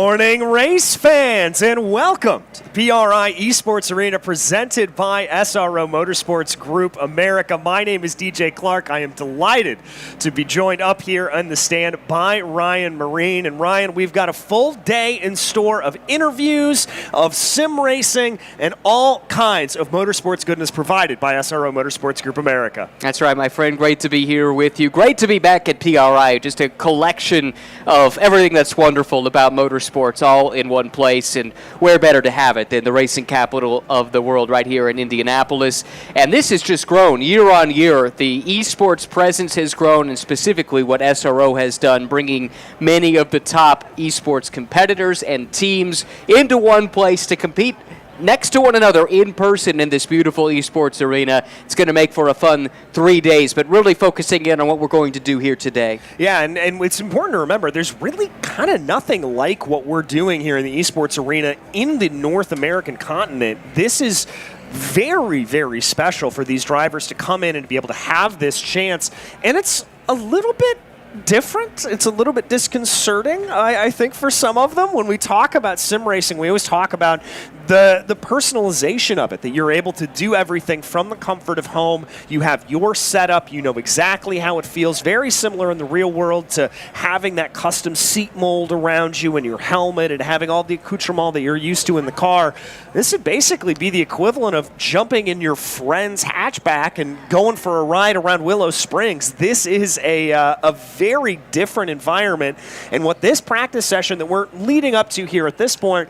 morning, race fans, and welcome to the PRI Esports Arena presented by SRO Motorsports Group America. My name is DJ Clark. I am delighted to be joined up here on the stand by Ryan Marine. And Ryan, we've got a full day in store of interviews, of sim racing, and all kinds of motorsports goodness provided by SRO Motorsports Group America. That's right, my friend. Great to be here with you. Great to be back at PRI. Just a collection of everything that's wonderful about motorsports all in one place, and where better to have it than the racing capital of the world right here in Indianapolis. And this has just grown year on year. The esports presence has grown, and specifically what SRO has done, bringing many of the top esports competitors and teams into one place to compete next to one another in person in this beautiful esports arena. It's going to make for a fun 3 days, but really focusing in on what we're going to do here today. Yeah, and it's important to remember there's really kind of nothing like what we're doing here in the esports arena in the North American continent. This is very, very special for these drivers to come in and to be able to have this chance, and it's a little bit different. It's a little bit disconcerting, I think, for some of them. When we talk about sim racing, we always talk about the personalization of it, that you're able to do everything from the comfort of home. You have your setup. You know exactly how it feels. Very similar in the real world to having that custom seat mold around you and your helmet and having all the accoutrement that you're used to in the car. This would basically be the equivalent of jumping in your friend's hatchback and going for a ride around Willow Springs. This is a very different environment, and what this practice session that we're leading up to here at this point,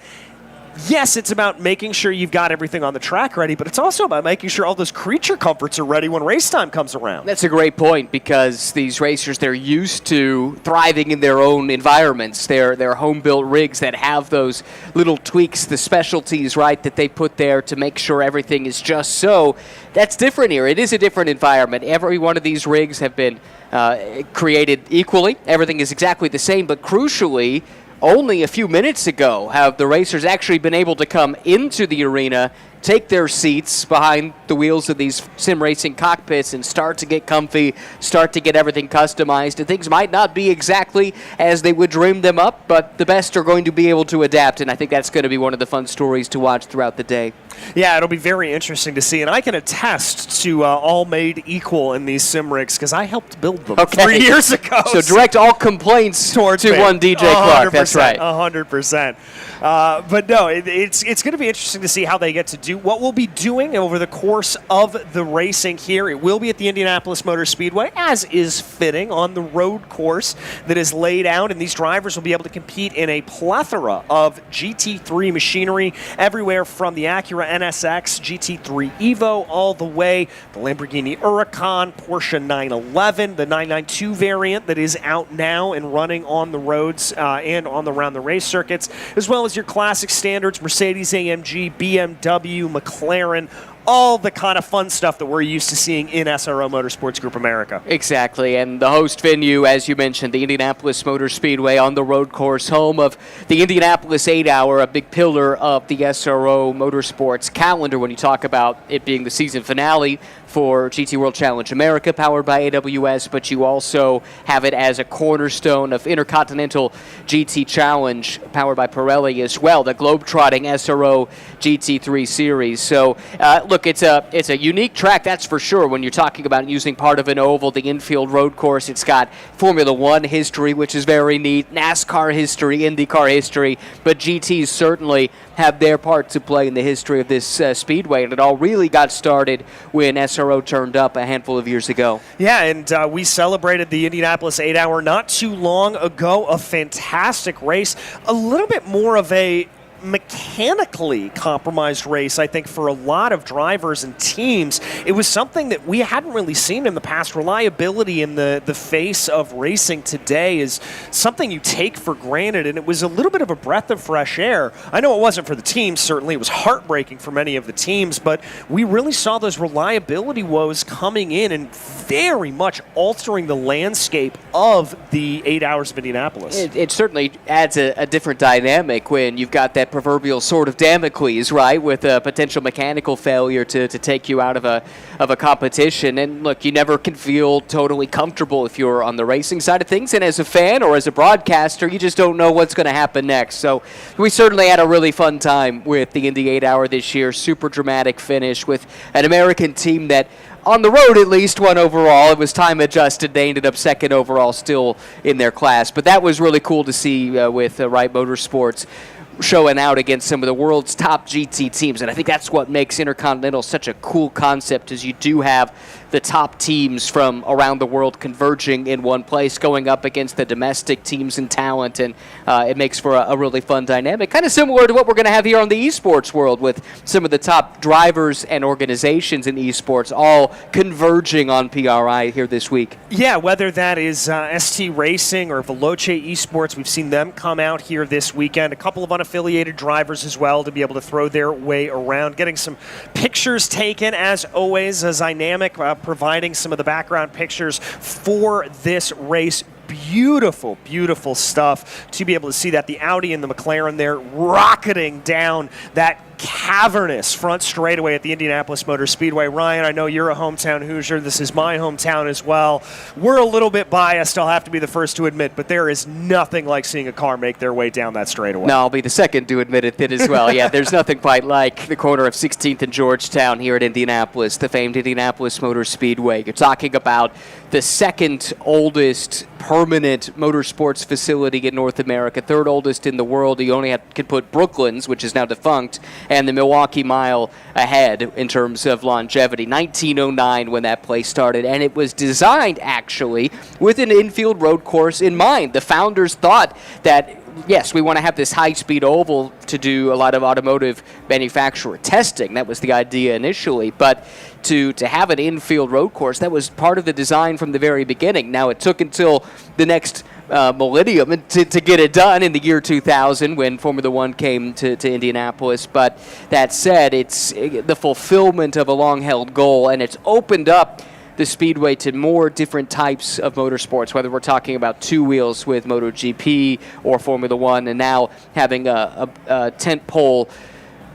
yes, it's about making sure you've got everything on the track ready, but it's also about making sure all those creature comforts are ready when race time comes around. That's a great point, because these racers, they're used to thriving in their own environments. They're home-built rigs that have those little tweaks, the specialties, right, that they put there to make sure everything is just so. That's different here. It is a different environment. Every one of these rigs have been created equally. Everything is exactly the same, but crucially, only a few minutes ago have the racers actually been able to come into the arena, take their seats behind the wheels of these sim racing cockpits and start to get comfy, start to get everything customized. And things might not be exactly as they would dream them up, but the best are going to be able to adapt, and I think that's going to be one of the fun stories to watch throughout the day. Yeah, it'll be very interesting to see, and I can attest to all made equal in these sim rigs because I helped build them 3 years ago. So direct all complaints towards one DJ Clark. That's right. 100%. But no, it's going to be interesting to see how they get to do what we'll be doing over the course of the racing here. It will be at the Indianapolis Motor Speedway, as is fitting, on the road course that is laid out, and these drivers will be able to compete in a plethora of GT3 machinery, everywhere from the Acura NSX, GT3 Evo, all the way the Lamborghini Huracan, Porsche 911, the 992 variant that is out now and running on the roads and around the race circuits, as well as your classic standards, Mercedes-AMG, BMW, McLaren, all the kind of fun stuff that we're used to seeing in SRO Motorsports Group America. Exactly, and the host venue, as you mentioned, the Indianapolis Motor Speedway on the road course, home of the Indianapolis 8-Hour, a big pillar of the SRO Motorsports calendar when you talk about it being the season finale for GT World Challenge America, powered by AWS, but you also have it as a cornerstone of Intercontinental GT Challenge, powered by Pirelli as well, the globetrotting SRO GT3 series. So, look, it's a unique track, that's for sure, when you're talking about using part of an oval, the infield road course. It's got Formula One history, which is very neat, NASCAR history, IndyCar history, but GTs certainly have their part to play in the history of this speedway, and it all really got started when SRO turned up a handful of years ago. Yeah, and we celebrated the Indianapolis 8-Hour not too long ago, a fantastic race, a little bit more of a mechanically compromised race, I think, for a lot of drivers and teams. It was something that we hadn't really seen in the past. Reliability in the face of racing today is something you take for granted, and it was a little bit of a breath of fresh air. I know it wasn't for the teams, certainly. It was heartbreaking for many of the teams, but we really saw those reliability woes coming in and very much altering the landscape of the 8 Hours of Indianapolis. It certainly adds a different dynamic when you've got that that proverbial sword of Damocles, right, with a potential mechanical failure to take you out of a competition. And look, you never can feel totally comfortable if you're on the racing side of things, and as a fan or as a broadcaster, you just don't know what's going to happen next. So we certainly had a really fun time with the Indy 8-hour this year. Super dramatic finish with an American team that, on the road at least, won overall. It was time adjusted. They ended up second overall still in their class. But that was really cool to see with Wright Motorsports showing out against some of the world's top GT teams. And I think that's what makes Intercontinental such a cool concept, is you do have the top teams from around the world converging in one place, going up against the domestic teams and talent, and it makes for a really fun dynamic. Kind of similar to what we're going to have here on the esports world, with some of the top drivers and organizations in esports all converging on PRI here this week. Yeah, whether that is ST Racing or Veloce Esports, we've seen them come out here this weekend. A couple of unaffiliated drivers as well to be able to throw their way around. Getting some pictures taken, as always, Dynamic providing some of the background pictures for this race. Beautiful, beautiful stuff to be able to see that. The Audi and the McLaren there rocketing down that cavernous front straightaway at the Indianapolis Motor Speedway. Ryan, I know you're a hometown Hoosier. This is my hometown as well. We're a little bit biased, I'll have to be the first to admit, but there is nothing like seeing a car make their way down that straightaway. No, I'll be the second to admit it as well. Yeah, there's nothing quite like the corner of 16th and Georgetown here at Indianapolis, the famed Indianapolis Motor Speedway. You're talking about the second oldest permanent motorsports facility in North America, third oldest in the world. You only could put Brooklyn's, which is now defunct, and the Milwaukee Mile ahead in terms of longevity. 1909 when that place started, and it was designed actually with an infield road course in mind. The founders thought that, yes, we want to have this high-speed oval to do a lot of automotive manufacturer testing. That was the idea initially, but to have an infield road course, that was part of the design from the very beginning. Now, it took until the next millennium to get it done in the year 2000 when Formula One came to Indianapolis. But that said, it's the fulfillment of a long-held goal, and it's opened up the speedway to more different types of motorsports, whether we're talking about two wheels with MotoGP or Formula One, and now having a tentpole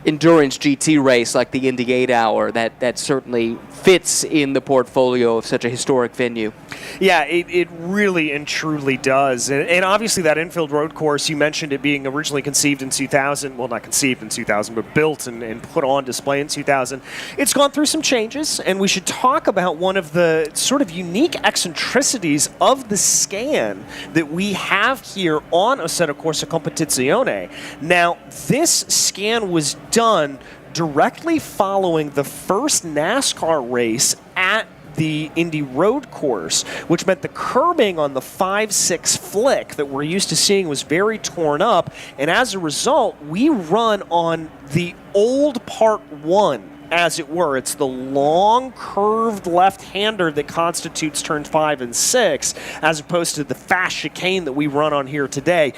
endurance GT race like the Indy 8-hour that certainly fits in the portfolio of such a historic venue. Yeah, it really and truly does. And obviously that infield road course, you mentioned it being originally conceived in 2000. Well, not conceived in 2000, but built and put on display in 2000. It's gone through some changes, and we should talk about one of the sort of unique eccentricities of the scan that we have here on Assetto Corsa Competizione. Now, this scan was done directly following the first NASCAR race at the Indy Road Course, which meant the curbing on the 5-6 flick that we're used to seeing was very torn up, and as a result, we run on the old Part 1, as it were. It's the long, curved left-hander that constitutes turns 5 and 6, as opposed to the fast chicane that we run on here today.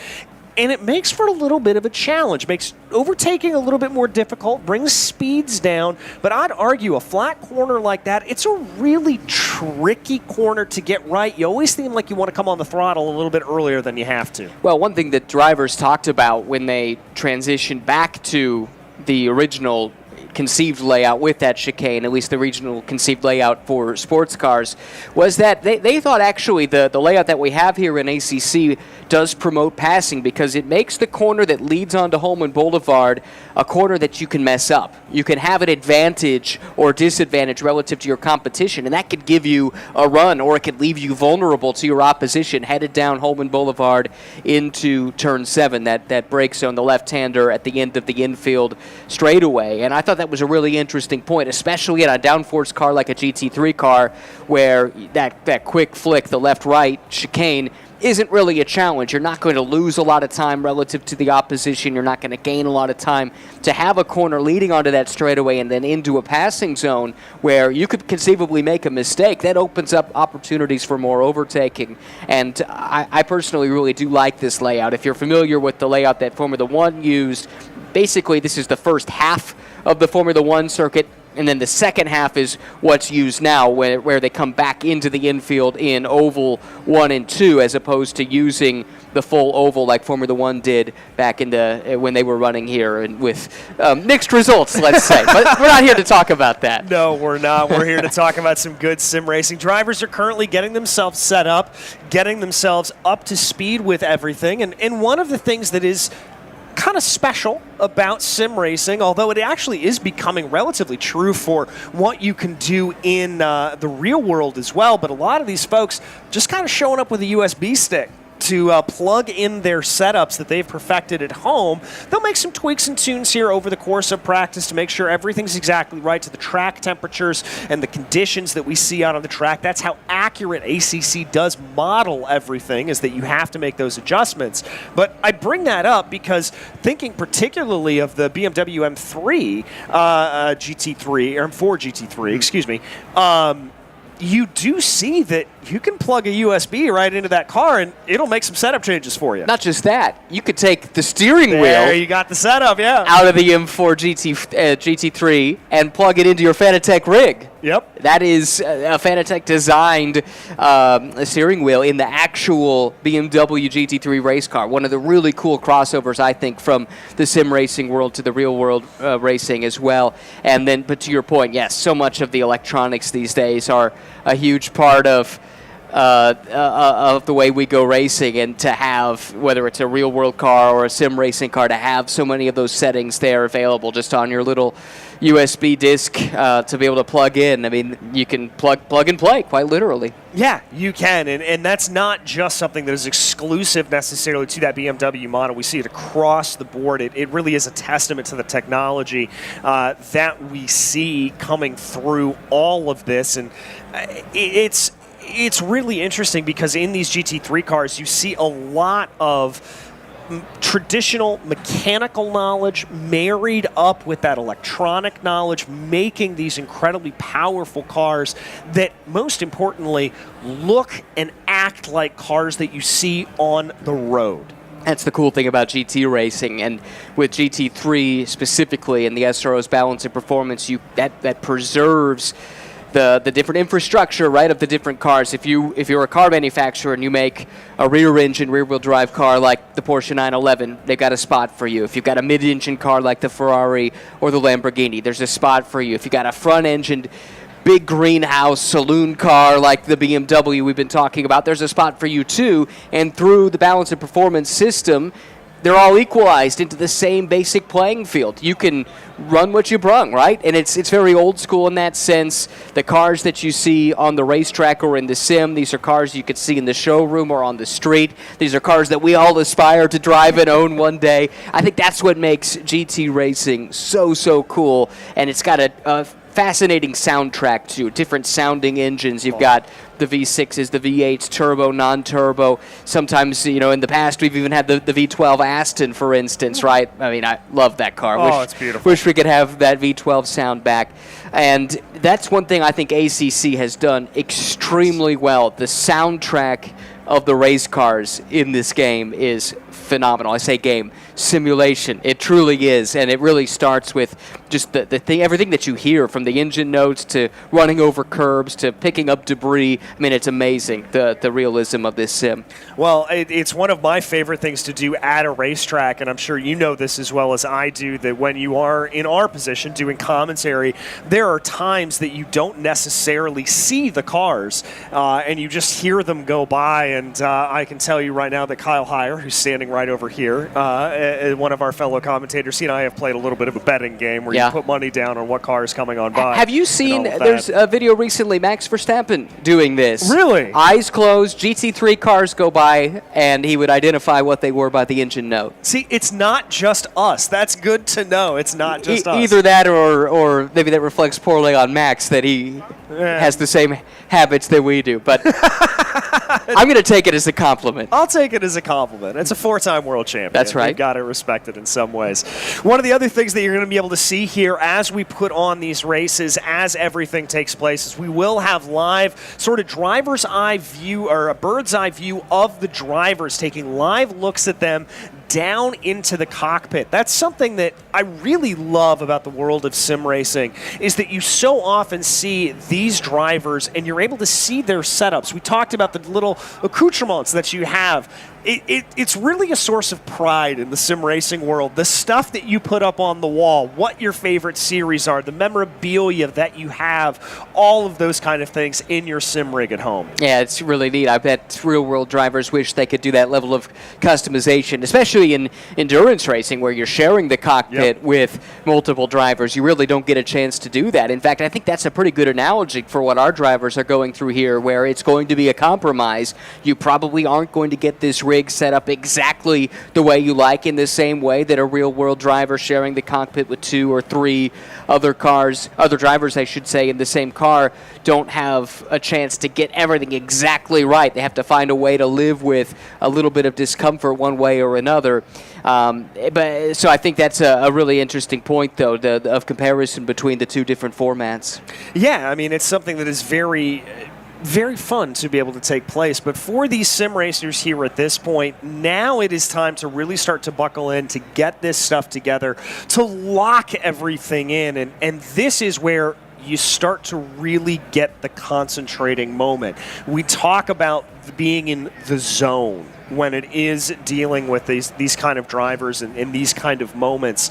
And it makes for a little bit of a challenge, makes overtaking a little bit more difficult, brings speeds down, but I'd argue a flat corner like that, it's a really tricky corner to get right. You always seem like you want to come on the throttle a little bit earlier than you have to. Well, one thing that drivers talked about when they transitioned back to the original conceived layout with that chicane, at least the regional conceived layout for sports cars, was that they thought actually the layout that we have here in ACC does promote passing, because it makes the corner that leads onto Holman Boulevard a corner that you can mess up. You can have an advantage or disadvantage relative to your competition, and that could give you a run, or it could leave you vulnerable to your opposition headed down Holman Boulevard into turn 7, that brake zone, the left-hander at the end of the infield straightaway. And I thought that was a really interesting point, especially in a downforce car like a GT3 car, where that quick flick, the left-right chicane, isn't really a challenge. You're not going to lose a lot of time relative to the opposition. You're not going to gain a lot of time. To have a corner leading onto that straightaway and then into a passing zone where you could conceivably make a mistake, that opens up opportunities for more overtaking. And I personally really do like this layout. If you're familiar with the layout that Formula One used, basically this is the first half of the Formula One circuit And then the second half is what's used now, where they come back into the infield in Oval 1 and 2, as opposed to using the full oval like Formula One did back in when they were running here, and with mixed results, let's say. But we're not here to talk about that. No, we're not. We're here to talk about some good sim racing. Drivers are currently getting themselves set up, getting themselves up to speed with everything. And one of the things that is kind of special about sim racing, although it actually is becoming relatively true for what you can do in the real world as well, but a lot of these folks just kind of showing up with a USB stick to plug in their setups that they've perfected at home. They'll make some tweaks and tunes here over the course of practice to make sure everything's exactly right to the track temperatures and the conditions that we see out on the track. That's how accurate ACC does model everything, is that you have to make those adjustments. But I bring that up because thinking particularly of the BMW M3 GT3, or M4 GT3, excuse me, you do see that you can plug a USB right into that car and it'll make some setup changes for you. Not just that, you could take the steering wheel. There, you got the setup, yeah. Out of the M4 GT3 and plug it into your Fanatec rig. Yep. That is a Fanatec designed steering wheel in the actual BMW GT3 race car. One of the really cool crossovers, I think, from the sim racing world to the real world racing as well. And then, but to your point, yes, so much of the electronics these days are a huge part of the way we go racing, and to have, whether it's a real world car or a sim racing car, to have so many of those settings there available just on your little USB disc to be able to plug in. I mean, you can plug and play, quite literally. Yeah, you can, and that's not just something that is exclusive necessarily to that BMW model. We see it across the board. It really is a testament to the technology that we see coming through all of this, and it's really interesting because in these GT3 cars, you see a lot of traditional mechanical knowledge married up with that electronic knowledge, making these incredibly powerful cars that, most importantly, look and act like cars that you see on the road. That's the cool thing about GT racing, and with GT3 specifically and the SRO's balance and performance, that preserves the different infrastructure, right, of the different cars. If you're a car manufacturer and you make a rear-engine, rear-wheel drive car like the Porsche 911, they've got a spot for you. If you've got a mid-engine car like the Ferrari or the Lamborghini, there's a spot for you. If you've got a front-engined big greenhouse saloon car like the BMW we've been talking about, there's a spot for you too. And through the balance and performance system, they're all equalized into the same basic playing field. You can run what you brung, right? And it's very old school in that sense. The cars that you see on the racetrack or in the sim, these are cars you could see in the showroom or on the street. These are cars that we all aspire to drive and own one day. I think that's what makes GT racing so cool. And it's got a fascinating soundtrack too. Different sounding engines. You've got the V6s, the V8s, turbo, non-turbo. Sometimes, in the past we've even had the V12 Aston, for instance, right? I mean, I love that car. It's beautiful. Wish we could have that V12 sound back. And that's one thing I think ACC has done extremely well. The soundtrack of the race cars in this game is phenomenal. I say game, simulation. It truly is, and it really starts with just the thing, everything that you hear, from the engine notes to running over curbs to picking up debris. I mean, it's amazing, the realism of this sim. Well, it's one of my favorite things to do at a racetrack, and I'm sure you know this as well as I do, that when you are in our position doing commentary, there are times that you don't necessarily see the cars, and you just hear them go by, and I can tell you right now that Kyle Heyer, who's standing right over here, one of our fellow commentators, he and I have played a little bit of a betting game where you put money down on what car is coming on by. Have you seen, there's a video recently, Max Verstappen doing this. Really? Eyes closed, GT3 cars go by, and he would identify what they were by the engine note. See, it's not just us. That's good to know. It's not just us. Either that or maybe that reflects poorly on Max, that he has the same habits that we do. But I'm going to take it as a compliment. I'll take it as a compliment. It's a four-time world champion. That's right. You've got to respect it in some ways. One of the other things that you're going to be able to see here as we put on these races, as everything takes place, is we will have live sort of driver's eye view, or a bird's eye view of the drivers, taking live looks at them down into the cockpit. That's something that I really love about the world of sim racing, is that you so often see these drivers and you're able to see their setups. We talked about the little accoutrements that you have. It's really a source of pride in the sim racing world. The stuff that you put up on the wall, what your favorite series are, the memorabilia that you have, all of those kind of things in your sim rig at home. Yeah, it's really neat. I bet real-world drivers wish they could do that level of customization, especially in endurance racing where you're sharing the cockpit with multiple drivers. You really don't get a chance to do that. In fact, I think that's a pretty good analogy for what our drivers are going through here, where it's going to be a compromise. You probably aren't going to get this rig set up exactly the way you like, in the same way that a real-world driver sharing the cockpit with 2 or 3 other drivers, I should say, in the same car, don't have a chance to get everything exactly right. They have to find a way to live with a little bit of discomfort one way or another. So I think that's a really interesting point, though, of comparison between the 2 different formats. Yeah, I mean, it's something that is very fun to be able to take place. But for these sim racers here at this point, now it is time to really start to buckle in, to get this stuff together, to lock everything in. And this is where you start to really get the concentrating moment. We talk about being in the zone when it is dealing with these kind of drivers and these kind of moments.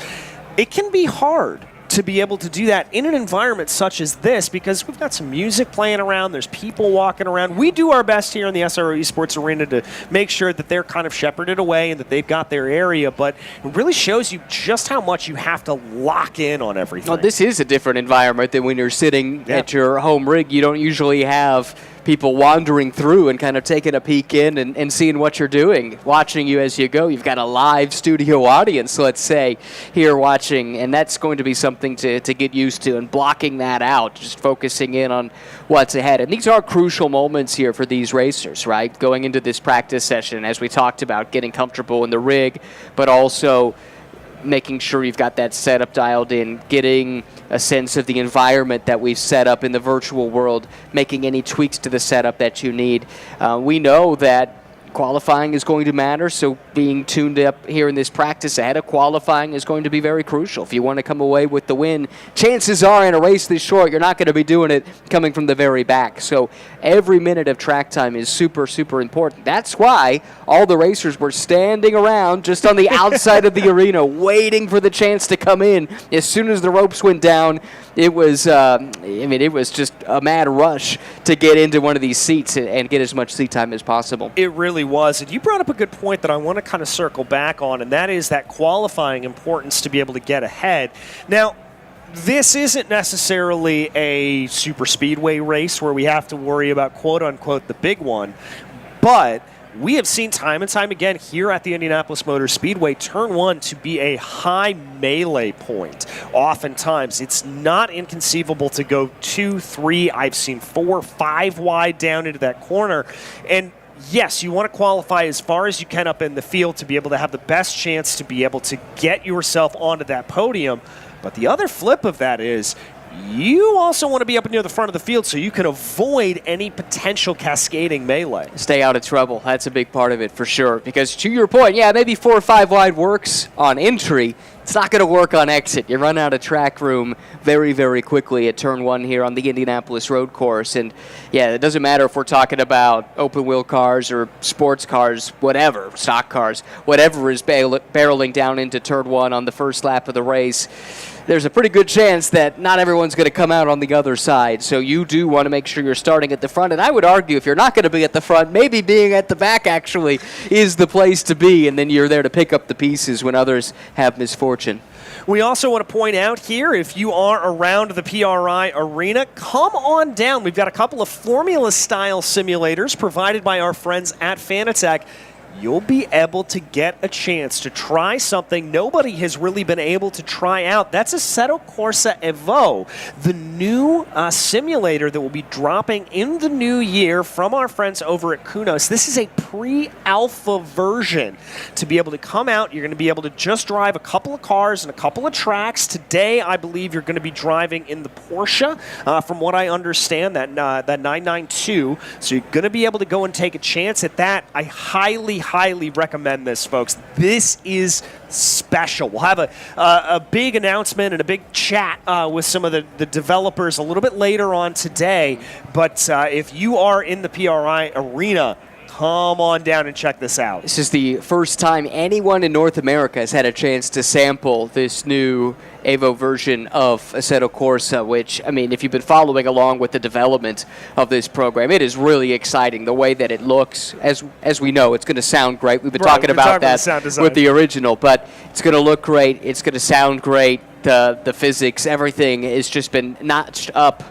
It can be hard to be able to do that in an environment such as this, because we've got some music playing around, there's people walking around. We do our best here in the SRO Esports Arena to make sure that they're kind of shepherded away and that they've got their area, but it really shows you just how much you have to lock in on everything. Well, this is a different environment than when you're sitting at your home rig. You don't usually have people wandering through and kind of taking a peek in and seeing what you're doing, watching you as you go. You've got a live studio audience, let's say, here watching, and that's going to be something to get used to, and blocking that out, just focusing in on what's ahead. And these are crucial moments here for these racers, right? Going into this practice session, as we talked about, getting comfortable in the rig, but also making sure you've got that setup dialed in, getting a sense of the environment that we've set up in the virtual world, making any tweaks to the setup that you need. We know that qualifying is going to matter, so being tuned up here in this practice ahead of qualifying is going to be very crucial. If you want to come away with the win, chances are in a race this short, you're not going to be doing it coming from the very back. So every minute of track time is super, super important. That's why all the racers were standing around just on the outside of the arena, waiting for the chance to come in. As soon as the ropes went down, it was, it was just a mad rush to get into one of these seats and get as much seat time as possible. It really was. And you brought up a good point that I want to kind of circle back on, and that is that qualifying importance to be able to get ahead. Now, this isn't necessarily a super speedway race where we have to worry about, quote-unquote, the big one, but we have seen time and time again here at the Indianapolis Motor Speedway, turn 1 to be a high melee point. Oftentimes, it's not inconceivable to go 2, 3, I've seen 4, 5 wide down into that corner. And yes, you want to qualify as far as you can up in the field to be able to have the best chance to be able to get yourself onto that podium. But the other flip of that is you also want to be up near the front of the field so you can avoid any potential cascading melee. Stay out of trouble. That's a big part of it for sure. Because to your point, yeah, maybe 4 or 5 wide works on entry. It's not going to work on exit. You run out of track room very, very quickly at turn 1 here on the Indianapolis road course. And yeah, it doesn't matter if we're talking about open wheel cars or sports cars, whatever, stock cars, whatever is barreling down into turn 1 on the first lap of the race. There's a pretty good chance that not everyone's going to come out on the other side. So you do want to make sure you're starting at the front. And I would argue if you're not going to be at the front, maybe being at the back actually is the place to be. And then you're there to pick up the pieces when others have misfortune. We also want to point out here, if you are around the PRI Arena, come on down. We've got a couple of Formula-style simulators provided by our friends at Fanatec. You'll be able to get a chance to try something nobody has really been able to try out. That's Assetto Corsa Evo, the new simulator that will be dropping in the new year from our friends over at Kunos. This is a pre-alpha version to be able to come out. You're going to be able to just drive a couple of cars and a couple of tracks. Today, I believe you're going to be driving in the Porsche, from what I understand, that 992. So you're going to be able to go and take a chance at that. I highly highly recommend this, folks. This is special. We'll have a big announcement and a big chat with some of the developers a little bit later on today. But if you are in the PRI Arena, come on down and check this out. This is the first time anyone in North America has had a chance to sample this new Evo version of Assetto Corsa, which, I mean, if you've been following along with the development of this program, it is really exciting. The way that it looks, as we know, it's going to sound great. We've been talking about that with the original, but it's going to look great. It's going to sound great. The physics, everything has just been notched up,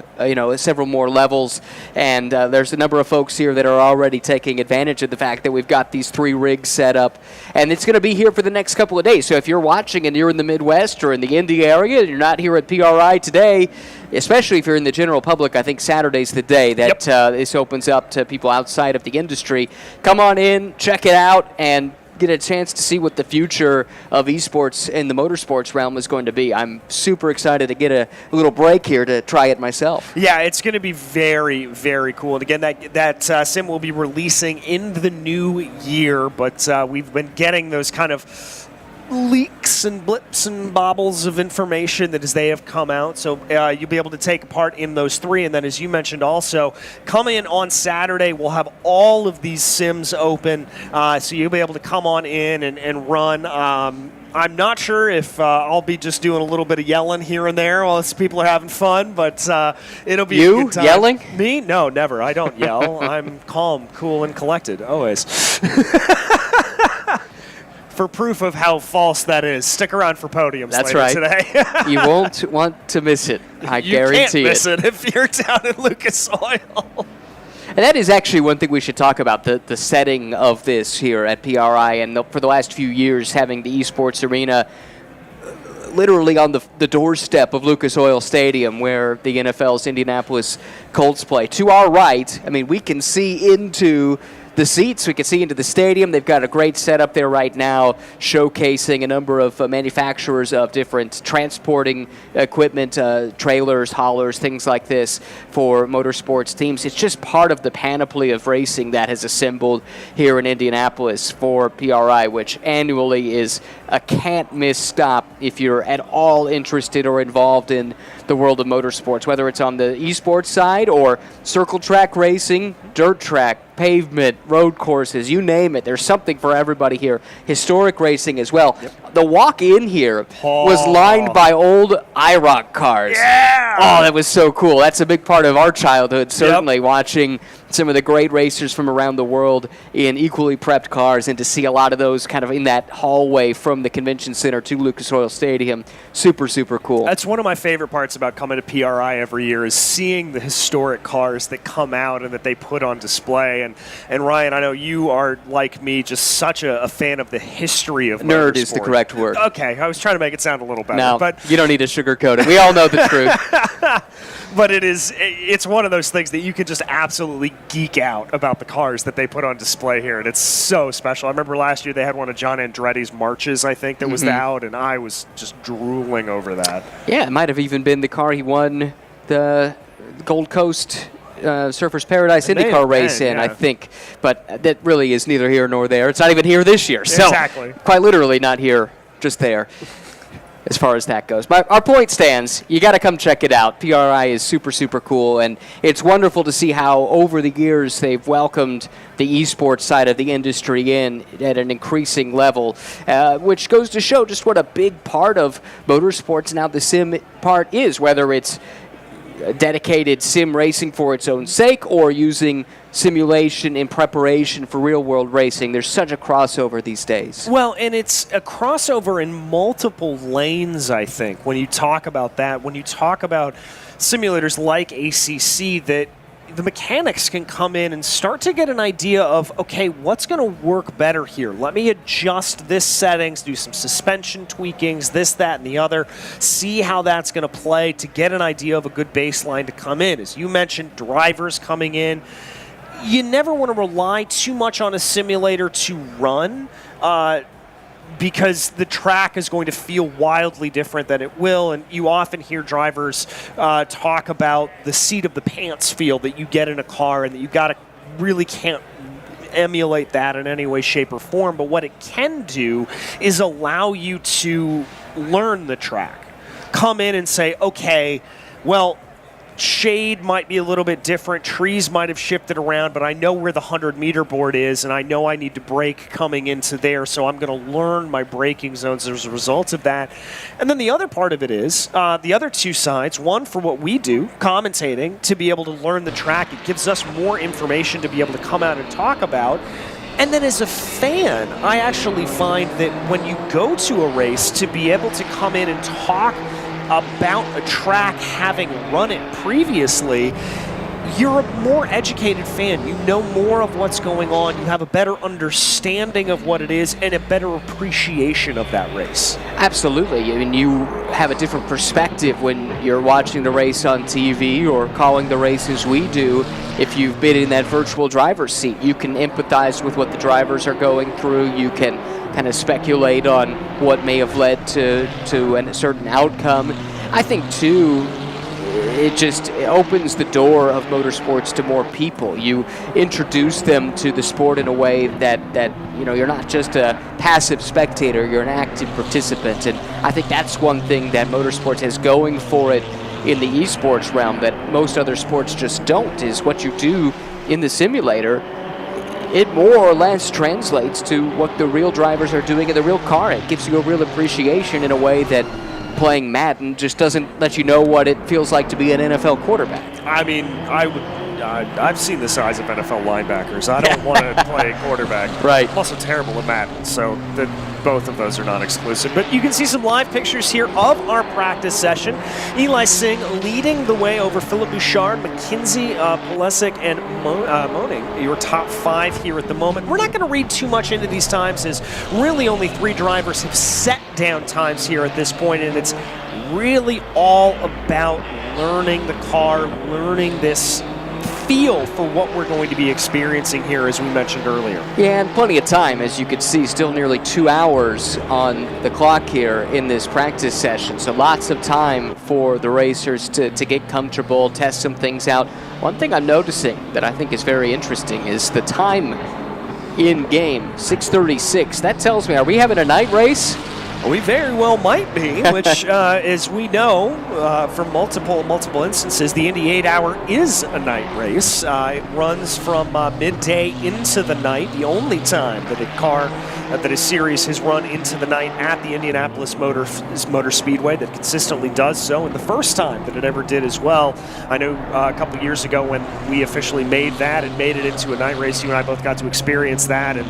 several more levels. And there's a number of folks here that are already taking advantage of the fact that we've got these 3 rigs set up. And it's going to be here for the next couple of days. So if you're watching and you're in the Midwest or in the Indy area and you're not here at PRI today, especially if you're in the general public, I think Saturday's the day that this opens up to people outside of the industry. Come on in, check it out, and get a chance to see what the future of esports in the motorsports realm is going to be. I'm super excited to get a little break here to try it myself. Yeah, it's going to be very, very cool. And again, that sim will be releasing in the new year, but we've been getting those kind of leaks and blips and bobbles of information that as they have come out. So you'll be able to take part in those 3. And then as you mentioned also, come in on Saturday. We'll have all of these sims open. So you'll be able to come on in and run. I'm not sure if I'll be just doing a little bit of yelling here and there while people are having fun, but it'll be a good time. Yelling? Me? No, never. I don't yell. I'm calm, cool, and collected, always. For proof of how false that is, stick around for podiums later today. You won't want to miss it. I guarantee it. You can't miss it if you're down in Lucas Oil. And that is actually one thing we should talk about, the setting of this here at PRI. And for the last few years, having the esports arena literally on the doorstep of Lucas Oil Stadium, where the NFL's Indianapolis Colts play. To our right, I mean, we can see into the seats. We can see into the stadium. They've got a great setup there right now, showcasing a number of manufacturers of different transporting equipment, trailers, haulers, things like this for motorsports teams. It's just part of the panoply of racing that has assembled here in Indianapolis for PRI, which annually is a can't-miss stop if you're at all interested or involved in the world of motorsports, whether it's on the esports side or circle track racing, dirt track, pavement, road courses, you name it. There's something for everybody here. Historic racing as well. Yep. The walk-in here was lined by old IROC cars. Yeah! Oh, that was so cool. That's a big part of our childhood, certainly, watching some of the great racers from around the world in equally prepped cars, and to see a lot of those kind of in that hallway from the convention center to Lucas Oil Stadium. Super, super cool. That's one of my favorite parts about coming to PRI every year, is seeing the historic cars that come out and that they put on display. And Ryan, I know you are, like me, just such a fan of the history of Nerd motorsport. Is the correct word. Okay, I was trying to make it sound a little better. No, but you don't need to sugarcoat it. We all know the truth. But it's one of those things that you can just absolutely geek out about the cars that they put on display here, and it's so special. I remember last year they had one of John Andretti's Marches, I think, that was out, and I was just drooling over that. Yeah, it might have even been the car he won the Gold Coast Surfers Paradise IndyCar race in, I think. But that really is neither here nor there. It's not even here this year. So exactly. Quite literally not here, just there. As far as that goes. Our point stands. You got to come check it out. PRI is super, super cool, and it's wonderful to see how over the years they've welcomed the esports side of the industry in at an increasing level, which goes to show just what a big part of motorsports now the sim part is, whether it's dedicated sim racing for its own sake or using simulation in preparation for real-world racing. There's such a crossover these days. Well, and it's a crossover in multiple lanes, I think, when you talk about that. When you talk about simulators like ACC, that the mechanics can come in and start to get an idea of, okay, what's going to work better here? Let me adjust this settings, do some suspension tweakings, this, that, and the other, see how that's going to play to get an idea of a good baseline to come in. As you mentioned, drivers coming in. You never want to rely too much on a simulator to run because the track is going to feel wildly different than it will, and you often hear drivers talk about the seat of the pants feel that you get in a car and that you really can't emulate that in any way, shape, or form, but what it can do is allow you to learn the track. Come in and say, okay, well, shade might be a little bit different, trees might have shifted around, but I know where the 100-meter board is, and I know I need to brake coming into there, so I'm going to learn my braking zones as a result of that. And then the other part of it is, the other two sides, one for what we do, commentating, to be able to learn the track. It gives us more information to be able to come out and talk about. And then as a fan, I actually find that when you go to a race, to be able to come in and talk about a track having run it previously, you're a more educated fan. You know more of what's going on. You have a better understanding of what it is and a better appreciation of that race. Absolutely. I mean, you have a different perspective when you're watching the race on TV or calling the race as we do. If you've been in that virtual driver's seat, you can empathize with what the drivers are going through. You can kind of speculate on what may have led to a certain outcome. I think, too, it opens the door of motorsports to more people. You introduce them to the sport in a way that you're not just a passive spectator, you're an active participant. And I think that's one thing that motorsports has going for it in the esports realm that most other sports just don't, is what you do in the simulator. It more or less translates to what the real drivers are doing in the real car. It gives you a real appreciation in a way that playing Madden just doesn't let you know what it feels like to be an NFL quarterback. I mean, I've seen the size of NFL linebackers. I don't want to play quarterback. Right. I'm also terrible at Madden, so both of those are non-exclusive. But you can see some live pictures here of our practice session. Eli Singh leading the way over Philip Bouchard, McKinsey, Pulisic, and Moning, your top 5 here at the moment. We're not going to read too much into these times, as really only 3 drivers have set down times here at this point, and it's really all about learning the car, learning this feel for what we're going to be experiencing here, as we mentioned earlier. Yeah, and plenty of time, as you could see, still nearly 2 hours on the clock here in this practice session. So lots of time for the racers to get comfortable, test some things out. One thing I'm noticing that I think is very interesting is the time in game, 6:36. That tells me, are we having a night race? We very well might be, which, as we know from multiple instances, the Indy 8-hour is a night race. It runs from midday into the night, the only time that a car, that a series has run into the night at the Indianapolis Motor Speedway, that consistently does so, and the first time that it ever did as well. I know a couple years ago when we officially made that and made it into a night race, you and I both got to experience that, and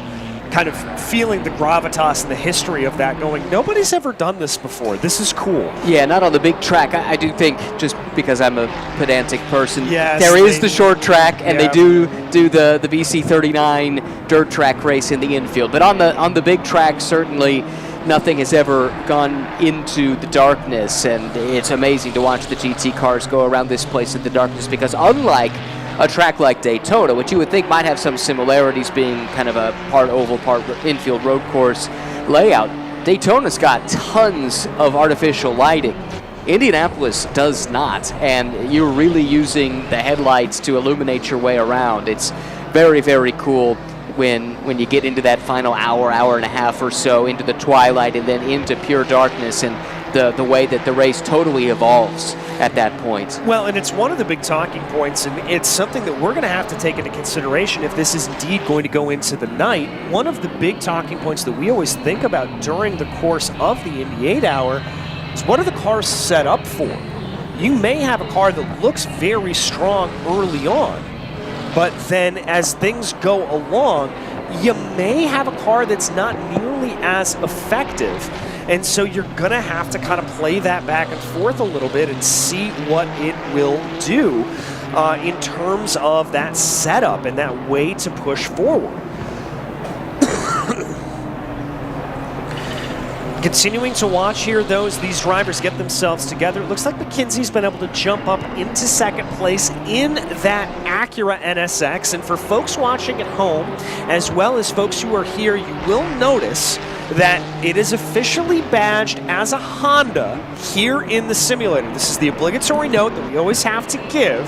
kind of feeling the gravitas and the history of that, going, nobody's ever done this before. This is cool. Yeah, not on the big track. I do think, just because I'm a pedantic person, yes, there is the short track, and they do the BC39 dirt track race in the infield. But on the big track, certainly nothing has ever gone into the darkness, and it's amazing to watch the GT cars go around this place in the darkness, because unlike a track like Daytona, which you would think might have some similarities, being kind of a part oval, part infield road course layout, Daytona's got tons of artificial lighting. Indianapolis does not, and you're really using the headlights to illuminate your way around. It's very, very cool when you get into that final hour and a half or so, into the twilight and then into pure darkness, and the way that the race totally evolves at that point. Well, and it's one of the big talking points, and it's something that we're going to have to take into consideration if this is indeed going to go into the night. One of the big talking points that we always think about during the course of the Indy 8-hour is, what are the cars set up for? You may have a car that looks very strong early on, but then as things go along, you may have a car that's not nearly as effective. And so you're going to have to kind of play that back and forth a little bit and see what it will do in terms of that setup and that way to push forward. Continuing to watch here, these drivers get themselves together. It looks like McKinsey's been able to jump up into second place in that Acura NSX. And for folks watching at home, as well as folks who are here, you will notice that it is officially badged as a Honda here in the simulator. This is the obligatory note that we always have to give.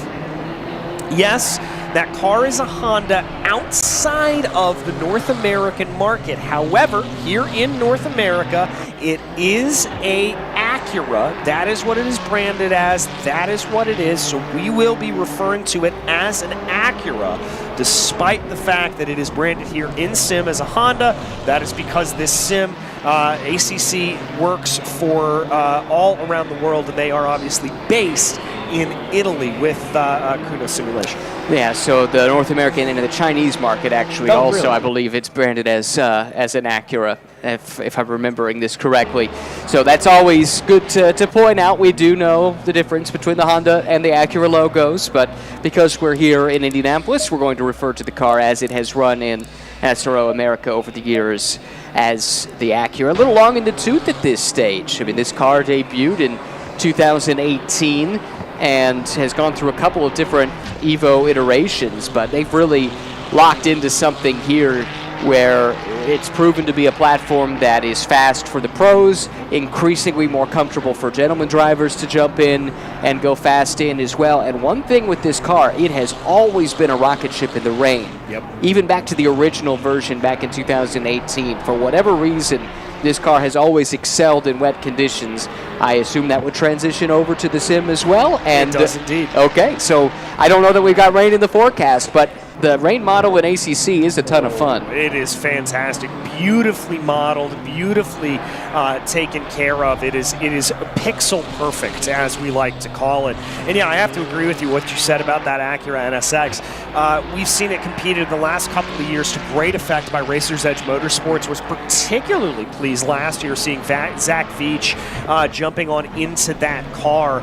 Yes, That car is a Honda outside of the North American market. However, here in North America, it is a Acura. That is what it is branded as. That is what it is. So we will be referring to it as an Acura, despite the fact that it is branded here in Sim as a Honda. That is because this Sim ACC works for all around the world, and they are obviously based in Italy with Kuno Simulation. Yeah, so the North American and the Chinese market actually also, really? I believe it's branded as an Acura, if I'm remembering this correctly. So that's always good to point out. We do know the difference between the Honda and the Acura logos, but because we're here in Indianapolis, we're going to refer to the car as it has run in SRO America over the years as the Acura. A little long in the tooth at this stage. I mean, this car debuted in 2018 and has gone through a couple of different Evo iterations, but they've really locked into something here where it's proven to be a platform that is fast for the pros, increasingly more comfortable for gentleman drivers to jump in and go fast in as well. And one thing with this car, it has always been a rocket ship in the rain. Yep. Even back to the original version back in 2018. For whatever reason, this car has always excelled in wet conditions. I assume that would transition over to the Sim as well. And it does indeed. Okay, so I don't know that we've got rain in the forecast, but the rain model in ACC is a ton of fun. It is fantastic. Beautifully modeled, beautifully taken care of. It is pixel perfect, as we like to call it. And yeah, I have to agree with you what you said about that Acura NSX. We've seen it competed in the last couple of years to great effect by Racer's Edge Motorsports. Was particularly pleased last year seeing Zach Veach jumping on into that car.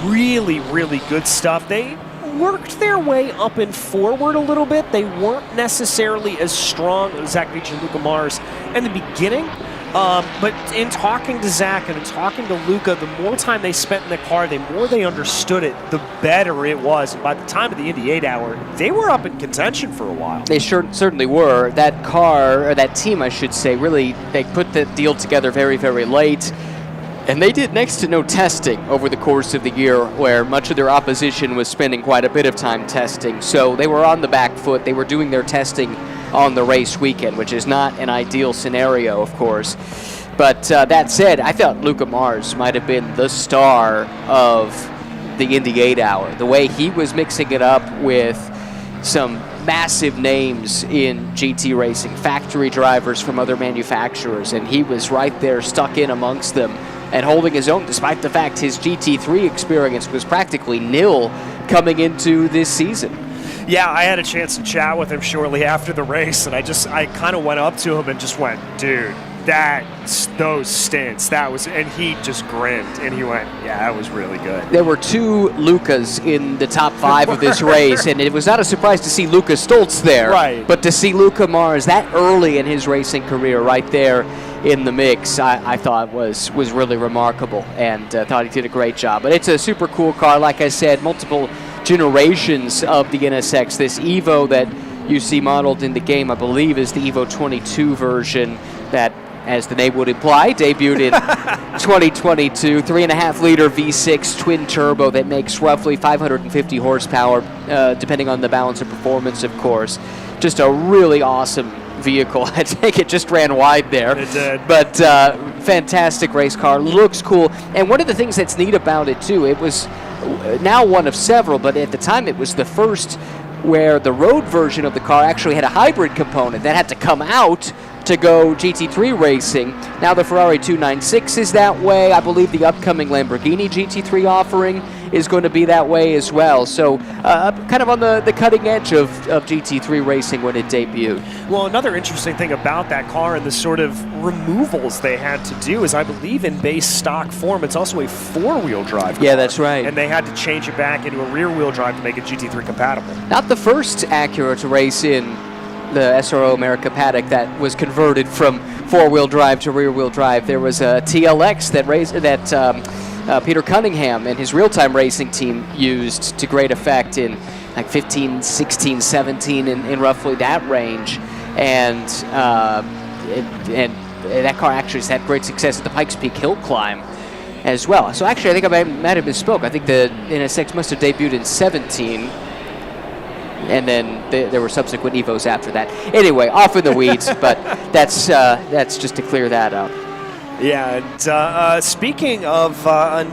Really, really good stuff. They worked their way up and forward a little bit. They weren't necessarily as strong as Zach Veach and Luca Mars in the beginning. But in talking to Zach and in talking to Luca, the more time they spent in the car, the more they understood it, the better it was. And by the time of the Indy 8 Hour, they were up in contention for a while. They certainly were. That car, or that team, I should say, really, they put the deal together very, very late. And they did next to no testing over the course of the year, where much of their opposition was spending quite a bit of time testing. So they were on the back foot. They were doing their testing on the race weekend, which is not an ideal scenario, of course. But that said, I thought Luca Mars might have been the star of the Indy 8 Hour. The way he was mixing it up with some massive names in GT racing, factory drivers from other manufacturers, and he was right there stuck in amongst them and holding his own, despite the fact his GT3 experience was practically nil coming into this season. Yeah, I had a chance to chat with him shortly after the race, and I kind of went up to him and just went, dude, those stints, and he just grinned, and he went, yeah, that was really good. There were two Lucas in the top 5 of this race, and it was not a surprise to see Luca Stoltz there, right? But to see Luca Mars that early in his racing career right there in the mix, I thought was really remarkable, and thought he did a great job. But it's a super cool car, like I said, multiple generations of the NSX. This Evo that you see modeled in the game, I believe, is the Evo 22 version that, as the name would imply, debuted in 2022. 3.5-liter V6 twin turbo that makes roughly 550 horsepower, depending on the balance of performance, of course. Just a really awesome vehicle. I think it just ran wide there. It did. But fantastic race car. Looks cool. And one of the things that's neat about it, too, it was now one of several, but at the time it was the first where the road version of the car actually had a hybrid component that had to come out to go GT3 racing. Now the Ferrari 296 is that way. I believe the upcoming Lamborghini GT3 offering is going to be that way as well. So kind of on the cutting edge of GT3 racing when it debuted. Well, another interesting thing about that car and the sort of removals they had to do is, I believe in base stock form, it's also a four-wheel drive car. Yeah, that's right. And they had to change it back into a rear-wheel drive to make it GT3 compatible. Not the first Acura to race in the SRO America paddock that was converted from four-wheel drive to rear-wheel drive. There was a TLX that Peter Cunningham and his real-time racing team used to great effect in like 15, 16, 17, in roughly that range. And that car actually has had great success at the Pikes Peak Hill Climb as well. So actually, I think I might have misspoke. I think the NSX must have debuted in 17. And then there were subsequent Evos after that. Anyway, off in the weeds, but that's just to clear that up. Yeah, and speaking of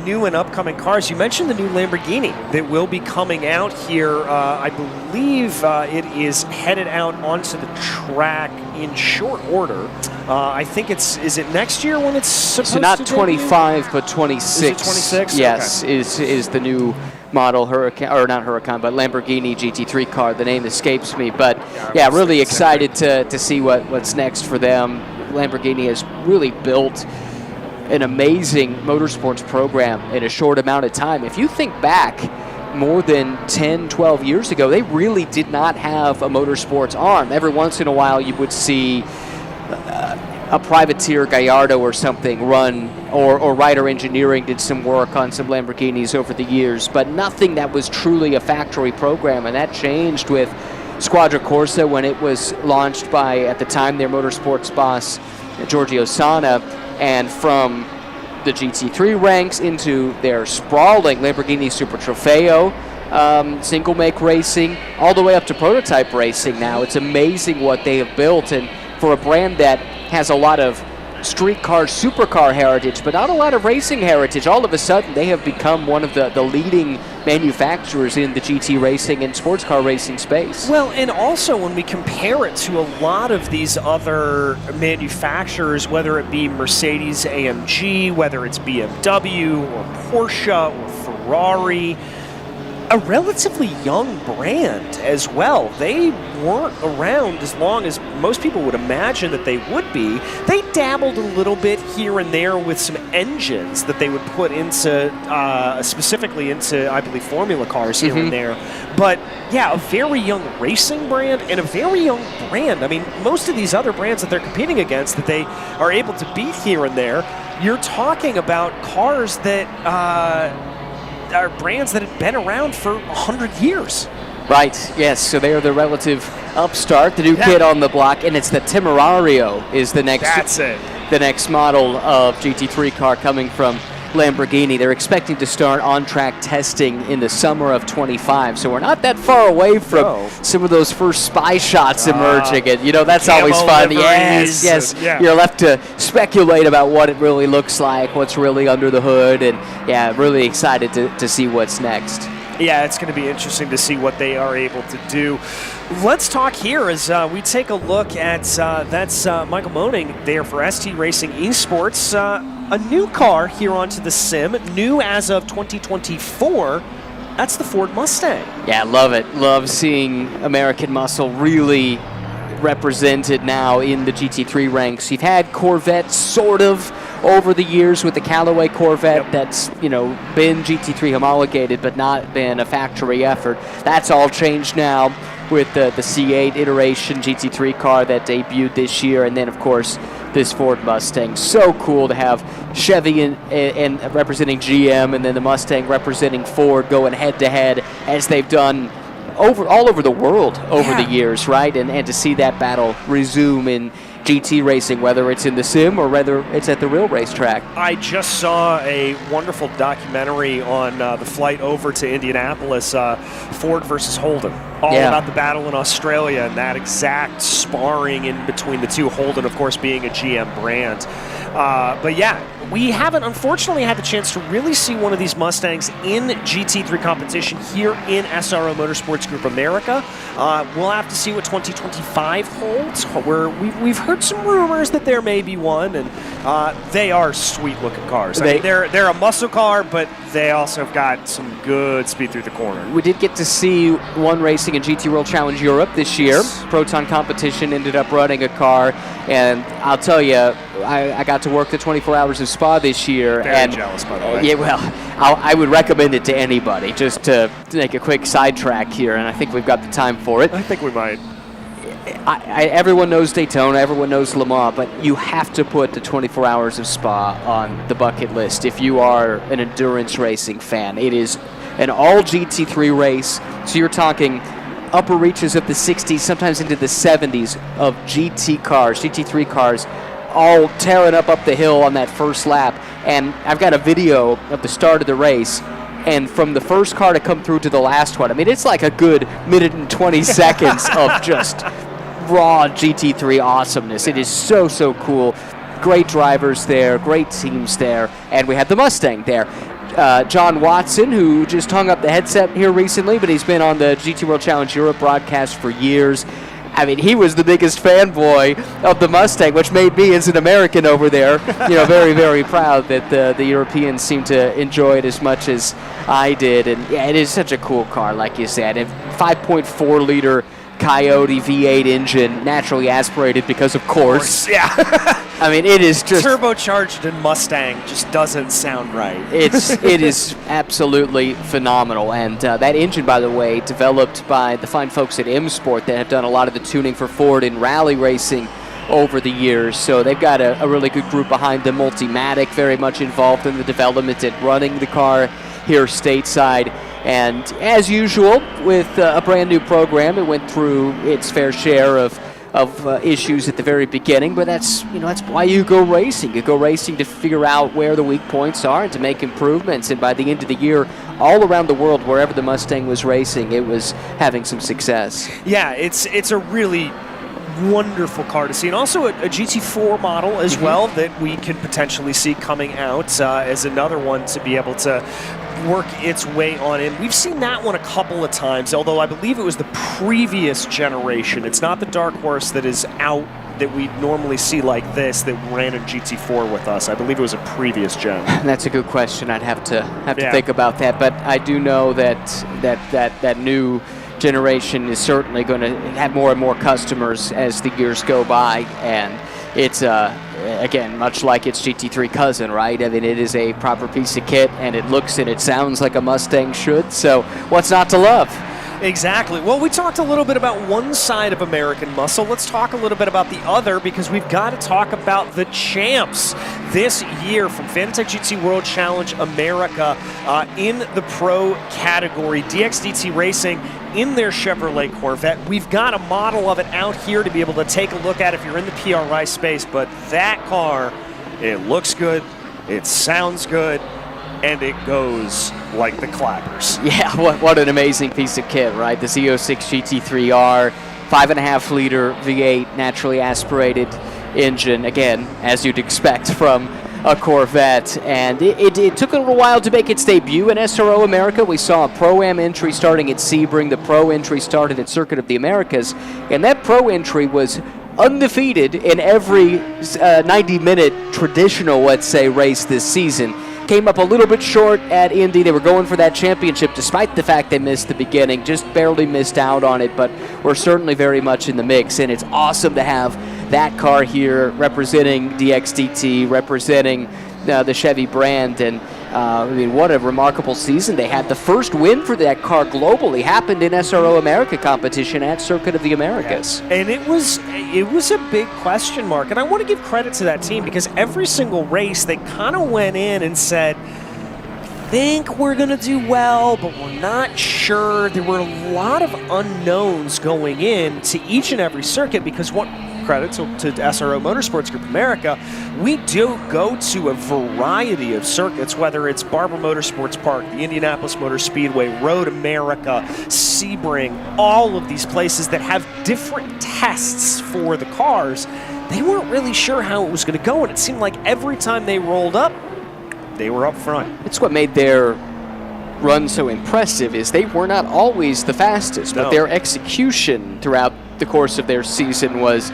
new and upcoming cars, you mentioned the new Lamborghini that will be coming out here. I believe it is headed out onto the track in short order. I think is it next year when it's supposed to So not debut? 25, but 26. Is it 26? Yes, Okay. is the new model Huracan, or not Huracan, but Lamborghini GT3 car. The name escapes me, but yeah, really excited to see what's next for them. Lamborghini has really built an amazing motorsports program in a short amount of time. If you think back more than 10, 12 years ago, they really did not have a motorsports arm. Every once in a while you would see a privateer Gallardo or something run, or Ryder Engineering did some work on some Lamborghinis over the years, but nothing that was truly a factory program, and that changed with Squadra Corsa when it was launched by, at the time, their motorsports boss, Giorgio Sana, and from the GT3 ranks into their sprawling Lamborghini Super Trofeo, single make racing, all the way up to prototype racing now. It's amazing what they have built, and for a brand that has a lot of street car, supercar heritage, but not a lot of racing heritage, all of a sudden they have become one of the leading manufacturers in the GT racing and sports car racing space. Well, and also when we compare it to a lot of these other manufacturers, whether it be Mercedes AMG, whether it's BMW or Porsche or Ferrari, a relatively young brand as well. They weren't around as long as most people would imagine that they would be. They dabbled a little bit here and there with some engines that they would put into, specifically into, I believe, Formula cars here and there. But yeah, a very young racing brand and a very young brand. I mean, most of these other brands that they're competing against that they are able to beat here and there, you're talking about cars that are brands that have been around for 100 years. Right, yes, so they are the relative upstart, the new kid on the block, and it's the Temerario is the next model of GT3 car coming from Lamborghini. They're expecting to start on-track testing in the summer of 25, so we're not that far away from some of those first spy shots emerging, and that's always fun. Yes, You're left to speculate about what it really looks like, what's really under the hood, and yeah, really excited to see what's next. Yeah, it's going to be interesting to see what they are able to do. Let's talk here as we take a look at, that's Michael Moning there for ST Racing Esports. A new car here onto the sim, new as of 2024. That's the Ford Mustang. Yeah, love it. Love seeing American muscle really represented now in the GT3 ranks. You've had Corvettes sort of over the years with the Callaway Corvette that's, been GT3 homologated but not been a factory effort. That's all changed now with the C8 iteration GT3 car that debuted this year, and then of course this Ford Mustang. So cool to have Chevy and representing GM, and then the Mustang representing Ford going head to head as they've done all over the world over the years, right? And to see that battle resume in GT racing, whether it's in the sim or whether it's at the real racetrack. I just saw a wonderful documentary on the flight over to Indianapolis, Ford versus Holden, all about the battle in Australia and that exact sparring in between the two, Holden, of course, being a GM brand. But yeah, we haven't, unfortunately, had the chance to really see one of these Mustangs in GT3 competition here in SRO Motorsports Group America. We'll have to see what 2025 holds. We've heard some rumors that there may be one, and they are sweet-looking cars. I mean, they're a muscle car, but they also have got some good speed through the corner. We did get to see one racing in GT World Challenge Europe this year. Proton Competition ended up running a car, and I'll tell you, I got to work the 24 hours of Spa this year. Very jealous, by the way. Yeah, well, I would recommend it to anybody, just to make a quick sidetrack here, and I think we've got the time for it. I think we might. Everyone knows Daytona, everyone knows Le Mans, but you have to put the 24 hours of Spa on the bucket list if you are an endurance racing fan. It is an all GT3 race, so you're talking upper reaches of the 60s, sometimes into the 70s of GT cars, GT3 cars, all tearing up the hill on that first lap. And I've got a video of the start of the race, And from the first car to come through to the last one, I mean, it's like a good minute and 20 seconds of just raw GT3 awesomeness. It is so, so cool. Great drivers there, great teams there, and we had the Mustang there. John Watson, who just hung up the headset here recently, but he's been on the GT World Challenge Europe broadcast for years. I mean, he was the biggest fanboy of the Mustang, which made me, as an American over there, very, very proud that the Europeans seem to enjoy it as much as I did. And yeah, it is such a cool car, like you said. A 5.4-liter Coyote V8 engine, naturally aspirated because, of course. Yeah. I mean, it is just turbocharged in Mustang just doesn't sound right. it is absolutely phenomenal. And that engine, by the way, developed by the fine folks at ESPORTS that have done a lot of the tuning for Ford in rally racing over the years. So they've got a really good group behind them. Multimatic, very much involved in the development and running the car here stateside. And as usual, with a brand new program, it went through its fair share of issues at the very beginning, but that's why you go racing. You go racing to figure out where the weak points are and to make improvements. And by the end of the year, all around the world, wherever the Mustang was racing, it was having some success. Yeah, it's a really wonderful car to see, and also a GT4 model as well that we can potentially see coming out as another one to be able to work its way on in. We've seen that one a couple of times, although I believe it was the previous generation. It's not the Dark Horse that is out that we normally see like this that ran in GT4 with us. I believe it was a previous gen. That's a good question. I'd have to think about that, but I do know that new generation is certainly going to have more and more customers as the years go by, and it's again, much like its GT3 cousin, right? I mean, it is a proper piece of kit, and it looks and it sounds like a Mustang should, so what's not to love? Exactly. Well, we talked a little bit about one side of American muscle. Let's talk a little bit about the other, because we've got to talk about the champs this year from Fanatec GT World Challenge America in the pro category. DXDT Racing in their Chevrolet Corvette. We've got a model of it out here to be able to take a look at if you're in the PRI space, but that car, it looks good, it sounds good, and it goes like the clappers. Yeah, what an amazing piece of kit, right? The Z06 GT3R, 5.5-liter V8 naturally aspirated engine, again, as you'd expect from a Corvette. And it took a little while to make its debut in SRO America. We saw a Pro-Am entry starting at Sebring. The Pro entry started at Circuit of the Americas. And that Pro entry was undefeated in every 90-minute traditional, let's say, race this season. Came up a little bit short at Indy. They were going for that championship despite the fact they missed the beginning, just barely missed out on it, but we're certainly very much in the mix, and it's awesome to have that car here representing DXDT, representing the Chevy brand, and I mean, what a remarkable season they had. The first win for that car globally happened in SRO America competition at Circuit of the Americas. And it was a big question mark, and I want to give credit to that team, because every single race they kind of went in and said, think we're going to do well, but we're not sure. There were a lot of unknowns going in to each and every circuit, because credit to SRO Motorsports Group America, we do go to a variety of circuits, whether it's Barber Motorsports Park, the Indianapolis Motor Speedway, Road America, Sebring, all of these places that have different tests for the cars. They weren't really sure how it was going to go, and it seemed like every time they rolled up, they were up front. It's what made their run so impressive, is they were not always the fastest, but their execution throughout the course of their season was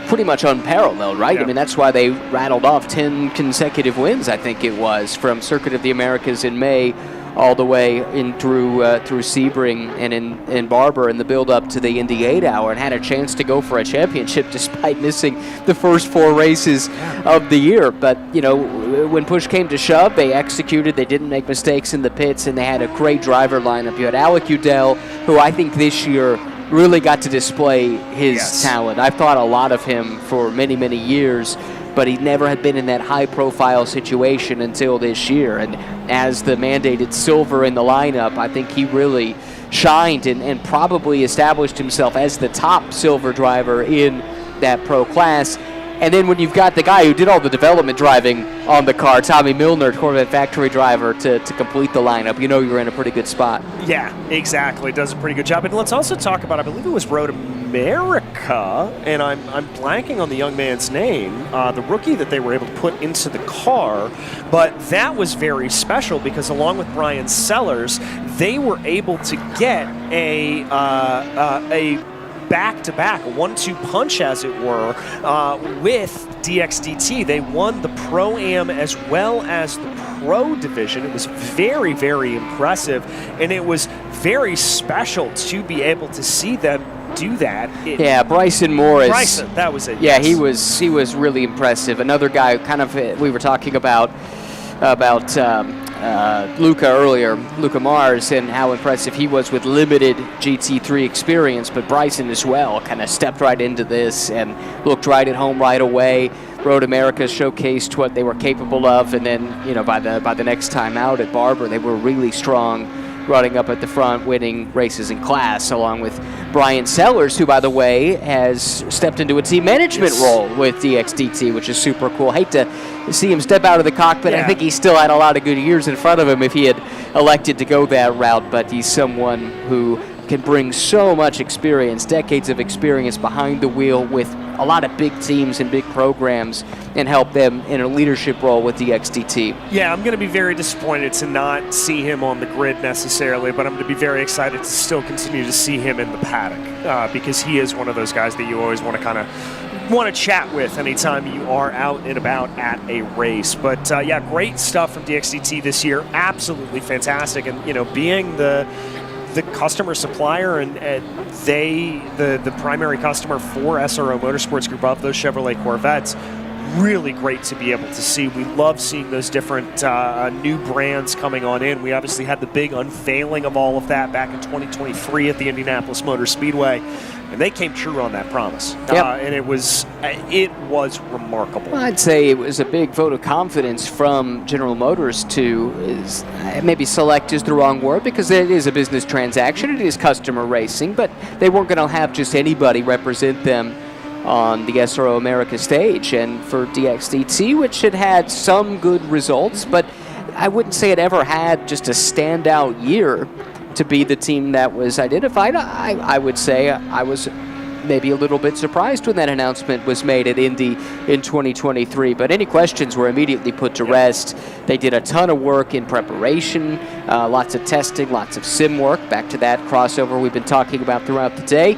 pretty much unparalleled, right? Yeah. I mean, that's why they rattled off 10 consecutive wins, I think it was, from Circuit of the Americas in May all the way in through Sebring and in Barber in the build-up to the Indy 8-hour, and had a chance to go for a championship despite missing the first 4 races of the year. But, you know, when push came to shove, they executed. They didn't make mistakes in the pits, and they had a great driver lineup. You had Alec Udell, who I think this year really got to display his talent. I've thought a lot of him for many, many years, but he never had been in that high-profile situation until this year. And as the mandated silver in the lineup, I think he really shined and probably established himself as the top silver driver in that pro class. And then when you've got the guy who did all the development driving on the car, Tommy Milner, Corvette factory driver, to complete the lineup, you know you're in a pretty good spot. Yeah, exactly. Does a pretty good job. And let's also talk about, I believe it was Road America, and I'm blanking on the young man's name, the rookie that they were able to put into the car. But that was very special because along with Brian Sellers, they were able to get a back-to-back, a 1-2 punch, as it were, with DXDT. They won the Pro-Am as well as the Pro division. It was very, very impressive, and it was very special to be able to see them do that. Bryson Morris. Bryson, that was it. Yeah, yes. he was really impressive. Another guy, kind of, we were talking about Luca earlier, Luca Mars, and how impressive he was with limited GT3 experience, but Bryson as well kind of stepped right into this and looked right at home right away. Road America showcased what they were capable of, and then, by the next time out at Barber, they were really strong, running up at the front, winning races in class, along with Brian Sellers, who, by the way, has stepped into a team management role with DXDT, which is super cool. Hate to see him step out of the cockpit. I think he still had a lot of good years in front of him if he had elected to go that route, but he's someone who can bring so much experience, decades of experience behind the wheel with a lot of big teams and big programs, and help them in a leadership role with DXDT. Yeah, I'm going to be very disappointed to not see him on the grid necessarily, but I'm going to be very excited to still continue to see him in the paddock because he is one of those guys that you always want to chat with anytime you are out and about at a race. But great stuff from DXDT this year. Absolutely fantastic. And, being the customer supplier and the primary customer for SRO Motorsports Group of those Chevrolet Corvettes, really great to be able to see. We love seeing those different new brands coming on in. We obviously had the big unveiling of all of that back in 2023 at the Indianapolis Motor Speedway, and they came true on that promise. Yep. And it was remarkable. Well, I'd say it was a big vote of confidence from General Motors to, maybe select is the wrong word because it is a business transaction, it is customer racing, but they weren't going to have just anybody represent them on the SRO America stage. And for DXDT, which had some good results, but I wouldn't say it ever had just a standout year to be the team that was identified, I would say I was maybe a little bit surprised when that announcement was made at Indy in 2023. But any questions were immediately put to rest. They did a ton of work in preparation, lots of testing, lots of sim work, back to that crossover we've been talking about throughout the day.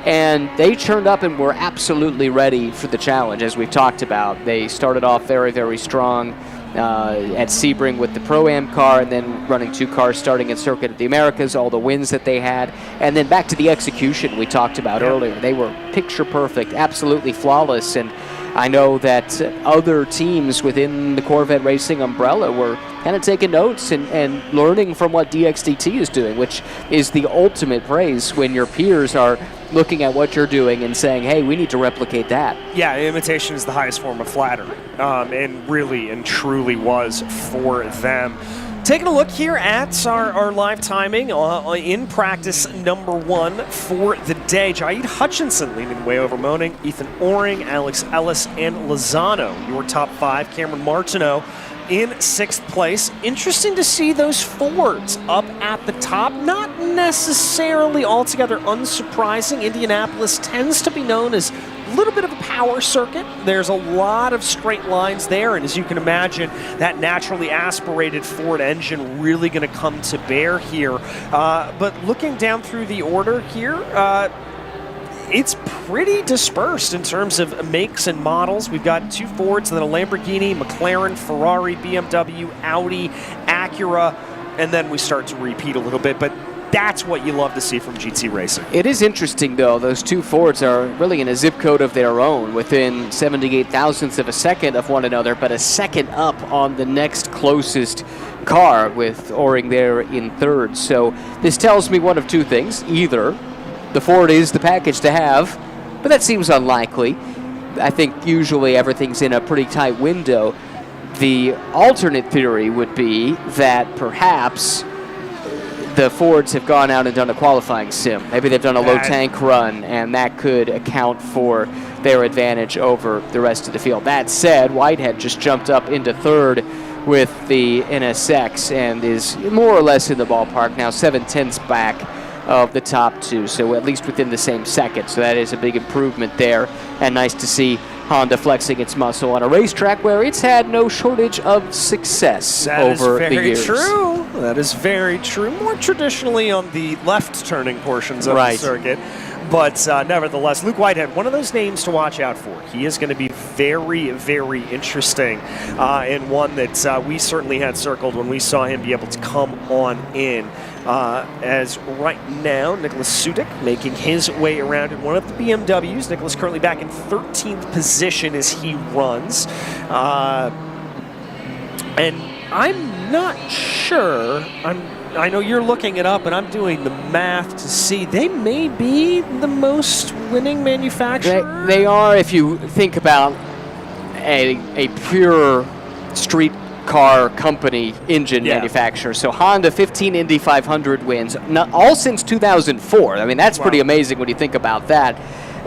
And they turned up and were absolutely ready for the challenge, as we've talked about. They started off very, very strong at Sebring with the Pro-Am car, and then running 2 cars starting at Circuit of the Americas, all the wins that they had. And then back to the execution we talked about earlier. They were picture perfect, absolutely flawless. And I know that other teams within the Corvette racing umbrella were kind of taking notes and learning from what DXDT is doing, which is the ultimate praise when your peers are looking at what you're doing and saying, hey, we need to replicate that. Yeah, imitation is the highest form of flattery, and really and truly was for them. Taking a look here at our live timing in practice number 1 for the day. Jaid Hutchinson leading way over Moning, Ethan Oring, Alex Ellis, and Lozano. Your top 5, Cameron Martineau in 6th place. Interesting to see those Fords up at the top. Not necessarily altogether unsurprising. Indianapolis tends to be known as a little bit of a power circuit. There's a lot of straight lines there, and as you can imagine, that naturally aspirated Ford engine really going to come to bear here. But looking down through the order here, it's pretty dispersed in terms of makes and models. We've got 2 Fords, then a Lamborghini, McLaren, Ferrari, BMW, Audi, Acura, and then we start to repeat a little bit, but that's what you love to see from GT Racing. It is interesting, though. Those 2 Fords are really in a zip code of their own, within 78 thousandths of a second of one another, but a second up on the next closest car, with Oring there in 3rd. So this tells me one of 2 things. Either the Ford is the package to have, but that seems unlikely. I think usually everything's in a pretty tight window. The alternate theory would be that perhaps the Fords have gone out and done a qualifying sim. Maybe they've done a low tank run, and that could account for their advantage over the rest of the field. That said, Whitehead just jumped up into third with the NSX and is more or less in the ballpark now, 7/10 back of the top two, so at least within the same second. So that is a big improvement there, and nice to see Honda flexing its muscle on a racetrack where it's had no shortage of success over the years. That is very true. That is very true. More traditionally on the left turning portions of the circuit. But nevertheless, Luke Whitehead, one of those names to watch out for. He is going to be very, very interesting, and one that we certainly had circled when we saw him be able to come on in. As right now, Nicholas Sudik making his way around in one of the BMWs. Nicholas currently back in 13th position as he runs. And I'm not sure. I know you're looking it up, and I'm doing the math to see they may be the most winning manufacturer. They are, if you think about a pure street car company engine manufacturer. So Honda, 15 Indy 500 wins, all since 2004. I mean, that's pretty amazing when you think about that.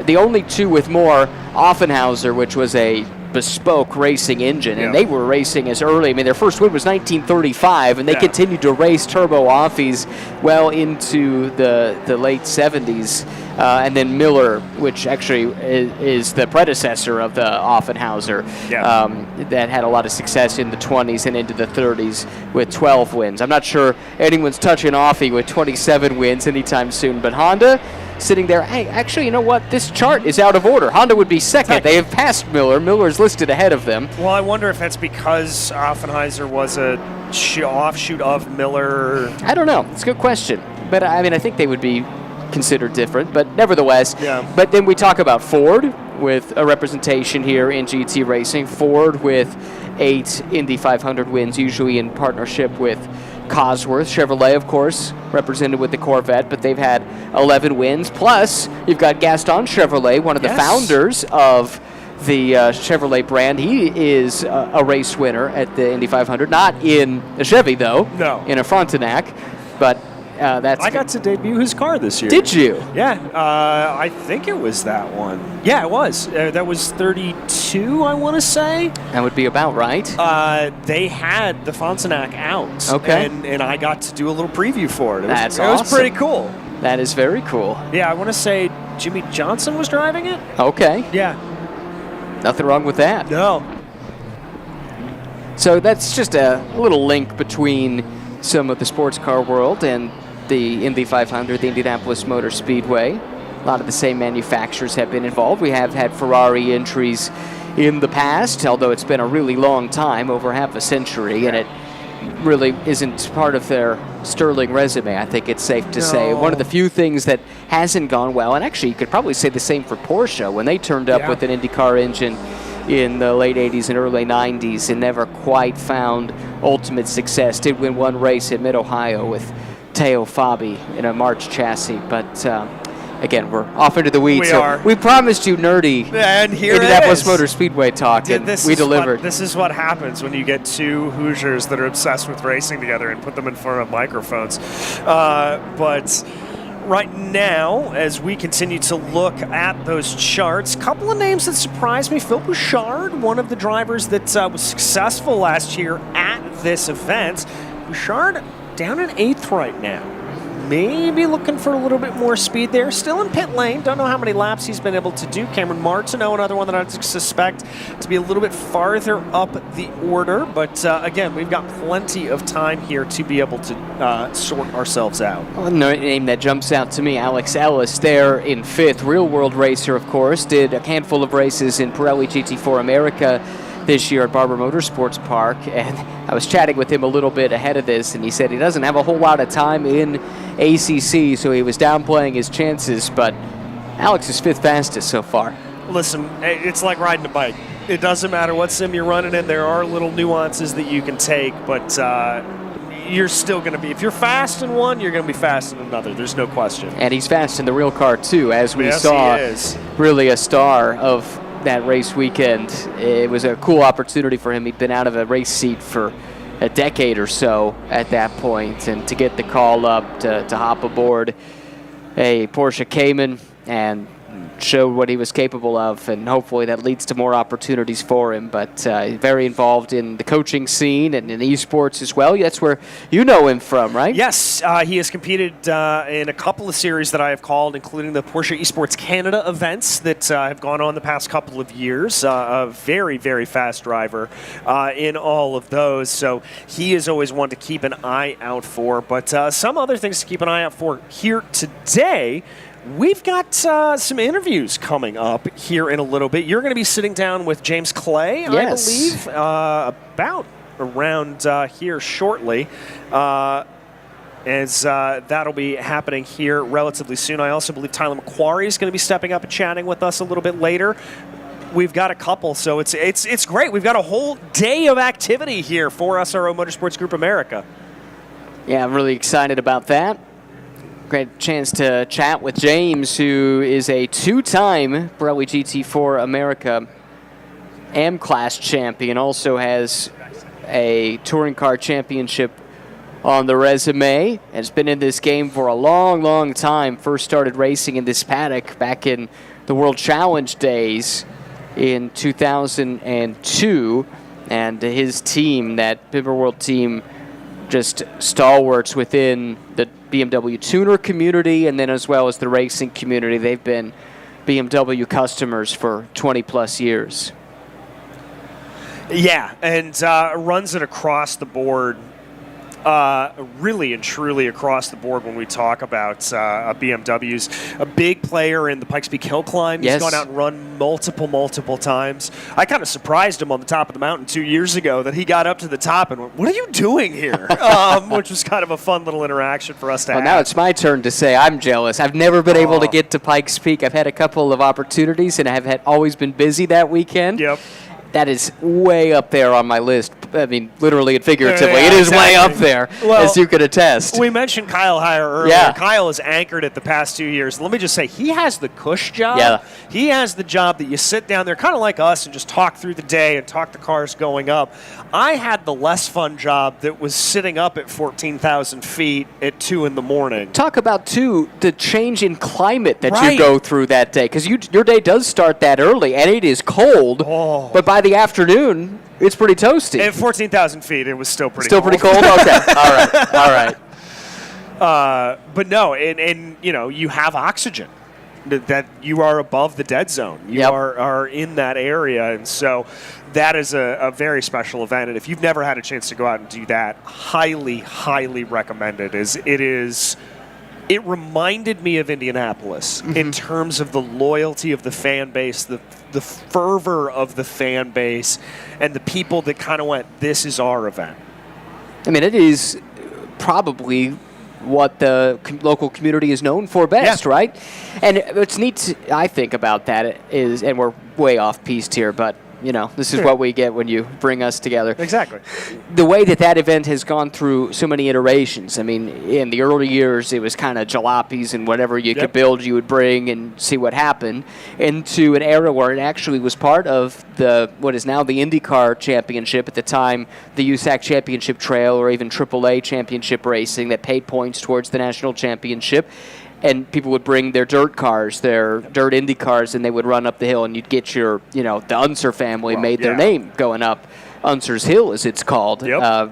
The only two with more, Offenhauser, which was a bespoke racing engine, and they were racing as early. I mean, their first win was 1935, and they continued to race turbo Offies well into the late 70s. And then Miller, which actually is the predecessor of the Offenhauser, that had a lot of success in the 20s and into the 30s with 12 wins. I'm not sure anyone's touching Offie with 27 wins anytime soon, but Honda sitting there. Hey, actually, you know what? This chart is out of order. Honda would be second. They have passed Miller. Miller's listed ahead of them. Well, I wonder if that's because Offenhauser was a offshoot of Miller. I don't know. It's a good question. But, I mean, I think they would be considered different. But nevertheless, but then we talk about Ford with a representation here in GT Racing. Ford with 8 Indy 500 wins, usually in partnership with Cosworth. Chevrolet, of course, represented with the Corvette, but they've had 11 wins. Plus, you've got Gaston Chevrolet, one of the founders of the Chevrolet brand. He is a race winner at the Indy 500, not in a Chevy, though. No. In a Frontenac, but that's... I got to debut his car this year. Did you? Yeah, I think it was that one. Yeah, it was. That was 32, I want to say. That would be about right. They had the Frontenac out. Okay. And I got to do a little preview for it. That's awesome. It was pretty cool. That is very cool. Yeah, I want to say Jimmy Johnson was driving it. Okay. Yeah. Nothing wrong with that. No. So that's just a little link between some of the sports car world and the Indy 500, the Indianapolis Motor Speedway. A lot of the same manufacturers have been involved. We have had Ferrari entries in the past, although it's been a really long time, over half a century, and it really isn't part of their sterling resume, I think it's safe to say. One of the few things that hasn't gone well, and actually you could probably say the same for Porsche, when they turned up with an IndyCar engine in the late 80s and early 90s and never quite found ultimate success. Did win one race at Mid-Ohio with Teo Fabi in a March chassis, but again, we're off into the weeds. We promised you nerdy and here Indianapolis Motor Speedway talk, and we delivered. This is what happens when you get two Hoosiers that are obsessed with racing together and put them in front of microphones. But right now, as we continue to look at those charts, a couple of names that surprised me. Phil Bouchard, one of the drivers that was successful last year at this event. Bouchard down in 8th right now. Maybe looking for a little bit more speed there. Still in pit lane. Don't know how many laps he's been able to do. Cameron Martineau, another one that I'd suspect to be a little bit farther up the order. But again, we've got plenty of time here to be able to sort ourselves out. Well, a name that jumps out to me, Alex Ellis there in 5th. Real world racer, of course. Did a handful of races in Pirelli GT4 America this year at Barber Motorsports Park, and I was chatting with him a little bit ahead of this, and he said he doesn't have a whole lot of time in ACC, so he was downplaying his chances, but Alex is 5th fastest so far. Listen, it's like riding a bike. It doesn't matter what sim you're running in. There are little nuances that you can take, but you're still going to be, if you're fast in one, you're going to be fast in another. There's no question. And he's fast in the real car, too, as we saw. He is. Really a star of that race weekend. It was a cool opportunity for him. He'd been out of a race seat for a decade or so at that point, and to get the call up to hop aboard a Porsche Cayman and showed what he was capable of, and hopefully that leads to more opportunities for him. But very involved in the coaching scene and in esports as well. That's where you know him from, right? Yes, he has competed in a couple of series that I have called, including the Porsche Esports Canada events that have gone on the past couple of years. A very, very fast driver in all of those. So he is always one to keep an eye out for. But some other things to keep an eye out for here today. We've got some interviews coming up here in a little bit. You're going to be sitting down with James Clay, yes, I believe, about around here shortly, as that'll be happening here relatively soon. I also believe Tyler McQuarrie is going to be stepping up and chatting with us a little bit later. We've got a couple, so it's great. We've got a whole day of activity here for SRO Motorsports Group America. Yeah, I'm really excited about that. Great chance to chat with James, who is a two-time Pirelli GT4 America M-Class champion, also has a touring car championship on the resume, has been in this game for a long, long time. First started racing in this paddock back in the World Challenge days in 2002, and his team, that Pimper World team, just stalwarts within the BMW tuner community and then as well as the racing community. They've been BMW customers for 20-plus years. Yeah, and runs it across the board, really and truly across the board when we talk about BMWs. A big player in the Pikes Peak Hill Climb. Yes. He's gone out and run multiple times. I kind of surprised him on the top of the mountain 2 years ago that he got up to the top and went, "What are you doing here?" Which was kind of a fun little interaction for us to have. Now it's my turn to say I'm jealous. I've never been able to get to Pikes Peak. I've had a couple of opportunities, and I've always been busy that weekend. Yep. That is way up there on my list. I mean, literally and figuratively. Yeah, it is exactly. way up there, as you could attest. We mentioned Kyle Heyer earlier. Yeah. Kyle is anchored at the past 2 years. Let me just say, he has the cush job. Yeah. He has the job that you sit down there, kind of like us, and just talk through the day and talk the cars going up. I had the less fun job that was sitting up at 14,000 feet at 2 in the morning. Talk about, too, the change in climate that Right. you go through that day. Because your day does start that early, and it is cold. Oh. But by the afternoon, it's pretty toasty. At 14,000 feet, it was still pretty Still cold. pretty cold? Okay. All right. But no, and you know, you have oxygen. That you are above the dead zone. You Yep. are in that area, and so that is a very special event. And if you've never had a chance to go out and do that, highly recommend it. It reminded me of Indianapolis in terms of the loyalty of the fan base, the fervor of the fan base, and the people that kind of went, "This is our event." I mean, it is probably what the local community is known for best, Yeah. right? And what's neat, I think, about that is, and we're way off piste here, but, you know, this is what we get when you bring us together. Exactly. The way that event has gone through so many iterations. I mean, in the early years, it was kind of jalopies and whatever you could build, you would bring and see what happened, into an era where it actually was part of what is now the IndyCar Championship, at the time the USAC Championship Trail, or even AAA Championship Racing, that paid points towards the national championship. And people would bring their dirt cars, their dirt Indy cars, and they would run up the hill, and you'd get your, the Unser family made their name going up Unser's Hill, as it's called,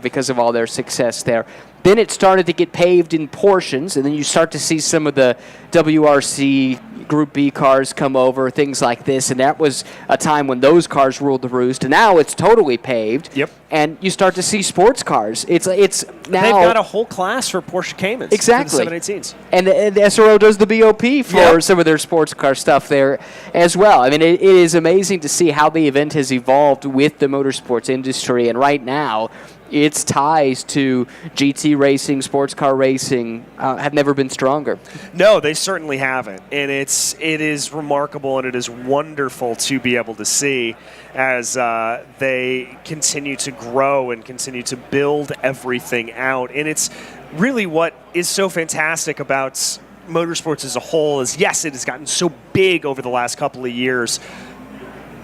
because of all their success there. Then it started to get paved in portions, and then you start to see some of the WRC Group B cars come over, things like this, and that was a time when those cars ruled the roost. And now it's totally paved, and you start to see sports cars. It's now they've got a whole class for Porsche Caymans, exactly, for the 718s, and the SRO does the BOP for some of their sports car stuff there as well. I mean, it is amazing to see how the event has evolved with the motorsports industry, and right now, its ties to GT racing, sports car racing, have never been stronger. No, they certainly haven't, and it is remarkable, and it is wonderful to be able to see as they continue to grow and continue to build everything out. And it's really what is so fantastic about motorsports as a whole is, yes, it has gotten so big over the last couple of years,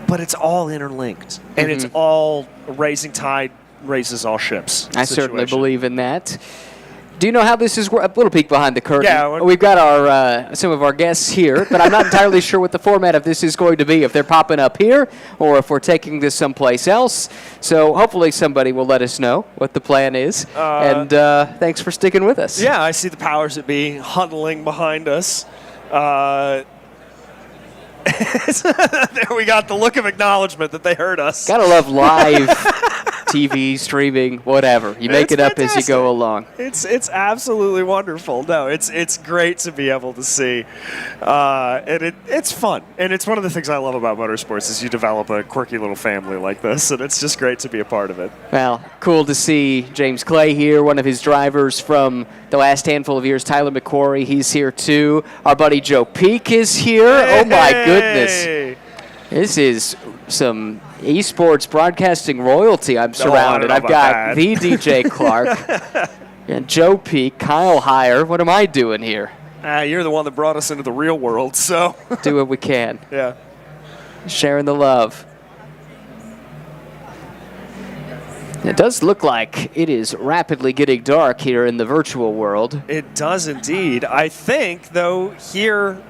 but it's all interlinked, and it's all rising tide raises all ships. I certainly situation. believe in that. Do you know how this is? A little peek behind the curtain. Yeah, We've got our some of our guests here, but I'm not entirely sure what the format of this is going to be, if they're popping up here or if we're taking this someplace else. So hopefully somebody will let us know what the plan is. And thanks for sticking with us. Yeah, I see the powers that be huddling behind us. There we got the look of acknowledgement that they heard us. Gotta love live TV, streaming, whatever. You make it up fantastic. as you go along. It's absolutely wonderful. No, it's great to be able to see, and it's fun. And it's one of the things I love about motorsports is you develop a quirky little family like this, and it's just great to be a part of it. Well, cool to see James Clay here, one of his drivers from the last handful of years. Tyler McQuarrie, he's here too. Our buddy Joe Peak is here. Hey! Oh my goodness. This is some esports broadcasting royalty. I'm surrounded. I've got the DJ Clark, and Joe Peak, Kyle Heyer. What am I doing here? You're the one that brought us into the real world, so. Do what we can. Yeah. Sharing the love. It does look like it is rapidly getting dark here in the virtual world. It does indeed. I think, though, here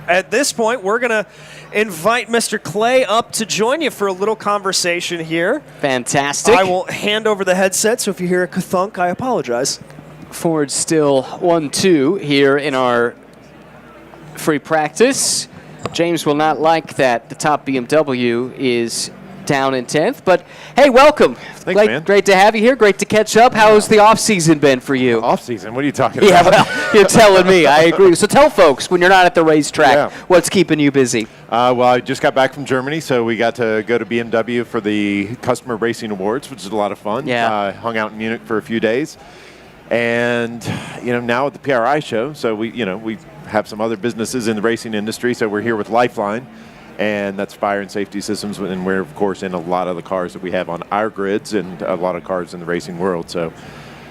at this point, we're going to invite Mr. Clay up to join you for a little conversation here. Fantastic. I will hand over the headset, so if you hear a ka-thunk, I apologize. Ford still 1-2 here in our free practice. James will not like that the top BMW is down in 10th, but hey, welcome. Thanks, man. Great to have you here. Great to catch up. How's the off-season been for you? Off-season? What are you talking about? Yeah, well, you're telling me. I agree. So tell folks, when you're not at the racetrack, what's keeping you busy? Well, I just got back from Germany, so we got to go to BMW for the Customer Racing Awards, which is a lot of fun. Yeah. Hung out in Munich for a few days. And, now at the PRI show, so we have some other businesses in the racing industry, so we're here with Lifeline. And that's fire and safety systems, and we're, of course, in a lot of the cars that we have on our grids and a lot of cars in the racing world. So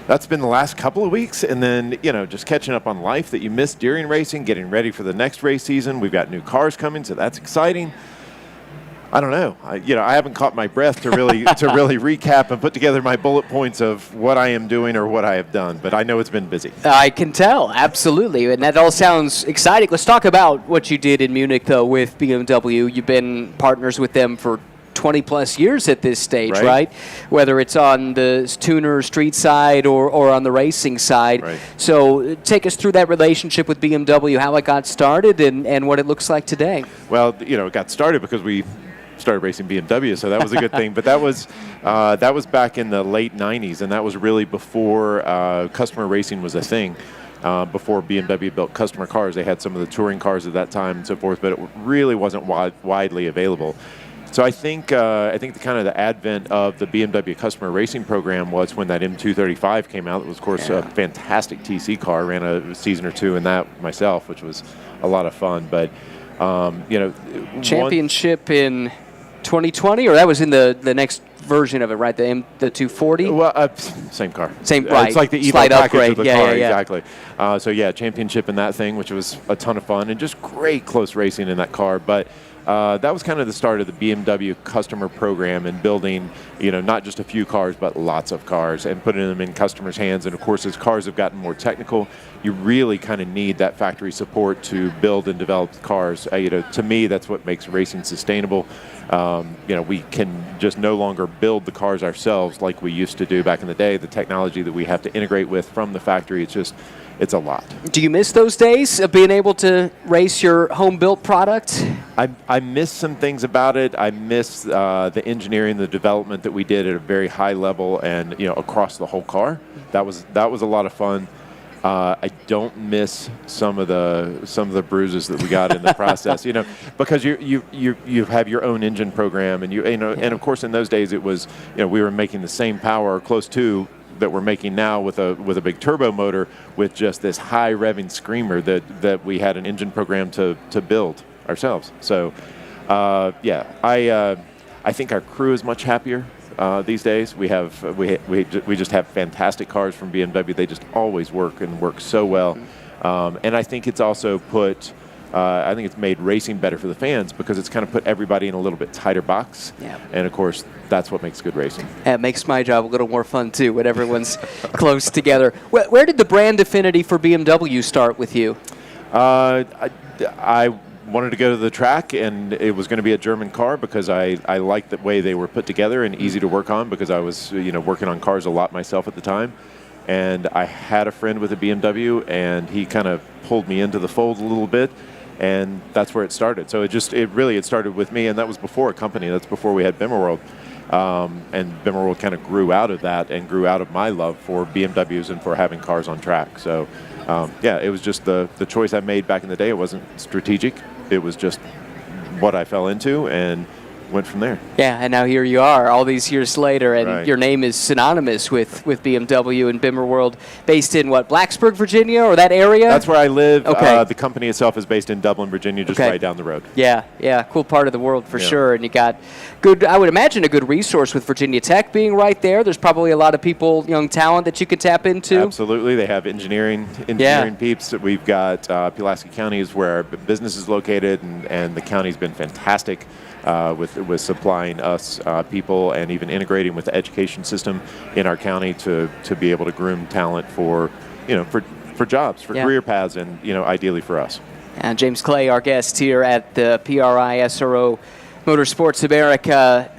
that's been the last couple of weeks. And then, just catching up on life that you missed during racing, getting ready for the next race season. We've got new cars coming, so that's exciting. I don't know. I haven't caught my breath to really recap and put together my bullet points of what I am doing or what I have done, but I know it's been busy. I can tell, absolutely, and that all sounds exciting. Let's talk about what you did in Munich, though, with BMW. You've been partners with them for 20-plus years at this stage, right? Whether it's on the tuner street side or on the racing side. Right. So take us through that relationship with BMW, how it got started, and what it looks like today. Well, it got started because we started racing BMW, so that was a good thing. But that was back in the late 90s, and that was really before customer racing was a thing. Before BMW built customer cars, they had some of the touring cars at that time and so forth, but it really wasn't widely available. So I think the kind of the advent of the BMW customer racing program was when that M235 came out. It was, of course, a fantastic TC car. Ran a season or two in that myself, which was a lot of fun. But championship in 2020, or that was in the next version of it, right? The 240. Well, same car. Same, right? It's like the Evo Slight package upgrade. of the car, exactly. So championship in that thing, which was a ton of fun and just great close racing in that car. But that was kind of the start of the BMW customer program and building, not just a few cars, but lots of cars and putting them in customers' hands. And of course, as cars have gotten more technical, you really kind of need that factory support to build and develop cars. To me, that's what makes racing sustainable. We can just no longer build the cars ourselves like we used to do back in the day. The technology that we have to integrate with from the factory, it's a lot. Do you miss those days of being able to race your home-built product? I miss some things about it. I miss the engineering, the development that we did at a very high level and across the whole car. That was a lot of fun. I don't miss some of the bruises that we got in the process, because you have your own engine program and and of course in those days it was we were making the same power or close to that we're making now with a big turbo motor with just this high revving screamer that we had an engine program to build ourselves. So I think our crew is much happier. These days, we just have fantastic cars from BMW. They just always work so well, and I think it's also put I think it's made racing better for the fans because it's kind of put everybody in a little bit tighter box. Yeah. And of course, that's what makes good racing. It makes my job a little more fun too when everyone's close together. Where did the brand affinity for BMW start with you? I wanted to go to the track, and it was going to be a German car because I liked the way they were put together and easy to work on because I was working on cars a lot myself at the time. And I had a friend with a BMW, and he kind of pulled me into the fold a little bit, and that's where it started. So it really started with me, and that was before a company. That's before we had Bimmerworld. And Bimmerworld kind of grew out of that and grew out of my love for BMWs and for having cars on track. So, yeah, it was just the choice I made back in the day. It wasn't strategic. It was just what I fell into and went from there. Yeah, and now here you are all these years later, and Right. your name is synonymous with BMW and Bimmerworld, based in what, Blacksburg, Virginia, or that area? That's where I live. Okay. The company itself is based in Dublin, Virginia, just Okay. right down the road. Yeah, cool part of the world for Yeah. sure. And you got good, I would imagine, a good resource with Virginia Tech being right there. There's probably a lot of people, young talent that you could tap into. Absolutely. They have engineering peeps. We've got Pulaski County is where our business is located, and the county's been fantastic with supplying us people and even integrating with the education system in our county to be able to groom talent for jobs, for career paths, and ideally for us. And James Clay, our guest here at the PRI SRO Motorsports America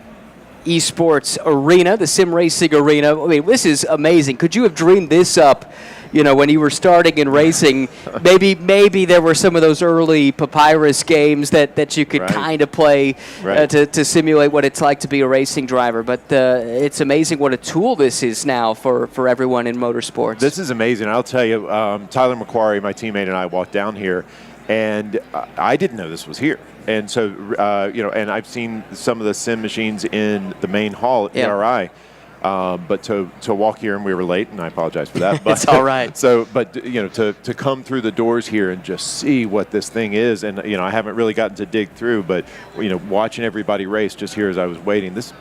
Esports Arena, the Sim Racing Arena. I mean, this is amazing. Could you have dreamed this up, when you were starting in racing? Maybe there were some of those early papyrus games that you could kind of play to simulate what it's like to be a racing driver. But it's amazing what a tool this is now for everyone in motorsports. This is amazing. I'll tell you, Tyler McQuarrie, my teammate, and I walked down here, and I didn't know this was here. And so, and I've seen some of the sim machines in the main hall at PRI. But to walk here, and we were late, and I apologize for that. But, it's all right. So, but to come through the doors here and just see what this thing is, and I haven't really gotten to dig through, but watching everybody race just here as I was waiting, this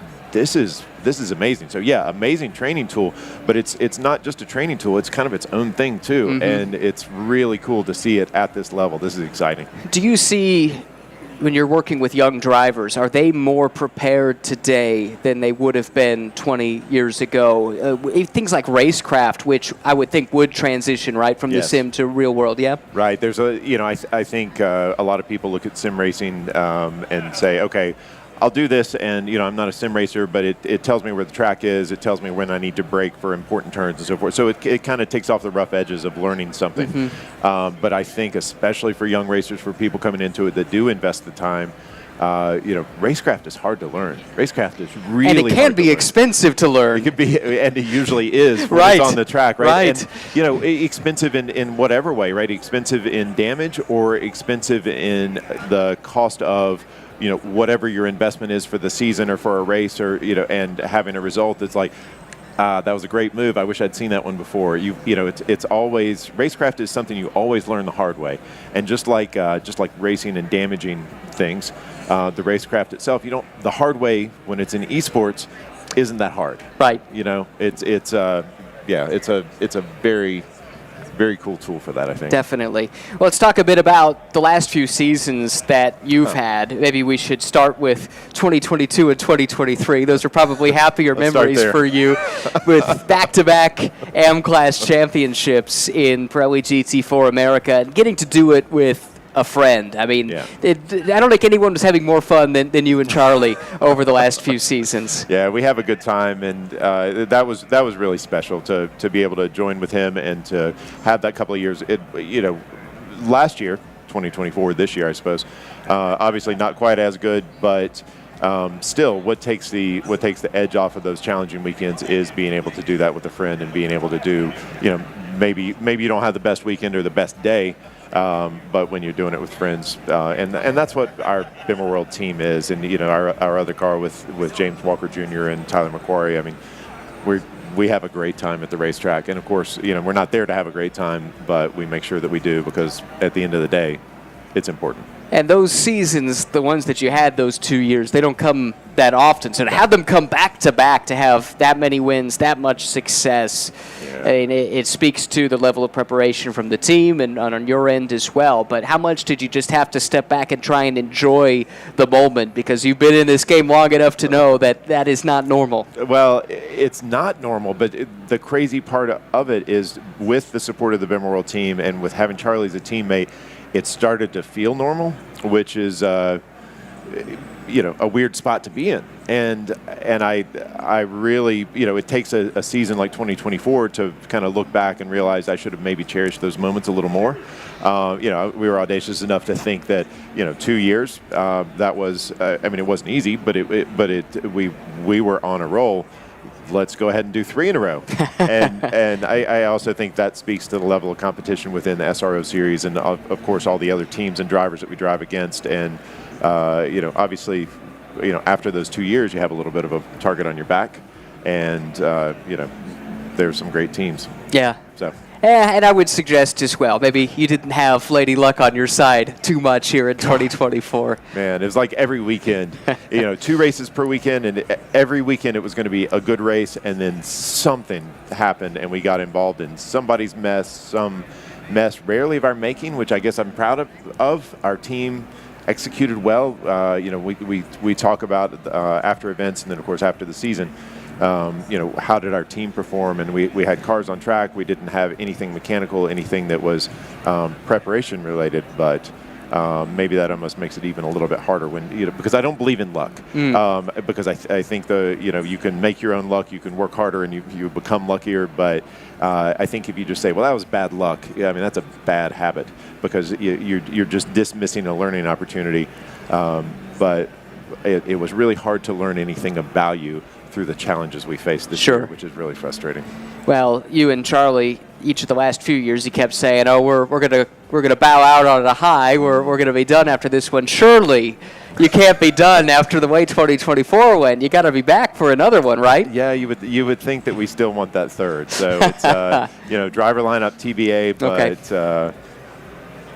is amazing. So yeah, amazing training tool, but it's not just a training tool; it's kind of its own thing too, and it's really cool to see it at this level. This is exciting. Do you see, when you're working with young drivers, are they more prepared today than they would have been 20 years ago? Things like racecraft, which I would think would transition right from the sim to real world, yeah? Right. There's I think a lot of people look at sim racing and say, okay, I'll do this, and I'm not a sim racer, but it tells me where the track is. It tells me when I need to brake for important turns and so forth. So it kind of takes off the rough edges of learning something. But I think especially for young racers, for people coming into it that do invest the time, racecraft is hard to learn. Racecraft is really hard to learn. And it can be expensive to learn. It could be, and it usually is when it's on the track, right? And, expensive in whatever way, right? Expensive in damage or expensive in the cost of whatever your investment is for the season or for a race, or and having a result that's like, that was a great move. I wish I'd seen that one before. It's always, racecraft is something you always learn the hard way. And just like racing and damaging things, the racecraft itself, the hard way when it's in esports isn't that hard. Right. It's a very, very cool tool for that, I think. Definitely. Well, let's talk a bit about the last few seasons that you've had. Maybe we should start with 2022 and 2023. Those are probably happier memories for you, with back-to-back AM-class championships in Pirelli GT4 America, and getting to do it with a friend. I mean, I don't think anyone was having more fun than you and Charlie over the last few seasons. Yeah, we have a good time, and that was really special to be able to join with him and to have that couple of years. Last year, 2024, this year, I suppose, obviously not quite as good, but still, what takes the edge off of those challenging weekends is being able to do that with a friend and being able to do, maybe you don't have the best weekend or the best day. But when you're doing it with friends, and that's what our Bimmerworld team is, and our other car with James Walker Jr. and Tyler McQuarrie. I mean, we have a great time at the racetrack, and of course, we're not there to have a great time, but we make sure that we do, because at the end of the day, it's important. And those seasons, the ones that you had those 2 years, they don't come that often. So to have them come back to back, to have that many wins, that much success, I mean, it speaks to the level of preparation from the team and on your end as well. But how much did you just have to step back and try and enjoy the moment? Because you've been in this game long enough to know that that is not normal. Well, it's not normal, but the crazy part of it is with the support of the Bimmer World team and with having Charlie as a teammate, it started to feel normal, which is a weird spot to be in. And I really, it takes a season like 2024 to kind of look back and realize I should have maybe cherished those moments a little more. We were audacious enough to think that, 2 years, that was, it wasn't easy, but we were on a roll. Let's go ahead and do 3 in a row. and I also think that speaks to the level of competition within the SRO series and, of course, all the other teams and drivers that we drive against. And, obviously, after those 2 years, you have a little bit of a target on your back. And, there's some great teams. Yeah. So. And I would suggest as well, maybe you didn't have Lady Luck on your side too much here in 2024. Man, it was like every weekend, 2 races per weekend, and every weekend it was going to be a good race, and then something happened, and we got involved in somebody's mess, some mess rarely of our making, which I guess I'm proud of. Our team executed well. We talk about after events, and then, of course, after the season. How did our team perform? And we had cars on track. We didn't have anything mechanical, anything that was preparation related, but maybe that almost makes it even a little bit harder when, because I don't believe in luck. Because I think you can make your own luck, you can work harder, and you become luckier. But I think if you just say, well, that was bad luck, that's a bad habit because you're just dismissing a learning opportunity. But it was really hard to learn anything of value through the challenges we faced this year, which is really frustrating. Well, you and Charlie, each of the last few years, you kept saying, "Oh, we're gonna bow out on a high. We're gonna be done after this one." Surely, you can't be done after the way 2024 went. You got to be back for another one, right? Yeah, you would think that we still want that third. So it's driver lineup TBA, but. Okay.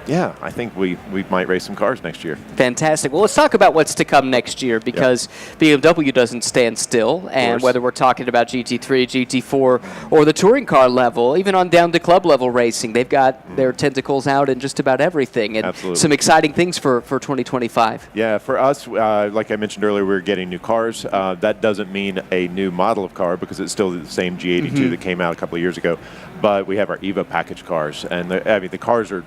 Yeah, I think we might race some cars next year. Fantastic. Well, let's talk about what's to come next year because BMW doesn't stand still. And whether we're talking about GT3, GT4, or the touring car level, even on down to club level racing, they've got their tentacles out in just about everything. And some exciting things for 2025. Yeah, for us, like I mentioned earlier, we're getting new cars. That doesn't mean a new model of car because it's still the same G82 that came out a couple of years ago. But we have our Evo package cars. And the cars are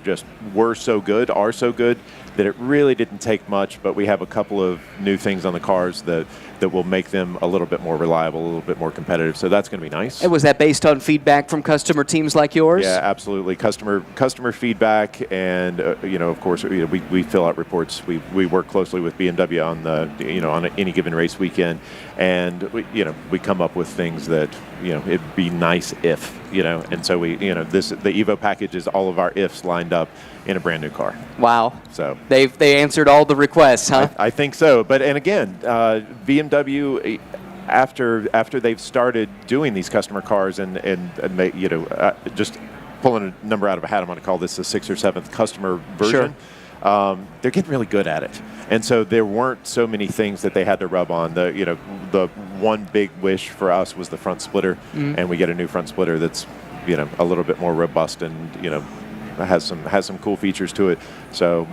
are so good that it really didn't take much, but we have a couple of new things on the cars that will make them a little bit more reliable, a little bit more competitive. So that's going to be nice. And was that based on feedback from customer teams like yours? Yeah, absolutely. Customer feedback, and of course, we fill out reports. We work closely with BMW on any given race weekend, and we come up with things that it'd be nice if and so the Evo package is all of our ifs lined up in a brand new car. Wow. So they answered all the requests, huh? I think so. But and again, BMW after they've started doing these customer cars and they, just pulling a number out of a hat, I'm going to call this the 6th or 7th customer version. Sure. They're getting really good at it, and so there weren't so many things that they had to rub on. The one big wish for us was the front splitter, and we get a new front splitter that's a little bit more robust and has some cool features to it. So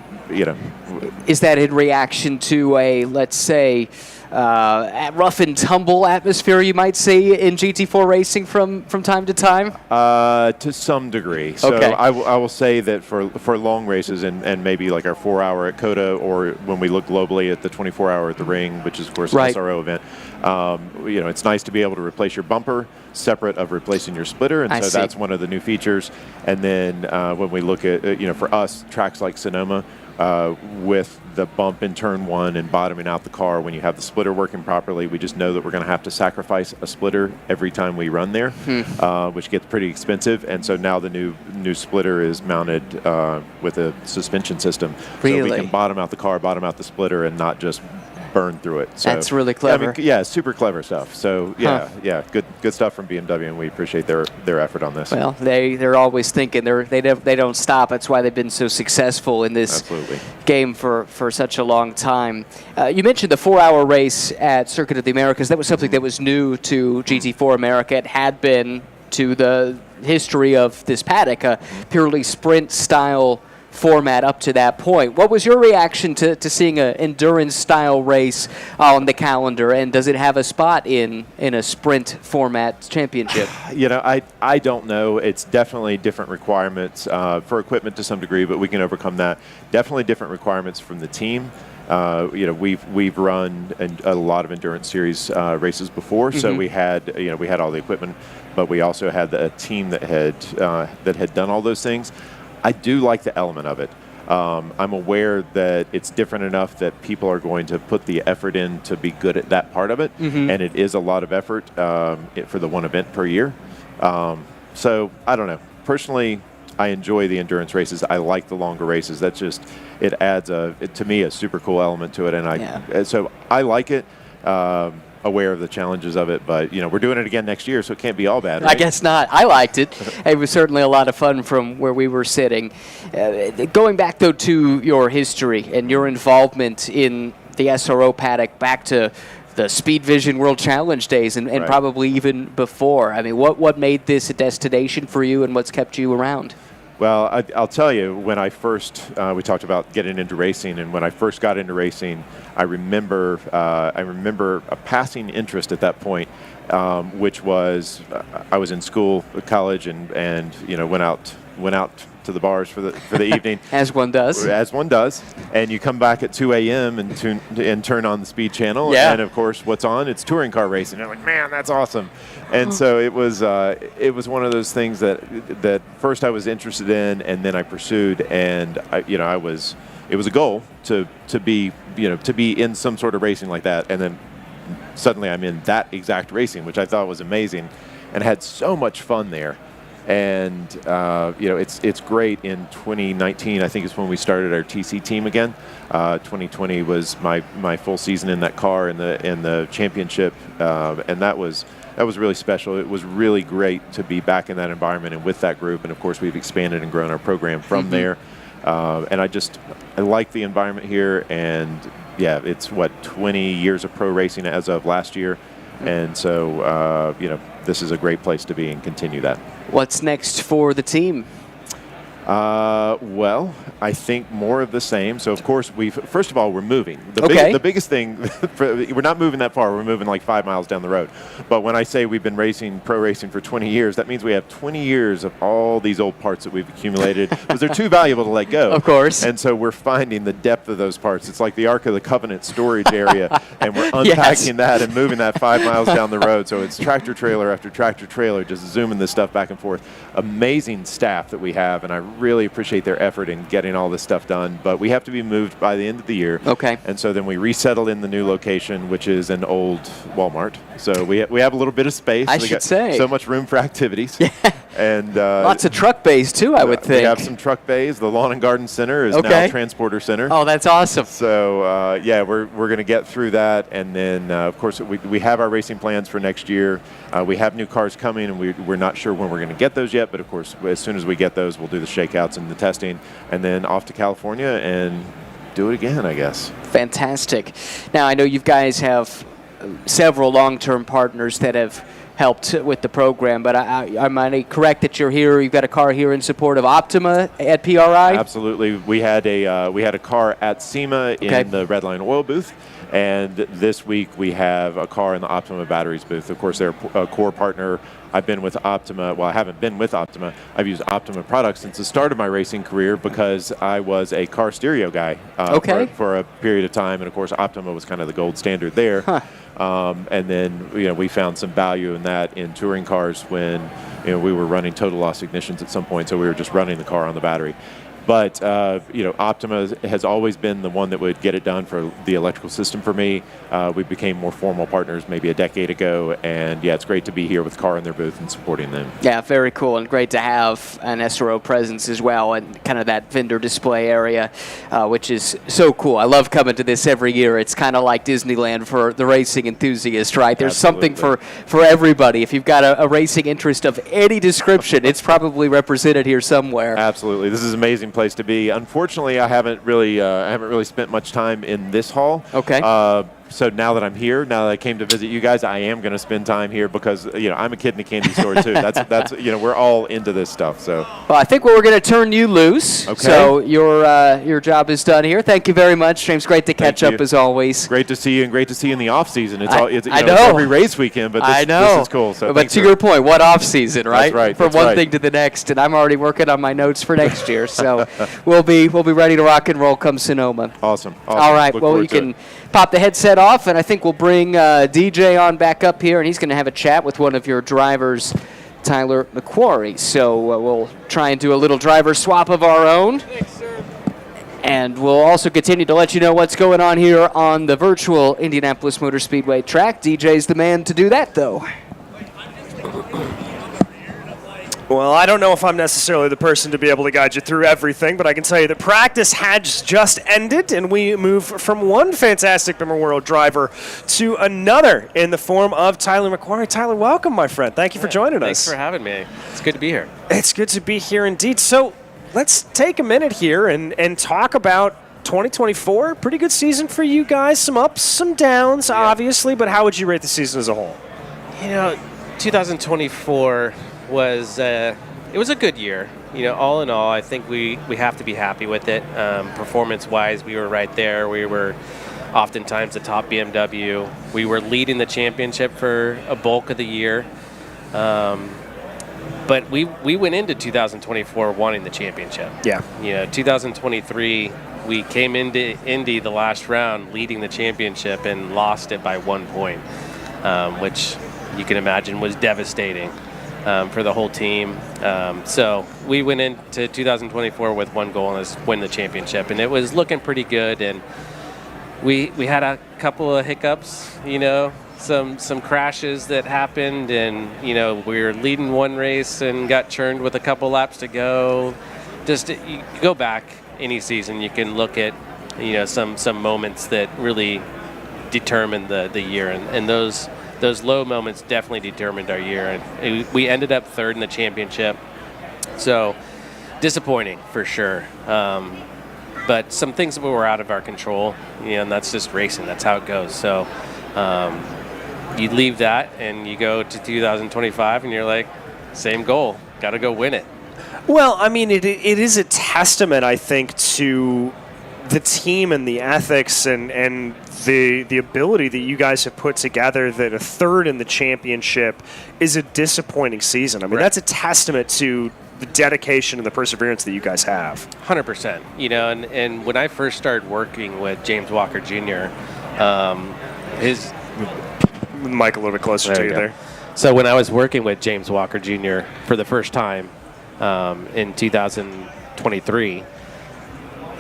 is that in reaction to a, let's say, rough and tumble atmosphere you might see in GT4 racing from time to time? To some degree. So I will say that for long races and maybe like our 4-hour at COTA, or when we look globally at the 24-hour at the Ring, which is of course an SRO event, it's nice to be able to replace your bumper separate of replacing your splitter, and so that's one of the new features. And then when we look at for us, tracks like Sonoma, with the bump in turn 1 and bottoming out the car, when you have the splitter working properly, we just know that we're going to have to sacrifice a splitter every time we run there, which gets pretty expensive. And so now the new splitter is mounted with a suspension system. Really? So we can bottom out the car, bottom out the splitter, and not just burn through it. So, that's really clever. Yeah, super clever stuff. So yeah, good stuff from BMW, and we appreciate their effort on this. Well, they're always thinking. They don't stop. That's why they've been so successful in this game for such a long time. You mentioned the 4-hour race at Circuit of the Americas. That was something that was new to GT4 America. It had been to the history of this paddock, a purely sprint-style format up to that point. What was your reaction to seeing an endurance-style race on the calendar, and does it have a spot in a sprint format championship? I don't know. It's definitely different requirements for equipment to some degree, but we can overcome that. Definitely different requirements from the team. We've run a lot of endurance series races before, so we had all the equipment, but we also had a team that had done all those things. I do like the element of it. I'm aware that it's different enough that people are going to put the effort in to be good at that part of it, and it is a lot of effort for the one event per year. So I don't know. Personally, I enjoy the endurance races. I like the longer races. That's just, it adds to me a super cool element to it, and so I like it. Aware of the challenges of it, but we're doing it again next year, so it can't be all bad, right? I guess not. I liked it. It was certainly a lot of fun from where we were sitting. Going back though to your history and your involvement in the SRO paddock back to the Speed Vision World Challenge days and probably even before. I mean, what made this a destination for you, and what's kept you around? Well, I'll tell you, when I first, we talked about getting into racing, and when I first got into racing, I remember a passing interest at that point, which was I was in school, college, and went out to the bars for the evening. As one does. As one does. And you come back at 2 a.m. and turn on the Speed Channel. Yeah. And, of course, what's on? It's touring car racing. You're like, man, that's awesome. And so it was one of those things that first I was interested in, and then I pursued. And, it was a goal to be in some sort of racing like that. And then suddenly I'm in that exact racing, which I thought was amazing, and had so much fun there. And it's great. In 2019, I think is when we started our TC team again. 2020 was my full season in that car in the championship, and that was really special. It was really great to be back in that environment and with that group. And of course, we've expanded and grown our program from there. And I like the environment here. And yeah, it's 20 years of pro racing as of last year. And so, this is a great place to be and continue that. What's next for the team? Well, I think more of the same. So, of course, first of all, we're moving. The biggest thing, we're not moving that far. We're moving like 5 miles down the road. But when I say we've been pro racing for 20 years, that means we have 20 years of all these old parts that we've accumulated because they're too valuable to let go. Of course. And so we're finding the depth of those parts. It's like the Ark of the Covenant storage area, and we're unpacking that and moving that 5 miles down the road. So it's tractor trailer after tractor trailer, just zooming this stuff back and forth. Amazing staff that we have, and I really appreciate their effort in getting all this stuff done, but we have to be moved by the end of the year. Okay. And so then we resettle in the new location, which is an old Walmart. So we have a little bit of space. I should say. So much room for activities. Yeah. And lots of truck bays too, I would think. We have some truck bays. The Lawn and Garden Center is now Transporter Center. Oh, that's awesome. So we're going to get through that, and then of course we have our racing plans for next year. We have new cars coming, and we're not sure when we're going to get those yet. But of course, as soon as we get those, we'll do the shakeouts and the testing, and then off to California and do it again, I guess. Fantastic. Now I know you guys have several long-term partners that have helped with the program, but am I correct that you're here? You've got a car here in support of Optima at PRI? Absolutely. We had a car at SEMA in the Redline Oil booth, and this week we have a car in the Optima Batteries booth. Of course, they're a core partner. I've been with Optima. Well, I haven't been with Optima. I've used Optima products since the start of my racing career because I was a car stereo guy for a period of time, and of course, Optima was kind of the gold standard there. Huh. And then we found some value in that in touring cars when we were running total loss ignitions at some point, so we were just running the car on the battery. But Optima has always been the one that would get it done for the electrical system for me. We became more formal partners maybe a decade ago, and yeah, it's great to be here with Car in their booth and supporting them. Yeah, very cool, and great to have an SRO presence as well, and kind of that vendor display area, which is so cool. I love coming to this every year. It's kind of like Disneyland for the racing enthusiast, right? There's something for everybody. If you've got a racing interest of any description, it's probably represented here somewhere. Absolutely, this is an amazing place to be. Unfortunately, I haven't really spent much time in this hall. Okay. So now that I'm here, now that I came to visit you guys, I am going to spend time here because I'm a kid in a candy store too. That's we're all into this stuff. So. Well, I think we're going to turn you loose. Okay. So your job is done here. Thank you very much, James. Great to catch up as always. Great to see you, and great to see you in the off season. It's it's every race weekend, but this is cool. So but to your point, what off season, right? That's right. From one thing to the next, and I'm already working on my notes for next year. So we'll be ready to rock and roll come Sonoma. Awesome. All right. Well, you can pop the headset off, and I think we'll bring DJ on back up here, and he's going to have a chat with one of your drivers, Tyler McQuarrie. So we'll try and do a little driver swap of our own. Thanks, sir. And we'll also continue to let you know what's going on here on the virtual Indianapolis Motor Speedway track. DJ's the man to do that, though. Well, I don't know if I'm necessarily the person to be able to guide you through everything, but I can tell you that practice has just ended, and we move from one fantastic number world driver to another in the form of Tyler McQuarrie. Tyler, welcome, my friend. Thank you for joining us. Thanks for having me. It's good to be here. It's good to be here indeed. So let's take a minute here and talk about 2024. Pretty good season for you guys. Some ups, some downs, obviously, but how would you rate the season as a whole? 2024 was it was a good year. All in all, I think we have to be happy with it. Performance-wise, we were right there. We were oftentimes the top BMW. We were leading the championship for a bulk of the year. But we went into 2024 wanting the championship. Yeah. 2023, we came into Indy the last round leading the championship and lost it by 1 point, which you can imagine was devastating. For the whole team. So we went into 2024 with one goal, and that's win the championship. And it was looking pretty good. And we had a couple of hiccups, some crashes that happened. And, we were leading one race and got churned with a couple laps to go. Just you go back any season, you can look at, some moments that really determined the year. And those low moments definitely determined our year, and we ended up third in the championship. So disappointing for sure. But some things that were out of our control, and that's just racing. That's how it goes. So you leave that and you go to 2025 and you're like, same goal, got to go win it. Well, I mean, it is a testament, I think, to the team and the ethics and the ability that you guys have put together, that a third in the championship is a disappointing season. I mean, that's a testament to the dedication and the perseverance that you guys have. 100%. And when I first started working with James Walker Jr., his mic a little bit closer to you there. So when I was working with James Walker Jr. for the first time in 2023,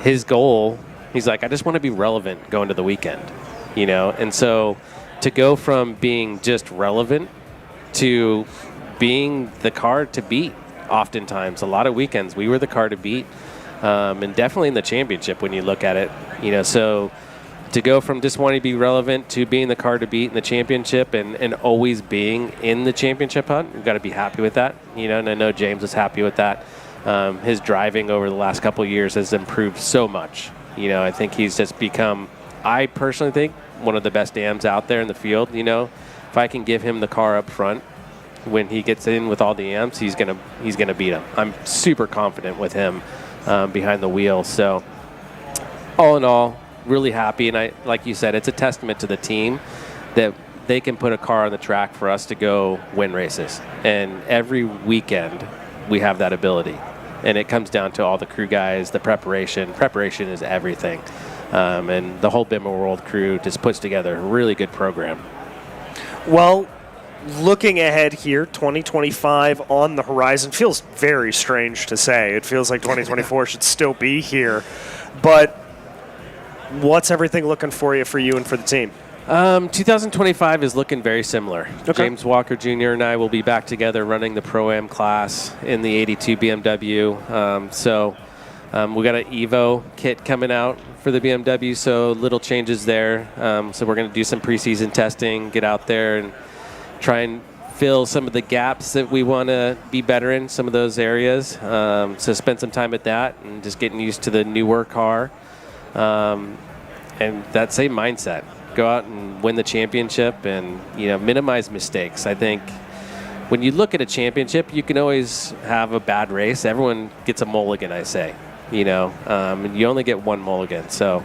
his goal, he's like, I just want to be relevant going to the weekend, And so to go from being just relevant to being the car to beat, oftentimes, a lot of weekends, we were the car to beat, and definitely in the championship when you look at it, So to go from just wanting to be relevant to being the car to beat in the championship and always being in the championship hunt, you've got to be happy with that, And I know James was happy with that. His driving over the last couple of years has improved so much. I think he's just become, I personally think, one of the best dams out there in the field. If I can give him the car up front when he gets in with all the amps, he's gonna beat him. I'm super confident with him behind the wheel. So all in all, really happy. And like you said, it's a testament to the team that they can put a car on the track for us to go win races. And every weekend we have that ability. And it comes down to all the crew guys, the preparation. Preparation is everything. And the whole Bimmer World crew just puts together a really good program. Well, looking ahead here, 2025 on the horizon feels very strange to say. It feels like 2024 should still be here. But what's everything looking for you and for the team? 2025 is looking very similar. Okay. James Walker Jr. and I will be back together running the Pro-Am class in the 82 BMW. We got an Evo kit coming out for the BMW, so little changes there. So we're going to do some preseason testing, get out there and try and fill some of the gaps that we want to be better in, some of those areas. So spend some time at that and just getting used to the newer car. And that same mindset. Go out and win the championship and, minimize mistakes. I think when you look at a championship, you can always have a bad race. Everyone gets a mulligan, I say, and you only get one mulligan. So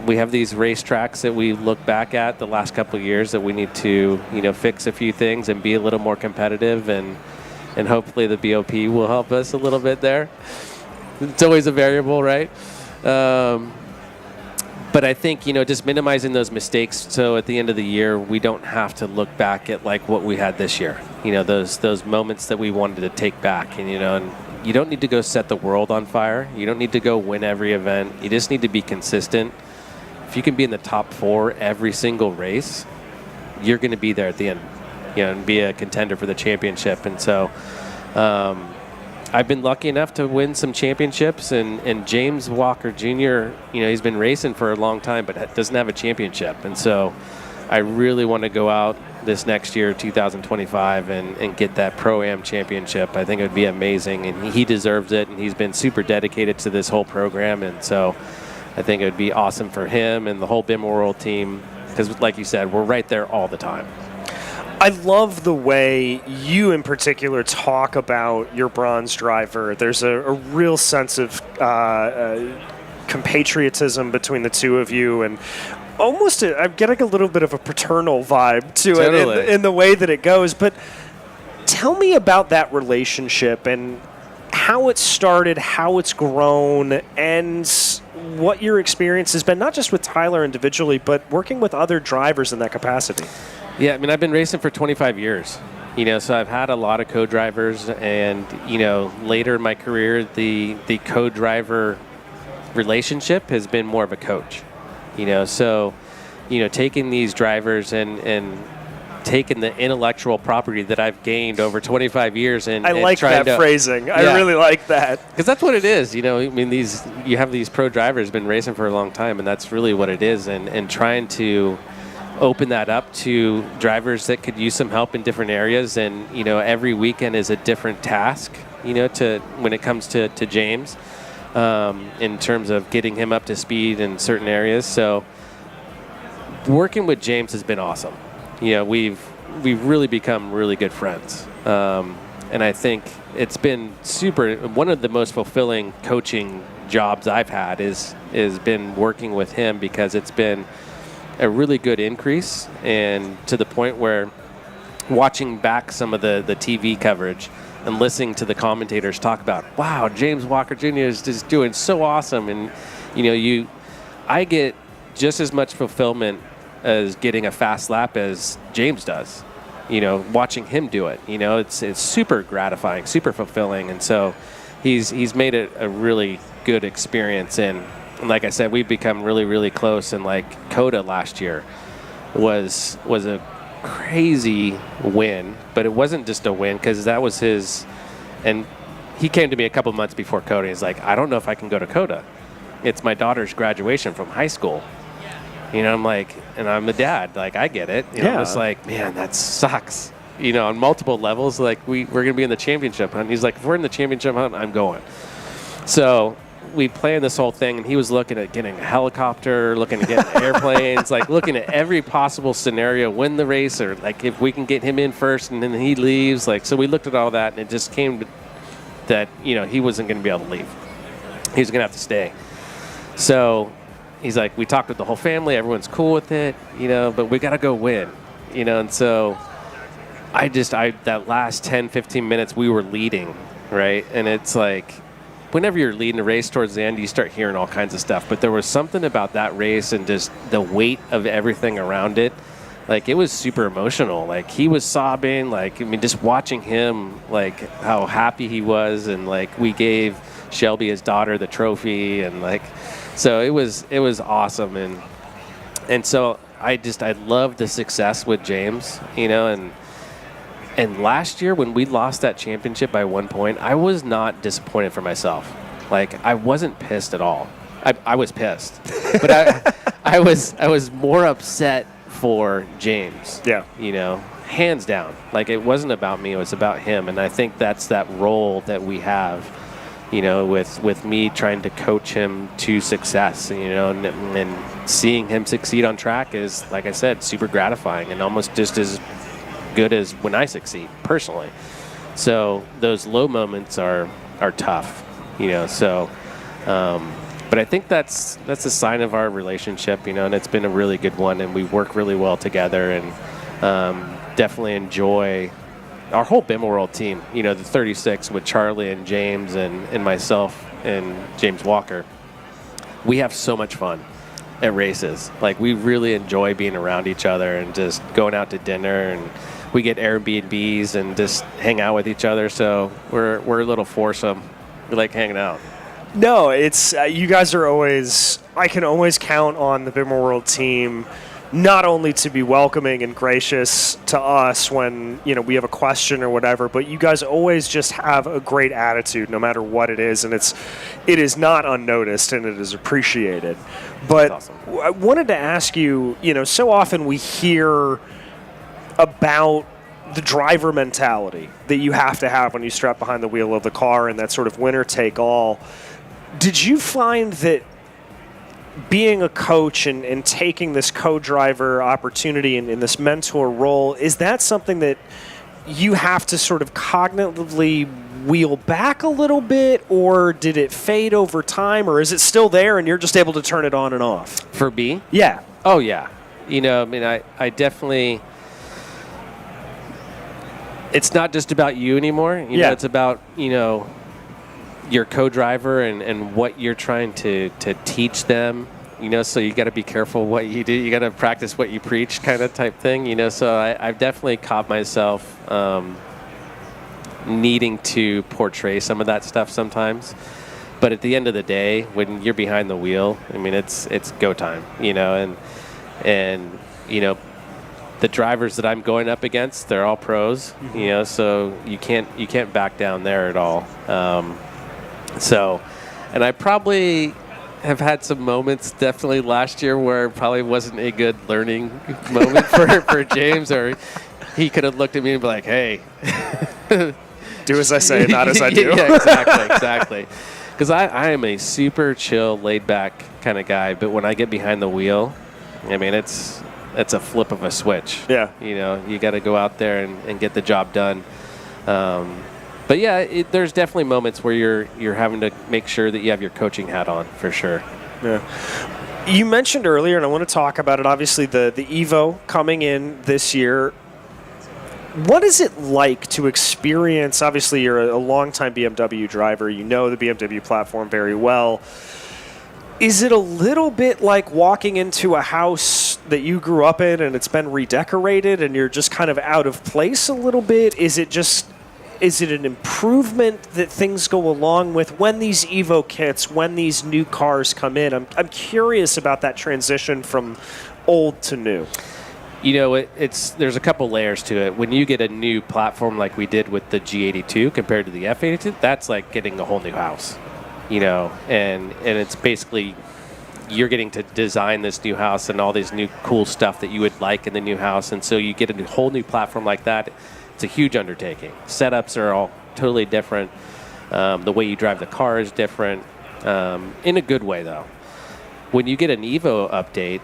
we have these racetracks that we look back at the last couple of years that we need to, fix a few things and be a little more competitive, and hopefully the BOP will help us a little bit there. It's always a variable, right? But I think, just minimizing those mistakes so at the end of the year, we don't have to look back at like what we had this year. Those moments that we wanted to take back. And you don't need to go set the world on fire. You don't need to go win every event. You just need to be consistent. If you can be in the top 4 every single race, you're going to be there at the end, and be a contender for the championship. And so I've been lucky enough to win some championships, and James Walker Jr., he's been racing for a long time, but doesn't have a championship. And so I really want to go out this next year, 2025, and get that Pro-Am championship. I think it would be amazing, and he deserves it, and he's been super dedicated to this whole program. And so I think it would be awesome for him and the whole BIM World team, because like you said, we're right there all the time. I love the way you in particular talk about your bronze driver. There's a real sense of compatriotism between the two of you, and almost I'm getting a little bit of a paternal vibe to it in the way that it goes. But tell me about that relationship and how it started, how it's grown, and what your experience has been, not just with Tyler individually, but working with other drivers in that capacity. Yeah, I've been racing for 25 years, so I've had a lot of co-drivers, and, later in my career, the co-driver relationship has been more of a coach, so, taking these drivers and taking the intellectual property that I've gained over 25 years and I like that phrasing. I really like that. Because that's what it is, you have these pro drivers been racing for a long time, and that's really what it is, and trying to open that up to drivers that could use some help in different areas. And every weekend is a different task to when it comes to James in terms of getting him up to speed in certain areas. So working with James has been awesome. We've really become really good friends, and I think it's been one of the most fulfilling coaching jobs I've had is been working with him, because it's been a really good increase, and to the point where watching back some of the TV coverage and listening to the commentators talk about, wow, James Walker Jr. is just doing so awesome. And, I get just as much fulfillment as getting a fast lap as James does, watching him do it. It's super gratifying, super fulfilling. And so he's made it a really good experience. And like I said, we've become really, really close. And like COTA last year was a crazy win, but it wasn't just a win because that was his. And he came to me a couple months before COTA. He's like, I don't know if I can go to COTA. It's my daughter's graduation from high school. I'm like, and I'm a dad. Like, I get it. I'm just like, man, that sucks. On multiple levels. Like, we're going to be in the championship hunt. He's like, if we're in the championship hunt, I'm going. So we planned this whole thing, and he was looking at getting a helicopter, looking at getting airplanes, like looking at every possible scenario, win the race, or like if we can get him in first and then he leaves. Like, so we looked at all that, and it just came to that, he wasn't going to be able to leave. He was going to have to stay. So he's like, we talked with the whole family, everyone's cool with it, but we got to go win, and so that last 10, 15 minutes we were leading, right? And it's like, whenever you're leading a race towards the end, you start hearing all kinds of stuff. But there was something about that race and just the weight of everything around it Like, it was super emotional. Like, he was sobbing. Like, I mean, just watching him, like, how happy he was. And, like, we gave Shelby, his daughter, the trophy. And, like, so it was awesome. And so I love the success with James, you know. And last year when we lost that championship by 1 point, I was not disappointed for myself. Like, I wasn't pissed at all. I was pissed. But I was more upset for James. Yeah. You know, hands down. Like, it wasn't about me, it was about him. And I think that's that role that we have, you know, with me trying to coach him to success, you know, and seeing him succeed on track is, like I said, super gratifying and almost just as good as when I succeed personally. So those low moments are tough, you know, so but I think that's a sign of our relationship, you know, and it's been a really good one, and we work really well together, and definitely enjoy our whole BIM World team, you know, the 36 with Charlie and James and myself and James Walker. We have so much fun at races. Like, we really enjoy being around each other and just going out to dinner, and we get Airbnbs and just hang out with each other. So we're a little foursome. We like hanging out. No, it's you guys are always. I can always count on the Bimmer World team, not only to be welcoming and gracious to us when, you know, we have a question or whatever, but you guys always just have a great attitude no matter what it is, and it is not unnoticed and it is appreciated. But That's awesome. I wanted to ask you, you know, so often we hear about the driver mentality that you have to have when you strap behind the wheel of the car and that sort of winner take all. Did you find that being a coach and taking this co-driver opportunity and in this mentor role, is that something that you have to sort of cognitively wheel back a little bit, or did it fade over time, or is it still there and you're just able to turn it on and off? For B? Yeah. Oh, yeah. You know, I mean, I definitely... It's not just about you anymore. You know, it's about, you know, your co-driver and what you're trying to teach them, you know, so you got to be careful what you do. You got to practice what you preach kind of type thing, you know. So I've definitely caught myself needing to portray some of that stuff sometimes. But at the end of the day, when you're behind the wheel, I mean, it's go time, you know, and you know, the drivers that I'm going up against, they're all pros, you know, so you can't back down there at all. So, and I probably have had some moments definitely last year where it probably wasn't a good learning moment for James, or he could have looked at me and be like, hey. Do as I say, not as I do. Yeah, exactly. Because I am a super chill, laid-back kind of guy, but when I get behind the wheel, I mean, it's a flip of a switch. Yeah. You know, you got to go out there and get the job done. But yeah, there's definitely moments where you're having to make sure that you have your coaching hat on, for sure. Yeah. You mentioned earlier, and I want to talk about it, obviously the Evo coming in this year. What is it like to experience, obviously you're a longtime BMW driver, you know the BMW platform very well. Is it a little bit like walking into a house that you grew up in and it's been redecorated and you're just kind of out of place a little bit? Is it an improvement that things go along with when these Evo kits, when these new cars come in? I'm curious about that transition from old to new. You know, there's a couple layers to it. When you get a new platform like we did with the G82 compared to the F82, that's like getting a whole new house. You know, and it's basically you're getting to design this new house and all these new cool stuff that you would like in the new house. And so you get a whole new platform like that. It's a huge undertaking. Setups are all totally different. The way you drive the car is different. In a good way, though. When you get an Evo update,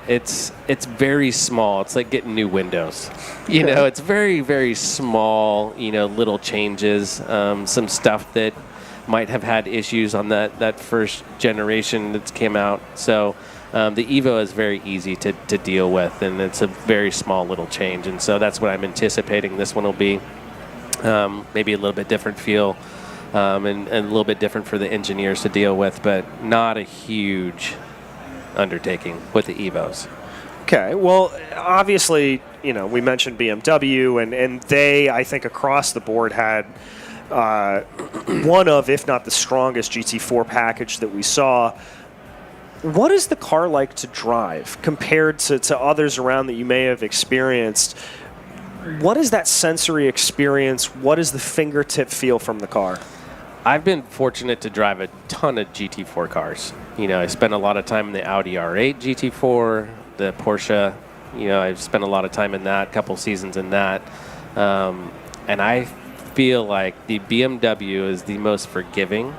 it's very small. It's like getting new windows. You know, it's very, very small, you know, little changes. Some stuff that might have had issues on that first generation that came out. So the Evo is very easy to deal with, and it's a very small little change. And so that's what I'm anticipating this one will be. Maybe a little bit different feel and a little bit different for the engineers to deal with, but not a huge undertaking with the Evos. Okay, well, obviously, we mentioned BMW, and they, I think, across the board had one of, if not the strongest GT4 package that we saw. What is the car like to drive compared to others around that you may have experienced? What is that sensory experience? What is the fingertip feel from the car? I've been fortunate to drive a ton of GT4 cars. I spent a lot of time in the Audi R8 GT4, the Porsche. I've spent a lot of time in that, a couple seasons in that. And I feel like the BMW is the most forgiving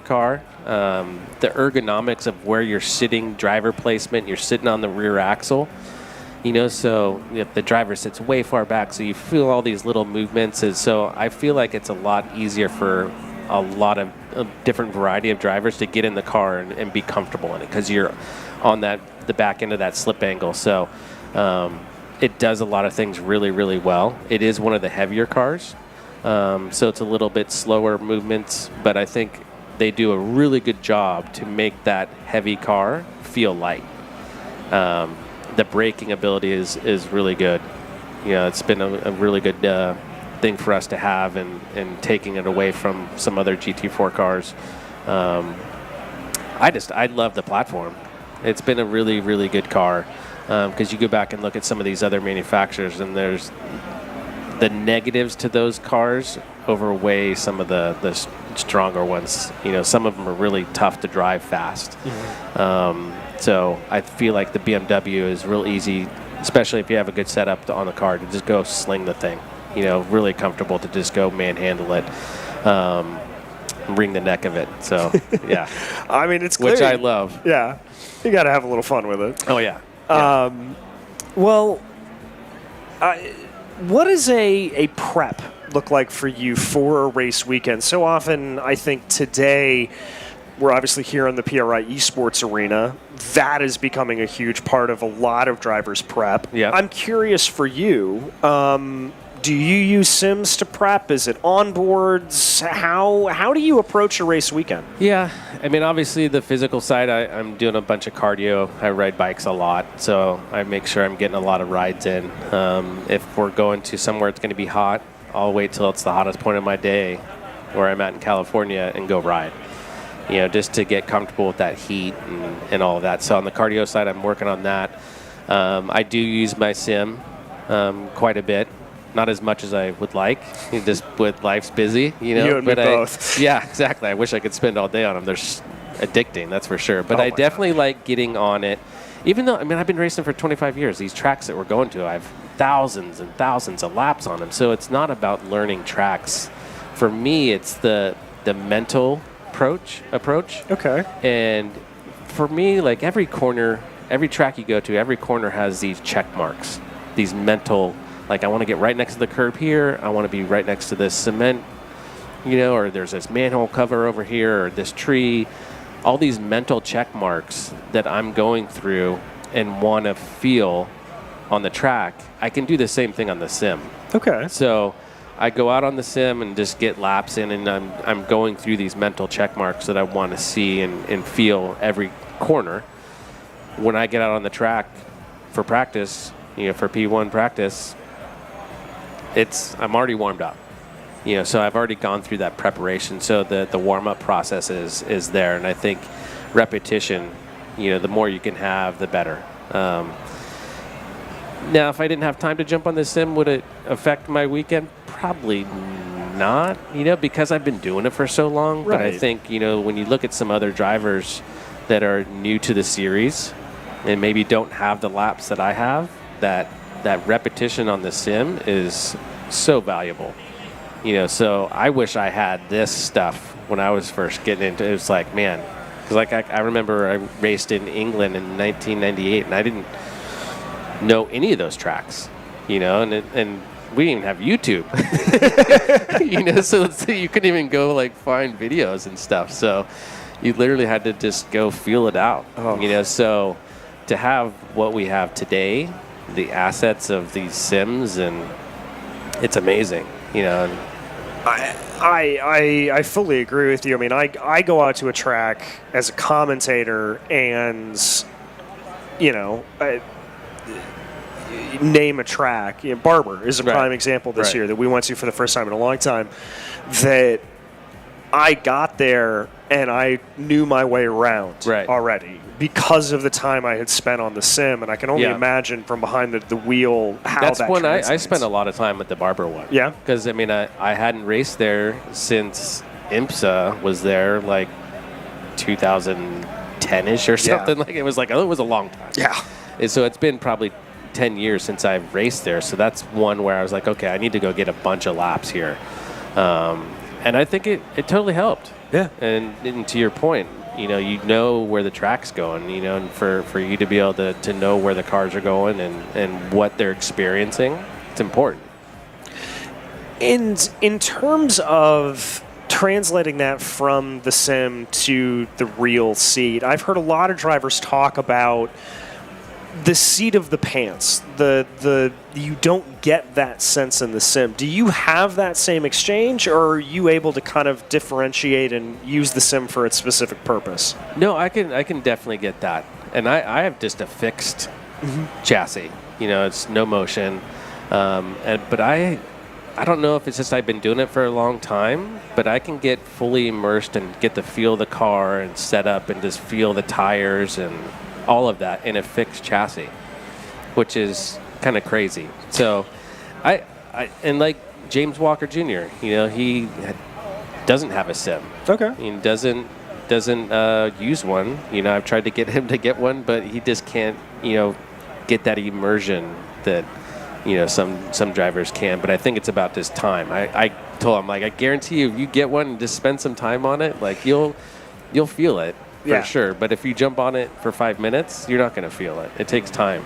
car. The ergonomics of where you're sitting, driver placement, you're sitting on the rear axle. So if the driver sits way far back, so you feel all these little movements. And so I feel like it's a lot easier for a lot of a different variety of drivers to get in the car and be comfortable in it because you're on the back end of that slip angle. So it does a lot of things really, really well. It is one of the heavier cars, so it's a little bit slower movements, but I think they do a really good job to make that heavy car feel light. The braking ability is really good. It's been a really good thing for us to have and taking it away from some other GT4 cars. I love the platform. It's been a really, really good car because you go back and look at some of these other manufacturers and there's the negatives to those cars overweigh some of the stronger ones. Some of them are really tough to drive fast. Mm-hmm. So I feel like the BMW is real easy, especially if you have a good setup on the car, to just go sling the thing. Really comfortable to just go manhandle it, wring the neck of it. So, yeah. I mean, it's clear. Which I love. Yeah. You got to have a little fun with it. Oh, yeah. Well, what does a prep look like for you for a race weekend? So often, I think today, we're obviously here in the PRI Esports Arena. That is becoming a huge part of a lot of drivers' prep. Yeah. I'm curious for you. Do you use sims to prep? Is it onboards? How do you approach a race weekend? Yeah. I mean, obviously, the physical side, I'm doing a bunch of cardio. I ride bikes a lot, so I make sure I'm getting a lot of rides in. If we're going to somewhere it's going to be hot, I'll wait till it's the hottest point of my day where I'm at in California and go ride. Just to get comfortable with that heat and all of that. So on the cardio side, I'm working on that. I do use my sim quite a bit. Not as much as I would like, just with life's busy, You and me both. Yeah, exactly. I wish I could spend all day on them. They're addicting, that's for sure. But I definitely like getting on it. Even though, I've been racing for 25 years. These tracks that we're going to, I have thousands and thousands of laps on them. So it's not about learning tracks. For me, it's the mental approach. Okay. And for me, like every corner, every track you go to, every corner has these check marks, these mental, like I want to get right next to the curb here, I want to be right next to this cement, or there's this manhole cover over here, or this tree, all these mental check marks that I'm going through and want to feel on the track. I can do the same thing on the sim. Okay. So I go out on the sim and just get laps in, and I'm going through these mental check marks that I want to see and feel every corner. When I get out on the track for practice, for P1 practice, I'm already warmed up. So I've already gone through that preparation. So the warm-up process is there, and I think repetition, the more you can have, the better. Now, if I didn't have time to jump on the sim, would it affect my weekend? Probably not, because I've been doing it for so long. Right. But I think, when you look at some other drivers that are new to the series and maybe don't have the laps that I have, that repetition on the sim is so valuable. So I wish I had this stuff when I was first getting into it. It was like, man, because I remember I raced in England in 1998, and I didn't know any of those tracks, and we didn't even have YouTube, so you couldn't even go find videos and stuff. So you literally had to just go feel it out, So to have what we have today, the assets of these sims, and it's amazing, I fully agree with you. I go out to a track as a commentator, and name a track. Barber is a prime example this year that we went to for the first time in a long time, that I got there and I knew my way around already because of the time I had spent on the sim, and I can only imagine from behind the wheel how that's that when I spent a lot of time at the Barber one. Yeah. Because, I mean, I hadn't raced there since IMSA was there, like 2010-ish or something. Like, it was like, it was a long time. Yeah. And so it's been probably 10 years since I've raced there. So that's one where I was like, okay, I need to go get a bunch of laps here. And I think it totally helped. Yeah. And to your point, you know where the track's going, and for you to be able to know where the cars are going and what they're experiencing, it's important. And in terms of translating that from the sim to the real seat, I've heard a lot of drivers talk about the seat of the pants. You don't get that sense in the sim. Do you have that same exchange, or are you able to kind of differentiate and use the sim for its specific purpose? No, I can definitely get that. And I have just a fixed chassis. It's no motion. But I don't know if it's just I've been doing it for a long time, but I can get fully immersed and get to feel the car and set up and just feel the tires and all of that in a fixed chassis, which is kind of crazy. So and like James Walker Jr., he doesn't have a sim. Okay. He doesn't use one. I've tried to get him to get one, but he just can't, get that immersion that, some drivers can. But I think it's about this time. I told him, I guarantee you, if you get one and just spend some time on it, you'll feel it. For sure. But if you jump on it for 5 minutes, you're not going to feel it. It takes time.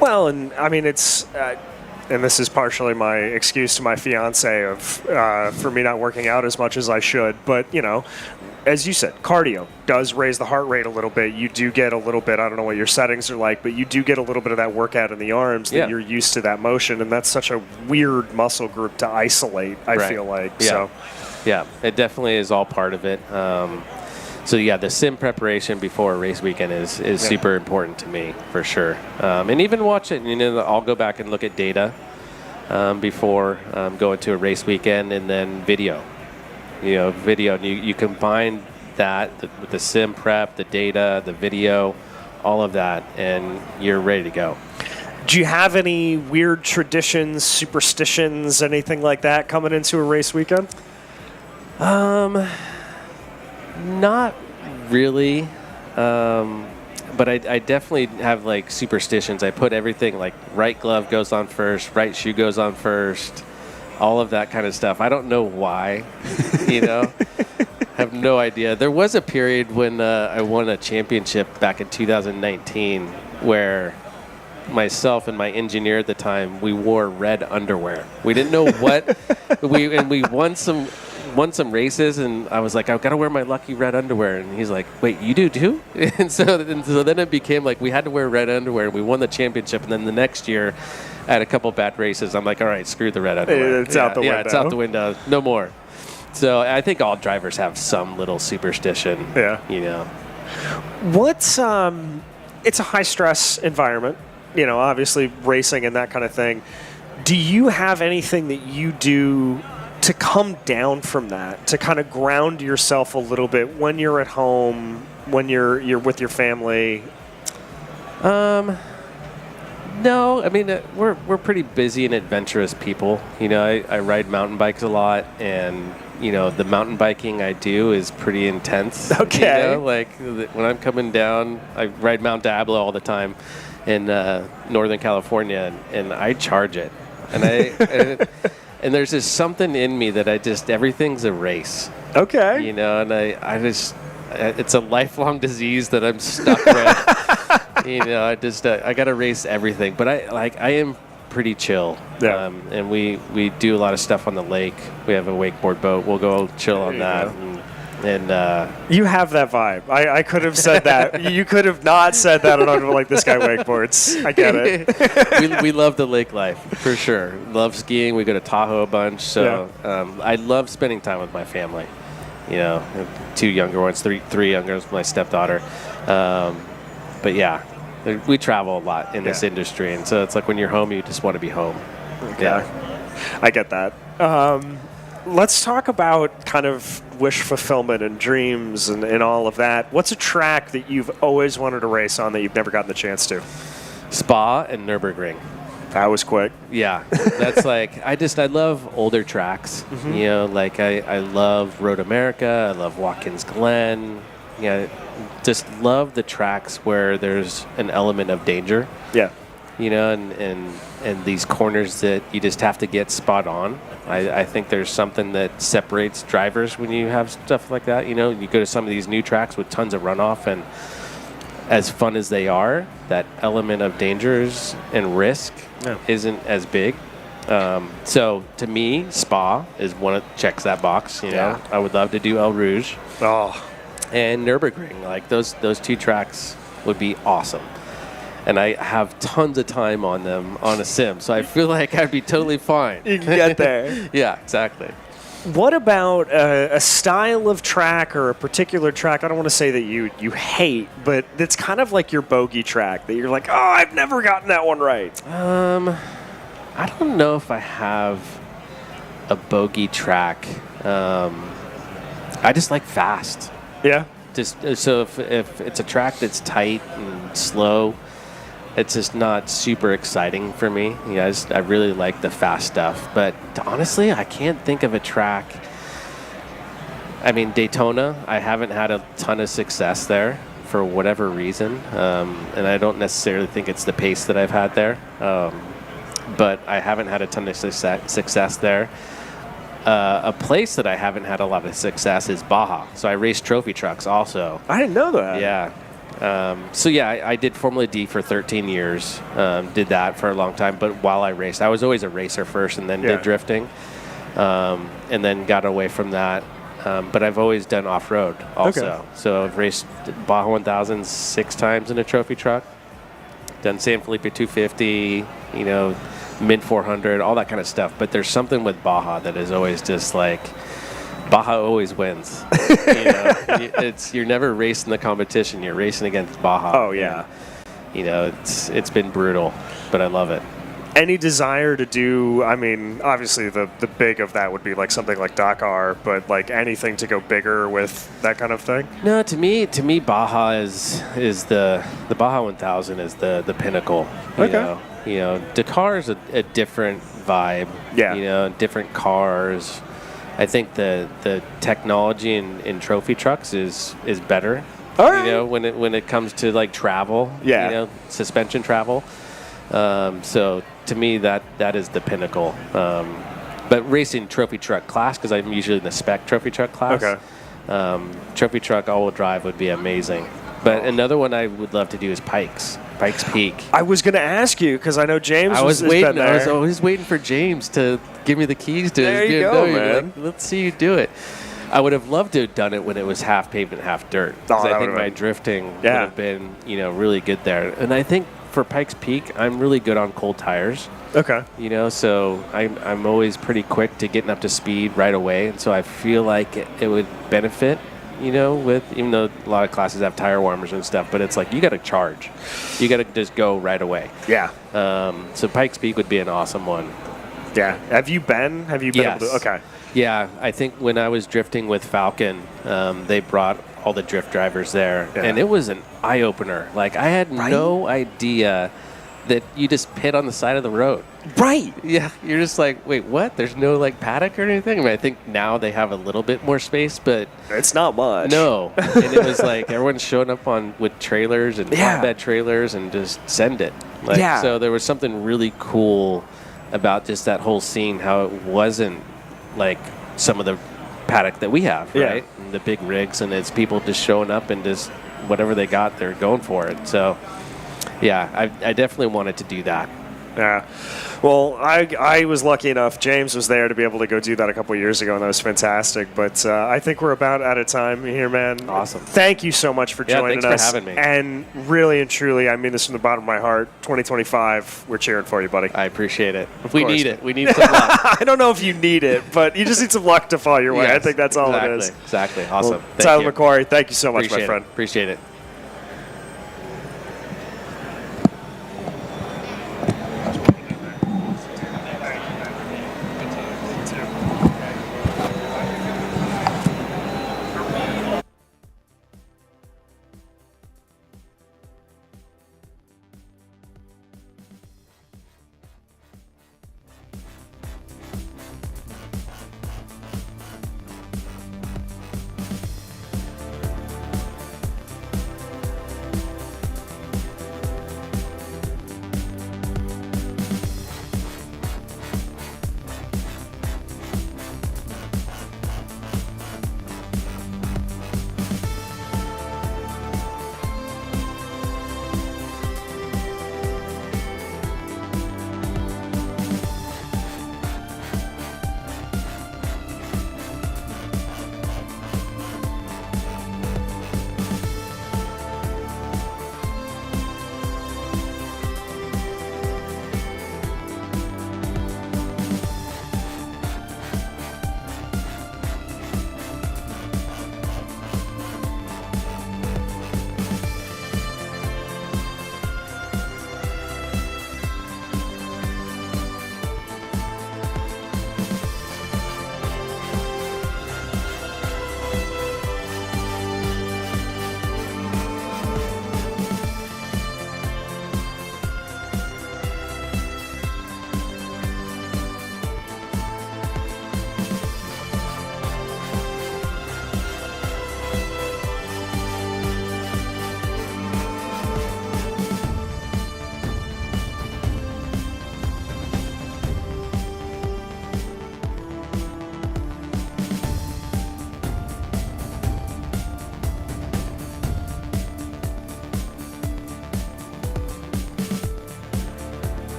Well, and I mean, it's, and this is partially my excuse to my fiance of for me not working out as much as I should. But, as you said, cardio does raise the heart rate a little bit. You do get a little bit, I don't know what your settings are like, but you do get a little bit of that workout in the arms that you're used to that motion. And that's such a weird muscle group to isolate, I feel like. Yeah. So. Yeah, it definitely is all part of it. So the sim preparation before a race weekend is super important to me, for sure. And even watch it. I'll go back and look at data before going to a race weekend, and then video. Video. And you combine that with the sim prep, the data, the video, all of that, and you're ready to go. Do you have any weird traditions, superstitions, anything like that coming into a race weekend? Not really, but I definitely have superstitions. I put everything right glove goes on first, right shoe goes on first, all of that kind of stuff. I don't know why, have no idea. There was a period when I won a championship back in 2019 where myself and my engineer at the time, we wore red underwear. We didn't know what we won some races, and I was like, I've got to wear my lucky red underwear, and he's like, wait, you do too? And so then it became we had to wear red underwear, and we won the championship. And then the next year I had a couple bad races. I'm like, all right, screw the red underwear. It's out the window. Yeah, it's out the window. No more. So I think all drivers have some little superstition. Yeah. What's it's a high stress environment, obviously racing and that kind of thing. Do you have anything that you do to come down from that, to kind of ground yourself a little bit when you're at home, when you're with your family? No, I mean, we're pretty busy and adventurous people. I ride mountain bikes a lot, and the mountain biking I do is pretty intense. Okay. When I'm coming down, I ride Mount Diablo all the time in Northern California, and I charge it, and and there's just something in me that everything's a race. Okay. And I just, it's a lifelong disease that I'm stuck with. I got to race everything. But I am pretty chill. Yeah. And we do a lot of stuff on the lake. We have a wakeboard boat. We'll go chill on that. And you have that vibe. I could have said that. You could have not said that on this guy wakeboards. I get it. we love the lake life, for sure. Love skiing. We go to Tahoe a bunch. So I love spending time with my family. 2 younger ones, three younger ones, my stepdaughter. But yeah, We travel a lot in this industry, and so it's like when you're home, you just want to be home. Okay. I get that. Let's talk about kind of wish fulfillment and dreams and all of that. What's a track that you've always wanted to race on that you've never gotten the chance to? Spa and Nürburgring. That was quick. Yeah, that's like I love older tracks. You know, like I love Road America. I love Watkins Glen. Yeah, just love the tracks where there's an element of danger. Yeah. You know, and these corners that you just have to get spot on. I think there's something that separates drivers when you have stuff like that. You know, you go to some of these new tracks with tons of runoff, and as fun as they are, that element of dangers and risk isn't as big. So to me, Spa is one that checks that box. You know, I would love to do El Rouge. And Nürburgring, like those two tracks would be awesome. And I have tons of time on them on a sim, so I feel like I'd be totally fine. You can get there. Yeah, exactly. What about a style of track or a particular track? I don't want to say that you hate, but it's kind of like your bogey track that you're like, oh, I've never gotten that one right. I don't know if I have a bogey track. I just like fast. Yeah. Just so if it's a track that's tight and slow, it's just not super exciting for me. Yeah, I really like the fast stuff. But honestly, I can't think of a track. I mean, Daytona, I haven't had a ton of success there for whatever reason. And I don't necessarily think it's the pace that I've had there. But I haven't had a ton of success there. A place that I haven't had a lot of success is Baja. So I race trophy trucks also. I didn't know that. Yeah. I did Formula D for 13 years. Did that for a long time. But while I raced, I was always a racer first and then did drifting. And then got away from that. But I've always done off-road also. Okay. So I've raced Baja 1000 6 times in a trophy truck. Done San Felipe 250, you know, mid 400, all that kind of stuff. But there's something with Baja that is always just like, Baja always wins. You know, you're never racing the competition. You're racing against Baja. Oh yeah. And, you know, it's been brutal, but I love it. Any desire to do? I mean, obviously the big of that would be like something like Dakar, but like anything to go bigger with that kind of thing. No, to me, Baja is the Baja 1000 is the pinnacle. You know, Dakar is a different vibe. Yeah. You know, different cars. I think the technology in trophy trucks is better. All right. You know, when it comes to like travel. Yeah. You know, suspension travel. So to me, that is the pinnacle. But racing trophy truck class, because I'm usually in the spec trophy truck class. Okay. Trophy truck all-wheel drive would be amazing. But another one I would love to do is Pikes Peak. I was going to ask you because I know James was waiting. Been there. I was always waiting for James to give me the keys to there his you BMW. Go, man. Like, let's see you do it. I would have loved to have done it when it was half pavement, half dirt. Because I think my drifting would have been, you know, really good there. And I think for Pikes Peak, I'm really good on cold tires. Okay. You know, so I'm always pretty quick to getting up to speed right away. And so I feel like it would benefit, you know, even though a lot of classes have tire warmers and stuff, but it's like you got to charge. You got to just go right away. Yeah. So Pikes Peak would be an awesome one. Yeah. Have you been able to? Okay. Yeah. I think when I was drifting with Falcon, they brought all the drift drivers there, and it was an eye-opener. Like, I had no idea that you just pit on the side of the road. Right. Yeah. You're just like, wait, what? There's no, like, paddock or anything? I mean, I think now they have a little bit more space, but... It's not much. No. And it was like everyone's showing up with trailers and flatbed trailers and just send it. Like, so there was something really cool about just that whole scene, how it wasn't like some of the paddock that we have, right? And the big rigs, and it's people just showing up and just whatever they got, they're going for it. So, yeah, I definitely wanted to do that. Yeah. Well, I was lucky enough. James was there to be able to go do that a couple of years ago, and that was fantastic. But I think we're about out of time here, man. Awesome. Thank you so much for joining us. Thanks for having me. And really and truly, I mean this from the bottom of my heart. 2025, we're cheering for you, buddy. I appreciate it. We need it. We need some luck. I don't know if you need it, but you just need some luck to fall your way. Yes, I think that's all it is. Exactly. Awesome. Well, Tyler McQuarrie, thank you so much, my friend. Appreciate it.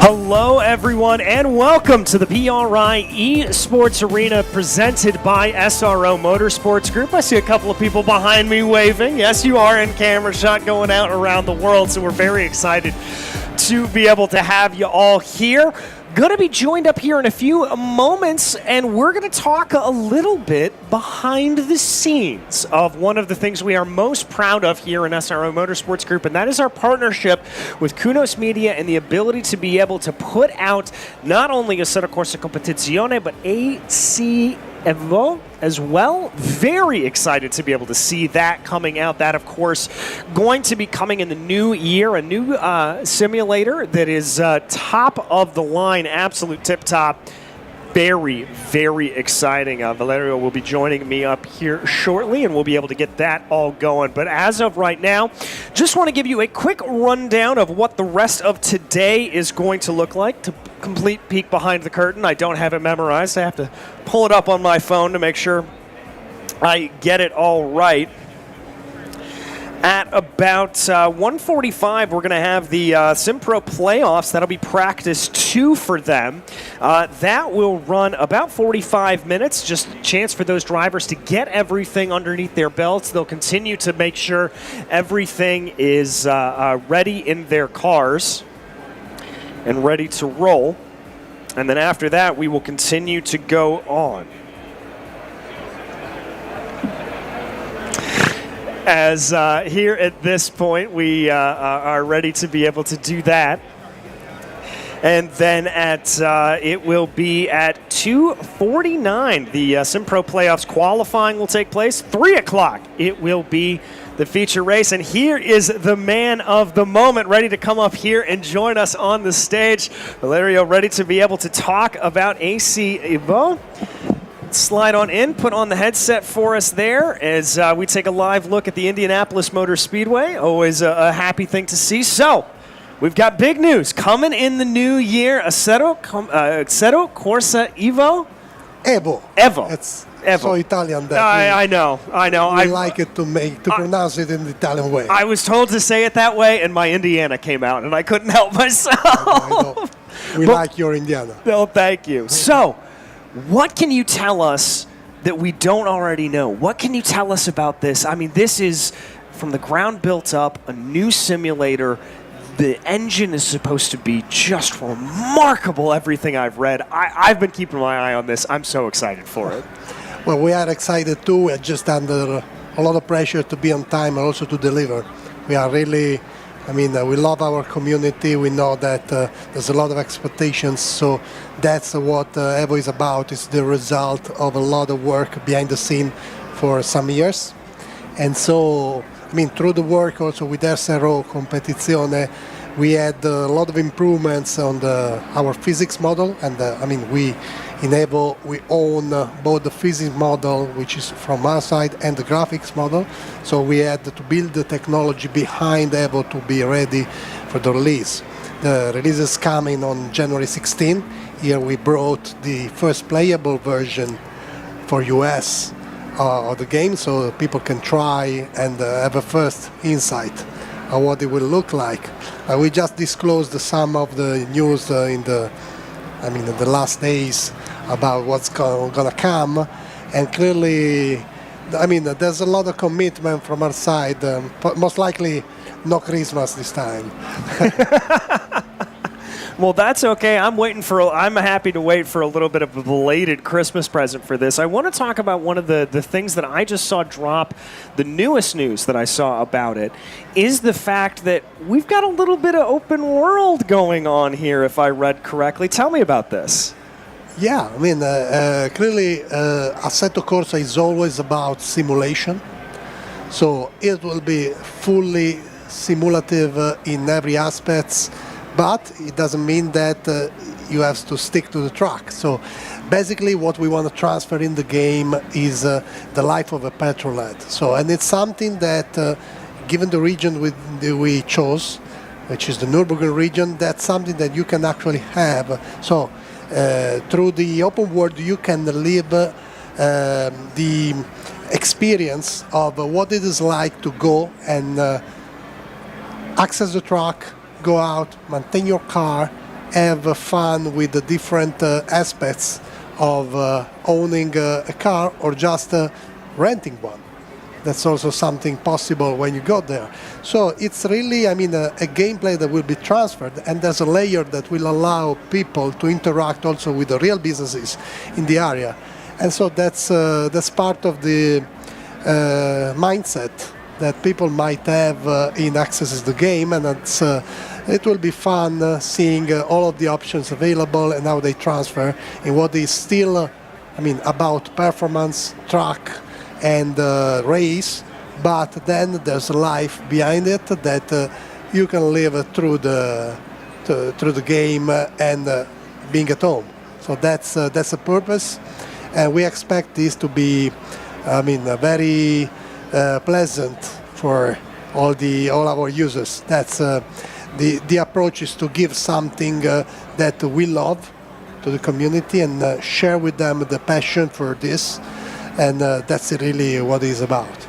Hello, everyone, and welcome to the PRI Esports Arena presented by SRO Motorsports Group. I see a couple of people behind me waving. Yes, you are in camera shot going out around the world, so we're very excited to be able to have you all here. Going to be joined up here in a few moments, and we're going to talk a little bit behind the scenes of one of the things we are most proud of here in SRO Motorsports Group, and that is our partnership with Kunos Media and the ability to be able to put out not only Assetto Corsa Competizione, but AC Evo as well. Very excited to be able to see that coming out. That, of course, going to be coming in the new year, a new simulator that is top of the line, absolute tip top. Very, very exciting. Valerio will be joining me up here shortly, and we'll be able to get that all going. But as of right now, just want to give you a quick rundown of what the rest of today is going to look like. To complete peek behind the curtain, I don't have it memorized. I have to pull it up on my phone to make sure I get it all right. At about 1:45, we're going to have the SimPro playoffs. That'll be practice 2 for them. That will run about 45 minutes, just a chance for those drivers to get everything underneath their belts. They'll continue to make sure everything is ready in their cars and ready to roll. And then after that, we will continue to go on. As here at this point, we are ready to be able to do that. And then it will be at 2:49. The SimPro playoffs qualifying will take place. 3 o'clock, it will be the feature race. And here is the man of the moment, ready to come up here and join us on the stage. Valerio, ready to be able to talk about AC Evo. Slide on in, put on the headset for us there as we take a live look at the Indianapolis Motor Speedway. Always a happy thing to see. So, we've got big news coming in the new year. Assetto Corsa Evo? Evo. It's Evo. so Italian that I know. I like it to pronounce it in the Italian way. I was told to say it that way, and my Indiana came out, and I couldn't help myself. I know. We like your Indiana. No, thank you. So, what can you tell us that we don't already know? What can you tell us about this? I mean, this is from the ground built up, a new simulator. The engine is supposed to be just remarkable, everything I've read. I've been keeping my eye on this. I'm so excited for it. Well, we are excited too. We're just under a lot of pressure to be on time and also to deliver. We are really, we love our community. We know that there's a lot of expectations. So that's what Evo is about. It's the result of a lot of work behind the scene for some years. And so, through the work also with SRO Competizione, we had a lot of improvements on our physics model. And we in Evo, we own both the physics model, which is from our side, and the graphics model. So we had to build the technology behind Evo to be ready for the release. The release is coming on January 16. Here we brought the first playable version for US of the game, so people can try and have a first insight of what it will look like. We just disclosed some of the news in the last days about what's gonna come, and clearly, there's a lot of commitment from our side. Most likely, no Christmas this time. Well, that's okay. I'm happy to wait for a little bit of a belated Christmas present for this. I want to talk about one of the things that I just saw drop. The newest news that I saw about it is the fact that we've got a little bit of open world going on here, if I read correctly. Tell me about this. Yeah, clearly Assetto Corsa is always about simulation. So it will be fully simulative in every aspect, but it doesn't mean that you have to stick to the track. So basically what we want to transfer in the game is the life of a petrolhead. So, and it's something that, given the region we chose, which is the Nürburgring region, that's something that you can actually have. So through the open world, you can live the experience of what it is like to go and access the track, go out, maintain your car, have fun with the different aspects of owning a car or just renting one. That's also something possible when you go there. So it's really, a gameplay that will be transferred, and there's a layer that will allow people to interact also with the real businesses in the area. And so that's part of the mindset that people might have in accessing the game, and it will be fun seeing all of the options available and how they transfer in what is still, about performance, track, and race, but then there's a life behind it that you can live through the game and being at home. So that's the purpose, and we expect this to be, very pleasant for all our users. That's the approach is to give something that we love to the community and share with them the passion for this. And that's really what it's about.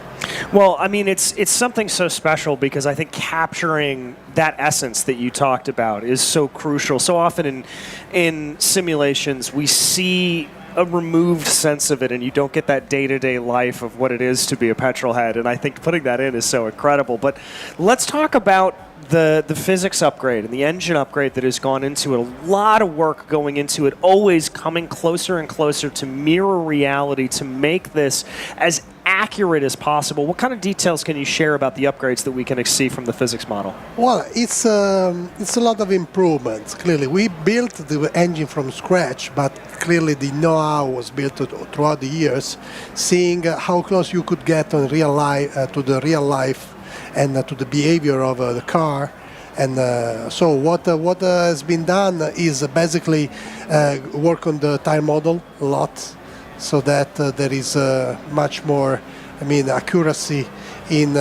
Well, it's something so special because I think capturing that essence that you talked about is so crucial. So often in simulations, we see a removed sense of it, and you don't get that day-to-day life of what it is to be a petrol head. And I think putting that in is so incredible. But let's talk about the physics upgrade and the engine upgrade that has gone into it. A lot of work going into it, always coming closer and closer to mirror reality to make this as accurate as possible. What kind of details can you share about the upgrades that we can see from the physics model? Well, it's a lot of improvements. Clearly, we built the engine from scratch, but clearly the know-how was built throughout the years, seeing how close you could get on real life to the real life and to the behavior of the car. And so what has been done is basically work on the tire model a lot, so that there is much more, accuracy in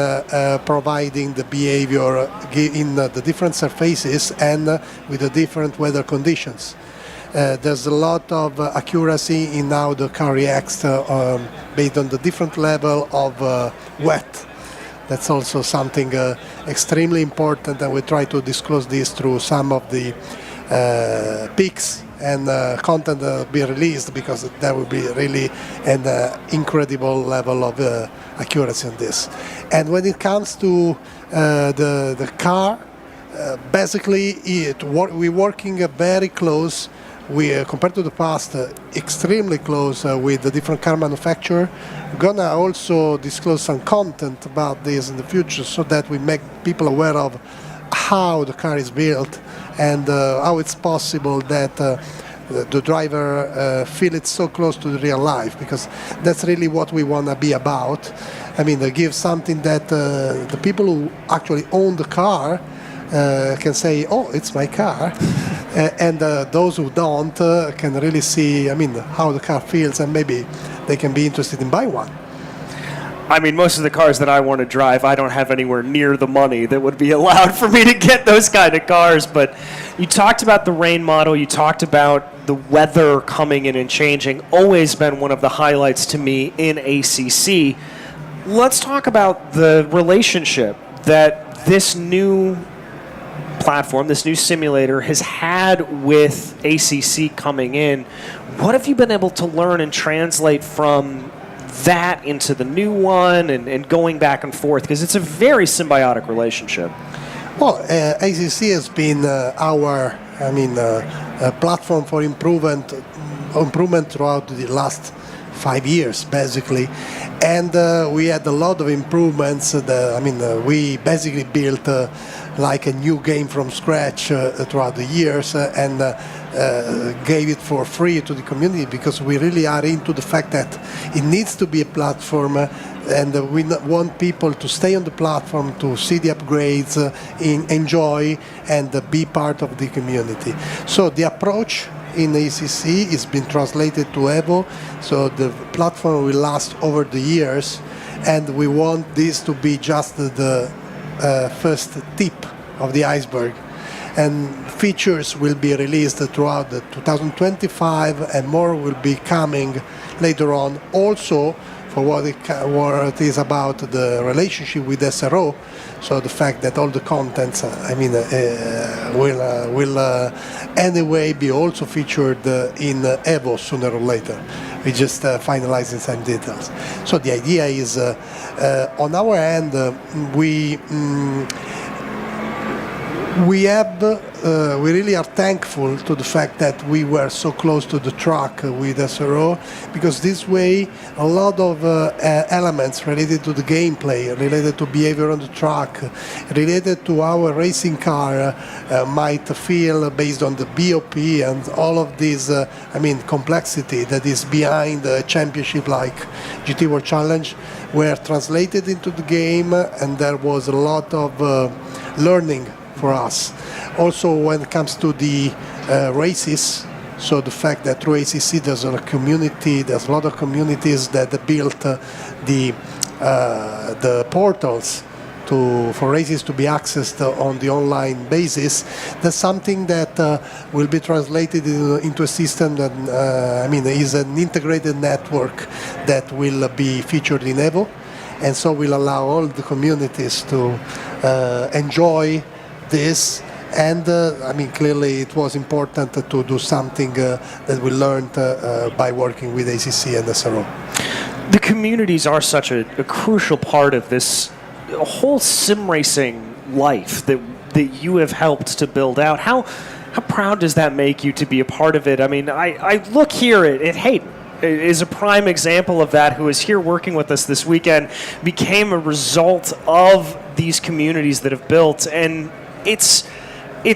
providing the behavior in the different surfaces and with the different weather conditions. There's a lot of accuracy in how the car reacts based on the different level of wet. That's also something extremely important, and we try to disclose this through some of the peaks and content that will be released, because that will be really an incredible level of accuracy on this. And when it comes to the car, basically we're working very close. We, compared to the past, extremely close with the different car manufacturer. We're gonna also disclose some content about this in the future, so that we make people aware of how the car is built and how it's possible that the driver feel it so close to the real life, because that's really what we want to be about. Give something that the people who actually own the car can say, oh, it's my car. And those who don't can really see, how the car feels, and maybe they can be interested in buying one. Most of the cars that I want to drive, I don't have anywhere near the money that would be allowed for me to get those kind of cars. But you talked about the rain model. You talked about the weather coming in and changing. Always been one of the highlights to me in ACC. Let's talk about the relationship that this new platform, this new simulator, has had with ACC coming in. What have you been able to learn and translate from that into the new one and going back and forth? Because it's a very symbiotic relationship. Well, ACC has been our platform for improvement throughout the last 5 years, basically. And we had a lot of improvements. We basically built like a new game from scratch throughout the years and gave it for free to the community, because we really are into the fact that it needs to be a platform, and we want people to stay on the platform, to see the upgrades, enjoy, and be part of the community. So the approach in ACC is been translated to Evo, so the platform will last over the years, and we want this to be just the first tip of the iceberg. And features will be released throughout the 2025, and more will be coming later on. Also, for what it is about the relationship with SRO. So the fact that all the contents, will anyway be also featured in Evo sooner or later. We just finalizing some details. So the idea is, on our end, we really are thankful to the fact that we were so close to the track with SRO, because this way a lot of elements related to the gameplay, related to behavior on the track, related to our racing car might feel based on the BOP and all of this complexity that is behind a championship like GT World Challenge were translated into the game, and there was a lot of learning for us. Also, when it comes to the races, so the fact that through ACC there's a community, there's a lot of communities that built the portals for races to be accessed on the online basis. That's something that will be translated into a system that is an integrated network that will be featured in Evo, and so will allow all the communities to enjoy this. And clearly it was important to do something that we learned by working with ACC and SRO. The communities are such a crucial part of this whole sim racing life that you have helped to build out. How proud does that make you to be a part of it? I mean, I look here at Hayden is a prime example of that, who is here working with us this weekend, became a result of these communities that have built, and it's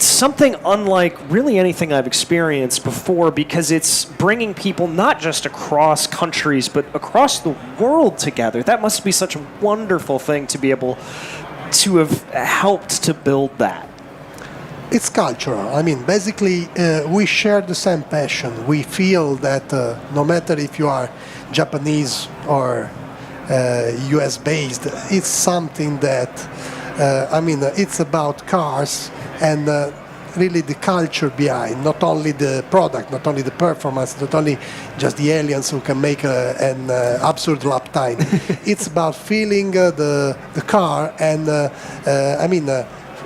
something unlike really anything I've experienced before, because it's bringing people not just across countries but across the world together. That must be such a wonderful thing to be able to have helped to build that. It's cultural. Basically, we share the same passion. We feel that no matter if you are Japanese or US based, it's something that it's about cars and really the culture behind, not only the product, not only the performance, not only just the aliens who can make an absurd lap time. It's about feeling the car and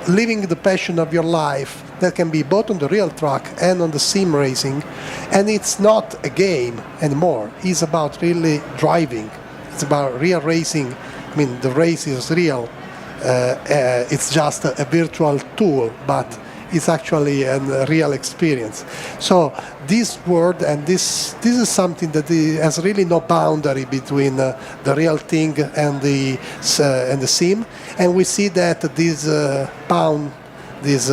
living the passion of your life that can be both on the real track and on the sim racing. And it's not a game anymore. It's about really driving. It's about real racing. The race is real. It's just a virtual tool, but it's actually a real experience. So this word and this is something that has really no boundary between the real thing and the sim, and we see that this bound is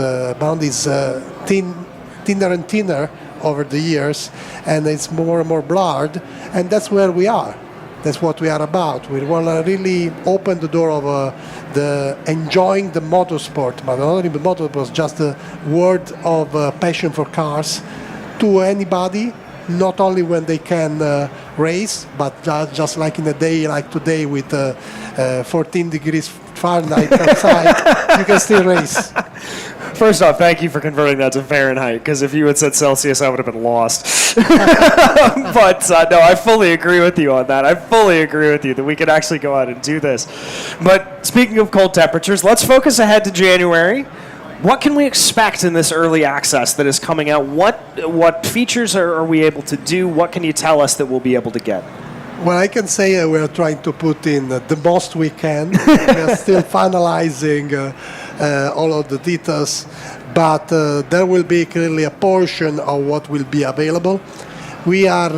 thinner and thinner over the years, and it's more and more blurred, and that's where we are. That's what we are about. We want to really open the door of enjoying the motorsport, but not only the motorsport, just the word of passion for cars to anybody, not only when they can race, but just like in a day like today with 14 degrees Fahrenheit outside, you can still race. First off, thank you for converting that to Fahrenheit, because if you had said Celsius, I would have been lost. But no, I fully agree with you on that. I fully agree with you that we could actually go out and do this. But speaking of cold temperatures, let's focus ahead to January. What can we expect in this early access that is coming out? What features are we able to do? What can you tell us that we'll be able to get? Well, I can say we're trying to put in the most we can. We're still finalizing all of the details, but there will be clearly a portion of what will be available. We are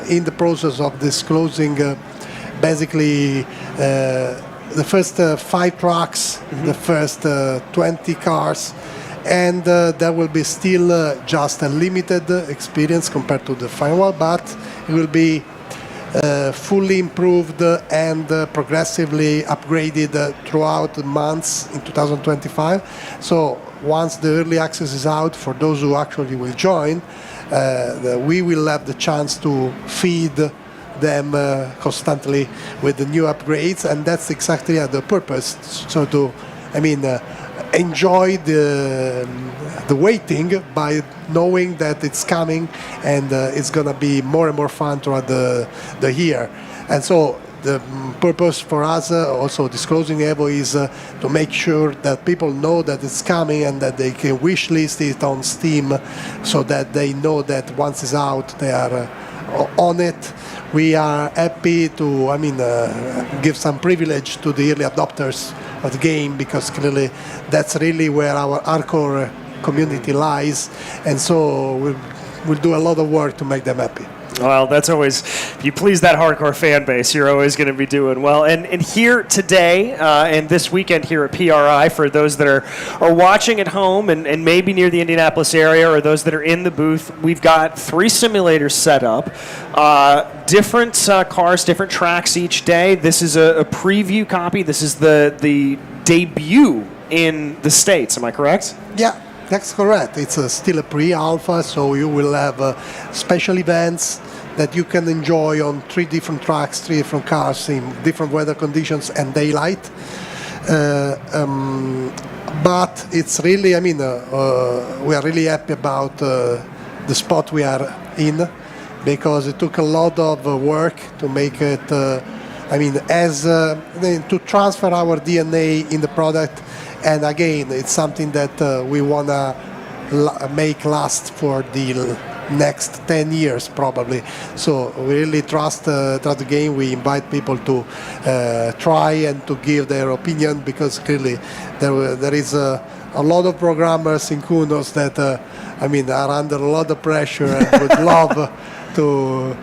in the process of disclosing basically the first 5 tracks, the first 20 cars, and there will be still just a limited experience compared to the final one, but it will be fully improved and progressively upgraded throughout the months in 2025. So once the early access is out, for those who actually will join, we will have the chance to feed them constantly with the new upgrades, and that's exactly the purpose. So to, enjoy the waiting by knowing that it's coming, and it's going to be more and more fun throughout the year. And so the purpose for us also disclosing Evo is to make sure that people know that it's coming and that they can wish list it on Steam so that they know that once it's out they are on it. We are happy to give some privilege to the early adopters of the game, because clearly that's really where our hardcore community lies, and so we'll do a lot of work to make them happy. Well, that's always, if you please that hardcore fan base, you're always going to be doing well. And here today and this weekend here at PRI, for those that are watching at home and maybe near the Indianapolis area, or those that are in the booth, we've got 3 simulators set up. Different cars, different tracks each day. This is a preview copy. This is the debut in the States. Am I correct? Yeah. That's correct. It's still a pre-alpha, so you will have special events that you can enjoy on 3 different tracks, 3 different cars in different weather conditions and daylight. But it's really, we are really happy about the spot we are in, because it took a lot of work to make it, to transfer our DNA in the product. And again, it's something that we want to make last for the next 10 years probably. So we really trust the game. We invite people to try and to give their opinion, because clearly there is a lot of programmers in Kunos that are under a lot of pressure and would love to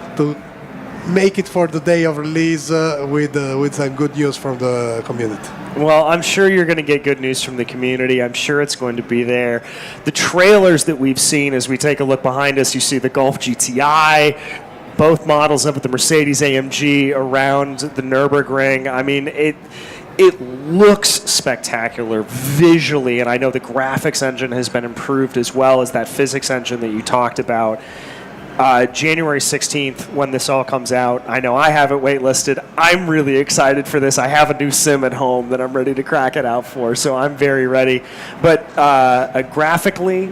make it for the day of release with some good news from the community. Well, I'm sure you're going to get good news from the community. I'm sure it's going to be there. The trailers that we've seen, as we take a look behind us, you see the Golf GTI, both models of the Mercedes AMG around the Nürburgring. It looks spectacular visually, and I know the graphics engine has been improved as well as that physics engine that you talked about. January 16th, when this all comes out, I know I have it waitlisted. I'm really excited for this. I have a new sim at home that I'm ready to crack it out for, so I'm very ready. But graphically,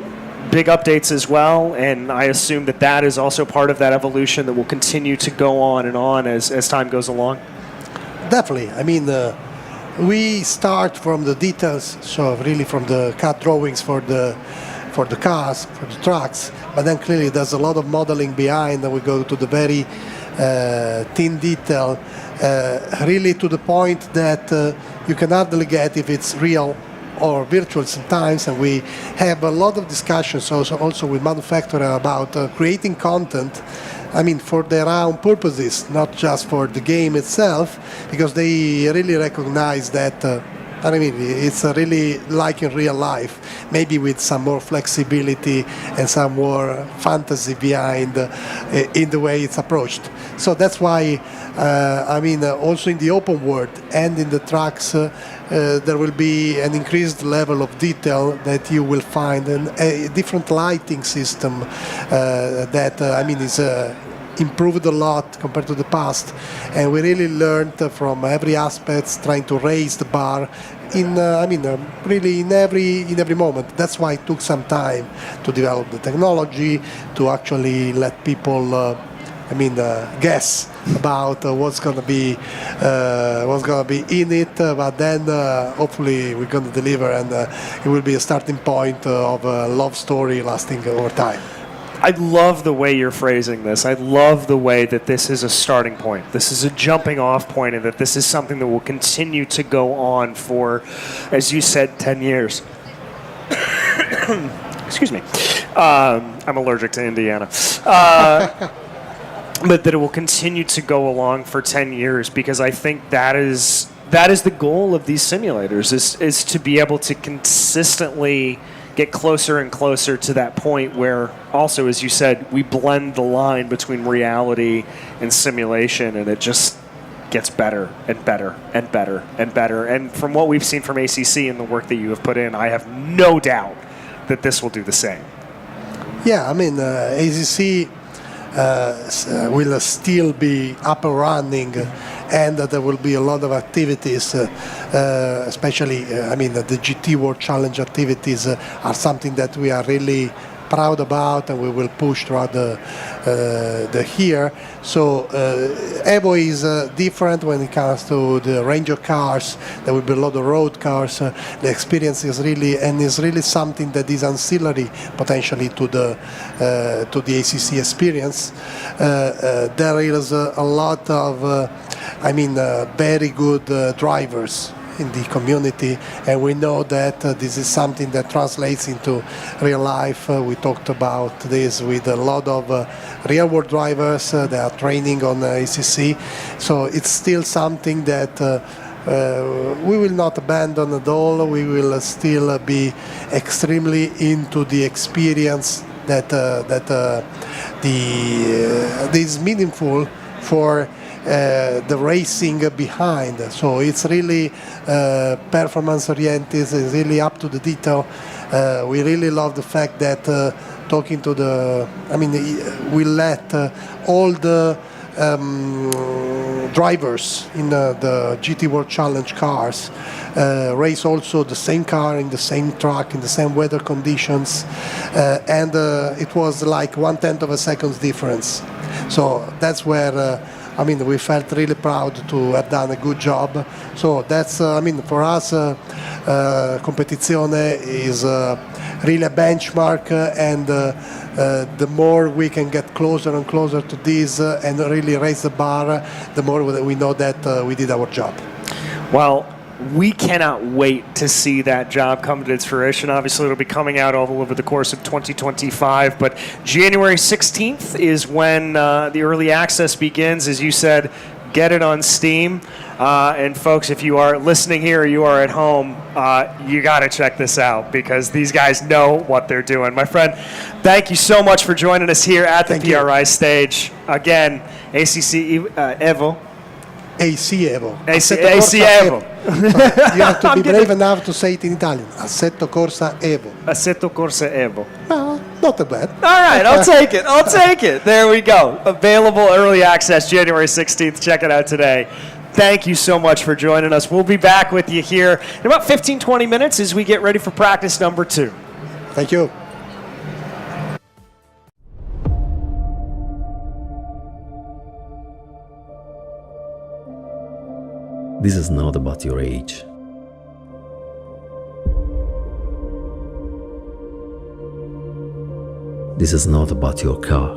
big updates as well, and I assume that is also part of that evolution that will continue to go on and on as time goes along. Definitely. We start from the details, so really from the CAD drawings for the cars, for the trucks, but then clearly there's a lot of modeling behind, and we go to the very thin detail, really to the point that you can hardly get if it's real or virtual sometimes. And we have a lot of discussions also with manufacturers about creating content, for their own purposes, not just for the game itself, because they really recognize that it's really like in real life, maybe with some more flexibility and some more fantasy behind in the way it's approached. So that's why, also in the open world and in the tracks, there will be an increased level of detail that you will find, and a different lighting system that, is improved a lot compared to the past, and we really learned from every aspect, trying to raise the bar in really in every moment. That's why it took some time to develop the technology, to actually let people guess about what's going to be in it, but then hopefully we're going to deliver, and it will be a starting point of a love story lasting over time. I love the way you're phrasing this. I love the way that this is a starting point. This is a jumping off point, and that this is something that will continue to go on for, as you said, 10 years. Excuse me. I'm allergic to Indiana. But that it will continue to go along for 10 years, because I think that is the goal of these simulators, is to be able to consistently get closer and closer to that point where also, as you said, we blend the line between reality and simulation, and it just gets better and better and better and better. And from what we've seen from ACC and the work that you have put in, I have no doubt that this will do the same. Yeah, ACC will still be up and running, and there will be a lot of activities, especially, the GT World Challenge activities are something that we are really proud about, and we will push throughout the year. So Evo is different when it comes to the range of cars. There will be a lot of road cars. The experience is really something that is ancillary potentially to the ACC experience. There is a lot of very good drivers in the community, and we know that this is something that translates into real life. We talked about this with a lot of real-world drivers that are training on ACC, so it's still something that we will not abandon at all. We will still be extremely into the experience that is meaningful for the racing behind. So it's really performance oriented, it's really up to the detail. We really love the fact that we let all the drivers in the GT World Challenge cars race also the same car in the same track in the same weather conditions, and it was like 1/10 of a second difference. So that's where we felt really proud to have done a good job. So that's, for us, competizione is really a benchmark, and the more we can get closer and closer to this and really raise the bar, the more we know that we did our job. Well, we cannot wait to see that job come to its fruition. Obviously, it'll be coming out all over the course of 2025, but January 16th is when the early access begins. As you said, get it on Steam. And folks, if you are listening here or you are at home, you got to check this out because these guys know what they're doing. My friend, thank you so much for joining us here at the PRI stage. Again, ACC Evo. AC Evo. AC Evo. You have to be brave enough to say it in Italian. Assetto Corsa Evo. Assetto Corsa Evo. Well, not too bad. All right, I'll take it. I'll take it. There we go. Available early access January 16th. Check it out today. Thank you so much for joining us. We'll be back with you here in about 15-20 minutes as we get ready for practice number 2. Thank you. This is not about your age. This is not about your car.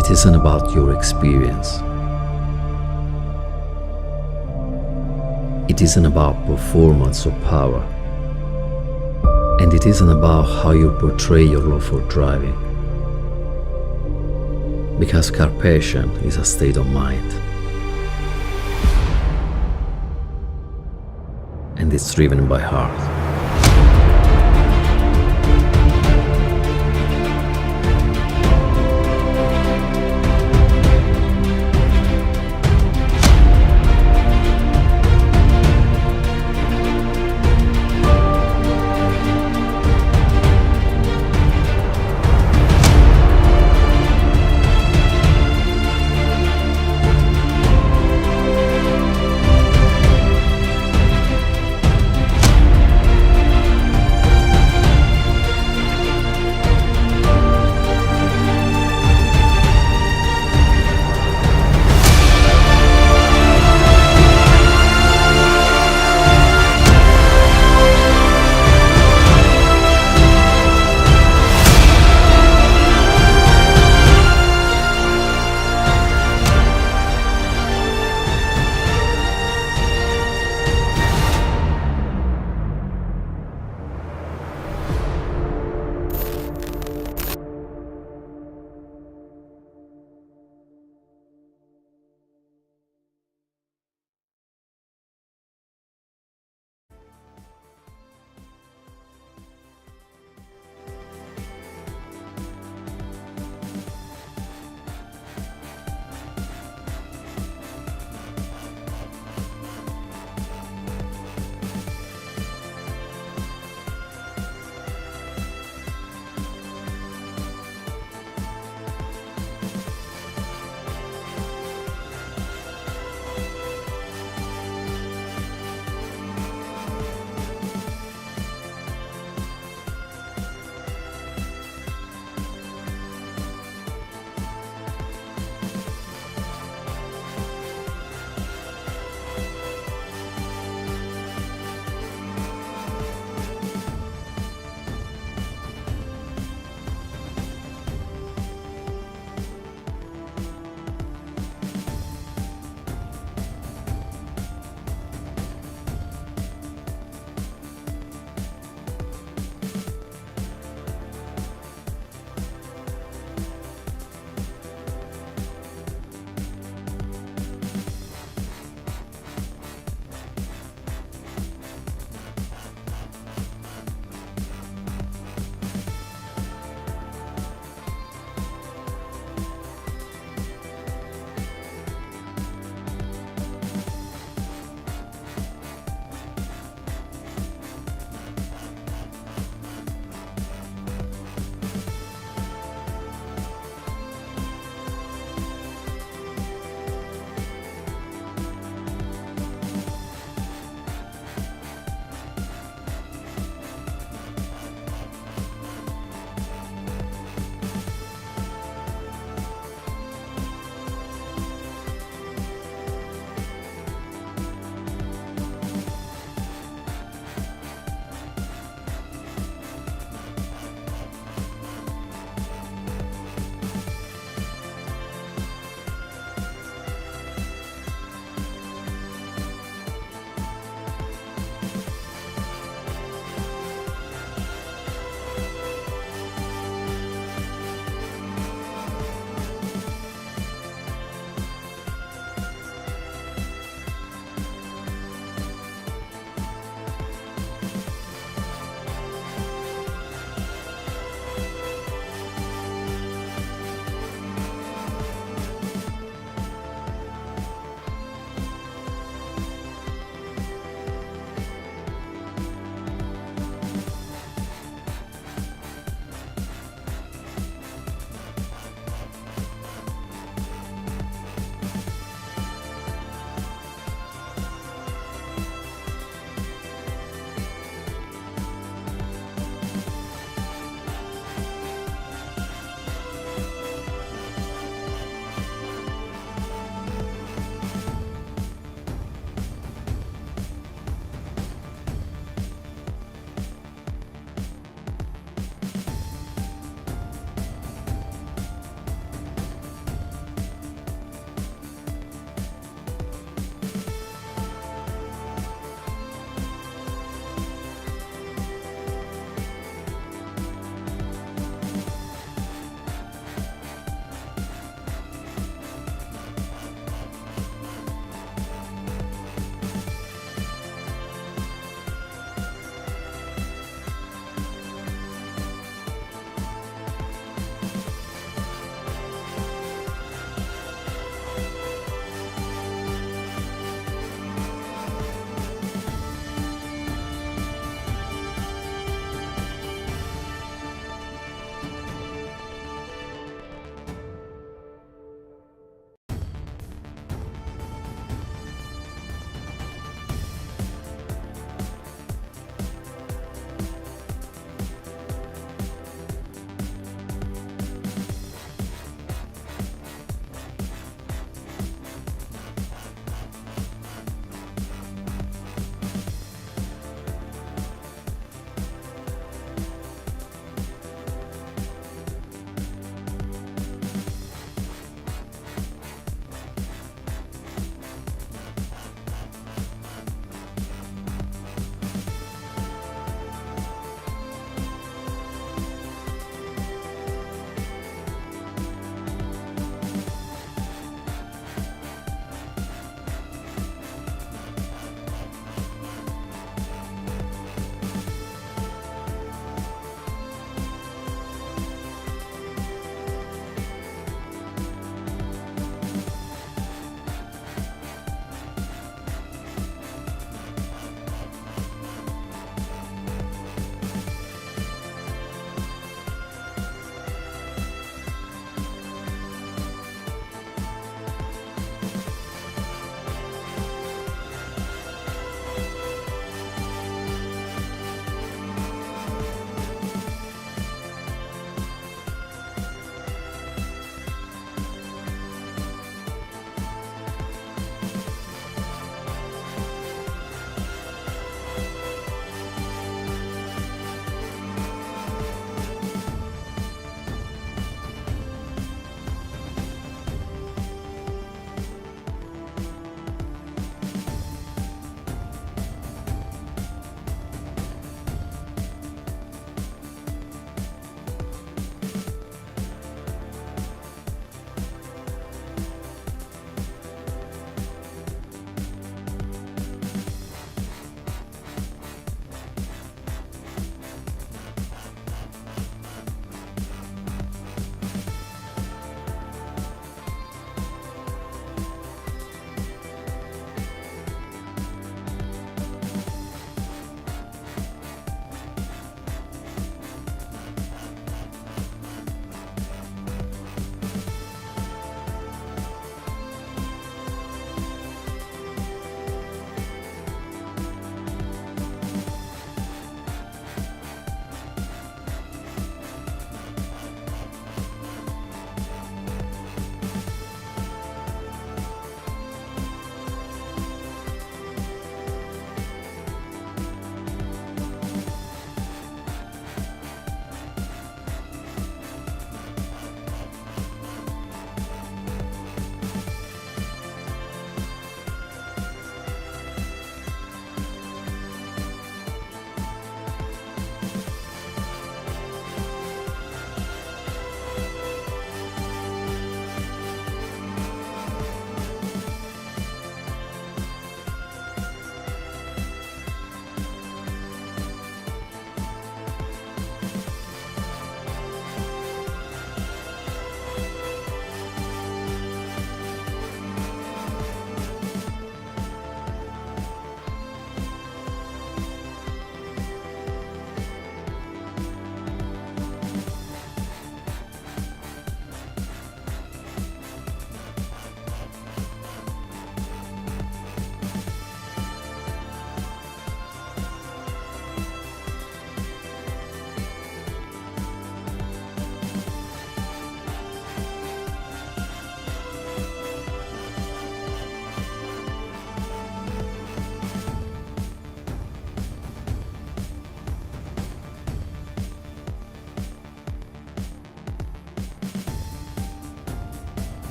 It isn't about your experience. It isn't about performance or power. And it isn't about how you portray your love for driving. Because car passion is a state of mind. And it's driven by heart.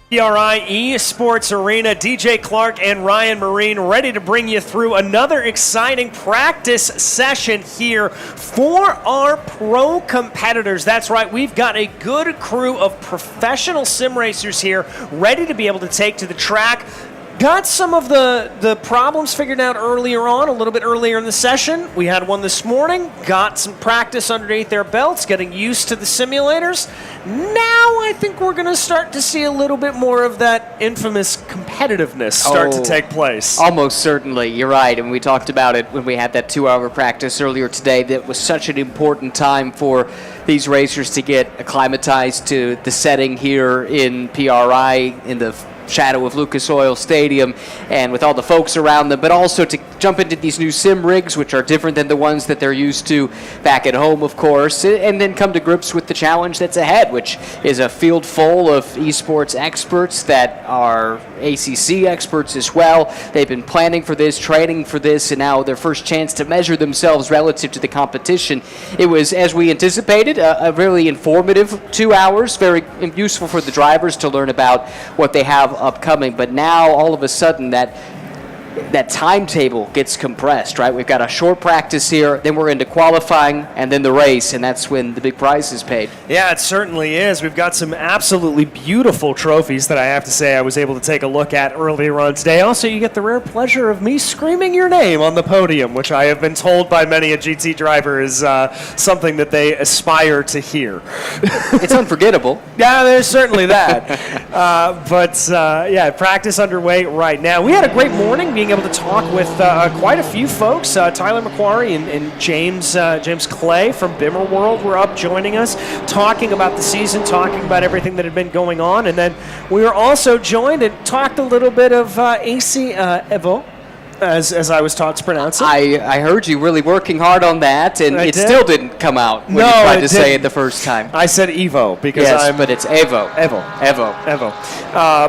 PRI Esports Arena, DJ Clark and Ryan Marine ready to bring you through another exciting practice session here for our pro competitors. That's right, we've got a good crew of professional sim racers here ready to be able to take to the track. Got some of the problems figured out earlier on, a little bit earlier in the session. We had one this morning, got some practice underneath their belts, getting used to the simulators. Now I think we're going to start to see a little bit more of that infamous competitiveness start to take place. Almost certainly, you're right. And we talked about it when we had that 2-hour practice earlier today. That was such an important time for these racers to get acclimatized to the setting here in PRI in the shadow of Lucas Oil Stadium and with all the folks around them, but also to jump into these new sim rigs, which are different than the ones that they're used to back at home, of course, and then come to grips with the challenge that's ahead, which is a field full of esports experts that are ACC experts as well. They've been planning for this, training for this, and now their first chance to measure themselves relative to the competition. It was, as we anticipated, a really informative 2 hours, very useful for the drivers to learn about what they have upcoming. But now, all of a sudden, that timetable gets compressed, right? We've got a short practice here, then we're into qualifying, and then the race, and that's when the big prize is paid. Yeah, it certainly is. We've got some absolutely beautiful trophies that I have to say I was able to take a look at earlier on today. Also, you get the rare pleasure of me screaming your name on the podium, which I have been told by many a GT driver is something that they aspire to hear. It's unforgettable. Yeah, there's certainly that. Yeah, practice underway right now. We had a great morning being able to talk with quite a few folks. Tyler McQuarrie and James Clay from Bimmer World were up joining us, talking about the season, talking about everything that had been going on. And then we were also joined and talked a little bit of AC Evo, as I was taught to pronounce it. I heard you really working hard on that, and it still didn't come out when you tried to say it the first time. I said Evo because but it's Evo. Evo.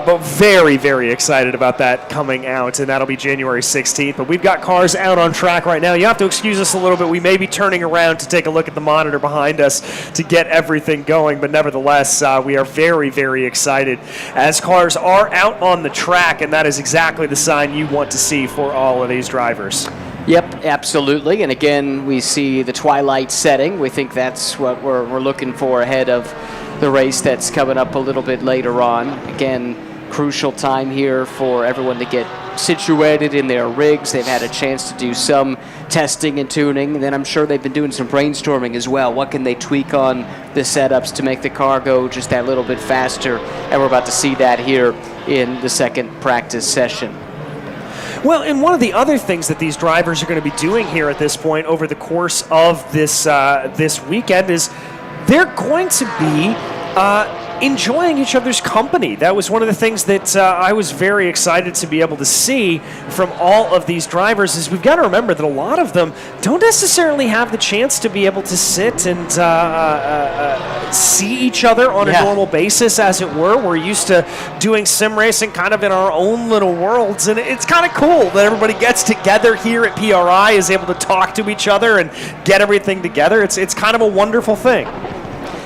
But very, very excited about that coming out, and that'll be January 16th. But we've got cars out on track right now. You have to excuse us a little bit. We may be turning around to take a look at the monitor behind us to get everything going, but nevertheless, we are very, very excited as cars are out on the track, and that is exactly the sign you want to see for all of these drivers. Yep, absolutely. And again, we see the twilight setting. We think that's what we're looking for ahead of the race that's coming up a little bit later on. Again, crucial time here for everyone to get situated in their rigs. They've had a chance to do some testing and tuning, and then I'm sure they've been doing some brainstorming as well. What can they tweak on the setups to make the car go just that little bit faster? And we're about to see that here in the second practice session. Well, and one of the other things that these drivers are going to be doing here at this point over the course of this weekend is they're going to be enjoying each other's company. That was one of the things that I was very excited to be able to see from all of these drivers. Is we've got to remember that a lot of them don't necessarily have the chance to be able to sit and see each other on a normal basis, as it were. We're used to doing sim racing kind of in our own little worlds, and it's kind of cool that everybody gets together here at PRI, is able to talk to each other and get everything together. It's kind of a wonderful thing.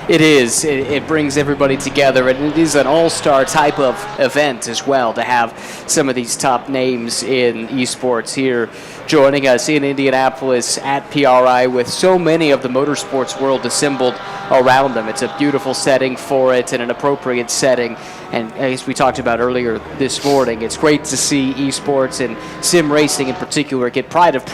It is. It brings everybody together, and it is an all-star type of event as well to have some of these top names in esports here joining us in Indianapolis at PRI with so many of the motorsports world assembled around them. It's a beautiful setting for it and an appropriate setting. And as we talked about earlier this morning, it's great to see esports and sim racing in particular get pride of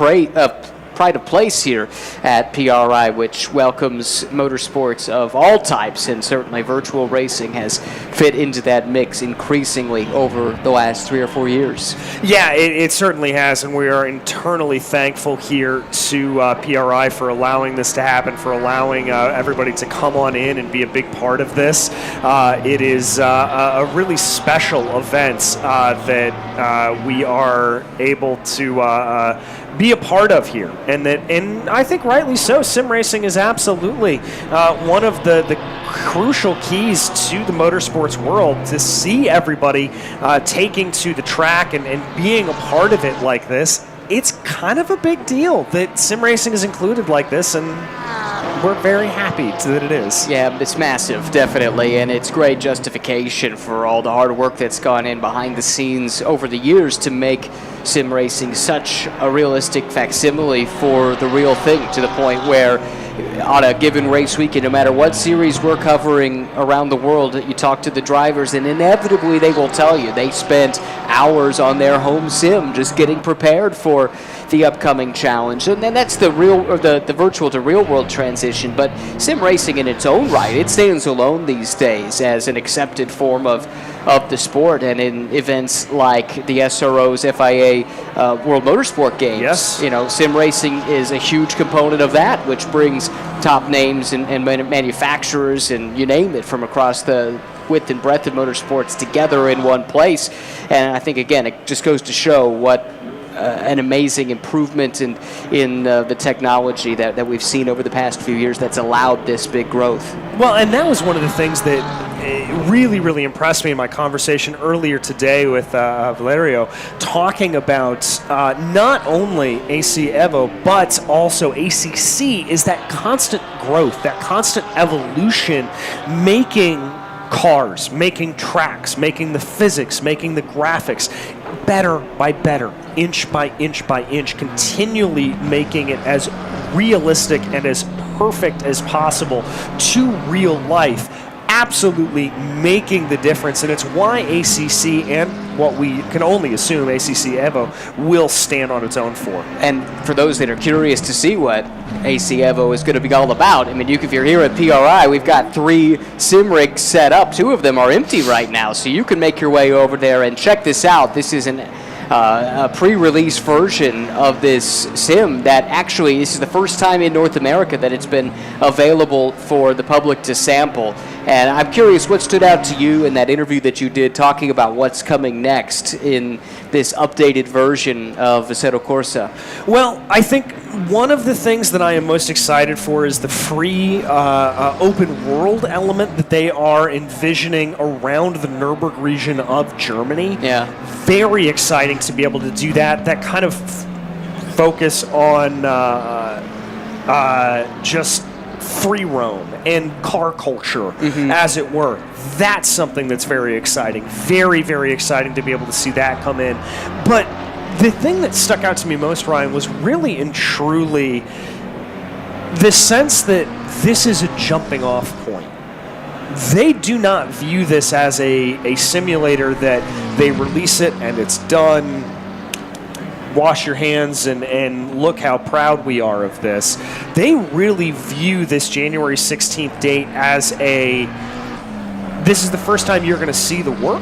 place here at PRI, which welcomes motorsports of all types, and certainly virtual racing has fit into that mix increasingly over the last 3 or 4 years. Yeah, it certainly has, and we are internally thankful here to PRI for allowing this to happen, for allowing everybody to come on in and be a big part of this. It is a really special event that we are able to be a part of here, and I think rightly so. Sim racing is absolutely one of the crucial keys to the motorsports world. To see everybody taking to the track and being a part of it like this, it's kind of a big deal that sim racing is included like this, and we're very happy that it is. Yeah, it's massive, definitely, and it's great justification for all the hard work that's gone in behind the scenes over the years to make sim racing such a realistic facsimile for the real thing, to the point where on a given race weekend, no matter what series we're covering around the world, you talk to the drivers and inevitably they will tell you they spent hours on their home sim just getting prepared for the upcoming challenge. And then that's the real, or the virtual to real world transition. But sim racing in its own right, it stands alone these days as an accepted form of the sport, and in events like the SRO's FIA World Motorsport Games, yes, you know, sim racing is a huge component of that, which brings top names and manufacturers and you name it from across the width and breadth of motorsports together in one place. And I think, again, it just goes to show what an amazing improvement in the technology that we've seen over the past few years that's allowed this big growth. Well, and that was one of the things that really, really impressed me in my conversation earlier today with Valerio, talking about not only AC Evo, but also ACC, is that constant growth, that constant evolution, making cars, making tracks, making the physics, making the graphics better by better, inch by inch by inch, continually making it as realistic and as perfect as possible to real life, absolutely making the difference. And it's why ACC, and what we can only assume ACC Evo, will stand on its own for. And for those that are curious to see what AC Evo is going to be all about, I mean, if you're here at PRI, we've got 3 sim rigs set up. 2 of them are empty right now, so you can make your way over there and check this out. This is a pre-release version of this sim that actually, this is the first time in North America that it's been available for the public to sample. And I'm curious, what stood out to you in that interview that you did talking about what's coming next in this updated version of Assetto Corsa? Well, I think one of the things that I am most excited for is the free open world element that they are envisioning around the Nürburgring region of Germany. Yeah. Very exciting to be able to do that. That kind of focus on just free roam and car culture, as it were. That's something that's very exciting. Very, very exciting to be able to see that come in. But the thing that stuck out to me most, Ryan, was really and truly the sense that this is a jumping off point. They do not view this as a simulator that they release it and it's done, wash your hands and look how proud we are of this. They really view this January 16th date as this is the first time you're going to see the work,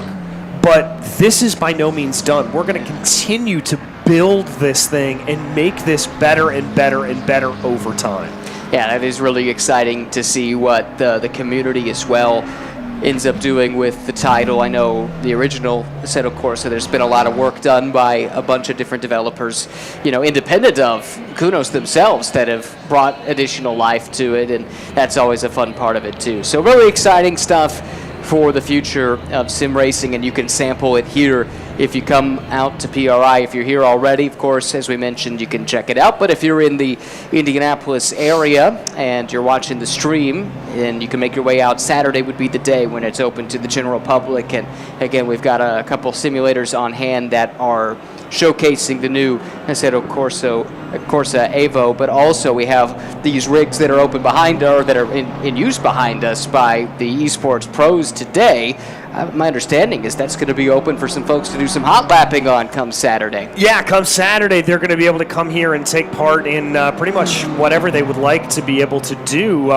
but this is by no means done. We're going to continue to build this thing and make this better and better and better over time. Yeah, that is really exciting to see what the community as well ends up doing with the title. I know the original Assetto Corsa, there's been a lot of work done by a bunch of different developers, you know, independent of Kunos themselves, that have brought additional life to it, and that's always a fun part of it too. So really exciting stuff for the future of sim racing, and you can sample it here if you come out to PRI. If you're here already, of course, as we mentioned, you can check it out. But if you're in the Indianapolis area and you're watching the stream, and you can make your way out, Saturday would be the day when it's open to the general public. And again, we've got a couple simulators on hand that are showcasing the new Assetto Corsa Evo, but also we have these rigs that are open behind, or that are in use behind us by the eSports pros today. My understanding is that's going to be open for some folks to do some hot lapping on come Saturday. Yeah, come Saturday, they're going to be able to come here and take part in pretty much whatever they would like to be able to do.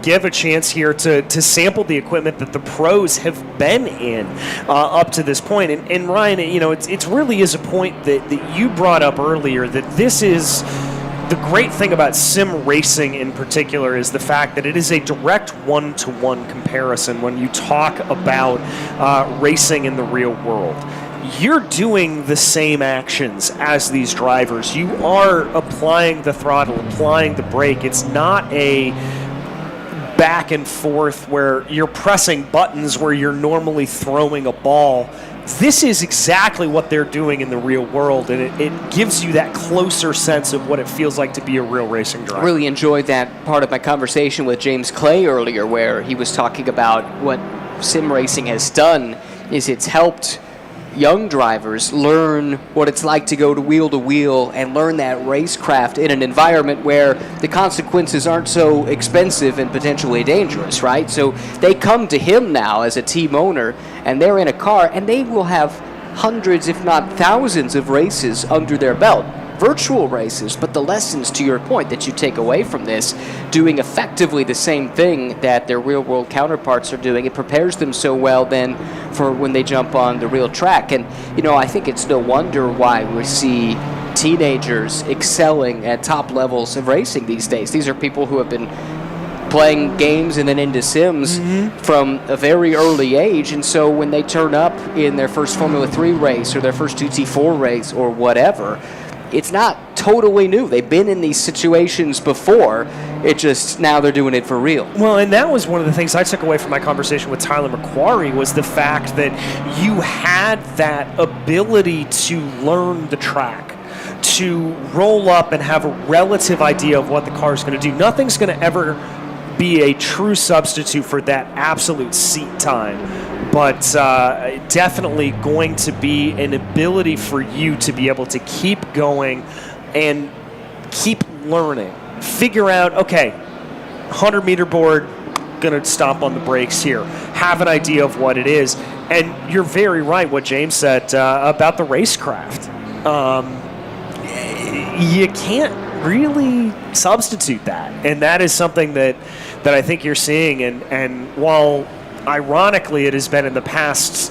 Give a chance here to sample the equipment that the pros have been in up to this point. And Ryan, you know, it really is a point that you brought up earlier, that this is the great thing about sim racing in particular, is the fact that it is a direct one-to-one comparison when you talk about racing in the real world. You're doing the same actions as these drivers. You are applying the throttle, applying the brake. It's not a back and forth where you're pressing buttons where you're normally throwing a ball. this is exactly what they're doing in the real world, and it gives you that closer sense of what it feels like to be a real racing driver. I really enjoyed that part of my conversation with James Clay earlier, where he was talking about what sim racing has done is it's helped young drivers learn what it's like to go to wheel and learn that racecraft in an environment where the consequences aren't so expensive and potentially dangerous, right? So they come to him now as a team owner, and they're in a car, and they will have hundreds, if not thousands, of races under their belt. Virtual races, but the lessons, to your point, that you take away from this, doing effectively the same thing that their real-world counterparts are doing, it prepares them so well then for when they jump on the real track. And, you know, I think it's no wonder why we see teenagers excelling at top levels of racing these days. These are people who have been playing games and then into sims from a very early age, and so when they turn up in their first Formula 3 race or their first GT4 race or whatever, it's not totally new. They've been in these situations before. It just, now they're doing it for real. Well, and that was one of the things I took away from my conversation with Tyler McQuarrie was the fact that you had that ability to learn the track, to roll up and have a relative idea of what the car is going to do. Nothing's going to ever be a true substitute for that absolute seat time. But definitely going to be an ability for you to be able to keep going and keep learning. Figure out, okay, 100-meter board, going to stop on the brakes here. Have an idea of what it is. And you're very right what James said about the racecraft. You can't really substitute that. And that is something that I think you're seeing. And while ironically, it has been in the past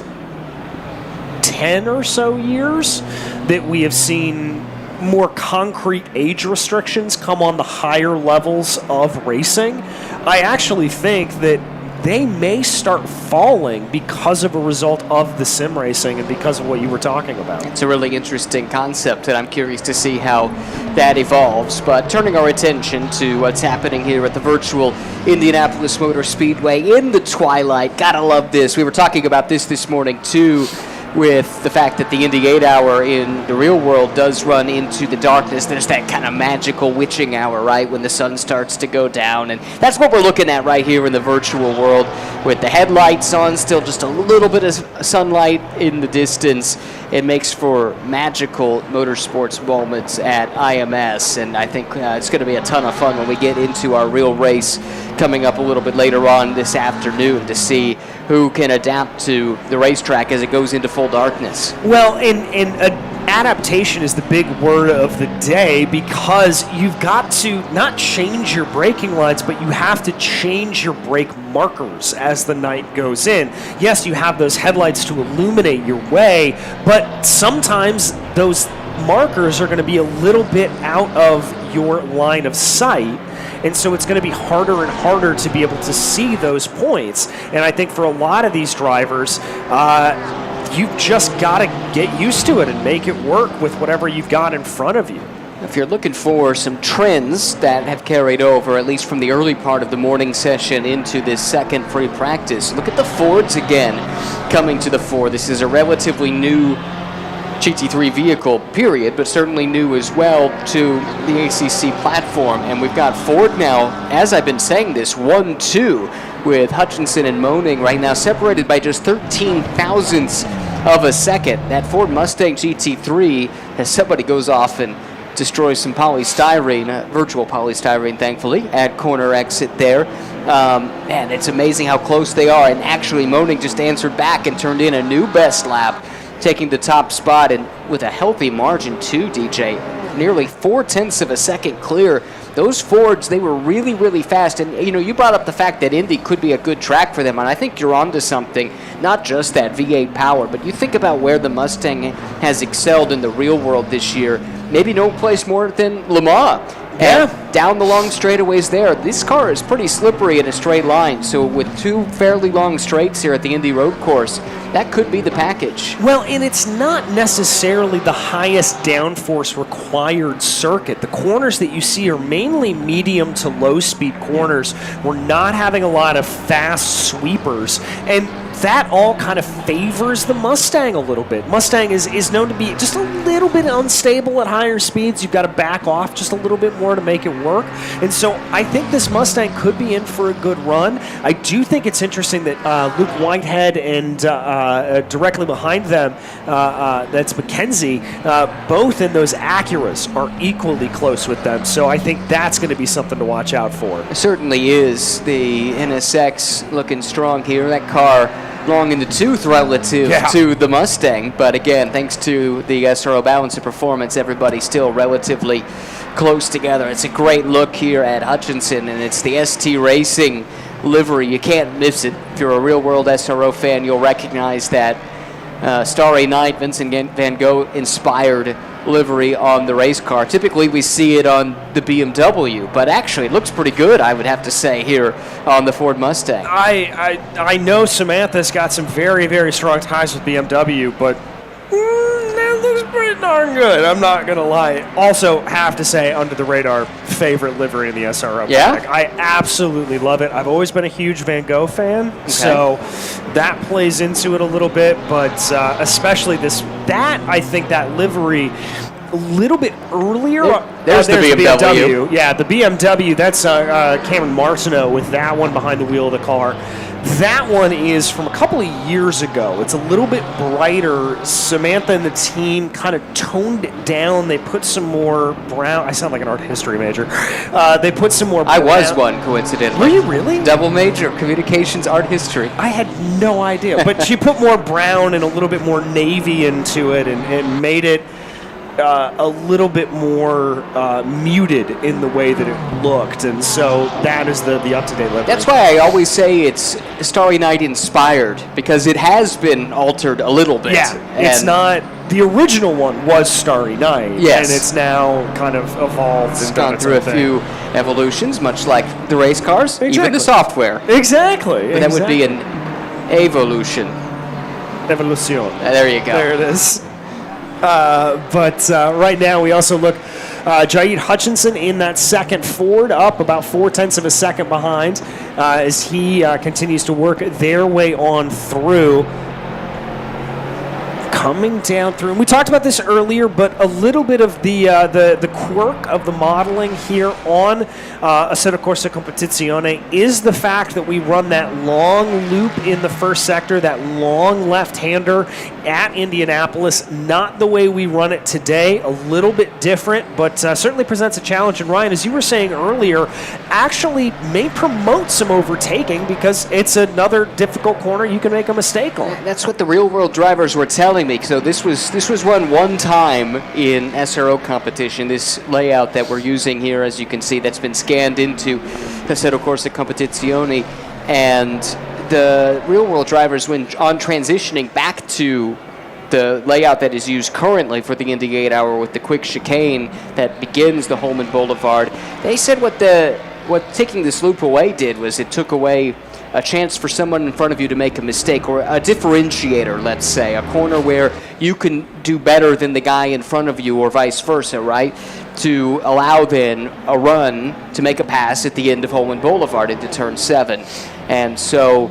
10 or so years that we have seen more concrete age restrictions come on the higher levels of racing. I actually think that they may start falling because of a result of the sim racing and because of what you were talking about. It's a really interesting concept, and I'm curious to see how that evolves. But turning our attention to what's happening here at the virtual Indianapolis Motor Speedway in the twilight. Gotta love this. We were talking about this morning, too, with the fact that the Indy 8 hour in the real world does run into the darkness. There's that kind of magical witching hour, right, when the sun starts to go down. And that's what we're looking at right here in the virtual world with the headlights on, still just a little bit of sunlight in the distance. It makes for magical motorsports moments at IMS, and I think it's going to be a ton of fun when we get into our real race coming up a little bit later on this afternoon to see who can adapt to the racetrack as it goes into full darkness. Well, and adaptation is the big word of the day, because you've got to not change your braking lines, but you have to change your brake markers as the night goes in. Yes, you have those headlights to illuminate your way, but sometimes those markers are going to be a little bit out of your line of sight. And so it's going to be harder and harder to be able to see those points. And I think for a lot of these drivers, you've just got to get used to it and make it work with whatever you've got in front of you. If you're looking for some trends that have carried over, at least from the early part of the morning session into this second free practice, look at the Fords again coming to the fore. This is a relatively new GT3 vehicle, period, but certainly new as well to the ACC platform. And we've got Ford now, as I've been saying this, 1-2 with Hutchinson and Moning right now separated by just 13 thousandths of a second. That Ford Mustang GT3, as somebody goes off and destroys some polystyrene, virtual polystyrene, thankfully, at corner exit there. Man, it's amazing how close they are. And actually, Moning just answered back and turned in a new best lap, taking the top spot, and with a healthy margin too, DJ. Nearly 0.4 of a second clear. Those Fords, they were really, really fast. And, you know, you brought up the fact that Indy could be a good track for them, and I think you're onto something. Not just that V8 power, but you think about where the Mustang has excelled in the real world this year. Maybe no place more than Le Mans. Yeah. And down the long straightaways there. This car is pretty slippery in a straight line, so with two fairly long straights here at the Indy Road Course, that could be the package. Well, and it's not necessarily the highest downforce required circuit. The corners that you see are mainly medium to low speed corners. We're not having a lot of fast sweepers. And that all kind of favors the Mustang a little bit. Mustang is known to be just a little bit unstable at higher speeds. You've got to back off just a little bit more to make it work. And so I think this Mustang could be in for a good run. I do think it's interesting that Luke Whitehead and directly behind them, that's Mackenzie, both in those Acuras are equally close with them. So I think that's going to be something to watch out for. It certainly is. The NSX looking strong here. That car long in the tooth relative to the Mustang, but again, thanks to the SRO balance of performance, everybody's still relatively close together. It's a great look here at Hutchinson, and it's the ST Racing livery. You can't miss it. If you're a real-world SRO fan, you'll recognize that Starry Night, Vincent van Gogh inspired livery on the race car. Typically we see it on the BMW, but actually it looks pretty good, I would have to say, here on the Ford Mustang. I know Samantha's got some very, very strong ties with BMW, but that looks pretty darn good, I'm not going to lie. Also, have to say, under the radar, favorite livery in the SRO. Yeah? I absolutely love it. I've always been a huge Van Gogh fan, so that plays into it a little bit, but especially I think that livery a little bit earlier. There's the BMW. Yeah, the BMW, that's Cameron Martineau with that one behind the wheel of the car. That one is from a couple of years ago. It's a little bit brighter. Samantha and the team kind of toned it down. They put some more brown. I sound like an art history major. They put some more brown. I was one, coincidentally. Were you really? Double major, communications, art history. I had no idea. But she put more brown and a little bit more navy into it and made it a little bit more muted in the way that it looked, and so that is the up-to-date livery. That's why I always say it's Starry Night inspired, because it has been altered a little bit. Yeah, it's not. The original one was Starry Night, yes, and it's now kind of evolved. It's gone through a few evolutions, much like the race cars, even the software. Exactly. But that would be an evolution. Evolution. There you go. There it is. But right now we also look Jaid Hutchinson in that second Ford, up about 0.4 of a second behind as he continues to work their way on through. Coming down through, and we talked about this earlier, but a little bit of the quirk of the modeling here on Assetto Corsa Competizione is the fact that we run that long loop in the first sector, that long left-hander at Indianapolis. Not the way we run it today, a little bit different, but certainly presents a challenge. And Ryan, as you were saying earlier, actually may promote some overtaking because it's another difficult corner you can make a mistake on. That's what the real-world drivers were telling me. So this was run one time in SRO competition. This layout that we're using here, as you can see, that's been scanned into Assetto Corsa Competizione, and the real-world drivers, when on transitioning back to the layout that is used currently for the Indy 8 Hour with the quick chicane that begins the Holman Boulevard, they said what taking this loop away did was it took away a chance for someone in front of you to make a mistake, or a differentiator, let's say, a corner where you can do better than the guy in front of you, or vice versa, right? To allow then a run to make a pass at the end of Holman Boulevard into turn 7. And so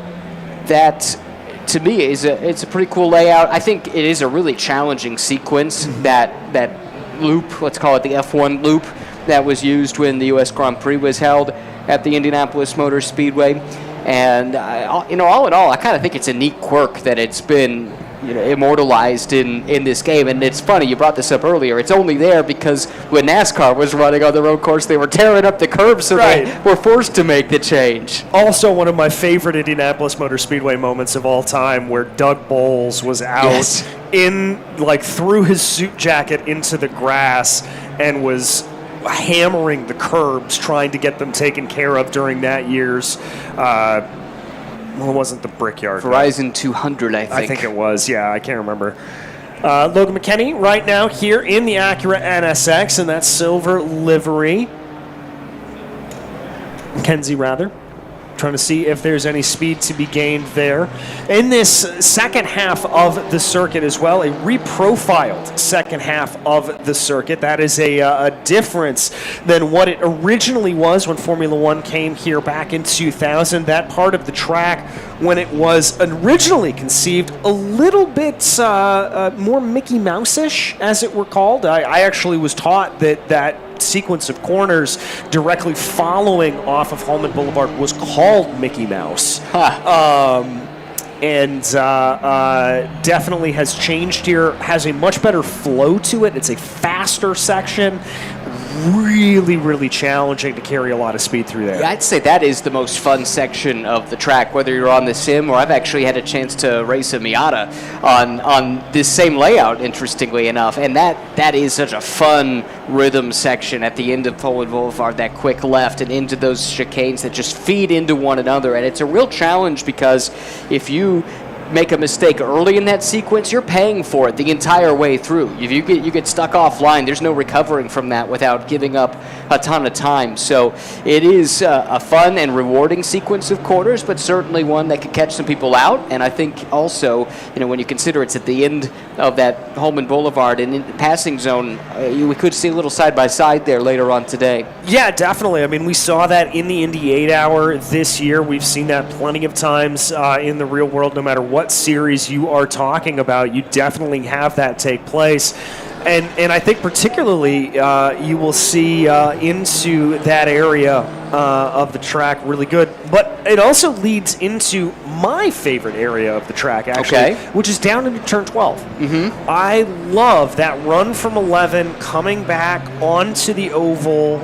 that, to me, it's a pretty cool layout. I think it is a really challenging sequence, that loop, let's call it the F1 loop, that was used when the U.S. Grand Prix was held at the Indianapolis Motor Speedway. And all in all, I kind of think it's a neat quirk that it's been immortalized in this game. And it's funny, you brought this up earlier. It's only there because when NASCAR was running on the road course, they were tearing up the curbs, so they were forced to make the change. Also, one of my favorite Indianapolis Motor Speedway moments of all time, where Doug Bowles was out threw his suit jacket into the grass and was hammering the curbs, trying to get them taken care of during that year's, it wasn't the Brickyard. Verizon 200, I think. I think it was, yeah, I can't remember. Logan McKinney right now here in the Acura NSX in that silver livery. Mackenzie, rather. trying to see if there's any speed to be gained there. In this second half of the circuit as well, a reprofiled second half of the circuit. That is a difference than what it originally was when Formula One came here back in 2000. That part of the track, when it was originally conceived, a little bit more Mickey Mouse-ish, as it were called. I actually was taught that sequence of corners directly following off of Holman Boulevard was called Mickey Mouse. And definitely has changed here, has a much better flow to it. It's a faster section. Really, really challenging to carry a lot of speed through there. Yeah, I'd say that is the most fun section of the track, whether you're on the sim or I've actually had a chance to race a Miata on this same layout, interestingly enough. And that is such a fun rhythm section at the end of Poland Boulevard, that quick left and into those chicanes that just feed into one another. And it's a real challenge because if you make a mistake early in that sequence, you're paying for it the entire way through. If you get stuck offline, there's no recovering from that without giving up a ton of time. So it is a fun and rewarding sequence of corners, but certainly one that could catch some people out. And I think also, when you consider it's at the end of that Holman Boulevard and in the passing zone, we could see a little side-by-side there later on today. Yeah, definitely. I mean, we saw that in the Indy 8-hour this year. We've seen that plenty of times in the real world, no matter what series you are talking about. You definitely have that take place. And I think particularly you will see into that area of the track really good. But it also leads into my favorite area of the track, actually, which is down into turn 12. Mm-hmm. I love that run from 11 coming back onto the oval,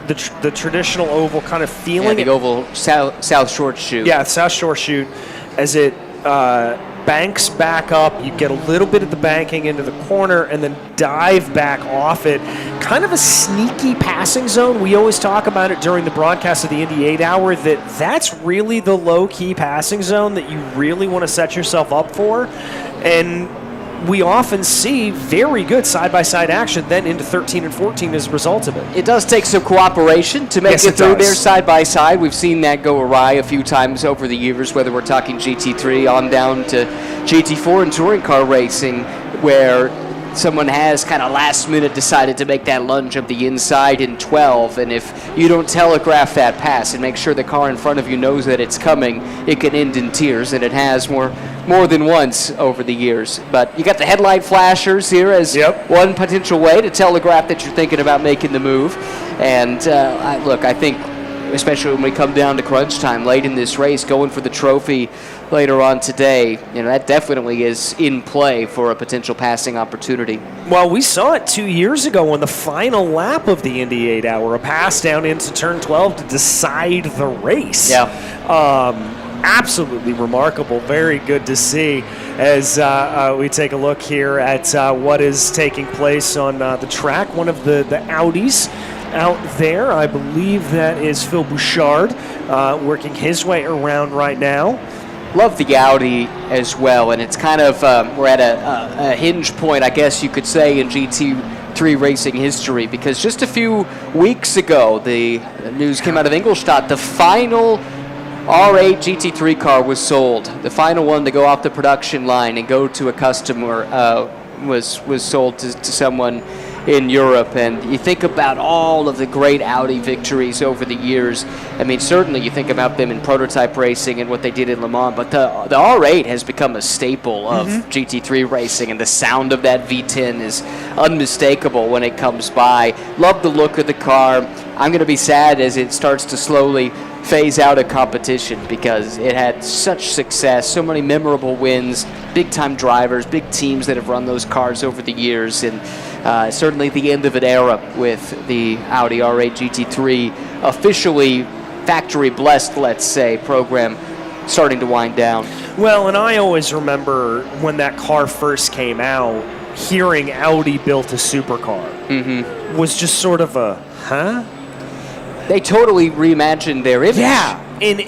the traditional oval, kind of feeling the oval South Shore chute. Yeah, South Shore chute, as it banks back up. You get a little bit of the banking into the corner and then dive back off it. Kind of a sneaky passing zone. We always talk about it during the broadcast of the Indy 8-hour, that's really the low-key passing zone that you really want to set yourself up for. And we often see very good side-by-side action then into 13 and 14 as a result of it. It does take some cooperation to make it through there side-by-side. We've seen that go awry a few times over the years, whether we're talking GT3 on down to GT4 and touring car racing, where someone has kind of last minute decided to make that lunge of the inside in 12, and if you don't telegraph that pass and make sure the car in front of you knows that it's coming, it can end in tears, and it has more than once over the years. But you got the headlight flashers here as one potential way to telegraph that you're thinking about making the move. And I think especially when we come down to crunch time late in this race, going for the trophy later on today, that definitely is in play for a potential passing opportunity. Well, we saw it 2 years ago on the final lap of the Indy 8-hour, a pass down into turn 12 to decide the race. Yeah. Absolutely remarkable. Very good to see as we take a look here at what is taking place on the track. One of the Audis out there, I believe that is Phil Bouchard, working his way around right now. Love the Audi as well, and it's kind of, we're at a hinge point, I guess you could say, in GT3 racing history, because just a few weeks ago, the news came out of Ingolstadt, the final R8 GT3 car was sold. The final one to go off the production line and go to a customer was sold to someone in Europe. And you think about all of the great Audi victories over the years. I mean, certainly you think about them in prototype racing and what they did in Le Mans, but the R8 has become a staple of GT3 racing, and the sound of that V10 is unmistakable when it comes by. Love the look of the car. I'm going to be sad as it starts to slowly phase out of competition because it had such success, so many memorable wins, big-time drivers, big teams that have run those cars over the years, and certainly the end of an era with the Audi R8 GT3 officially factory-blessed, let's say, program starting to wind down. Well, and I always remember when that car first came out, hearing Audi built a supercar was just sort of a, huh? They totally reimagined their image. Yeah, and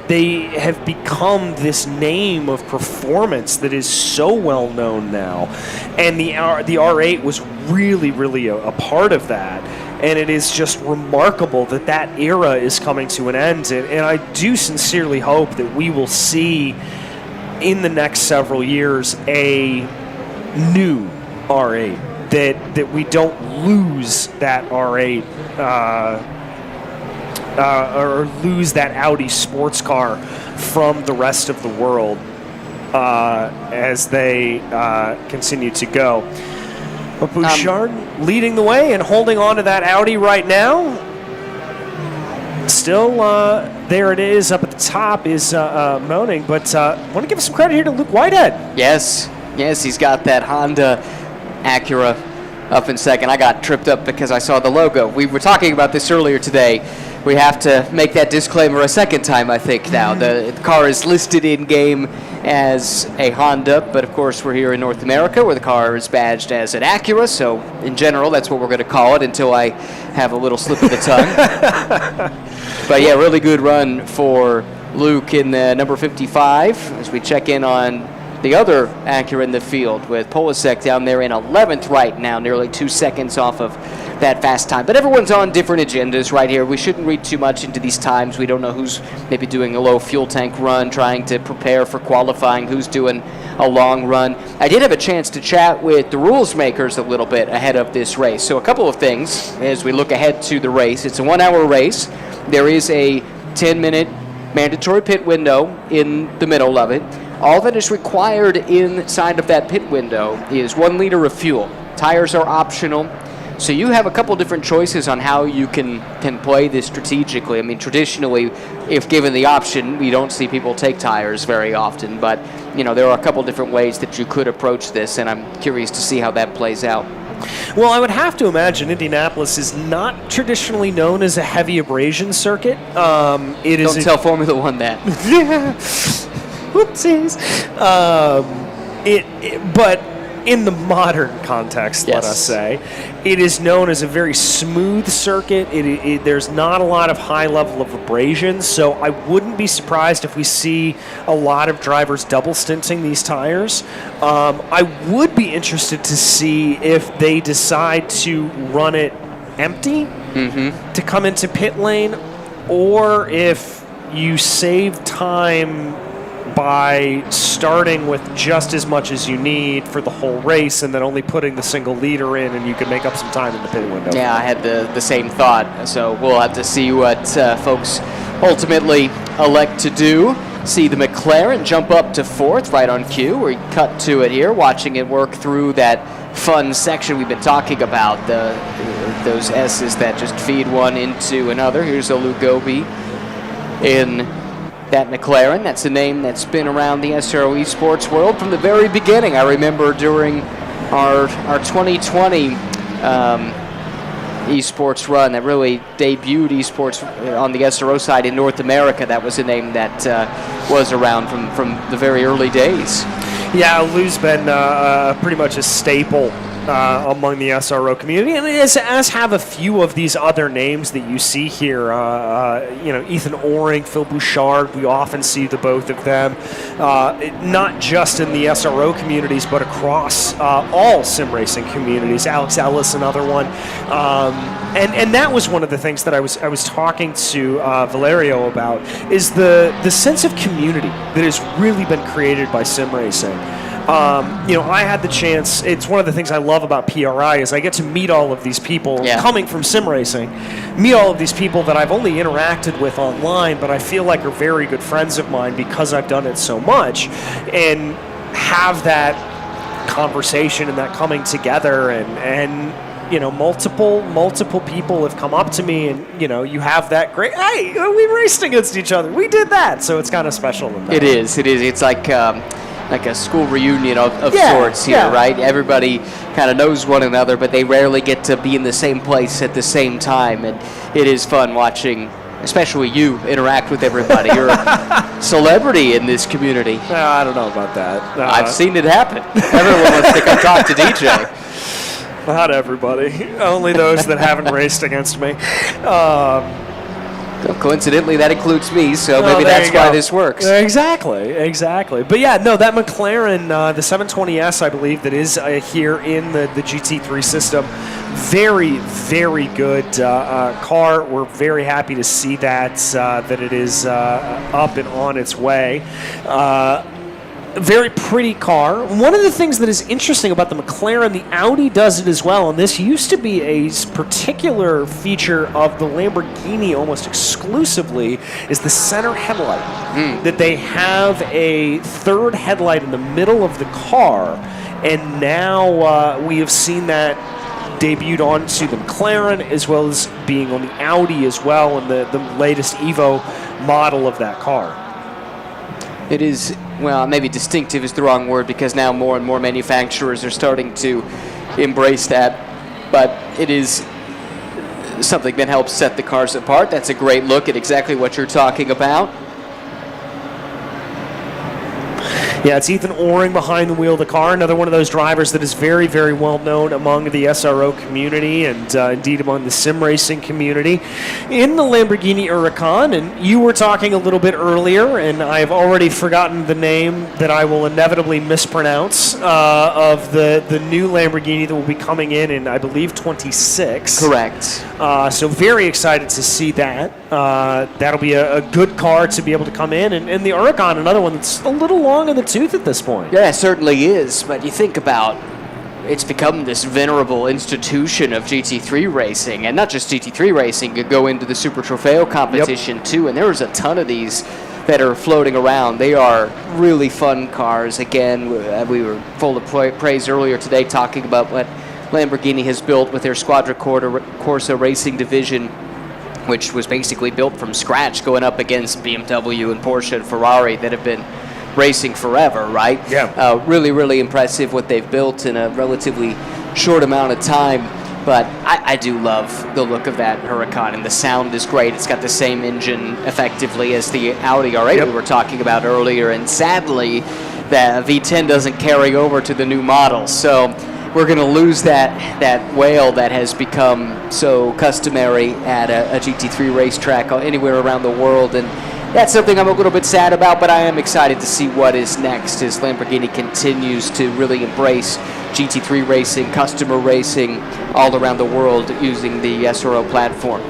they have become this name of performance that is so well known now, and the R8 was really, really a part of that. and it is just remarkable that that era is coming to an end. And I do sincerely hope that we will see in the next several years a new R8, that we don't lose that R8 or lose that Audi sports car from the rest of the world as they continue to go. But Bouchard leading the way and holding on to that Audi right now. Still, there it is up at the top is moaning, but I want to give some credit here to Luke Whitehead. Yes, he's got that Honda Acura up in second. I got tripped up because I saw the logo. We were talking about this earlier today. We have to make that disclaimer a second time, I think, now. The car is listed in-game as a Honda, but of course we're here in North America where the car is badged as an Acura, so in general that's what we're going to call it until I have a little slip of the tongue. But yeah, really good run for Luke in the number 55 as we check in on the other Acura in the field with Polasek down there in 11th right now, nearly 2 seconds off of that fast time. But everyone's on different agendas right here. We shouldn't read too much into these times. We don't know who's maybe doing a low fuel tank run, trying to prepare for qualifying, who's doing a long run. I did have a chance to chat with the rules makers a little bit ahead of this race. So a couple of things as we look ahead to the race. It's a 1-hour race. There is a 10-minute mandatory pit window in the middle of it. All that is required inside of that pit window is 1 liter of fuel. Tires are optional. So you have a couple different choices on how you can play this strategically. I mean, traditionally, if given the option, we don't see people take tires very often. But, you know, there are a couple different ways that you could approach this, and I'm curious to see how that plays out. Well, I would have to imagine Indianapolis is not traditionally known as a heavy abrasion circuit. Don't tell Formula One that. Whoopsies. But in the modern context, yes, let us say, it is known as a very smooth circuit. There's not a lot of high level of abrasion, so I wouldn't be surprised if we see a lot of drivers double stinting these tires. I would be interested to see if they decide to run it empty to come into pit lane, or if you save time by starting with just as much as you need for the whole race and then only putting the single liter in, and you can make up some time in the pit window. Yeah, I had the same thought, so we'll have to see what folks ultimately elect to do. See the McLaren jump up to 4th right on cue. We cut to it here, watching it work through that fun section we've been talking about, those S's that just feed one into another. Here's a Lugobi in that McLaren. That's a name that's been around the SRO esports world from the very beginning. I remember during our 2020 esports run that really debuted esports on the SRO side in North America. That was a name that was around from the very early days. Yeah, Lou's been pretty much a staple among the SRO community, and as have a few of these other names that you see here. Ethan Oring, Phil Bouchard, we often see the both of them, not just in the SRO communities, but across all sim racing communities. Alex Ellis, another one. And that was one of the things that I was talking to Valerio about, is the sense of community that has really been created by sim racing. I had the chance. It's one of the things I love about PRI is I get to meet all of these people coming from sim racing, meet all of these people that I've only interacted with online, but I feel like are very good friends of mine because I've done it so much, and have that conversation and that coming together, and multiple people have come up to me, and you have that great, hey, we raced against each other, we did that, so it's kind of special. It is. It's like a school reunion of sorts here, right? Everybody kind of knows one another, but they rarely get to be in the same place at the same time, and it is fun watching, especially you, interact with everybody. You're a celebrity in this community. I don't know about that. I've seen it happen. Everyone wants to come talk to DJ. Not everybody. Only those that haven't raced against me. Coincidentally, that includes me, so maybe that's why this works. Exactly. But yeah, no, that McLaren, the 720S, I believe, that is here in the GT3 system, very, very good car. We're very happy to see that it is up and on its way. Very pretty car. One of the things that is interesting about the McLaren, the Audi does it as well, and this used to be a particular feature of the Lamborghini almost exclusively, is the center headlight. That they have a third headlight in the middle of the car, and now we have seen that debuted onto the McLaren as well as being on the Audi as well, and the latest Evo model of that car. It is, well, maybe distinctive is the wrong word, because now more and more manufacturers are starting to embrace that, but it is something that helps set the cars apart. That's a great look at exactly what you're talking about. Yeah, it's Ethan Oring behind the wheel of the car, another one of those drivers that is very, very well known among the SRO community and indeed among the sim racing community in the Lamborghini Huracan. And you were talking a little bit earlier, and I've already forgotten the name that I will inevitably mispronounce of the new Lamborghini that will be coming in I believe, 26. Correct. So very excited to see that. That'll be a good car to be able to come in. And the Huracan, another one that's a little long in the tooth at this point. Yeah, it certainly is. But you think about, it's become this venerable institution of GT3 racing, and not just GT3 racing. You go into the Super Trofeo competition too, and there's a ton of these that are floating around. They are really fun cars. Again, we were full of praise earlier today talking about what Lamborghini has built with their Squadra Corsa Racing division, which was basically built from scratch, going up against BMW and Porsche and Ferrari that have been racing forever, right? Yeah. Really, really impressive what they've built in a relatively short amount of time. But I do love the look of that Huracan, and the sound is great. It's got the same engine effectively as the Audi R8 we were talking about earlier, and sadly, the V10 doesn't carry over to the new model. So we're going to lose that whale that has become so customary at a GT3 racetrack anywhere around the world, and that's something I'm a little bit sad about, but I am excited to see what is next as Lamborghini continues to really embrace GT3 racing, customer racing all around the world using the SRO platform.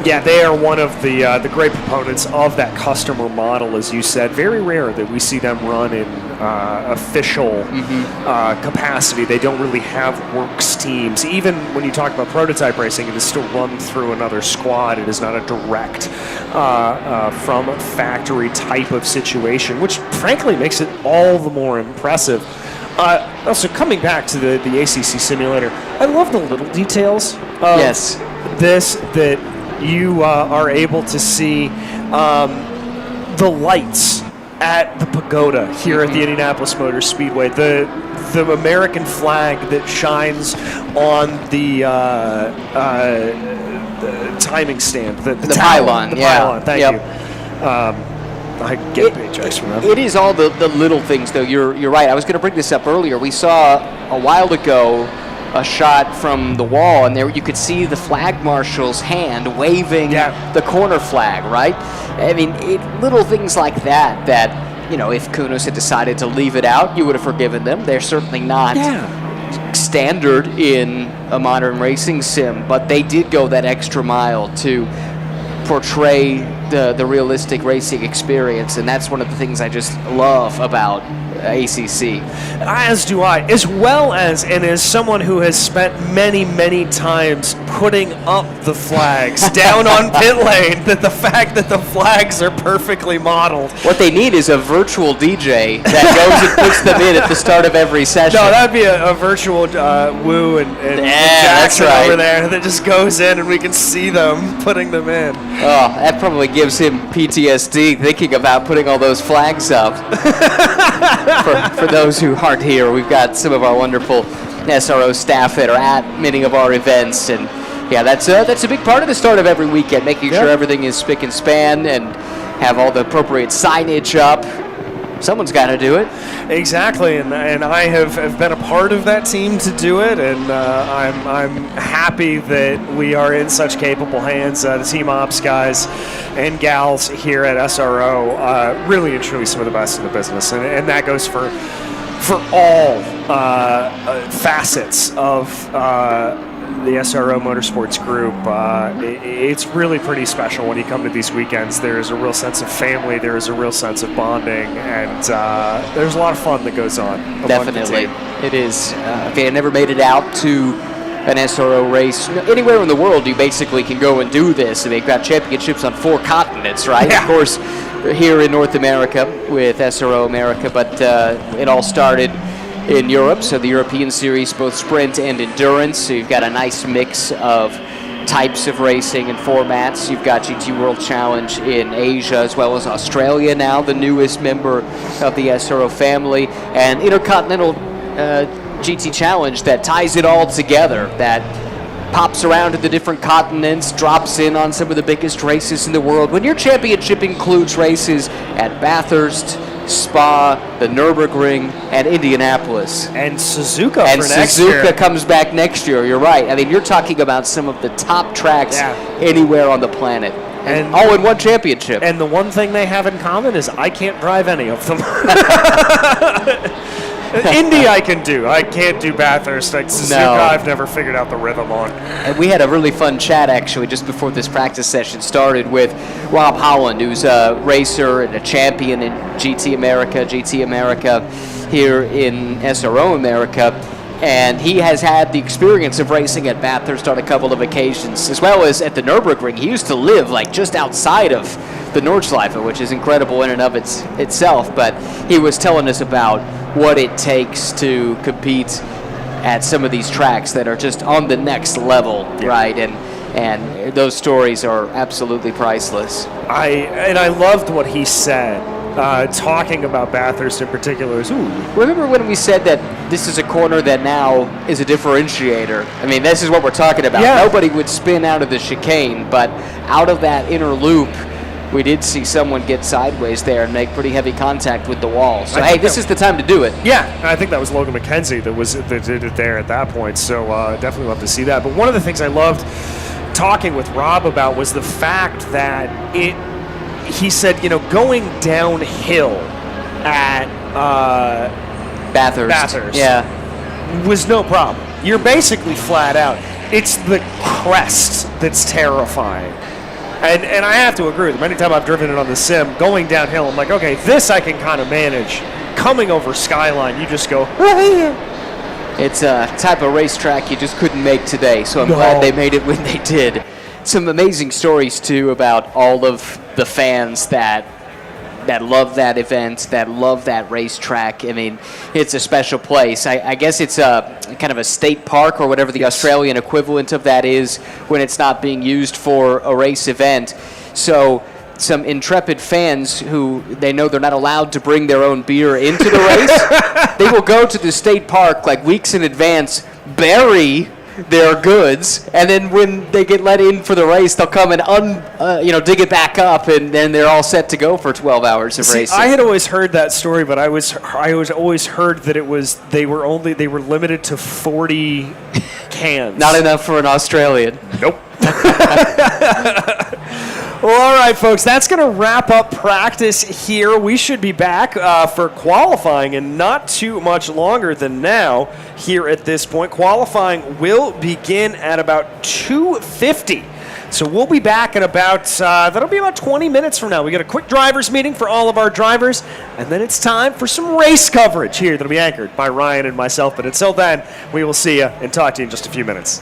Yeah, they are one of the great proponents of that customer model, as you said. Very rare that we see them run in official capacity. They don't really have works teams. Even when you talk about prototype racing, it is still run through another squad. It is not a direct from factory type of situation, which frankly makes it all the more impressive. Also, coming back to the ACC simulator, I love the little details of this, that you are able to see the lights at the pagoda here at the Indianapolis Motor Speedway, the American flag that shines on the timing stand, the pylon. The pylon, thank you. I get paychecks from them. It is all the little things, though. You're right. I was going to bring this up earlier. We saw a while ago a shot from the wall, and there you could see the flag marshal's hand waving the corner flag, right? I mean, little things like that, you know, if Kunos had decided to leave it out, you would have forgiven them. They're certainly not standard in a modern racing sim, but they did go that extra mile to portray the realistic racing experience, and that's one of the things I just love about ACC. As do I, as well as, and as someone who has spent many, many times putting up the flags down on pit lane, that the fact that the flags are perfectly modeled. What they need is a virtual DJ that goes and puts them in at the start of every session. No, that'd be a virtual Wu and Jackson over there that just goes in and we can see them putting them in. Oh, that probably gives him PTSD thinking about putting all those flags up. For those who aren't here, we've got some of our wonderful SRO staff that are at many of our events, and that's a big part of the start of every weekend, making sure everything is spick and span and have all the appropriate signage up. Someone's got to do it. Exactly, and I have been a part of that team to do it, and I'm happy that we are in such capable hands. The team ops guys and gals here at SRO, really and truly some of the best in the business, and that goes for all facets of the SRO Motorsports Group, it's really pretty special when you come to these weekends. There's a real sense of family, there is a real sense of bonding, and there's a lot of fun that goes on. Definitely. It is. If you had never made it out to an SRO race anywhere in the world, you basically can go and do this. And they've got championships on 4 continents, right? Yeah. Of course, here in North America with SRO America, but it all started in Europe, so the European Series, both sprint and endurance. So you've got a nice mix of types of racing and formats. You've got GT World Challenge in Asia, as well as Australia now, the newest member of the SRO family, and Intercontinental GT Challenge that ties it all together, that pops around to the different continents, drops in on some of the biggest races in the world. When your championship includes races at Bathurst, Spa, the Nürburgring, and Indianapolis. And Suzuka and for next Suzuka year. comes back next year, you're right. I mean, you're talking about some of the top tracks anywhere on the planet. And all in one championship. And the one thing they have in common is I can't drive any of them. Indy I can do. I can't do Bathurst. Suzuka I've never figured out the rhythm on. And we had a really fun chat, actually, just before this practice session started with Rob Holland, who's a racer and a champion in GT America here in SRO America. And he has had the experience of racing at Bathurst on a couple of occasions, as well as at the Nürburgring. He used to live just outside of the Nordschleife, which is incredible in and of itself. But he was telling us about what it takes to compete at some of these tracks that are just on the next level, right? And those stories are absolutely priceless. I loved what he said. Talking about Bathurst in particular is, remember when we said that this is a corner that now is a differentiator? I mean, this is what we're talking about. Yeah. Nobody would spin out of the chicane, but out of that inner loop, we did see someone get sideways there and make pretty heavy contact with the wall. So, hey, this is the time to do it. Yeah, I think that was Logan McKenzie that did it there at that point. So definitely love to see that. But one of the things I loved talking with Rob about was the fact that he said, going downhill at Bathurst. Yeah. Was no problem. You're basically flat out. It's the crest that's terrifying. And I have to agree with him. Anytime I've driven it on the sim, going downhill, I'm like, okay, this I can kind of manage. Coming over Skyline, you just go, It's a type of racetrack you just couldn't make today, so I'm glad they made it when they did. Some amazing stories, too, about all of the fans that love that event, that love that racetrack. I mean, it's a special place. I guess it's a kind of a state park or whatever the Australian equivalent of that is when it's not being used for a race event. So some intrepid fans who they know they're not allowed to bring their own beer into the race, they will go to the state park like weeks in advance, bury their goods, and then when they get let in for the race, they'll come and dig it back up, and then they're all set to go for 12 hours of racing. I had always heard that story, but I always heard that they were limited to 40 cans. Not enough for an Australian. Nope. Well, all right, folks, that's going to wrap up practice here. We should be back for qualifying in not too much longer than now here at this point. Qualifying will begin at about 2:50. So we'll be back in that'll be about 20 minutes from now. We got a quick drivers meeting for all of our drivers, and then it's time for some race coverage here that'll be anchored by Ryan and myself. But until then, we will see you and talk to you in just a few minutes.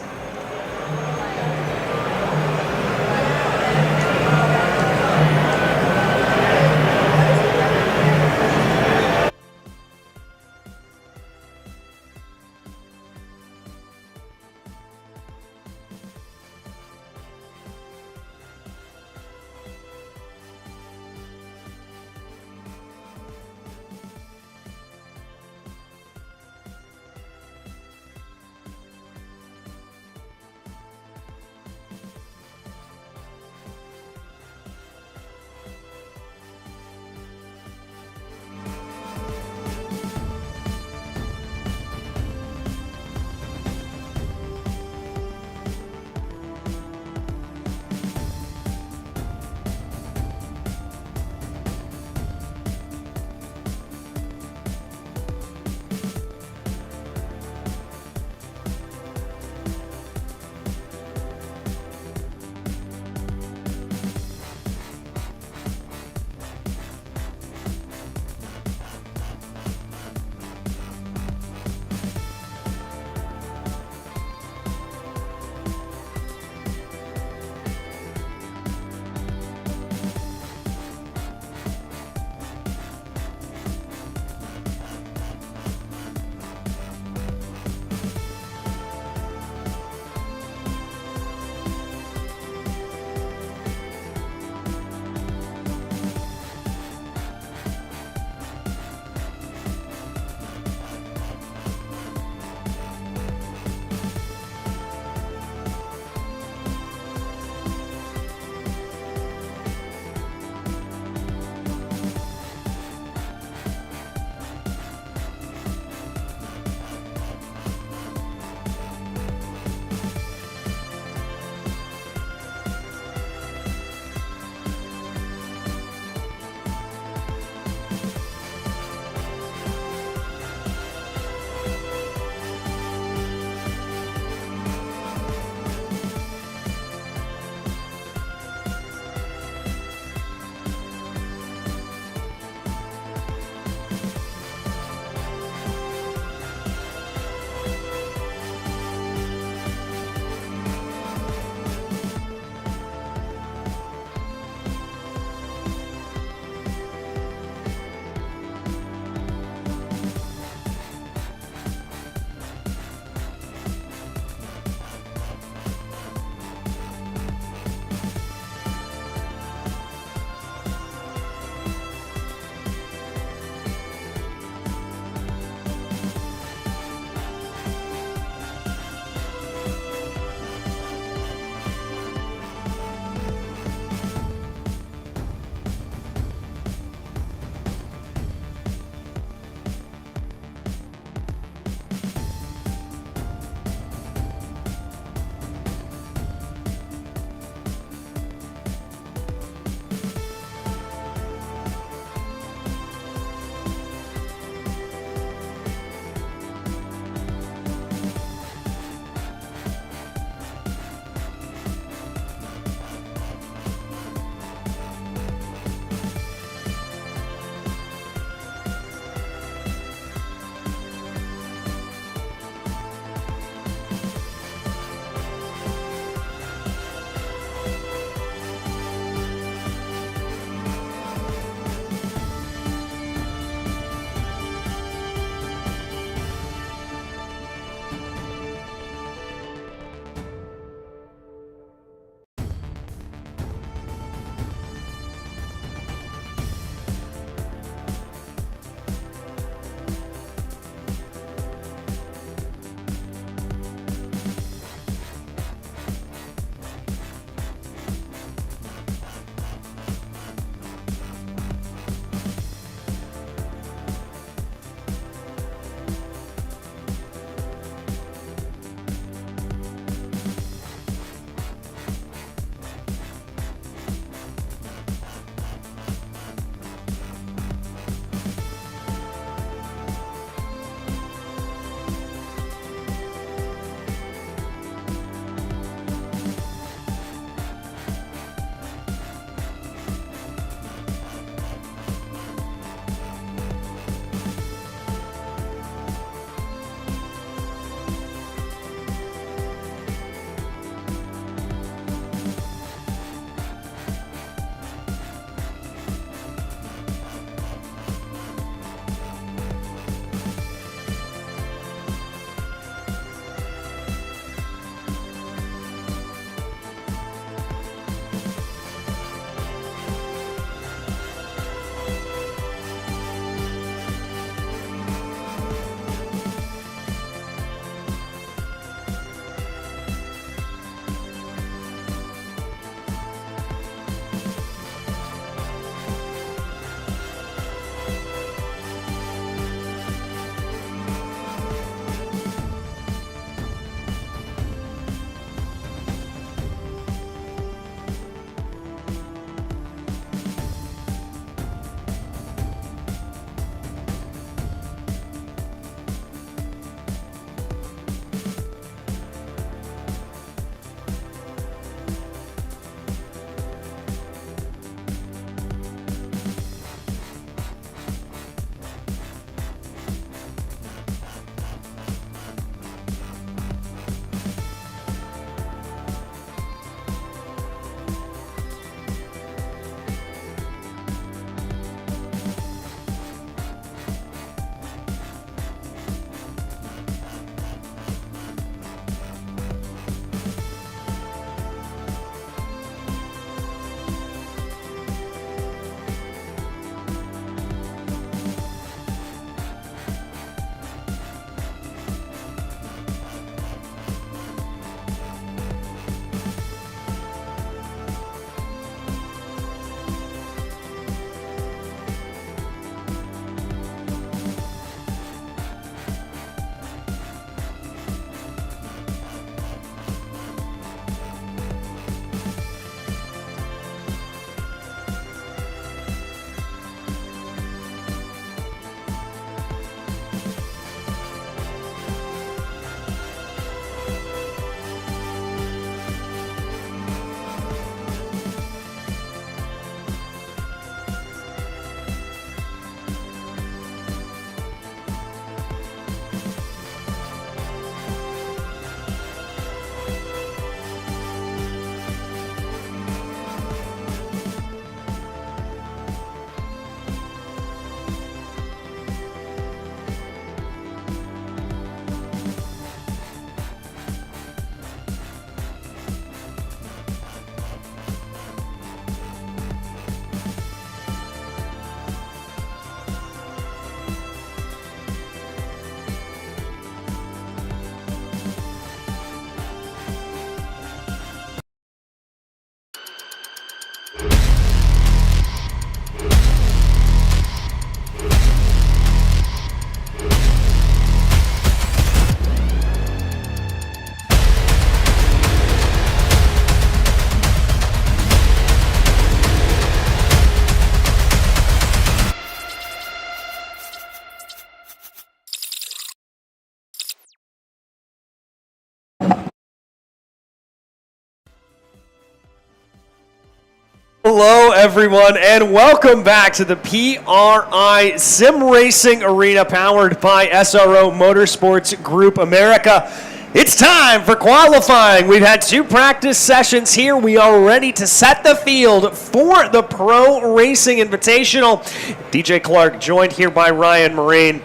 Hello, everyone, and welcome back to the PRI Sim Racing Arena, powered by SRO Motorsports Group America. It's time for qualifying. We've had 2 practice sessions here. We are ready to set the field for the Pro Racing Invitational. DJ Clark joined here by Ryan Marine.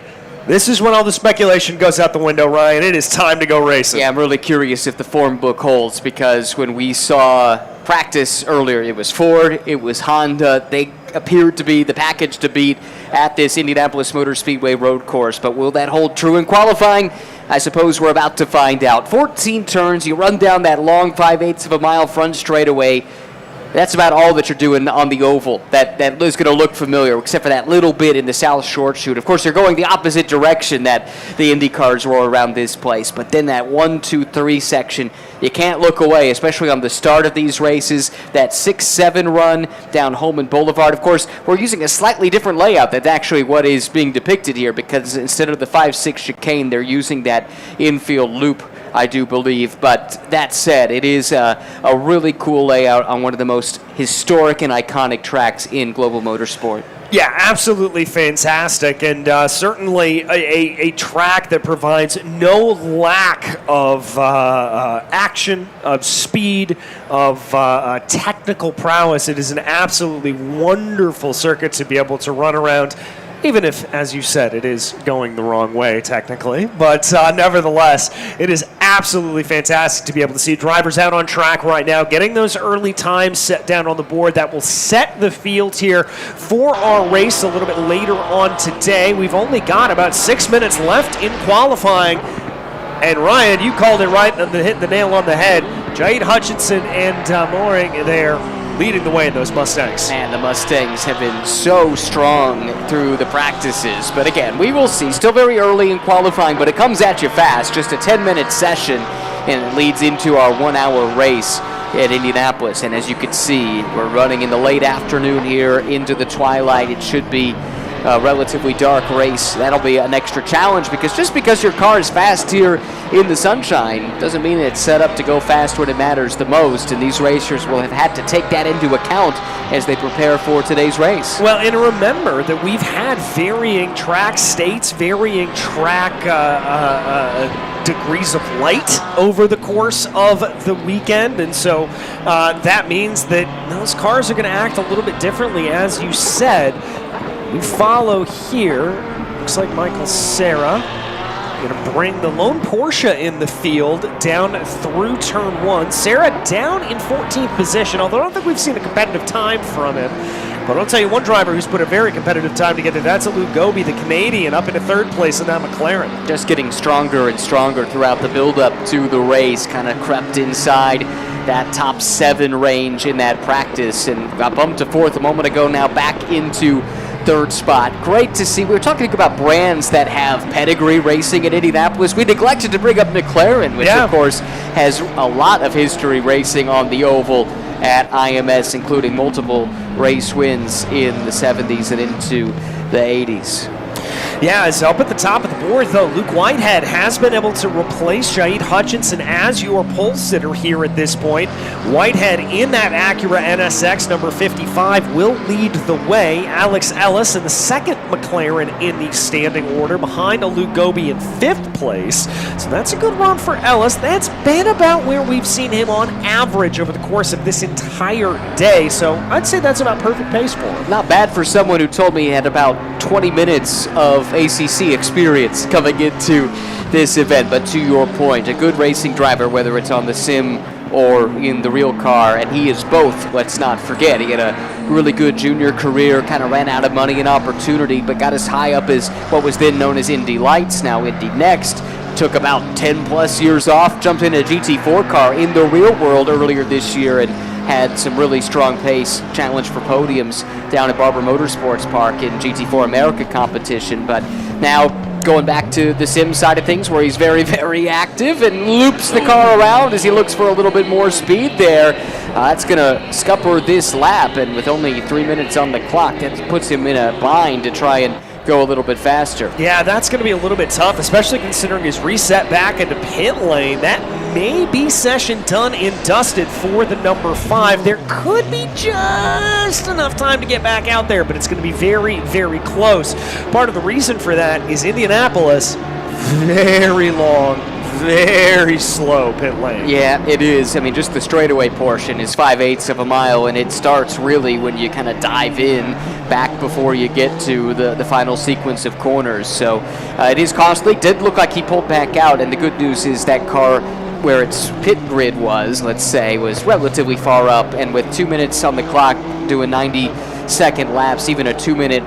This is when all the speculation goes out the window, Ryan. It is time to go racing. Yeah, I'm really curious if the form book holds, because when we saw practice earlier, it was Ford, it was Honda. They appeared to be the package to beat at this Indianapolis Motor Speedway road course. But will that hold true in qualifying? I suppose we're about to find out. 14 turns, you run down that long 5/8 of a mile front straightaway. That's about all that you're doing on the oval. That is going to look familiar, except for that little bit in the South Short Chute. Of course, you're going the opposite direction that the Indy cars roll around this place. But then that 1, 2, 3 section, you can't look away, especially on the start of these races. That 6-7 run down Holman Boulevard. Of course, we're using a slightly different layout. That's actually what is being depicted here, because instead of the 5-6 chicane, they're using that infield loop, I do believe. But that said, it is a really cool layout on one of the most historic and iconic tracks in global motorsport. Yeah, absolutely fantastic, and certainly a track that provides no lack of action, of speed, of technical prowess. It is an absolutely wonderful circuit to be able to run around, even if, as you said, it is going the wrong way technically. But nevertheless, it is absolutely fantastic to be able to see drivers out on track right now, getting those early times set down on the board. That will set the field here for our race a little bit later on today. We've only got about 6 minutes left in qualifying. And Ryan, you called it right, hit the nail on the head. Jade Hutchinson and Mooring there leading the way in those Mustangs. And the Mustangs have been so strong through the practices. But again, we will see. Still very early in qualifying, but it comes at you fast. Just a 10-minute session, and it leads into our 1-hour race at Indianapolis. And as you can see, we're running in the late afternoon here into the twilight. It should be a relatively dark race. That'll be an extra challenge, because just because your car is fast here in the sunshine doesn't mean it's set up to go fast when it matters the most, and these racers will have had to take that into account as they prepare for today's race. Well, and remember that we've had varying track states, varying track degrees of light over the course of the weekend, and so that means that those cars are going to act a little bit differently, as you said. We follow here, looks like Michael Serra going to bring the lone Porsche in the field down through turn 1. Serra down in 14th position, although I don't think we've seen a competitive time from him. But I'll tell you one driver who's put a very competitive time together. That's Luke Gobi, the Canadian, up into 3rd place in that McLaren. Just getting stronger and stronger throughout the build-up to the race. Kind of crept inside that top 7 range in that practice and got bumped to 4th a moment ago, now back into 3rd spot. Great to see. We were talking about brands that have pedigree racing at Indianapolis. We neglected to bring up McLaren, which of course has a lot of history racing on the oval at IMS, including multiple race wins in the 70s and into the 80s. Yeah, so up at the top of the board, though, Luke Whitehead has been able to replace Jade Hutchinson as your pole sitter here at this point. Whitehead in that Acura NSX number 55 will lead the way. Alex Ellis in the 2nd McLaren in the standing order, behind a Luke Gobi in 5th place. So that's a good run for Ellis. That's been about where we've seen him on average over the course of this entire day. So I'd say that's about perfect pace for him. Not bad for someone who told me he had about 20 minutes of ACC experience coming into this event. But to your point, a good racing driver, whether it's on the sim or in the real car, and he is both, let's not forget. He had a really good junior career, kind of ran out of money and opportunity, but got as high up as what was then known as Indy Lights, now Indy Next. Took about 10 plus years off, jumped in a GT4 car in the real world earlier this year, and had some really strong pace, challenge for podiums down at Barber Motorsports Park in GT4 America competition. But now going back to the sim side of things, where he's very, very active and loops the car around as he looks for a little bit more speed there. That's going to scupper this lap, and with only 3 minutes on the clock, that puts him in a bind to try and go a little bit faster. Yeah, that's going to be a little bit tough, especially considering his reset back into pit lane. That may be session done and dusted for the number 5. There could be just enough time to get back out there, but it's going to be very, very close. Part of the reason for that is Indianapolis, very long, very slow pit lane. Yeah, it is. I mean, just the straightaway portion is 5/8 of a mile, and it starts really when you kind of dive in back before you get to the final sequence of corners. So it is costly. Did look like he pulled back out, and the good news is that car where its pit grid was, let's say, was relatively far up, and with 2 minutes on the clock doing 90-second laps, even a 2-minute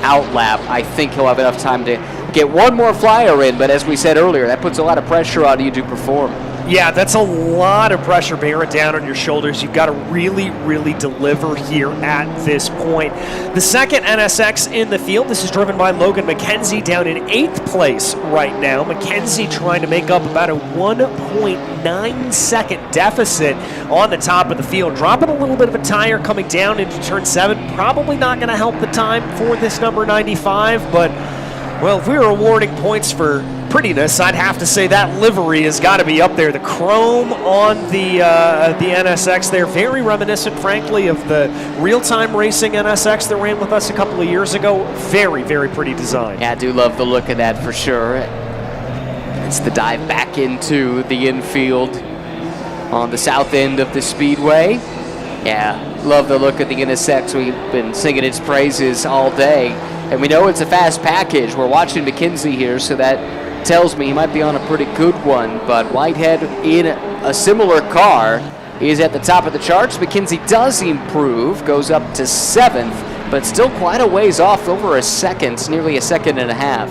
out lap, I think he'll have enough time to get one more flyer in, but as we said earlier, that puts a lot of pressure on you to perform. Yeah, that's a lot of pressure bearing down on your shoulders. You've got to really, really deliver here at this point. The second NSX in the field, this is driven by Logan McKenzie down in 8th place right now. McKenzie trying to make up about a 1.9-second deficit on the top of the field. Dropping a little bit of a tire coming down into turn 7. Probably not going to help the time for this number 95, but, well, if we were awarding points for prettiness, I'd have to say that livery has got to be up there. The chrome on the NSX there, very reminiscent, frankly, of the real-time racing NSX that ran with us a couple of years ago. Very, very pretty design. Yeah, I do love the look of that for sure. It's the dive back into the infield on the south end of the speedway. Yeah, love the look of the NSX. We've been singing its praises all day. And we know it's a fast package. We're watching McKenzie here, so that tells me he might be on a pretty good one. But Whitehead in a similar car is at the top of the charts. McKenzie does improve, goes up to 7th, but still quite a ways off, over a second, nearly a second and a half.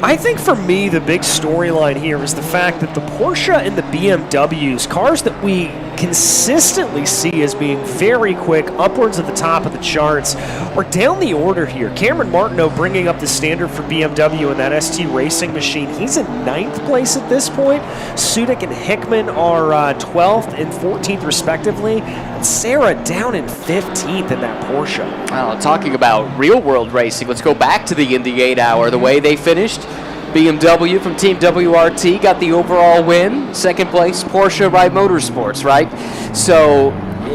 I think for me, the big storyline here is the fact that the Porsche and the BMWs, cars that we consistently see as being very quick, upwards of the top of the charts, are down the order here. Cameron Martineau bringing up the standard for BMW in that ST Racing machine. He's in 9th place at this point. Sudik and Hickman are 12th and 14th respectively. And Sarah down in 15th in that Porsche. Well, talking about real-world racing, let's go back to the Indy 8 Hour. The way they finished, BMW from Team WRT got the overall win. Second place, Porsche PRI Motorsports, right? So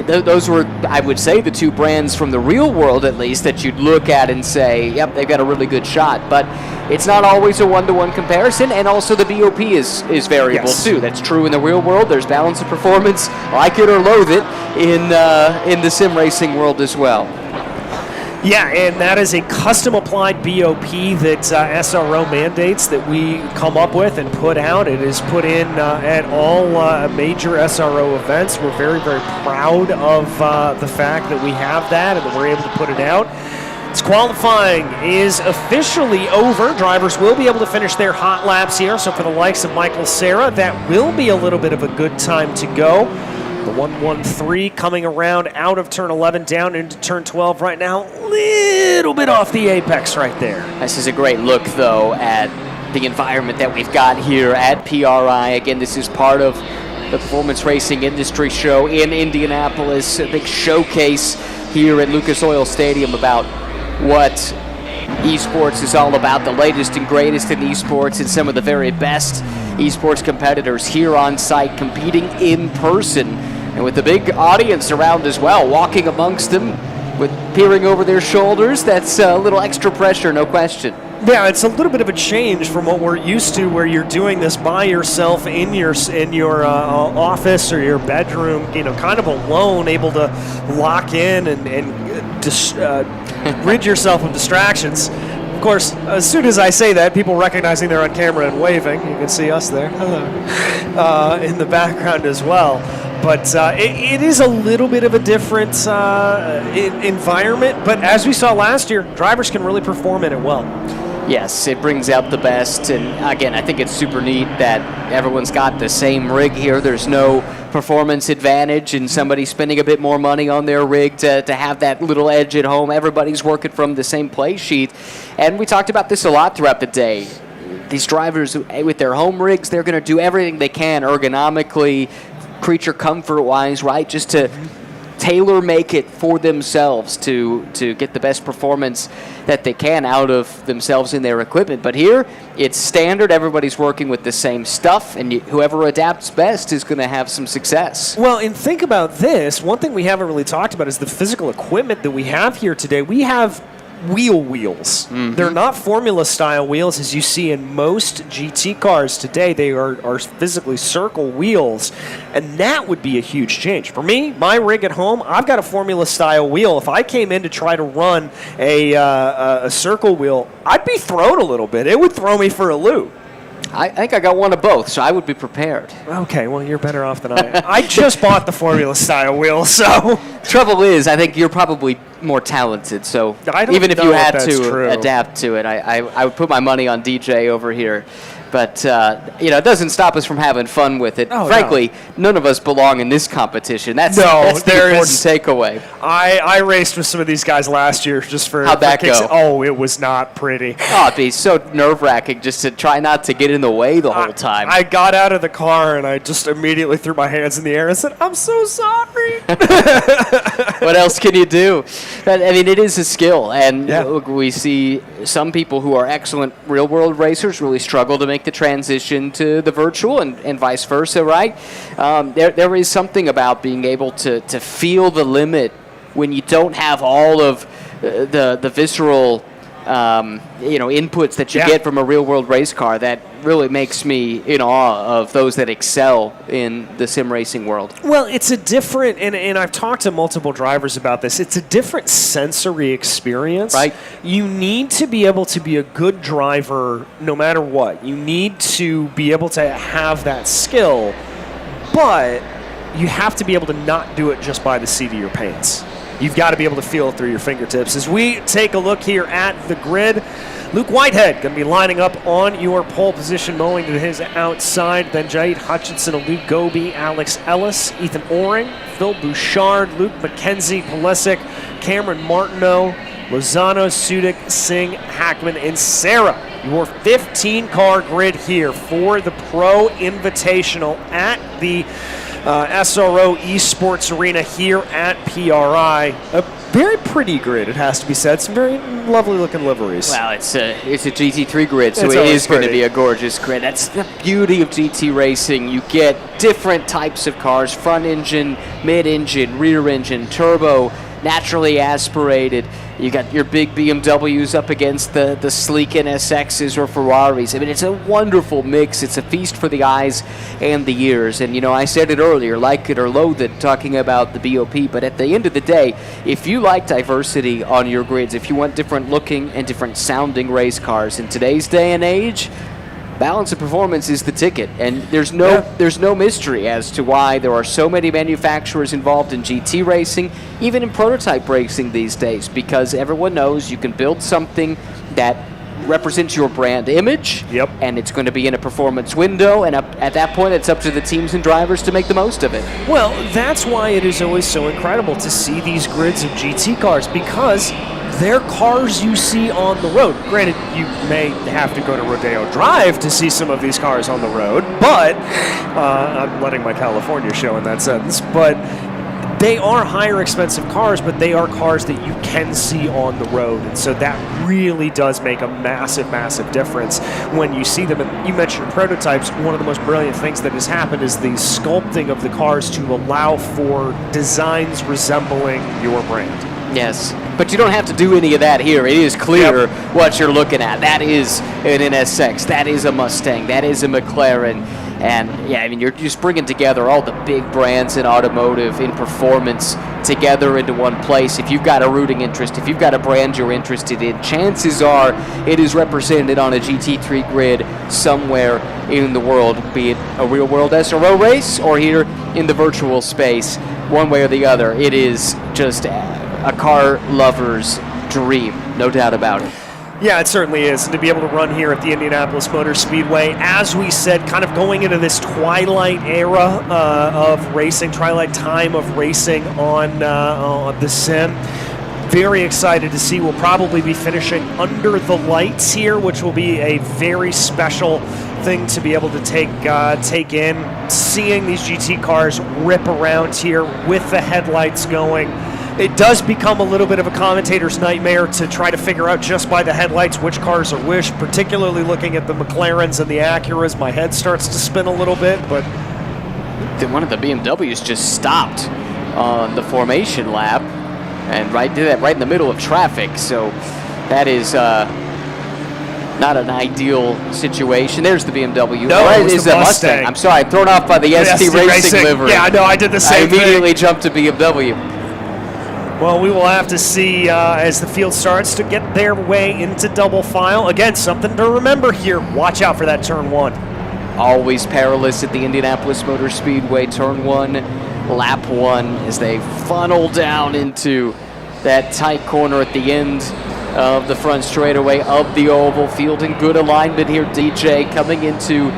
those were, I would say, the two brands from the real world, at least, that you'd look at and say, yep, they've got a really good shot. But it's not always a one-to-one comparison, and also the BOP is variable, yes, too. That's true in the real world. There's balance of performance, like it or loathe it, in the sim racing world as well. Yeah, and that is a custom-applied BOP that SRO mandates that we come up with and put out. It is put in at all major SRO events. We're very, very proud of the fact that we have that and that we're able to put it out. Its qualifying is officially over. Drivers will be able to finish their hot laps here. So for the likes of Michael Serra, that will be a little bit of a good time to go. The 113 coming around out of turn 11 down into turn 12 right now. Little bit off the apex right there. This is a great look, though, at the environment that we've got here at PRI. Again, this is part of the Performance Racing Industry Show in Indianapolis. A big showcase here at Lucas Oil Stadium about what esports is all about, the latest and greatest in esports, and some of the very best esports competitors here on site competing in person, and with the big audience around as well, walking amongst them with peering over their shoulders. That's a little extra pressure, no question. Yeah, it's a little bit of a change from what we're used to, where you're doing this by yourself in your office or your bedroom, kind of alone, able to lock in and rid yourself of distractions. Of course, as soon as I say that, people recognizing they're on camera and waving. You can see us there, hello, in the background as well. But it is a little bit of a different environment. But as we saw last year, drivers can really perform in it well. Yes, it brings out the best. And again, I think it's super neat that everyone's got the same rig here. There's no performance advantage in somebody spending a bit more money on their rig to have that little edge at home. Everybody's working from the same play sheet. And we talked about this a lot throughout the day. These drivers with their home rigs, they're going to do everything they can ergonomically, creature comfort-wise, right, just to tailor-make it for themselves to get the best performance that they can out of themselves in their equipment. But here, it's standard. Everybody's working with the same stuff, and whoever adapts best is going to have some success. Well, and think about this. One thing we haven't really talked about is the physical equipment that we have here today. We have wheels. Mm-hmm. They're not formula-style wheels as you see in most GT cars today. They are physically circle wheels, and that would be a huge change. For me, my rig at home, I've got a formula-style wheel. If I came in to try to run a circle wheel, I'd be thrown a little bit. It would throw me for a loop. I think I got one of both, so I would be prepared. Okay, well, you're better off than I am. I just bought the formula-style wheel, so... Trouble is, I think you're probably more talented, so even if you had to adapt to it, I would put my money on DJ over here. But, it doesn't stop us from having fun with it. Oh, frankly, none of us belong in this competition. That's the important takeaway. I raced with some of these guys last year just for... How'd that go? Oh, it was not pretty. Oh, it'd be so nerve-wracking just to try not to get in the way the whole time. I got out of the car, and I just immediately threw my hands in the air and said, I'm so sorry. What else can you do? I mean, it is a skill, and we see some people who are excellent real-world racers really struggle to make the transition to the virtual and vice versa, right? There is something about being able to feel the limit when you don't have all of the visceral inputs that you get from a real-world race car that really makes me in awe of those that excel in the sim racing world. Well, it's a different, and I've talked to multiple drivers about this, it's a different sensory experience. Right. You need to be able to be a good driver no matter what. You need to be able to have that skill, but you have to be able to not do it just by the seat of your pants. You've got to be able to feel it through your fingertips. As we take a look here at the grid, Luke Whitehead going to be lining up on your pole position, mowing to his outside. Then Jait Hutchinson, Luke Goby, Alex Ellis, Ethan Oring, Phil Bouchard, Luke McKenzie, Pulisic, Cameron Martineau, Lozano, Sudik, Singh, Hackman, and Sarah. Your 15-car grid here for the Pro Invitational at the SRO Esports Arena here at PRI. A very pretty grid, it has to be said. Some very lovely-looking liveries. Well, it's a GT3 grid, so it is going to be a gorgeous grid. That's the beauty of GT racing. You get different types of cars: front engine, mid-engine, rear engine, turbo, naturally aspirated. You got your big BMWs up against the sleek NSXs or Ferraris. I mean, it's a wonderful mix. It's a feast for the eyes and the ears. And, I said it earlier, like it or loathe it, talking about the BOP. But at the end of the day, if you like diversity on your grids, if you want different looking and different sounding race cars in today's day and age, balance of performance is the ticket, and there's no mystery as to why there are so many manufacturers involved in GT racing, even in prototype racing these days, because everyone knows you can build something that represents your brand image, and it's going to be in a performance window, and at that point it's up to the teams and drivers to make the most of it. Well, that's why it is always so incredible to see these grids of GT cars, because they're cars you see on the road. Granted, you may have to go to Rodeo Drive to see some of these cars on the road, but I'm letting my California show in that sentence, but they are higher expensive cars, but they are cars that you can see on the road, and so that really does make a massive, massive difference when you see them. And you mentioned prototypes. One of the most brilliant things that has happened is the sculpting of the cars to allow for designs resembling your brand. Yes, but you don't have to do any of that here. It is clear what you're looking at. That is an NSX. That is a Mustang. That is a McLaren. And, you're just bringing together all the big brands in automotive, in performance, together into one place. If you've got a rooting interest, if you've got a brand you're interested in, chances are it is represented on a GT3 grid somewhere in the world, be it a real-world SRO race or here in the virtual space. One way or the other, it is just a car lover's dream, no doubt about it. Yeah, it certainly is. And to be able to run here at the Indianapolis Motor Speedway, as we said, kind of going into this twilight era of racing, twilight time of racing on the sim, Very excited to see. We'll probably be finishing under the lights here, which will be a very special thing to be able to take in. Seeing these GT cars rip around here with the headlights going. It does become a little bit of a commentator's nightmare to try to figure out just by the headlights which cars are which, particularly looking at the McLarens and the Acuras. My head starts to spin a little bit, but one of the BMWs just stopped on the formation lap and did that right in the middle of traffic. So that is not an ideal situation. There's the BMW. No, or it was is the the Mustang. I'm sorry, I'm thrown off by the ST Racing livery. Yeah, I know, I did the same I immediately jumped to BMW. Well, we will have to see as the field starts to get their way into double file. Again, something to remember here. Watch out for that turn 1. Always perilous at the Indianapolis Motor Speedway. Turn 1, lap 1, as they funnel down into that tight corner at the end of the front straightaway of the oval. Field in good alignment here. DJ coming into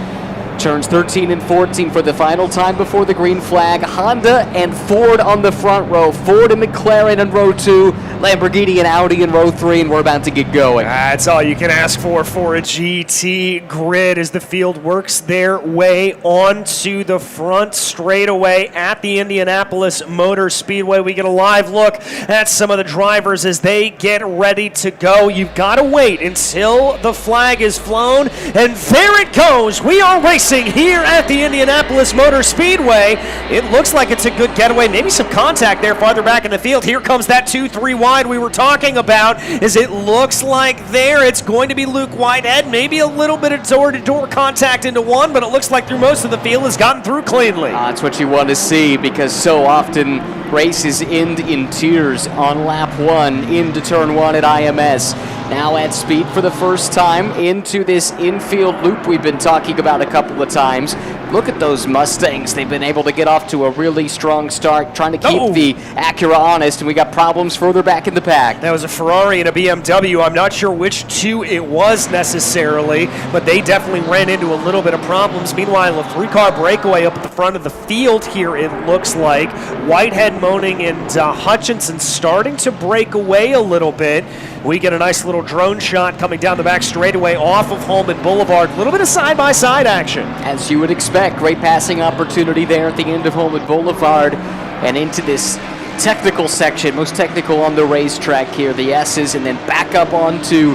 turns 13 and 14 for the final time before the green flag. Honda and Ford on the front row. Ford and McLaren in row 2. Lamborghini and Audi in row 3, and we're about to get going. That's all you can ask for a GT grid as the field works their way onto the front straightaway at the Indianapolis Motor Speedway. We get a live look at some of the drivers as they get ready to go. You've got to wait until the flag is flown, and there it goes. We are racing here at the Indianapolis Motor Speedway. It looks like it's a good getaway. Maybe some contact there farther back in the field. Here comes that 2-3 wide we were talking about, as it looks like there it's going to be Luke Whitehead. Maybe a little bit of door-to-door contact into one, but it looks like through most of the field has gotten through cleanly. That's what you want to see, because so often races end in tears on lap 1 into turn 1 at IMS. Now at speed for the first time into this infield loop we've been talking about a couple of times. Look at those Mustangs. They've been able to get off to a really strong start, trying to keep the Acura honest, and we got problems further back in the pack. That was a Ferrari and a BMW. I'm not sure which two it was necessarily, but they definitely ran into a little bit of problems. Meanwhile, a 3-car breakaway up at the front of the field here, it looks like. Whitehead, Moaning, and Hutchinson starting to break away a little bit. We get a nice little drone shot coming down the back straightaway off of Holman Boulevard. A little bit of side-by-side action. As you would expect, great passing opportunity there at the end of Holman Boulevard and into this technical section, most technical on the racetrack here, the S's, and then back up onto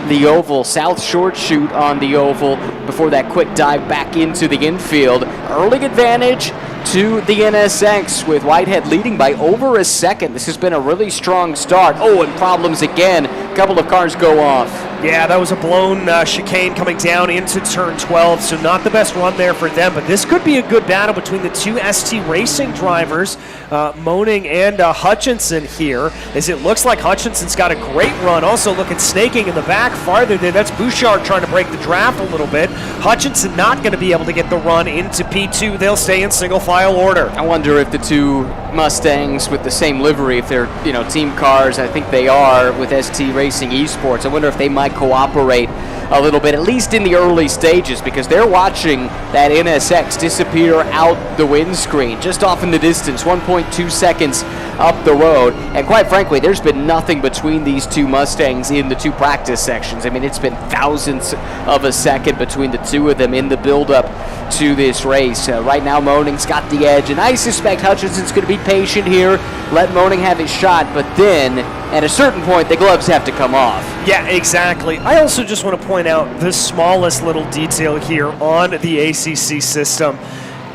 the oval, South Short Chute on the oval before that quick dive back into the infield. Early advantage to the NSX with Whitehead leading by over a second. This has been a really strong start. Oh, and problems again. A couple of cars go off. Yeah, that was a blown chicane coming down into turn 12, so not the best run there for them, but this could be a good battle between the two ST Racing drivers, Moaning and Hutchinson here, as it looks like Hutchinson's got a great run. Also looking snaking in the back farther there. That's Bouchard trying to break the draft a little bit. Hutchinson not going to be able to get the run into P2. They'll stay in single file order. I wonder if the two Mustangs with the same livery, if they're team cars, I think they are with ST Racing Esports. I wonder if they might cooperate a little bit, at least in the early stages, because they're watching that NSX disappear out the windscreen, just off in the distance, 1.2 seconds up the road. And quite frankly, there's been nothing between these two Mustangs in the two practice sections. I mean, it's been thousandths of a second between the two of them in the build-up to this race. Right now, Moaning's got the edge, and I suspect Hutchinson's going to be patient here, let Moaning have his shot, but then at a certain point, the gloves have to come off. Yeah, exactly. I also just want to point out the smallest little detail here on the ACC system.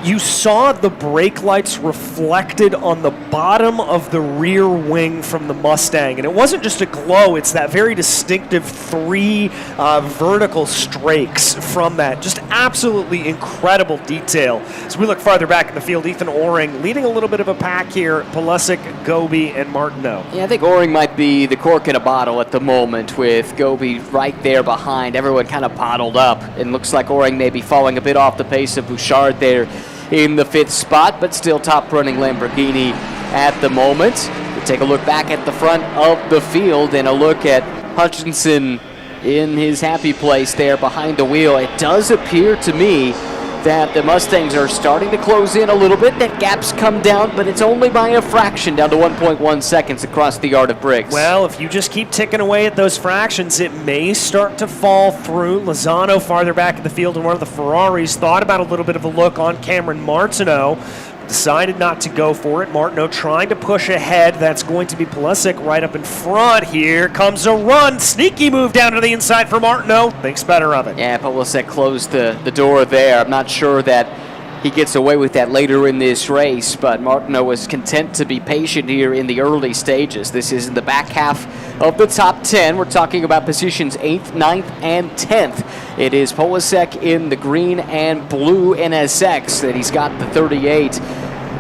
You saw the brake lights reflected on the bottom of the rear wing from the Mustang. And it wasn't just a glow, it's that very distinctive 3 vertical strakes from that. Just absolutely incredible detail. As we look farther back in the field, Ethan Oring leading a little bit of a pack here. Pulisic, Gobi, and Martineau. Yeah, I think Oring might be the cork in a bottle at the moment, with Gobi right there behind. Everyone kind of bottled up. And looks like Oring may be falling a bit off the pace of Bouchard there in the 5th spot, but still top-running Lamborghini at the moment. We take a look back at the front of the field and a look at Hutchinson in his happy place there behind the wheel. It does appear to me that the Mustangs are starting to close in a little bit. That gap's come down, but it's only by a fraction, down to 1.1 seconds across the yard of Briggs. Well, if you just keep ticking away at those fractions, it may start to fall through. Lozano farther back in the field in one of the Ferraris thought about a little bit of a look on Cameron Martineau. Decided not to go for it. Martineau trying to push ahead. That's going to be Pulisic right up in front. Here comes a run. Sneaky move down to the inside for Martineau. Thinks better of it. Yeah, Pulisic closed the door there. I'm not sure that he gets away with that later in this race, but Martineau was content to be patient here in the early stages. This is in the back half of the top 10. We're talking about positions 8th, 9th, and 10th. It is Pulisic in the green and blue NSX that he's got the 38.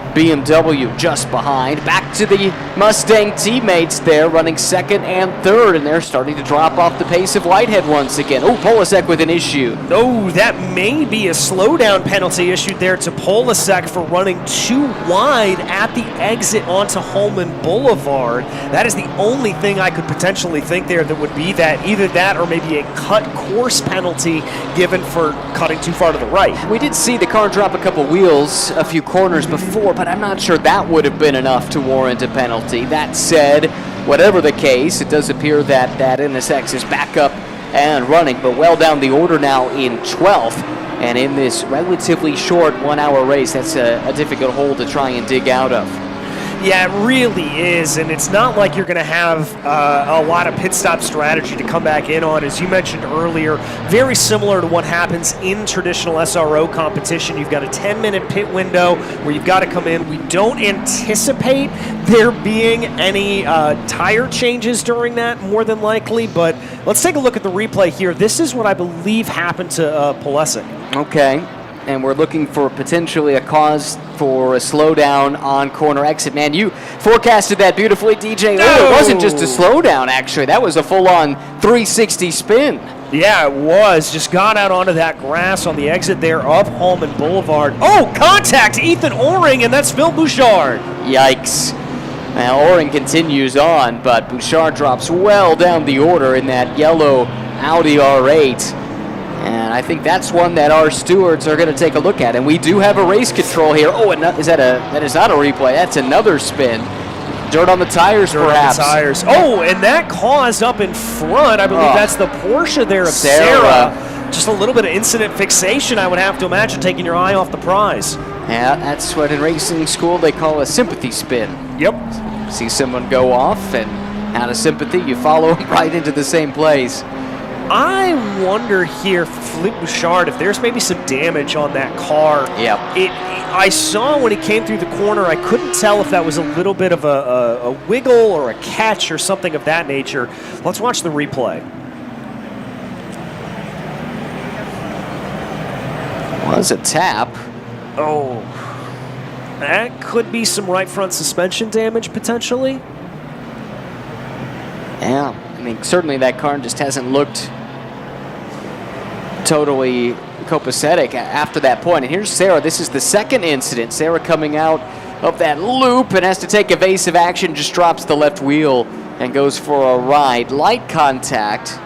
BMW just behind. Back to the Mustang teammates there, running second and third, and they're starting to drop off the pace of Whitehead once again. Oh, Pulisic with an issue. Oh, that may be a slowdown penalty issued there to Pulisic for running too wide at the exit onto Holman Boulevard. That is the only thing I could potentially think there that would be that, either that or maybe a cut course penalty given for cutting too far to the right. We did see the car drop a couple wheels a few corners before, but I'm not sure that would have been enough to warrant a penalty. That said, whatever the case, it does appear that NSX is back up and running, but well down the order now in 12th. And in this relatively short 1 hour race, that's a difficult hole to try and dig out of. Yeah, it really is, and it's not like you're going to have a lot of pit stop strategy to come back in on. As you mentioned earlier, very similar to what happens in traditional SRO competition. You've got a 10-minute pit window where you've got to come in. We don't anticipate there being any tire changes during that, more than likely, but let's take a look at the replay here. This is what I believe happened to Pulisic. Okay. And we're looking for potentially a cause for a slowdown on corner exit. Man, you forecasted that beautifully, DJ. Oh, it wasn't just a slowdown, actually. That was a full-on 360 spin. Yeah, it was. Just got out onto that grass on the exit there of Holman Boulevard. Oh, contact! Ethan Oring, and that's Phil Bouchard. Yikes. Now, Oring continues on, but Bouchard drops well down the order in that yellow Audi R8. And I think that's one that our stewards are going to take a look at. And we do have a race control here. Oh, and that is not a replay. That's another spin. Dirt on the tires, perhaps. Tires. Oh, and that caused up in front, I believe that's the Porsche there of Sarah. Just a little bit of incident fixation, I would have to imagine, taking your eye off the prize. Yeah, that's what in racing school they call a sympathy spin. Yep. See someone go off, and out of sympathy, you follow them right into the same place. I wonder here, Philippe Bouchard, if there's maybe some damage on that car. Yep. I saw when he came through the corner, I couldn't tell if that was a little bit of a wiggle or a catch or something of that nature. Let's watch the replay. Was a tap. Oh, that could be some right front suspension damage potentially. Yeah, I mean, certainly that car just hasn't looked totally copacetic after that point. And here's Sarah. This is the second incident. Sarah coming out of that loop and has to take evasive action, just drops the left wheel and goes for a ride. Light contact,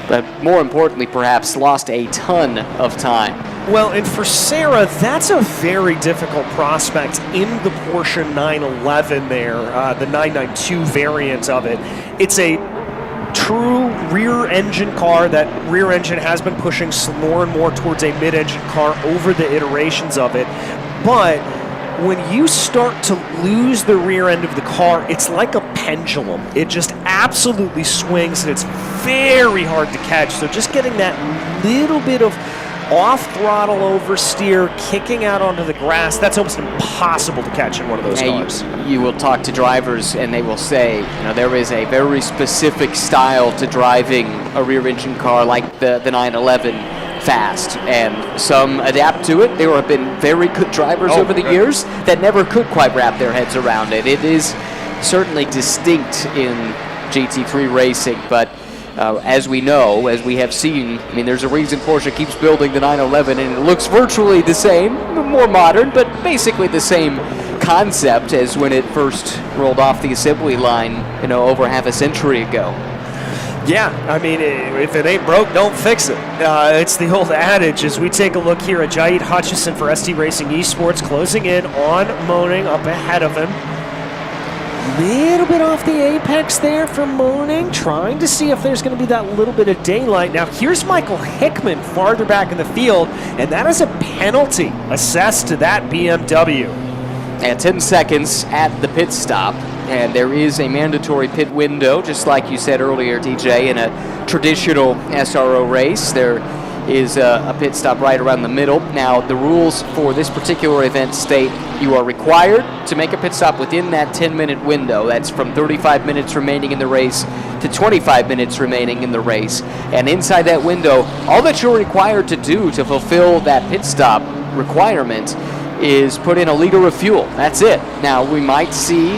but more importantly, perhaps lost a ton of time. Well, and for Sarah, that's a very difficult prospect in the Porsche 911 there, the 992 variant of it. It's a true rear-engine car. That rear engine has been pushing more and more towards a mid-engine car over the iterations of it. But when you start to lose the rear end of the car, it's like a pendulum. It just absolutely swings, and it's very hard to catch. So just getting that little bit of off-throttle oversteer, kicking out onto the grass, that's almost impossible to catch in one of those cars. You will talk to drivers, and they will say, you know, there is a very specific style to driving a rear-engine car like the 911 fast, and some adapt to it. There have been very good drivers over the years that never could quite wrap their heads around it. It is certainly distinct in GT3 racing, but as we know, as we have seen, I mean, there's a reason Porsche keeps building the 911, and it looks virtually the same, more modern, but basically the same concept as when it first rolled off the assembly line, you know, over half a century ago. Yeah, I mean, if it ain't broke, don't fix it. It's the old adage. As we take a look here at Jait Hutchison for ST Racing Esports, closing in on Moaning, up ahead of him. Little bit off the apex there for Moaning, trying to see if there's going to be that little bit of daylight. Now, here's Michael Hickman farther back in the field, and that is a penalty assessed to that BMW. And 10 seconds at the pit stop. And there is a mandatory pit window, just like you said earlier, DJ, in a traditional SRO race. There is a pit stop right around the middle. Now, the rules for this particular event state you are required to make a pit stop within that 10-minute window. That's from 35 minutes remaining in the race to 25 minutes remaining in the race. And inside that window, all that you're required to do to fulfill that pit stop requirement is put in a liter of fuel. That's it. Now, we might see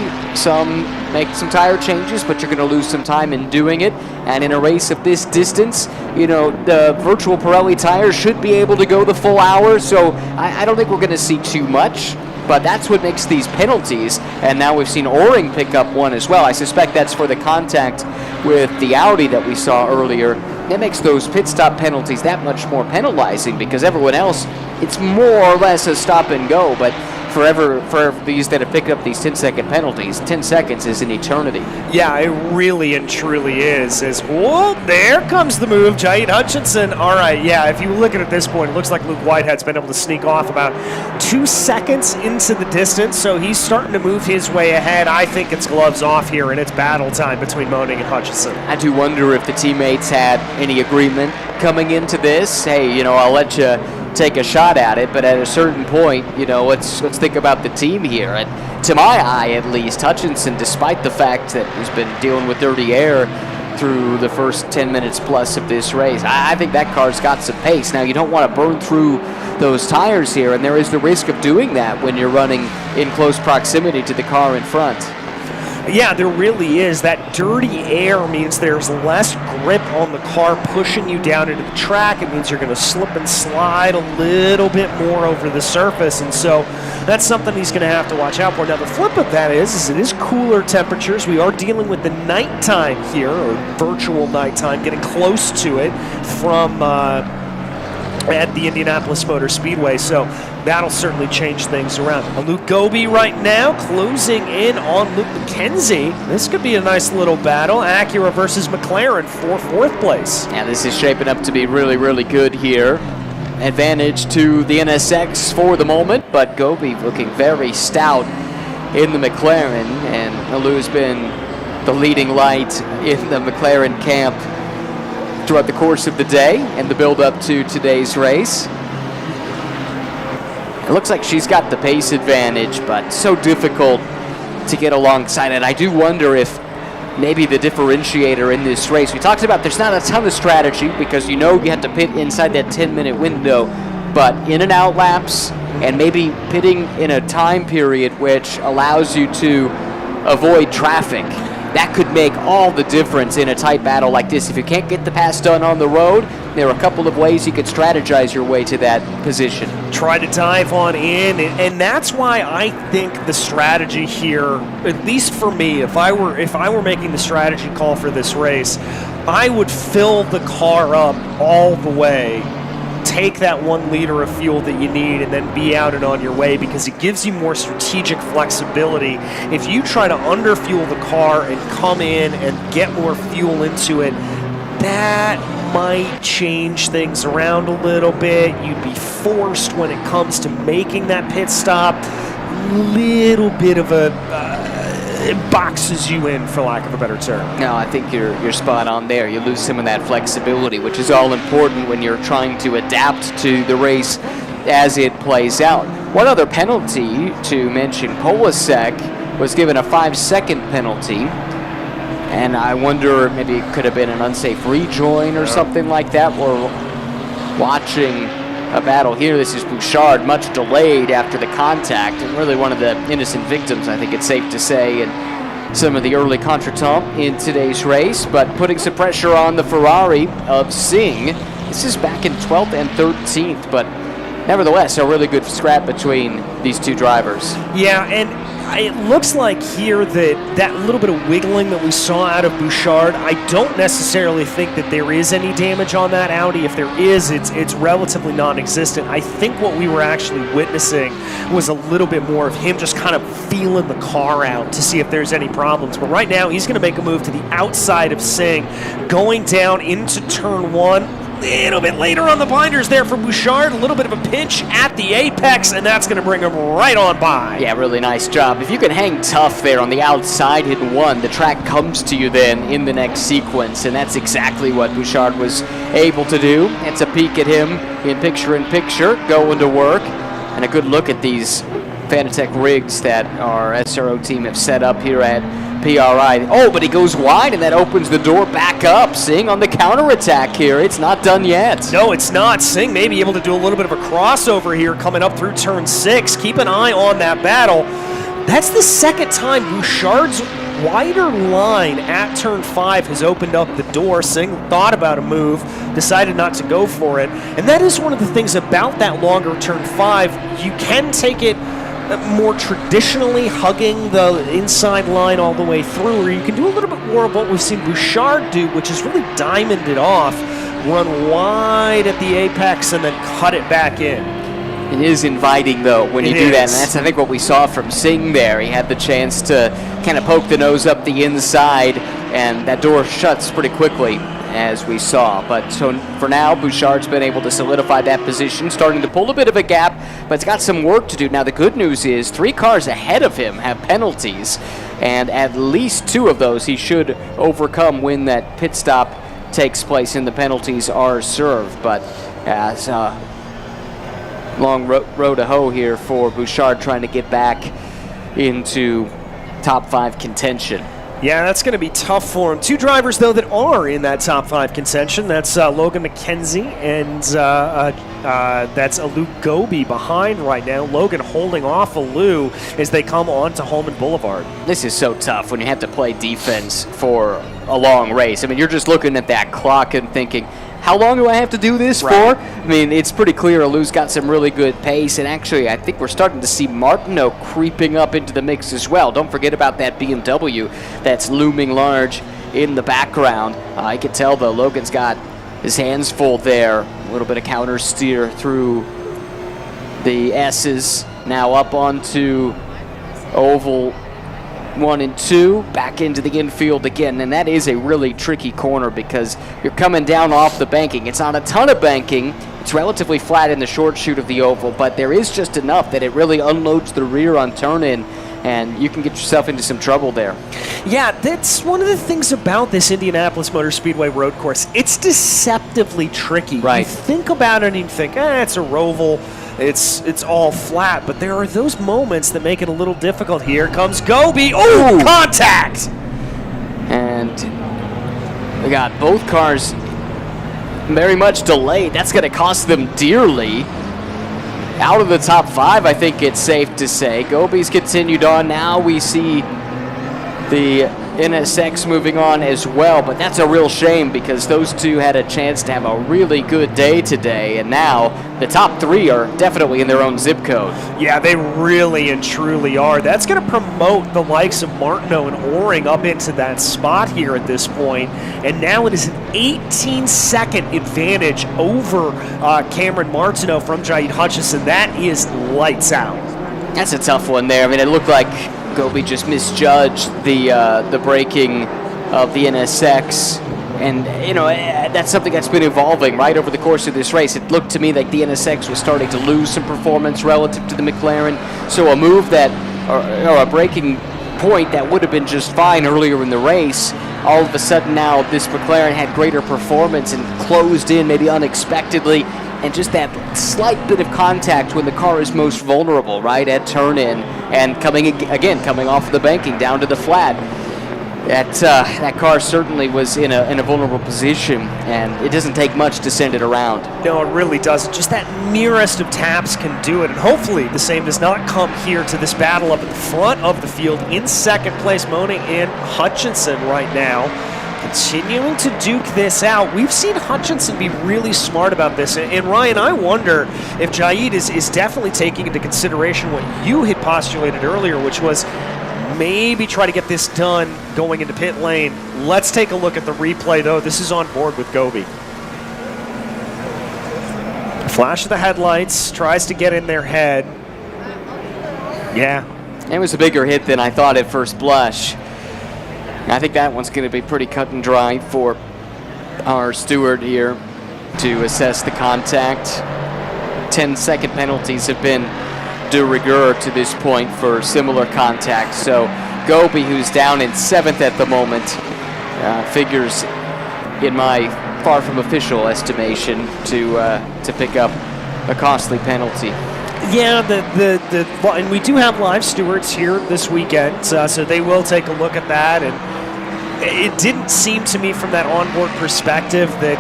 make some tire changes, but you're going to lose some time in doing it. And in a race of this distance, you know, the virtual Pirelli tires should be able to go the full hour, so I don't think we're going to see too much. But that's what makes these penalties, and now we've seen O-Ring pick up one as well. I suspect that's for the contact with the Audi that we saw earlier. That makes those pit stop penalties that much more penalizing, because everyone else, it's more or less a stop and go, but for these that have picked up these 10-second penalties, 10 seconds is an eternity. Yeah, it really and truly is. Whoa, there comes the move, Jait Hutchinson. All right, yeah, if you look at it at this point, it looks like Luke Whitehead's been able to sneak off about 2 seconds into the distance, so he's starting to move his way ahead. I think it's gloves off here, and it's battle time between Moaning and Hutchinson. I do wonder if the teammates had any agreement coming into this. Hey, you know, I'll let you take a shot at it, but at a certain point, you know, let's think about the team here. And to my eye, at least, Hutchinson, despite the fact that he's been dealing with dirty air through the first 10 minutes plus of this race, I think that car's got some pace. Now, you don't want to burn through those tires here, and there is the risk of doing that when you're running in close proximity to the car in front. Yeah, there really is. That dirty air means there's less grip on the car pushing you down into the track. It means you're going to slip and slide a little bit more over the surface, and so that's something he's going to have to watch out for. Now, the flip of that is it is cooler temperatures. We are dealing with the nighttime here, or virtual nighttime, getting close to it from at the Indianapolis Motor Speedway, so that'll certainly change things around. Luke Goby right now closing in on Luke McKenzie. This could be a nice little battle. Acura versus McLaren for 4th place. Yeah, this is shaping up to be really, really good here. Advantage to the NSX for the moment, but Goby looking very stout in the McLaren, and Lou's been the leading light in the McLaren camp throughout the course of the day and the build-up to today's race. It looks like she's got the pace advantage, but so difficult to get alongside it. I do wonder if maybe the differentiator in this race, we talked about there's not a ton of strategy because you know you have to pit inside that 10-minute window, but in and out laps and maybe pitting in a time period which allows you to avoid traffic. That could make all the difference in a tight battle like this. If you can't get the pass done on the road, there are a couple of ways you could strategize your way to that position. Try to dive on in, and that's why I think the strategy here, at least for me, if I were making the strategy call for this race, I would fill the car up all the way, take that 1 liter of fuel that you need, and then be out and on your way, because it gives you more strategic flexibility. If you try to underfuel the car and come in and get more fuel into it, that might change things around a little bit. You'd be forced when it comes to making that pit stop. Little bit of it boxes you in, for lack of a better term. No, I think you're spot on there. You lose some of that flexibility, which is all important when you're trying to adapt to the race as it plays out. One other penalty to mention, Polasek was given a 5-second penalty, and I wonder maybe it could have been an unsafe rejoin or something like that. We're watching a battle here. This is Bouchard, much delayed after the contact, and really one of the innocent victims, I think it's safe to say, and some of the early contretemps in today's race, but putting some pressure on the Ferrari of Singh. This is back in 12th and 13th, but nevertheless, a really good scrap between these two drivers. Yeah, and it looks like here that little bit of wiggling that we saw out of Bouchard, I don't necessarily think that there is any damage on that Audi. If there is, it's relatively non-existent. I think what we were actually witnessing was a little bit more of him just kind of feeling the car out to see if there's any problems. But right now, he's going to make a move to the outside of Singh, going down into turn 1. A little bit later on the blinders there for Bouchard. A little bit of a pinch at the apex, and that's going to bring him right on by. Yeah, really nice job. If you can hang tough there on the outside in 1, the track comes to you then in the next sequence, and that's exactly what Bouchard was able to do. It's a peek at him in picture, going to work, and a good look at these Fanatec rigs that our SRO team have set up here at PRI. Oh, but he goes wide, and that opens the door back up. Singh on the counterattack here. It's not done yet. No, it's not. Singh may be able to do a little bit of a crossover here coming up through turn 6. Keep an eye on that battle. That's the second time Bouchard's wider line at turn 5 has opened up the door. Singh thought about a move, decided not to go for it. And that is one of the things about that longer turn 5. You can take it more traditionally, hugging the inside line all the way through, or you can do a little bit more of what we've seen Bouchard do, which is really diamond it off, run wide at the apex, and then cut it back in. It is inviting, though, when you do that, and that's, I think, what we saw from Singh there. He had the chance to kind of poke the nose up the inside, and that door shuts pretty quickly, as we saw. But so for now, Bouchard's been able to solidify that position, starting to pull a bit of a gap, but it's got some work to do. Now, the good news is 3 cars ahead of him have penalties, and at least 2 of those he should overcome when that pit stop takes place and the penalties are served. But as long road to hoe here for Bouchard, trying to get back into top 5 contention. Yeah, that's going to be tough for him. 2 drivers, though, that are in that top 5 contention. That's Logan McKenzie and that's Alou Gobi behind right now. Logan holding off Alou as they come on to Holman Boulevard. This is so tough when you have to play defense for a long race. I mean, you're just looking at that clock and thinking, how long do I have to do this for? I mean, it's pretty clear Alou's got some really good pace, and actually I think we're starting to see Martineau creeping up into the mix as well. Don't forget about that BMW that's looming large in the background. I can tell, though, Logan's got his hands full there. A little bit of counter steer through the S's. Now up onto oval 1 and 2, back into the infield again, and that is a really tricky corner because you're coming down off the banking. It's not a ton of banking. It's relatively flat in the short chute of the oval, but there is just enough that it really unloads the rear on turn-in, and you can get yourself into some trouble there. Yeah, that's one of the things about this Indianapolis Motor Speedway road course. It's deceptively tricky. Right. You think about it and you think, it's a roval. It's all flat, but there are those moments that make it a little difficult. Here comes Gobi. Oh, contact! And we got both cars very much delayed. That's going to cost them dearly. Out of the top 5, I think it's safe to say. Gobi's continued on. Now we see the NSX moving on as well, but that's a real shame because those 2 had a chance to have a really good day today, and now the top 3 are definitely in their own zip code. Yeah, they really and truly are. That's going to promote the likes of Martineau and Oring up into that spot here at this point, and now it is an 18-second advantage over Cameron Martineau from Jaid Hutchison. That is lights out. That's a tough one there. I mean, it looked like Gobi just misjudged the braking of the NSX, and that's something that's been evolving right over the course of this race. It looked to me like the NSX was starting to lose some performance relative to the McLaren, so a move that or a braking point that would have been just fine earlier in the race, all of a sudden now this McLaren had greater performance and closed in maybe unexpectedly, and just that slight bit of contact when the car is most vulnerable, right, at turn-in, and coming off of the banking down to the flat. That car certainly was in a vulnerable position, and it doesn't take much to send it around. No, it really doesn't. Just that merest of taps can do it, and hopefully the same does not come here to this battle up at the front of the field. In second place, Moning and Hutchinson right now. continuing to duke this out. We've seen Hutchinson be really smart about this. And Ryan, I wonder if Jaid is definitely taking into consideration what you had postulated earlier, which was maybe try to get this done going into pit lane. Let's take a look at the replay, though. This is on board with Gobi. Flash of the headlights, tries to get in their head. Yeah. It was a bigger hit than I thought at first blush. I think that one's going to be pretty cut and dry for our steward here to assess the contact. 10-second penalties have been de rigueur to this point for similar contact. So Gobi, who's down in 7th at the moment, figures in my far from official estimation to pick up a costly penalty. Yeah, and we do have live stewards here this weekend, so they will take a look at that. And it didn't seem to me from that onboard perspective that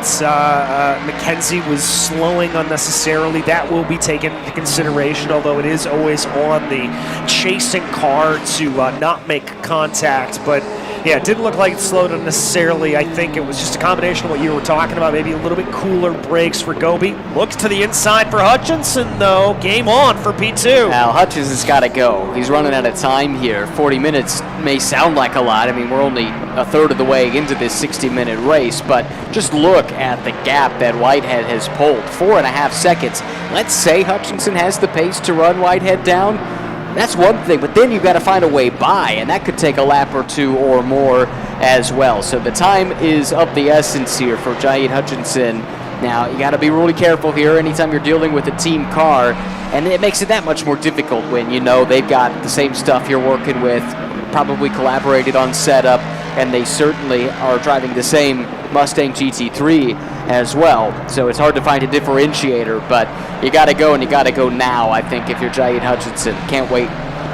McKenzie was slowing unnecessarily. That will be taken into consideration, although it is always on the chasing car to not make contact. But yeah, it didn't look like it slowed unnecessarily. I think it was just a combination of what you were talking about, maybe a little bit cooler brakes for Gobi. Looks to the inside for Hutchinson, though. Game on for P2. Now, Hutchinson's got to go. He's running out of time here. 40 minutes may sound like a lot. I mean, we're only a third of the way into this 60-minute race, but just look at the gap that Whitehead has pulled. 4.5 seconds. Let's say Hutchinson has the pace to run Whitehead down. That's one thing, but then you've got to find a way by, and that could take a lap or two or more as well. So the time is of the essence here for Jaid Hutchinson. Now, you got to be really careful here anytime you're dealing with a team car, and it makes it that much more difficult when you know they've got the same stuff you're working with, probably collaborated on setup, and they certainly are driving the same Mustang GT3 as well. So it's hard to find a differentiator, but you got to go, and you got to go now, I think, if you're Jaid Hutchinson. Can't wait.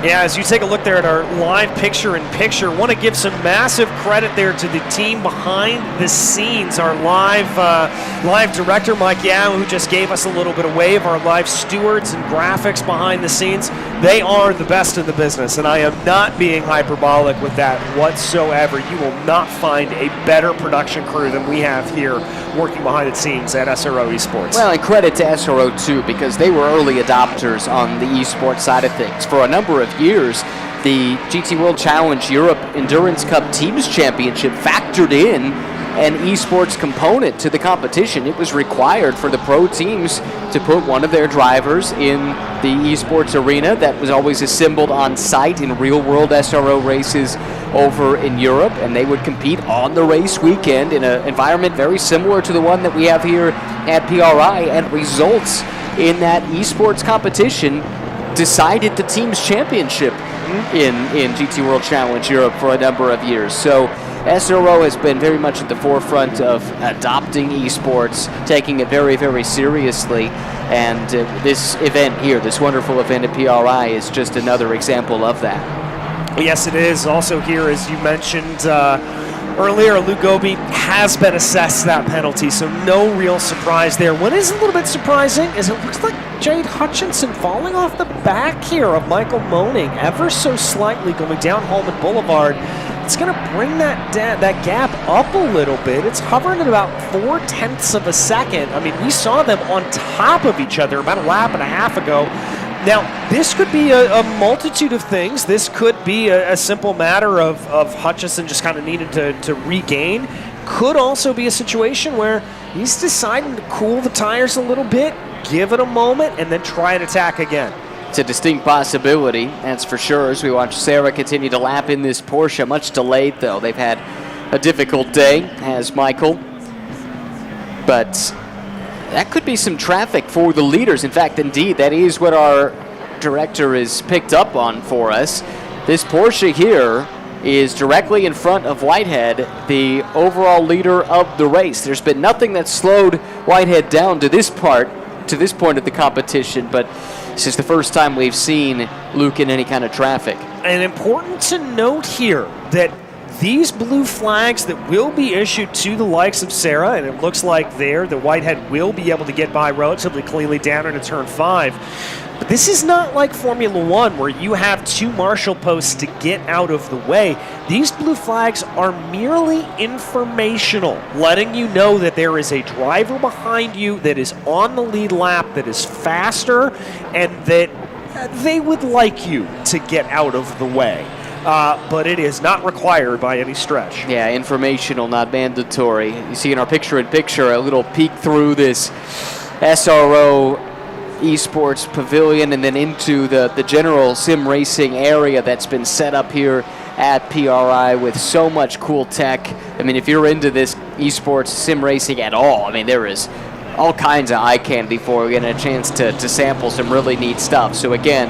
Yeah, as you take a look there at our live picture-in-picture, want to give some massive credit there to the team behind the scenes. Our live director, Mike Yao, who just gave us a little bit of wave, our live stewards and graphics behind the scenes. They are the best in the business, and I am not being hyperbolic with that whatsoever. You will not find a better production crew than we have here working behind the scenes at SRO Esports. Well, and credit to SRO, too, because they were early adopters on the esports side of things. For a number of years, the GT World Challenge Europe Endurance Cup Teams Championship factored in an esports component to the competition. It was required for the pro teams to put one of their drivers in the esports arena that was always assembled on site in real-world SRO races over in Europe, and they would compete on the race weekend in an environment very similar to the one that we have here at PRI, and results in that esports competition decided the team's championship in GT World Challenge Europe for a number of years. So SRO has been very much at the forefront of adopting esports, taking it very, very seriously, and this event here, this wonderful event at PRI, is just another example of that. Yes, it is. Also here, as you mentioned earlier, Luke Gobi has been assessed that penalty, so no real surprise there. What is a little bit surprising is it looks like Jaid Hutchinson falling off the back here of Michael Moaning ever so slightly going down Holman Boulevard. It's going to bring that gap up a little bit. It's hovering at about 0.4 of a second. I mean, we saw them on top of each other about a lap and a half ago. Now, this could be a multitude of things. This could be a simple matter of Hutchinson just kind of needed to regain. Could also be a situation where he's deciding to cool the tires a little bit, give it a moment, and then try and attack again. It's a distinct possibility, that's for sure, as we watch Sarah continue to lap in this Porsche. Much delayed, though. They've had a difficult day, has Michael. But that could be some traffic for the leaders. In fact, indeed, that is what our director has picked up on for us. This Porsche here is directly in front of Whitehead, the overall leader of the race. There's been nothing that slowed Whitehead down to this point of the competition, but this is the first time we've seen Luke in any kind of traffic. And important to note here that these blue flags that will be issued to the likes of Sarah, and it looks like there that Whitehead will be able to get by relatively cleanly down into turn 5. But this is not like Formula One where you have 2 marshal posts to get out of the way. These blue flags are merely informational, letting you know that there is a driver behind you that is on the lead lap, that is faster, and that they would like you to get out of the way. But it is not required by any stretch. Yeah, informational, not mandatory. You see in our picture-in-picture a little peek through this SRO eSports Pavilion and then into the general sim racing area that's been set up here at PRI with so much cool tech. I mean, if you're into this eSports sim racing at all, I mean, there is all kinds of eye candy for you and a chance to sample some really neat stuff. So again,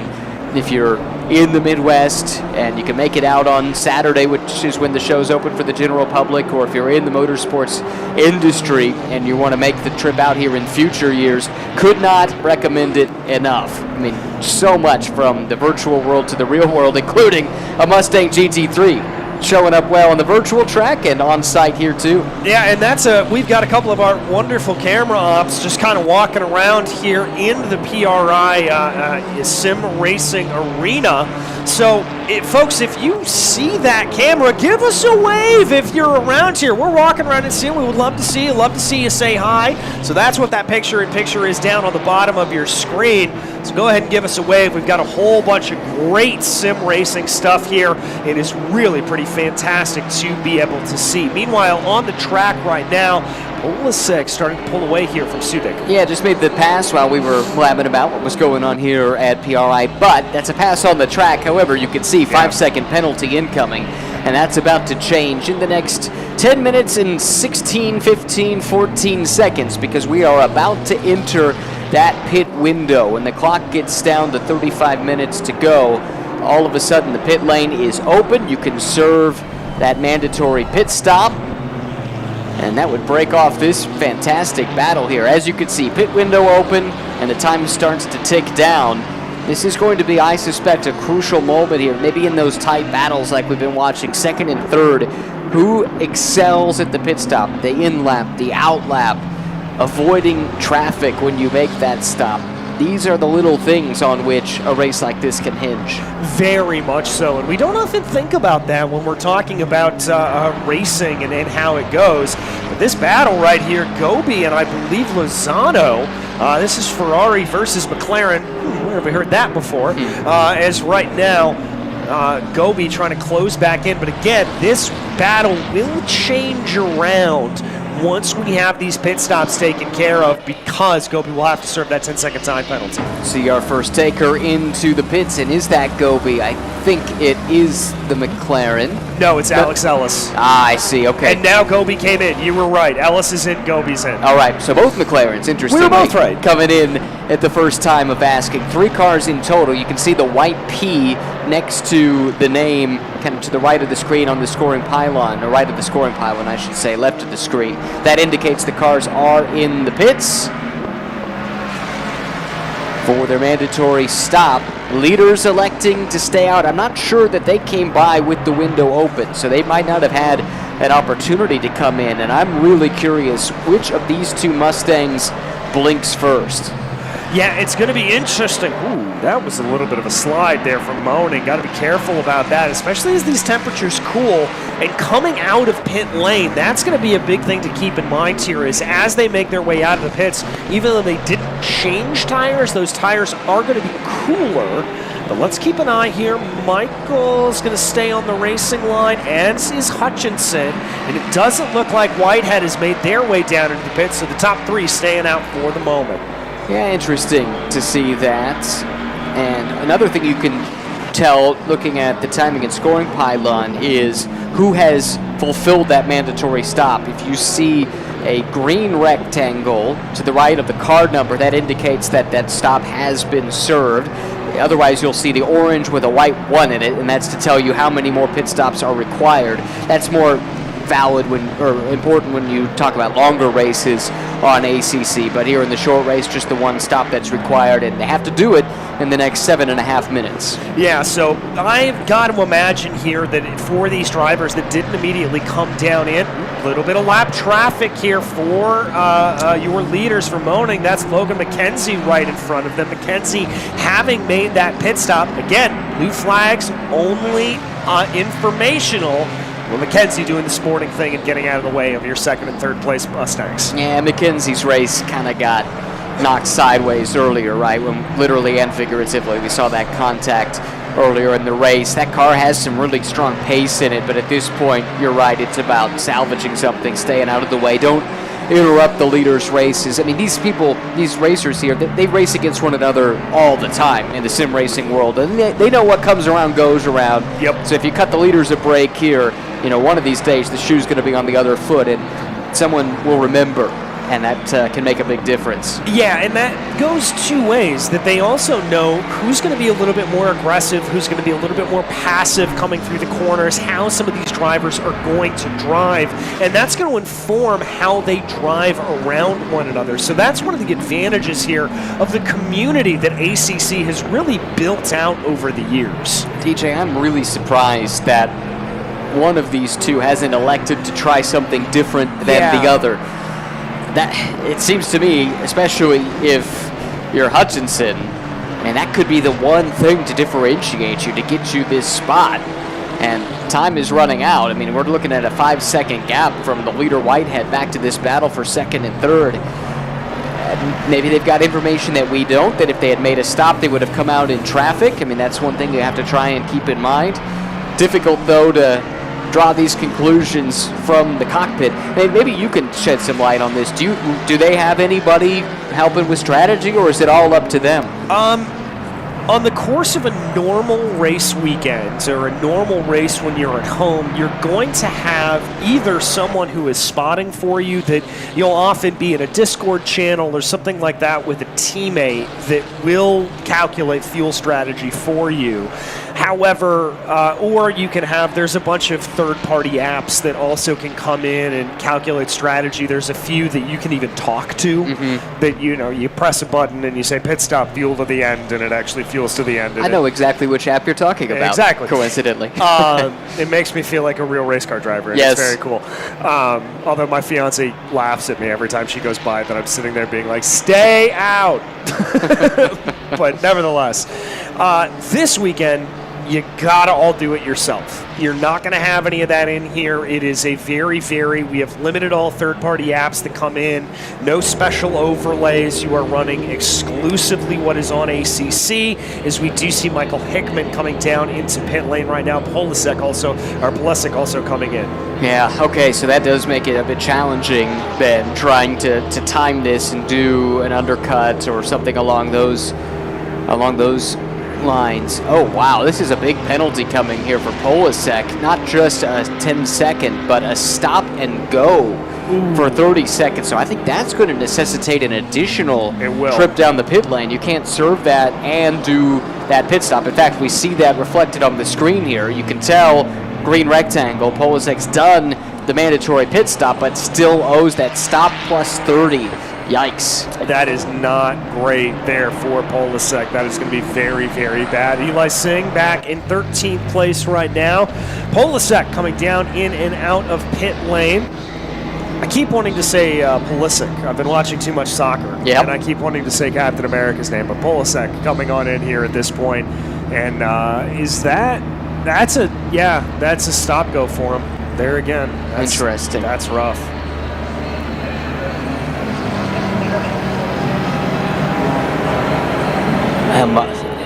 if you're in the Midwest and you can make it out on Saturday, which is when the show's open for the general public, or if you're in the motorsports industry and you want to make the trip out here in future years, could not recommend it enough. I mean, so much from the virtual world to the real world, including a Mustang GT3 showing up well on the virtual track and on site here too. Yeah, and we've got a couple of our wonderful camera ops just kind of walking around here in the PRI Sim Racing Arena. So, folks, if you see that camera, give us a wave if you're around here. We're walking around and seeing. We would love to see you. Love to see you say hi. So that's what that picture-in-picture is down on the bottom of your screen. So go ahead and give us a wave. We've got a whole bunch of great sim racing stuff here. It is really pretty fantastic to be able to see. Meanwhile, on the track right now, Pole 6 starting to pull away here from Sudik. Yeah, just made the pass while we were blabbing about what was going on here at PRI, but that's a pass on the track. However, you can see 5-second penalty incoming, and that's about to change in the next 10 minutes and 16, 15, 14 seconds because we are about to enter that pit window. And the clock gets down to 35 minutes to go. All of a sudden, the pit lane is open. You can serve that mandatory pit stop. And that would break off this fantastic battle here. As you can see, pit window open, and the time starts to tick down. This is going to be, I suspect, a crucial moment here. Maybe in those tight battles like we've been watching, second and third. Who excels at the pit stop, the in-lap, the out-lap, avoiding traffic when you make that stop? These are the little things on which a race like this can hinge. Very much so, and we don't often think about that when we're talking about racing and how it goes. But this battle right here, Gobi and I believe Lozano, this is Ferrari versus McLaren. Where have we heard that before? As right now, Gobi trying to close back in. But again, this battle will change around once we have these pit stops taken care of, because Gobi will have to serve that 10-second time penalty. See our first taker into the pits, and is that Gobi? I think it is the McLaren. No, it's Alex Ellis. Ah, I see, okay. And now Gobi came in. You were right. Ellis is in, Gobi's in. All right, so both McLarens, interesting. We were both right. Coming in at the first time of asking. 3 cars in total. You can see the white P next to the name, kind of to the right of the screen on the scoring pylon, or right of the scoring pylon, I should say, left of the screen. That indicates the cars are in the pits for their mandatory stop. Leaders electing to stay out. I'm not sure that they came by with the window open, so they might not have had an opportunity to come in, and I'm really curious which of these 2 Mustangs blinks first. Yeah, it's going to be interesting. Ooh, that was a little bit of a slide there from Moaning. Got to be careful about that, especially as these temperatures cool. And coming out of pit lane, that's going to be a big thing to keep in mind here, is as they make their way out of the pits, even though they didn't change tires, those tires are going to be cooler. But let's keep an eye here. Michael's going to stay on the racing line, as is Hutchinson. And it doesn't look like Whitehead has made their way down into the pits, so the top 3 staying out for the moment. Yeah, interesting to see that. And another thing you can tell looking at the timing and scoring pylon is who has fulfilled that mandatory stop. If you see a green rectangle to the right of the card number, that indicates that that stop has been served. Otherwise, you'll see the orange with a white 1 in it, and that's to tell you how many more pit stops are required. That's more valid or important when you talk about longer races on ACC, but here in the short race, just the 1 stop that's required, and they have to do it in the next 7.5 minutes. Yeah, so I've got to imagine here that for these drivers that didn't immediately come down in, little bit of lap traffic here for your leaders for Moaning. That's Logan McKenzie right in front of them. McKenzie having made that pit stop. Again, blue flags only informational. Well, McKenzie doing the sporting thing and getting out of the way of your second and third place Mustangs. Yeah, McKenzie's race kind of got knocked sideways earlier, right? When literally and figuratively we saw that contact earlier in the race. That car has some really strong pace in it, but at this point, you're right, it's about salvaging something, staying out of the way. Don't interrupt the leaders' races. I mean, these people, these racers here, they race against one another all the time in the sim racing world, and they know what comes around goes around. Yep. So if you cut the leaders a break here, you know, one of these days the shoe's going to be on the other foot, and someone will remember. And that can make a big difference. Yeah, and that goes two ways. That they also know who's going to be a little bit more aggressive, who's going to be a little bit more passive coming through the corners, how some of these drivers are going to drive, and that's going to inform how they drive around one another. So that's one of the advantages here of the community that ACC has really built out over the years. DJ, I'm really surprised that one of these two hasn't elected to try something different than the other. That, it seems to me, especially if you're Hutchinson, and that could be the one thing to differentiate you, to get you this spot. And time is running out. I mean, we're looking at a 5-second gap from the leader Whitehead back to this battle for second and third. Maybe they've got information that we don't, that if they had made a stop, they would have come out in traffic. I mean, that's one thing you have to try and keep in mind. Difficult, though, to draw these conclusions from the cockpit. Maybe you can shed some light on this. Do they have anybody helping with strategy, or is it all up to them? On the course of a normal race weekend or a normal race when you're at home, you're going to have either someone who is spotting for you, that you'll often be in a Discord channel or something like that with a teammate that will calculate fuel strategy for you. However, or you can have, there's a bunch of third-party apps that also can come in and calculate strategy. There's a few that you can even talk to, that, you know, you press a button and you say pit stop, fuel to the end, and it actually fuels to the end. I know exactly which app you're talking about. Exactly. Coincidentally. It makes me feel like a real race car driver. And yes. It's very cool. Although my fiance laughs at me every time she goes by that I'm sitting there being like, stay out. But nevertheless, this weekend, you gotta all do it yourself. You're not gonna have any of that in here. It is a we have limited all third-party apps that come in, no special overlays. You are running exclusively what is on ACC, as we do see Michael Hickman coming down into pit lane right now. Pulisic also coming in. Yeah, okay, so that does make it a bit challenging then, trying to time this and do an undercut or something along those lines. Oh wow, this is a big penalty coming here for Polasek. Not just a 10-second, but a stop and go for 30 seconds. So I think that's going to necessitate an additional trip down the pit lane. You can't serve that and do that pit stop. In fact, we see that reflected on the screen here. You can tell, green rectangle, Polasek's done the mandatory pit stop, but still owes that stop plus 30. Yikes. That is not great there for Polasek. That is going to be very, very bad. Eli Singh back in 13th place right now. Polasek coming down in and out of pit lane. I keep wanting to say Pulisic. I've been watching too much soccer. And I keep wanting to say Captain America's name, but Polasek coming on in here at this point. And that's a stop go for him. There again. Interesting. That's rough.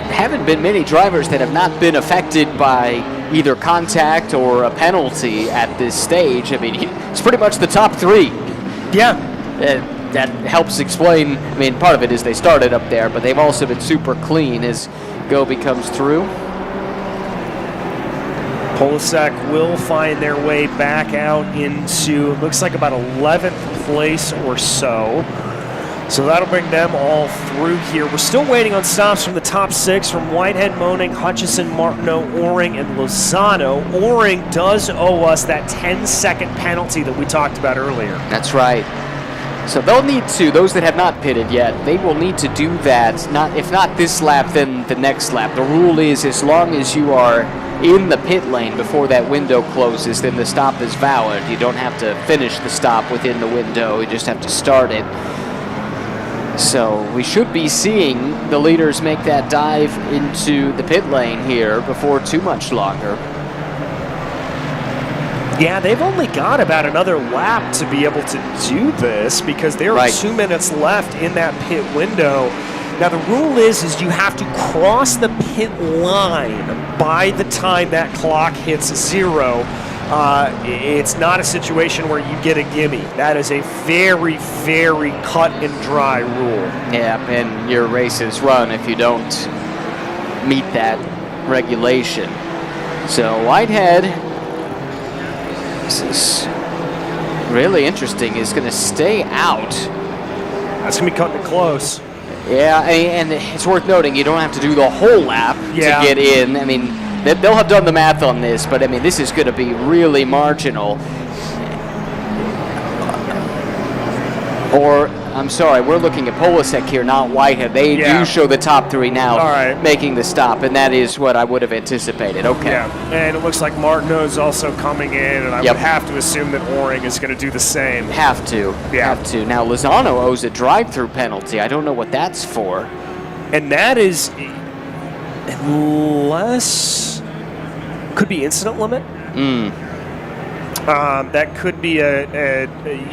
Haven't been many drivers that have not been affected by either contact or a penalty at this stage. I mean, it's pretty much the top three. Yeah. That helps explain, I mean, part of it is they started up there, but they've also been super clean as Gobi comes through. Polasek will find their way back out into, it looks like about 11th place or so. So that'll bring them all through here. We're still waiting on stops from the top six from Whitehead, Moaning, Hutchison, Martineau, Oring, and Lozano. Oring does owe us that 10-second penalty that we talked about earlier. That's right. So they'll need to, those that have not pitted yet, they will need to do that, if not this lap, then the next lap. The rule is as long as you are in the pit lane before that window closes, then the stop is valid. You don't have to finish the stop within the window, you just have to start it. So we should be seeing the leaders make that dive into the pit lane here before too much longer. Yeah, they've only got about another lap to be able to do this because there are 2 minutes left in that pit window. Now the rule is you have to cross the pit line by the time that clock hits 0. It's not a situation where you get a gimme. That is a very, very cut and dry rule. Yeah, and your race is run if you don't meet that regulation. So Whitehead, this is really interesting, is going to stay out. That's going to be cutting it close. Yeah, and it's worth noting you don't have to do the whole lap to get in. I mean, they'll have done the math on this, but I mean, this is going to be really marginal. Or, I'm sorry, we're looking at Polasek here, not Whitehead. They do show the top 3 now making the stop, and that is what I would have anticipated. Okay. Yeah, and it looks like Martineau's also coming in, and I would have to assume that Oring is going to do the same. Have to. Now, Lozano owes a drive-through penalty. I don't know what that's for. And that is, unless, could be incident limit. That could be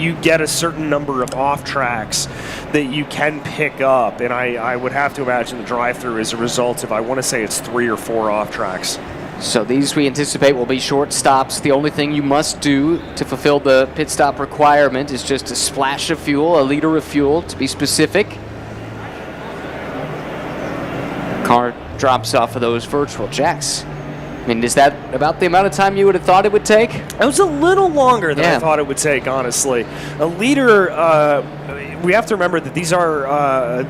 you get a certain number of off tracks that you can pick up, and I would have to imagine the drive-through is a result of, I want to say it's 3 or 4 off tracks. So these we anticipate will be short stops. The only thing you must do to fulfill the pit stop requirement is just a splash of fuel, a liter of fuel to be specific. Car drops off of those virtual jacks. I mean, is that about the amount of time you would have thought it would take? It was a little longer than I thought it would take, honestly. A liter, we have to remember that these are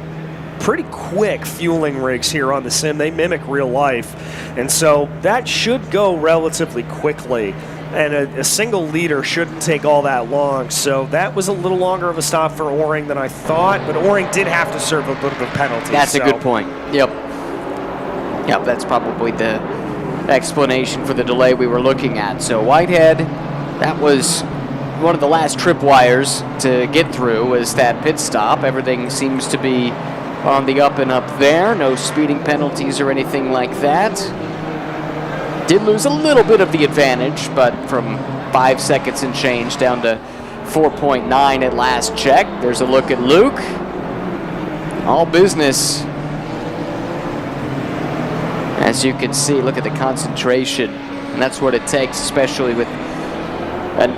pretty quick fueling rigs here on the sim. They mimic real life, and so that should go relatively quickly. And a single liter shouldn't take all that long, so that was a little longer of a stop for Oring than I thought, but Oring did have to serve a bit of a penalty. That's a good point. Yep, that's probably the explanation for the delay we were looking at. So Whitehead, that was one of the last tripwires to get through, was that pit stop. Everything seems to be on the up and up there. No speeding penalties or anything like that. Did lose a little bit of the advantage, but from 5 seconds and change down to 4.9 at last check. There's a look at Luke. All business. As you can see, look at the concentration, and that's what it takes, especially with an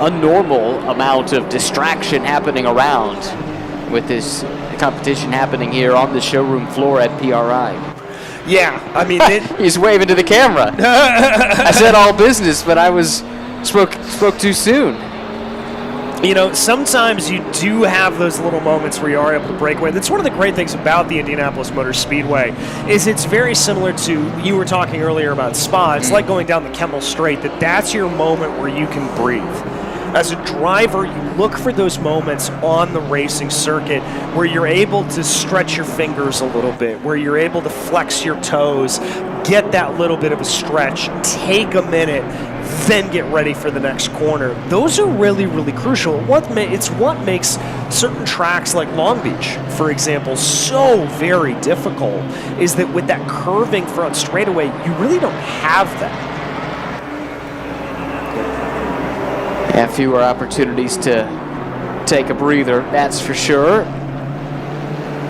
abnormal amount of distraction happening around with this competition happening here on the showroom floor at PRI. Yeah, I mean, he's waving to the camera. I said all business, but I spoke too soon. You know, sometimes you do have those little moments where you are able to break away. That's one of the great things about the Indianapolis Motor Speedway, is it's very similar to, you were talking earlier about Spa. It's like going down the Kemmel Straight, that's your moment where you can breathe. As a driver, you look for those moments on the racing circuit where you're able to stretch your fingers a little bit, where you're able to flex your toes, get that little bit of a stretch, take a minute, then get ready for the next corner. Those are really, really crucial. It's what makes certain tracks like Long Beach, for example, so very difficult, is that with that curving front straightaway, you really don't have that. Yeah, fewer opportunities to take a breather, that's for sure.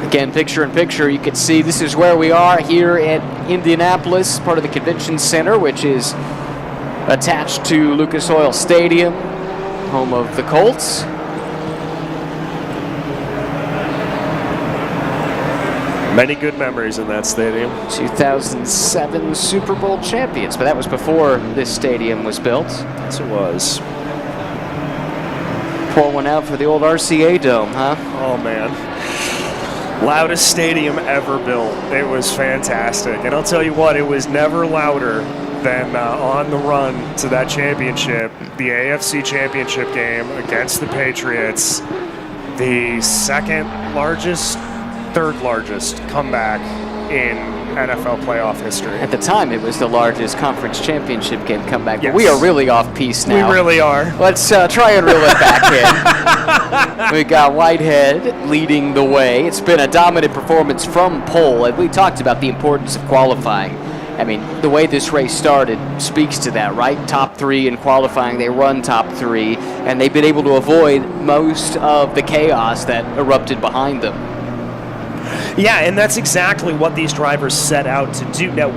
Again, picture in picture, you can see this is where we are here at Indianapolis, part of the convention center, which is attached to Lucas Oil Stadium, home of the Colts. Many good memories in that stadium. 2007 Super Bowl champions, but that was before this stadium was built. Yes, it was. Pour one out for the old RCA Dome, huh? Oh, man. Loudest stadium ever built. It was fantastic. And I'll tell you what, it was never louder than on the run to that championship, the AFC championship game against the Patriots, the second largest, third largest comeback in NFL playoff history. At the time, it was the largest conference championship game comeback. Yes. But we are really off piece now. We really are. Let's try and reel it back in. We got Whitehead leading the way. It's been a dominant performance from pole, and we talked about the importance of qualifying. I mean, the way this race started speaks to that, right? Top 3 in qualifying, they run top 3, and they've been able to avoid most of the chaos that erupted behind them. Yeah, and that's exactly what these drivers set out to do. Now,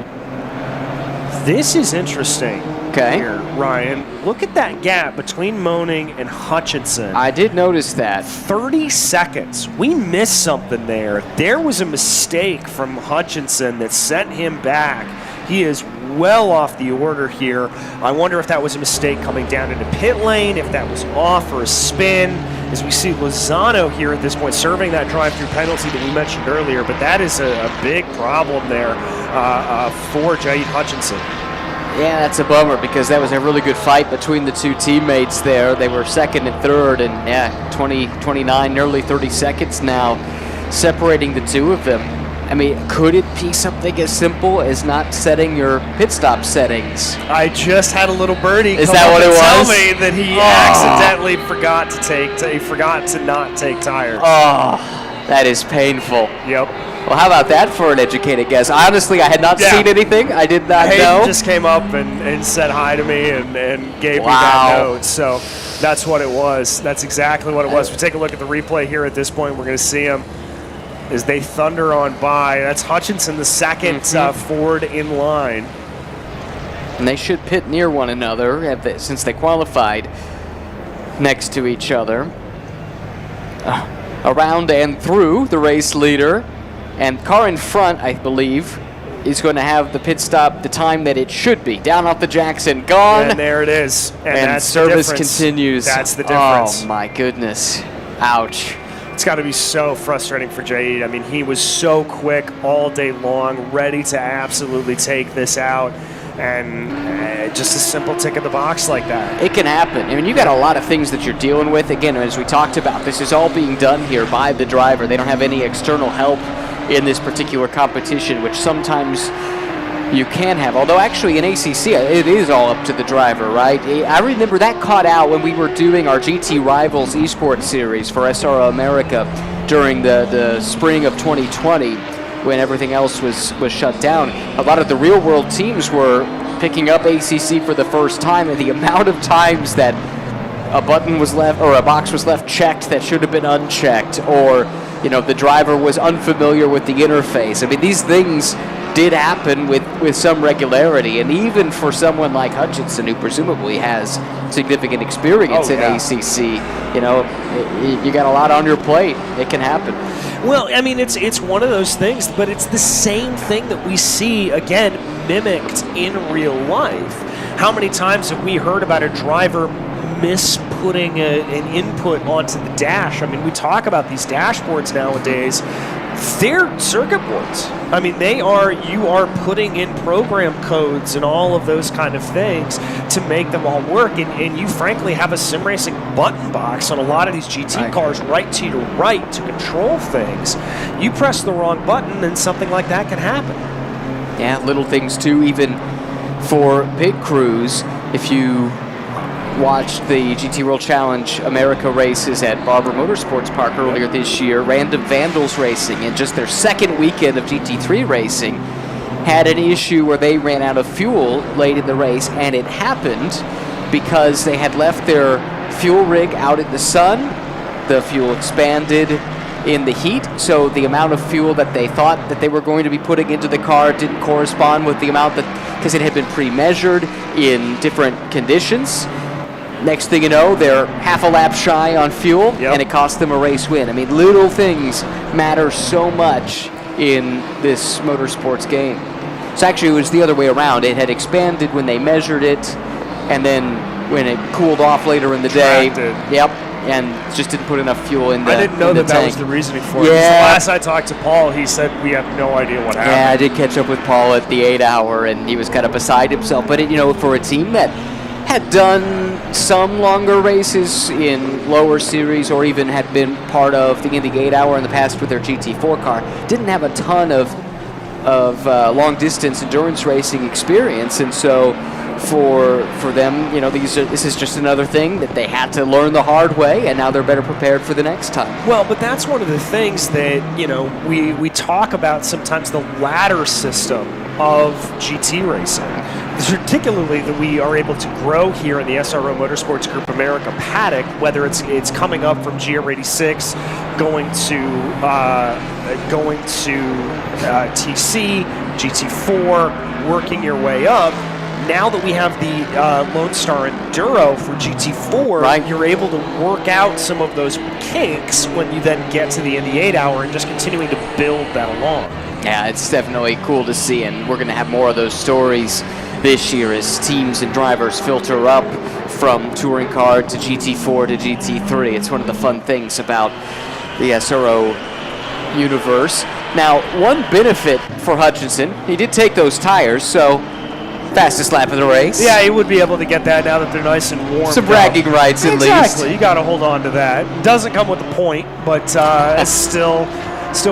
this is interesting. Okay. Here, Ryan, look at that gap between Moning and Hutchinson. I did notice that. 30 seconds. We missed something there. There was a mistake from Hutchinson that sent him back. He is well off the order here. I wonder if that was a mistake coming down into pit lane, if that was off or a spin, as we see Lozano here at this point serving that drive-through penalty that we mentioned earlier. But that is a big problem there for Jaid Hutchinson. Yeah, that's a bummer because that was a really good fight between the two teammates there. They were second and third, and 20, 29, nearly 30 seconds now separating the two of them. I mean, could it be something as simple as not setting your pit stop settings? I just had a little birdie Is come that up what and it tell was? me that he accidentally forgot to not take tires. Oh, that is painful. Yep. Well, how about that for an educated guess? Honestly, I had not seen anything. I did not Hayden know. just came up and said hi to me and gave me Wow. that note. So that's what it was. That's exactly what it was. We take a look at the replay here at this point. We're going to see him as they thunder on by. That's Hutchinson, the second Ford in line. And they should pit near one another since they qualified next to each other. Around and through the race leader. And car in front, I believe, is going to have the pit stop the time that it should be. Down off the Jackson, gone. And there it is. And that's service the difference. continues. That's the difference. Oh, my goodness. Ouch. It's got to be so frustrating for Jaid. I mean, he was so quick all day long, ready to absolutely take this out. And just a simple tick in the box like that. It can happen. I mean, you got a lot of things that you're dealing with. Again, as we talked about, this is all being done here by the driver. They don't have any external help in this particular competition, which sometimes you can have. Although actually in ACC, it is all up to the driver, right? I remember that caught out when we were doing our GT Rivals eSports series for SRO America during the spring of 2020 when everything else was shut down. A lot of the real world teams were picking up ACC for the first time, and the amount of times that a button was left or a box was left checked that should have been unchecked, or the driver was unfamiliar with the interface. I mean, these things did happen with some regularity, and even for someone like Hutchinson, who presumably has significant experience in ACC, you got a lot on your plate. It can happen. Well, I mean, it's one of those things, but it's the same thing that we see, again, mimicked in real life. How many times have we heard about a driver misputting an input onto the dash? I mean, we talk about these dashboards nowadays. They're circuit boards. I mean, you are putting in program codes and all of those kind of things to make them all work. And you frankly have a sim racing button box on a lot of these GT cars right to your right to control things. You press the wrong button and something like that can happen. Yeah, little things too, even for pit crews. If you watched the GT World Challenge America races at Barber Motorsports Park earlier this year, Random Vandals Racing, in just their second weekend of GT3 racing, had an issue where they ran out of fuel late in the race, and it happened because they had left their fuel rig out in the sun. The fuel expanded in the heat, so the amount of fuel that they thought that they were going to be putting into the car didn't correspond with the amount because it had been pre-measured in different conditions. Next thing you know, they're half a lap shy on fuel, and it cost them a race win. I mean, little things matter so much in this motorsports game. So actually, it was the other way around. It had expanded when they measured it, and then when it cooled off later in the day, and just didn't put enough fuel in the tank. I didn't know that was the reasoning for it. Yeah. Last I talked to Paul, he said we have no idea what happened. Yeah, I did catch up with Paul at the 8 hour, and he was kind of beside himself. But, for a team that had done some longer races in lower series or even had been part of the Indy 8 hour in the past with their GT4 car, didn't have a ton of of long-distance endurance racing experience, and so for them, this is just another thing that they had to learn the hard way, and now they're better prepared for the next time. Well, but that's one of the things that, we talk about sometimes, the ladder system of GT racing. Particularly that we are able to grow here in the SRO Motorsports Group America paddock, whether it's coming up from GR86, going to TC, GT4, working your way up. Now that we have the Lone Star Enduro for GT4, right, you're able to work out some of those kinks when you then get to the Indy 8 Hour and just continuing to build that along. Yeah, it's definitely cool to see, and we're going to have more of those stories this year as teams and drivers filter up from touring car to GT4 to GT3. It's one of the fun things about the SRO universe. Now, one benefit for Hutchinson, he did take those tires, so fastest lap of the race. Yeah, he would be able to get that now that they're nice and warm. Some bragging rights at least. Exactly, you got to hold on to that. Doesn't come with a point, but still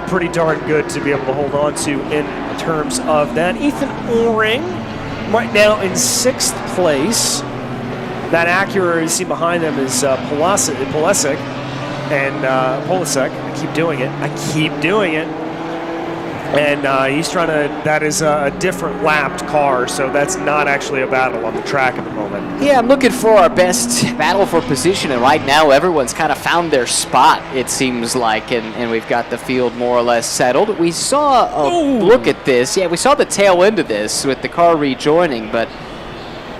pretty darn good to be able to hold on to in terms of that. Ethan Oring right now in 6th place. That Acura you see behind them is Polasek. I keep doing it. And he's trying to, that is a different lapped car, so that's not actually a battle on the track at the moment. Yeah, I'm looking for our best battle for position, and right now everyone's kind of found their spot, it seems like, and we've got the field more or less settled. We saw a look at this. Yeah, we saw the tail end of this with the car rejoining, but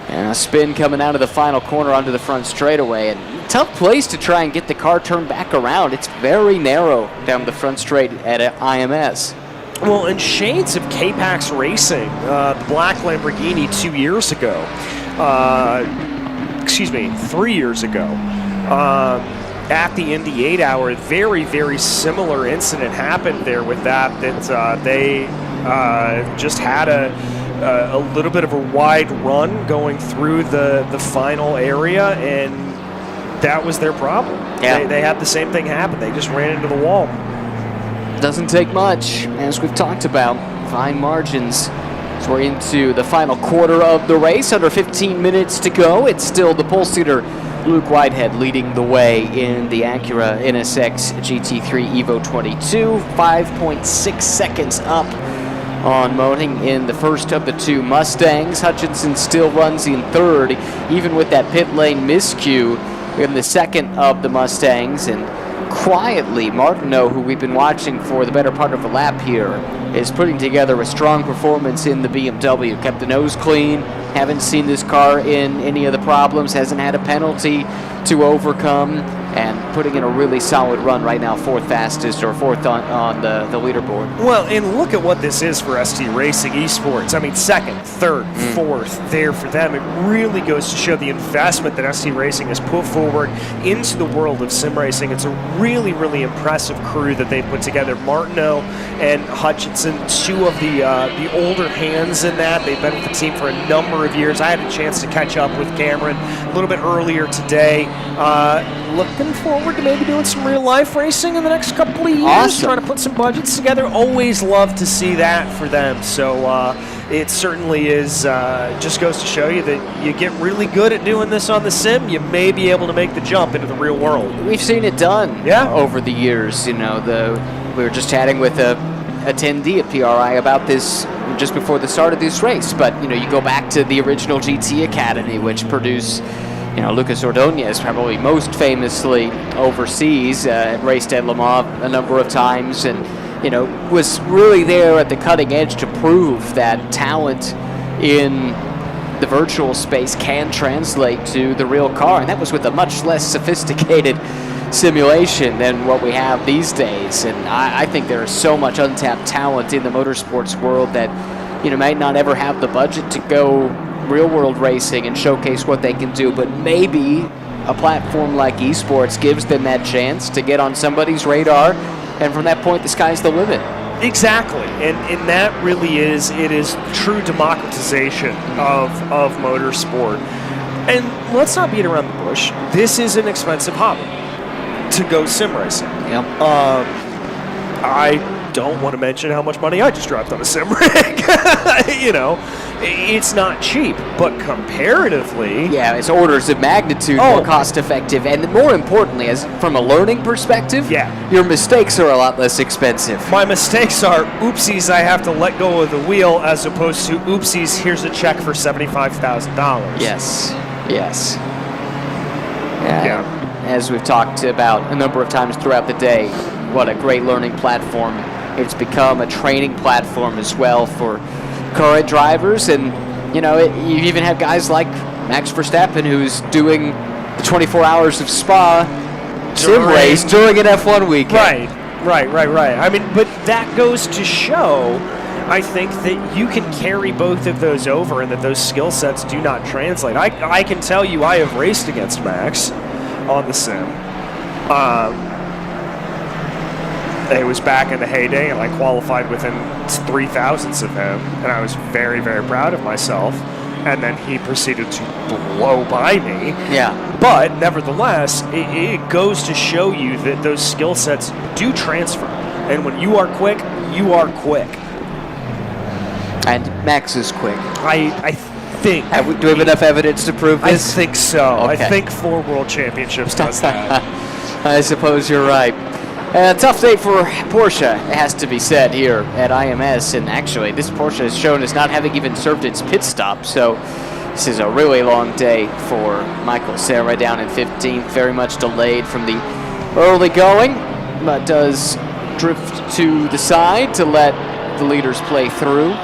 a spin coming out of the final corner onto the front straightaway, and tough place to try and get the car turned back around. It's very narrow down the front straight at IMS. Well, in shades of K-Pax Racing, the black Lamborghini 3 years ago, at the Indy 8 Hour, very, very similar incident happened there with that they just had a little bit of a wide run going through the final area, and that was their problem. Yeah. They had the same thing happen. They just ran into the wall. Doesn't take much, as we've talked about. Fine margins. So we're into the final quarter of the race. Under 15 minutes to go. It's still the pole sitter Luke Whitehead leading the way in the Acura NSX GT3 Evo 22. 5.6 seconds up on Moting in the first of the two Mustangs. Hutchinson still runs in third, even with that pit lane miscue in the second of the Mustangs. And quietly, Martineau, who we've been watching for the better part of a lap here, is putting together a strong performance in the BMW. Kept the nose clean, haven't seen this car in any of the problems, hasn't had a penalty to overcome, and putting in a really solid run right now, fourth fastest or fourth on the leaderboard. Well, and look at what this is for ST Racing Esports. I mean, second, third, fourth there for them. It really goes to show the investment that ST Racing has put forward into the world of sim racing. It's a really, really impressive crew that they put together. Martineau and Hutchinson, two of the older hands in that. They've been with the team for a number of years. I had a chance to catch up with Cameron a little bit earlier today. Looking forward to maybe doing some real life racing in the next couple of years. Awesome. Trying to put some budgets together. Always love to see that for them. So it certainly is, just goes to show you that you get really good at doing this on the sim, you may be able to make the jump into the real world. We've seen it done over the years. We were just chatting with a attendee at PRI about this just before the start of this race. But, you go back to the original GT Academy, which produced Lucas Ordonez, probably most famously overseas, raced at Le Mans a number of times, and was really there at the cutting edge to prove that talent in the virtual space can translate to the real car, and that was with a much less sophisticated simulation than what we have these days. And I think there is so much untapped talent in the motorsports world that might not ever have the budget to go real-world racing and showcase what they can do, but maybe a platform like esports gives them that chance to get on somebody's radar, and from that point, the sky's the limit. Exactly, and that really is true democratization of motorsport. And let's not beat around the bush. This is an expensive hobby to go sim racing. Yep. I don't want to mention how much money I just dropped on a sim rig. You know, it's not cheap, but comparatively, Yeah, it's orders of magnitude more cost effective, and more importantly, as from a learning perspective, your mistakes are a lot less expensive. my mistakes are oopsies, I have to let go of the wheel, as opposed to oopsies, here's a check for $75,000. Yes. Yeah. As we've talked about a number of times throughout the day, what a great learning platform. It's become a training platform as well for current drivers, and you know, you even have guys like Max Verstappen who's doing the 24 hours of Spa sim race during an F1 weekend. Right. I mean, but that goes to show, I think, that you can carry both of those over and that those skill sets do not translate. I can tell you I have raced against Max on the sim. It was back in the heyday, and I qualified within 3,000ths of him, and I was very, very proud of myself. And then he proceeded to blow by me. Yeah. But nevertheless, it goes to show you that those skill sets do transfer. And when you are quick, you are quick. And Max is quick. I think. Do we have enough evidence to prove this? I think so. Okay. I think 4 World Championships does that. I suppose you're right. Tough day for Porsche, it has to be said, here at IMS. And actually, this Porsche is shown as not having even served its pit stop. So this is a really long day for Michael Serra down in 15th. Very much delayed from the early going, but does drift to the side to let the leaders play through.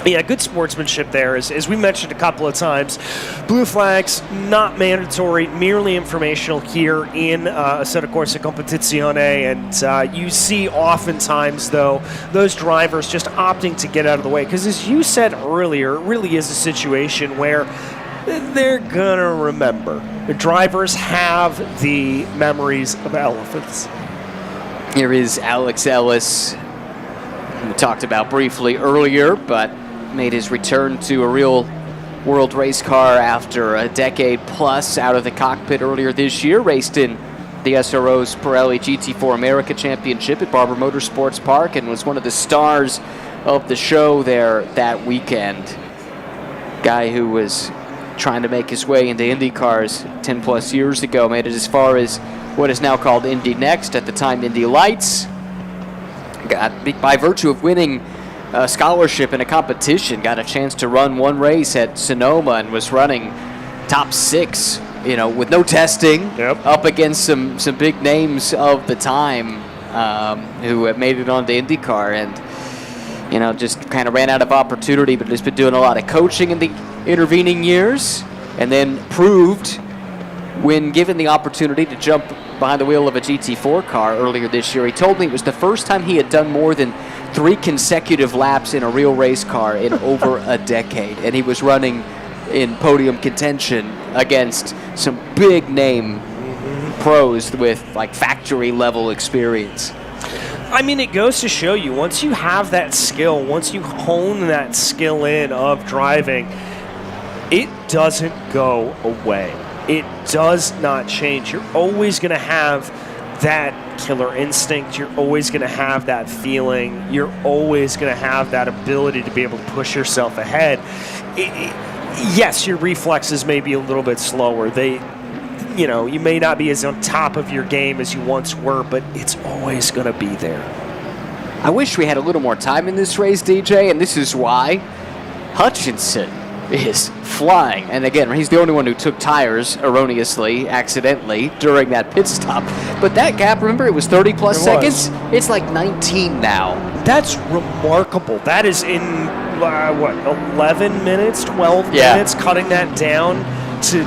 Yeah, good sportsmanship there. As we mentioned a couple of times, blue flags, not mandatory, merely informational here in Assetto Corsa Competizione. And you see oftentimes, though, those drivers just opting to get out of the way. Because as you said earlier, it really is a situation where they're going to remember. The drivers have the memories of elephants. Here is Alex Ellis, we talked about briefly earlier, but made his return to a real world race car after a decade plus out of the cockpit earlier this year. Raced in the SRO's Pirelli GT4 America Championship at Barber Motorsports Park and was one of the stars of the show there that weekend. Guy who was trying to make his way into Indy cars 10 plus years ago, made it as far as what is now called Indy Next, at the time Indy Lights. Got, by virtue of winning a scholarship in a competition, got a chance to run one race at Sonoma and was running top 6, you know, with no testing, up against some big names of the time who have made it onto IndyCar, and you know, just kind of ran out of opportunity, but has been doing a lot of coaching in the intervening years, and then proved when given the opportunity to jump behind the wheel of a GT4 car earlier this year. He told me it was the first time he had done more than 3 consecutive laps in a real race car in over a decade, and he was running in podium contention against some big name pros with like factory level experience. I mean, it goes to show you, once you have that skill, once you hone that skill in of driving, it doesn't go away. It does not change. You're always going to have that killer instinct. You're always going to have that feeling. You're always going to have that ability to be able to push yourself ahead. Yes, your reflexes may be a little bit slower. You know, you may not be as on top of your game as you once were, but it's always going to be there. I wish we had a little more time in this race, DJ, and this is why Hutchinson is flying. And again, he's the only one who took tires erroneously, accidentally, during that pit stop. But that gap, remember, it was 30 plus seconds? It's like 19 now. That's remarkable. That is in, 11 minutes, 12 minutes, cutting that down to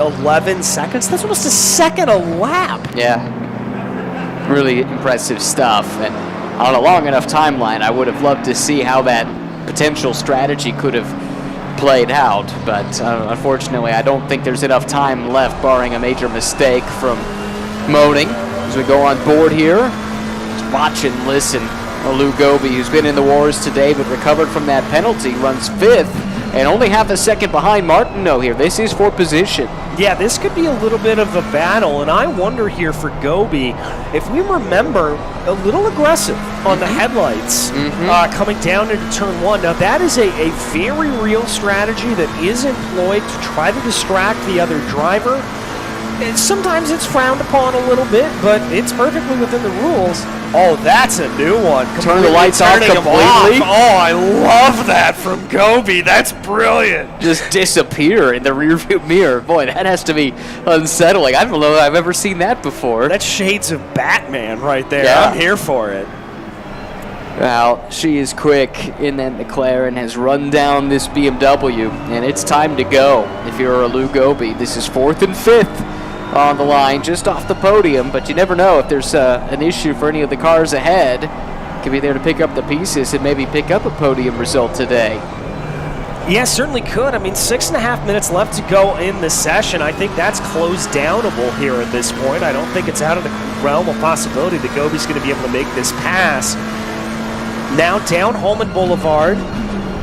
11 seconds? That's almost a second a lap. Yeah. Really impressive stuff. And on a long enough timeline, I would have loved to see how that potential strategy could have played out, but unfortunately I don't think there's enough time left, barring a major mistake from Moaning. As we go on board here, just watch and listen. Lou Gobi, who's been in the wars today but recovered from that penalty, runs 5th, and only half a second behind Martineau here. This is for position. Yeah, this could be a little bit of a battle, and I wonder here for Gobi, if we remember, a little aggressive on the headlights coming down into turn 1. Now, that is a very real strategy that is employed to try to distract the other driver. Sometimes it's frowned upon a little bit, but it's perfectly within the rules. Oh, that's a new one. Turn the lights off completely. Oh, I love that from Gobi. That's brilliant. Just disappear in the rearview mirror. Boy, that has to be unsettling. I don't know if I've ever seen that before. That's shades of Batman right there. Yeah. I'm here for it. Well, she is quick in that McLaren, has run down this BMW, and it's time to go if you're a Lou Gobi. This is 4th and 5th. On the line, just off the podium, but you never know if there's an issue for any of the cars ahead. Could be there to pick up the pieces and maybe pick up a podium result today. Yeah, certainly could. I mean, 6.5 minutes left to go in the session. I think that's closed downable here at this point. I don't think it's out of the realm of possibility that Gobi's going to be able to make this pass. Now down Holman Boulevard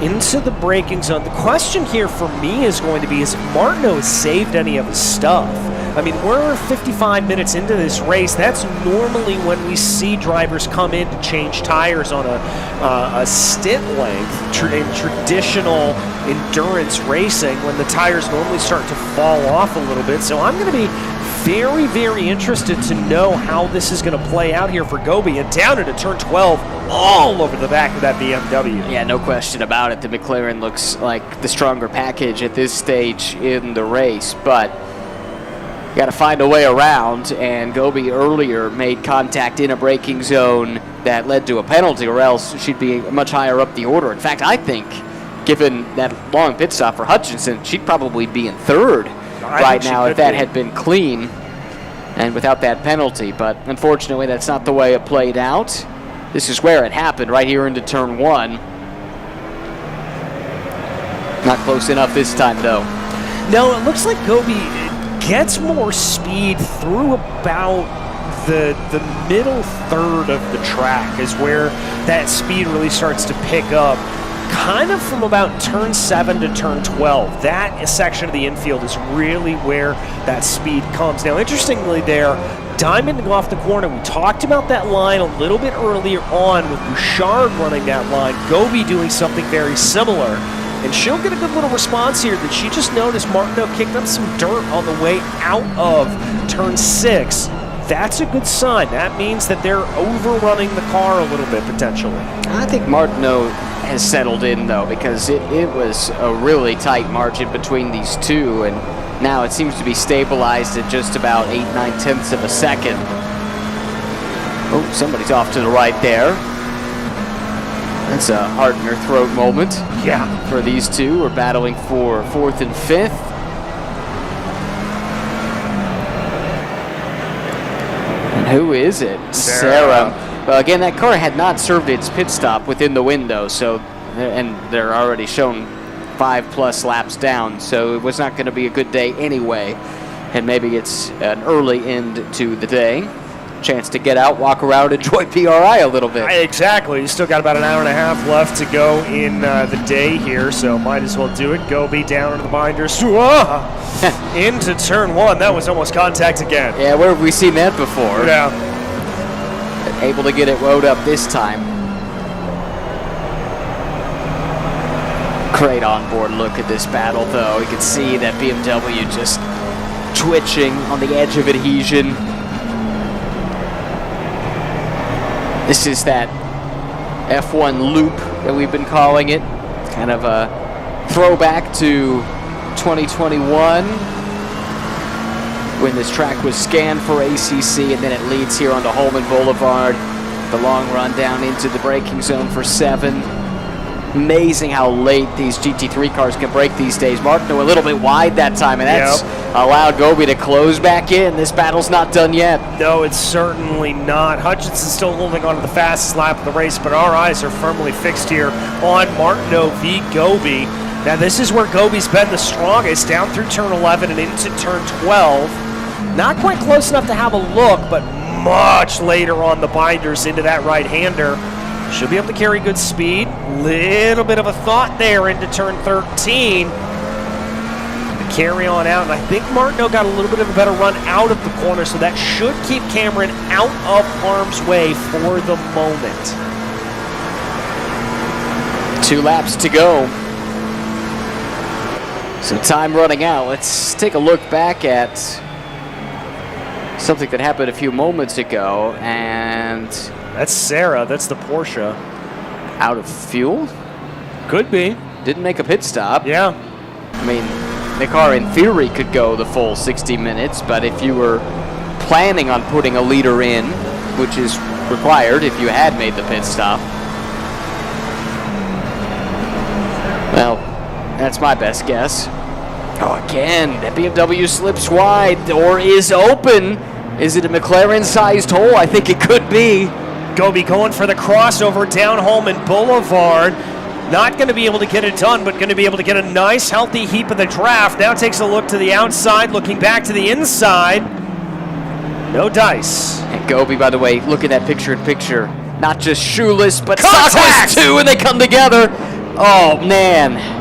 into the braking zone. The question here for me is going to be, is if Martineau has saved any of his stuff. I mean, we're 55 minutes into this race. That's normally when we see drivers come in to change tires on a stint length in traditional endurance racing, when the tires normally start to fall off a little bit. So I'm going to be very, very interested to know how this is going to play out here for Gobi. And down into turn 12, all over the back of that BMW. Yeah, no question about it. The McLaren looks like the stronger package at this stage in the race, but got to find a way around, and Gobi earlier made contact in a braking zone that led to a penalty, or else she'd be much higher up the order. In fact, I think, given that long pit stop for Hutchinson, she'd probably be in 3rd right now if that had been clean and without that penalty. But unfortunately, that's not the way it played out. This is where it happened, right here into turn 1. Not close enough this time, though. No, it looks like Gobi gets more speed through about the middle third of the track is where that speed really starts to pick up, kind of from about turn 7 to turn 12. That section of the infield is really where that speed comes. Now, interestingly there, Diamond off the corner, we talked about that line a little bit earlier on with Bouchard running that line, Gobi doing something very similar. And she'll get a good little response here that she just noticed Martineau kicked up some dirt on the way out of turn 6. That's a good sign. That means that they're overrunning the car a little bit, potentially. I think Martineau has settled in, though, because it was a really tight margin between these two, and now it seems to be stabilized at just about 8/9 of a second. Oh, somebody's off to the right there. That's a heart in your throat moment. Yeah. For these two, we're battling for 4th and 5th. And who is it? Sarah. Well, again, that car had not served its pit stop within the window, so, and they're already shown 5+ laps down, so it was not going to be a good day anyway. And maybe it's an early end to the day. Chance to get out, walk around, enjoy PRI a little bit. Exactly. You still got about an hour and a half left to go in the day here, so might as well do it. Gobi down into the binders. Into turn 1. That was almost contact again. Yeah, where have we seen that before? Yeah. Able to get it wound up this time. Great onboard look at this battle, though. You can see that BMW just twitching on the edge of adhesion. This is that F1 loop that we've been calling it. It's kind of a throwback to 2021 when this track was scanned for ACC, and then it leads here onto Holman Boulevard. The long run down into the braking zone for 7. Amazing how late these GT3 cars can brake these days. Martineau a little bit wide that time, and that's allowed Gobi to close back in. This battle's not done yet. No, it's certainly not. Hutchinson's still holding on to the fastest lap of the race, but our eyes are firmly fixed here on Martineau v. Gobi. Now, this is where Gobi's been the strongest, down through turn 11 and into turn 12. Not quite close enough to have a look, but much later on the binders into that right-hander. Should be able to carry good speed. Little bit of a thought there into turn 13. Carry on out, and I think Martineau got a little bit of a better run out of the corner, so that should keep Cameron out of harm's way for the moment. 2 laps to go. So time running out. Let's take a look back at something that happened a few moments ago, and That's Sarah, that's the Porsche. out of fuel? Could be. Didn't make a pit stop. Yeah. I mean, the car in theory could go the full 60 minutes, but if you were planning on putting a leader in, which is required if you had made the pit stop, well, that's my best guess. Oh, again, that BMW slips wide. Door is open. Is it a McLaren-sized hole? I think it could be. Gobi going for the crossover down Holman Boulevard. Not going to be able to get it done, but going to be able to get a nice, healthy heap of the draft. Now takes a look to the outside, looking back to the inside. No dice. And Gobi, by the way, look at that picture-in-picture. Not just shoeless, but Contact! sockless too, and they come together. Oh, man.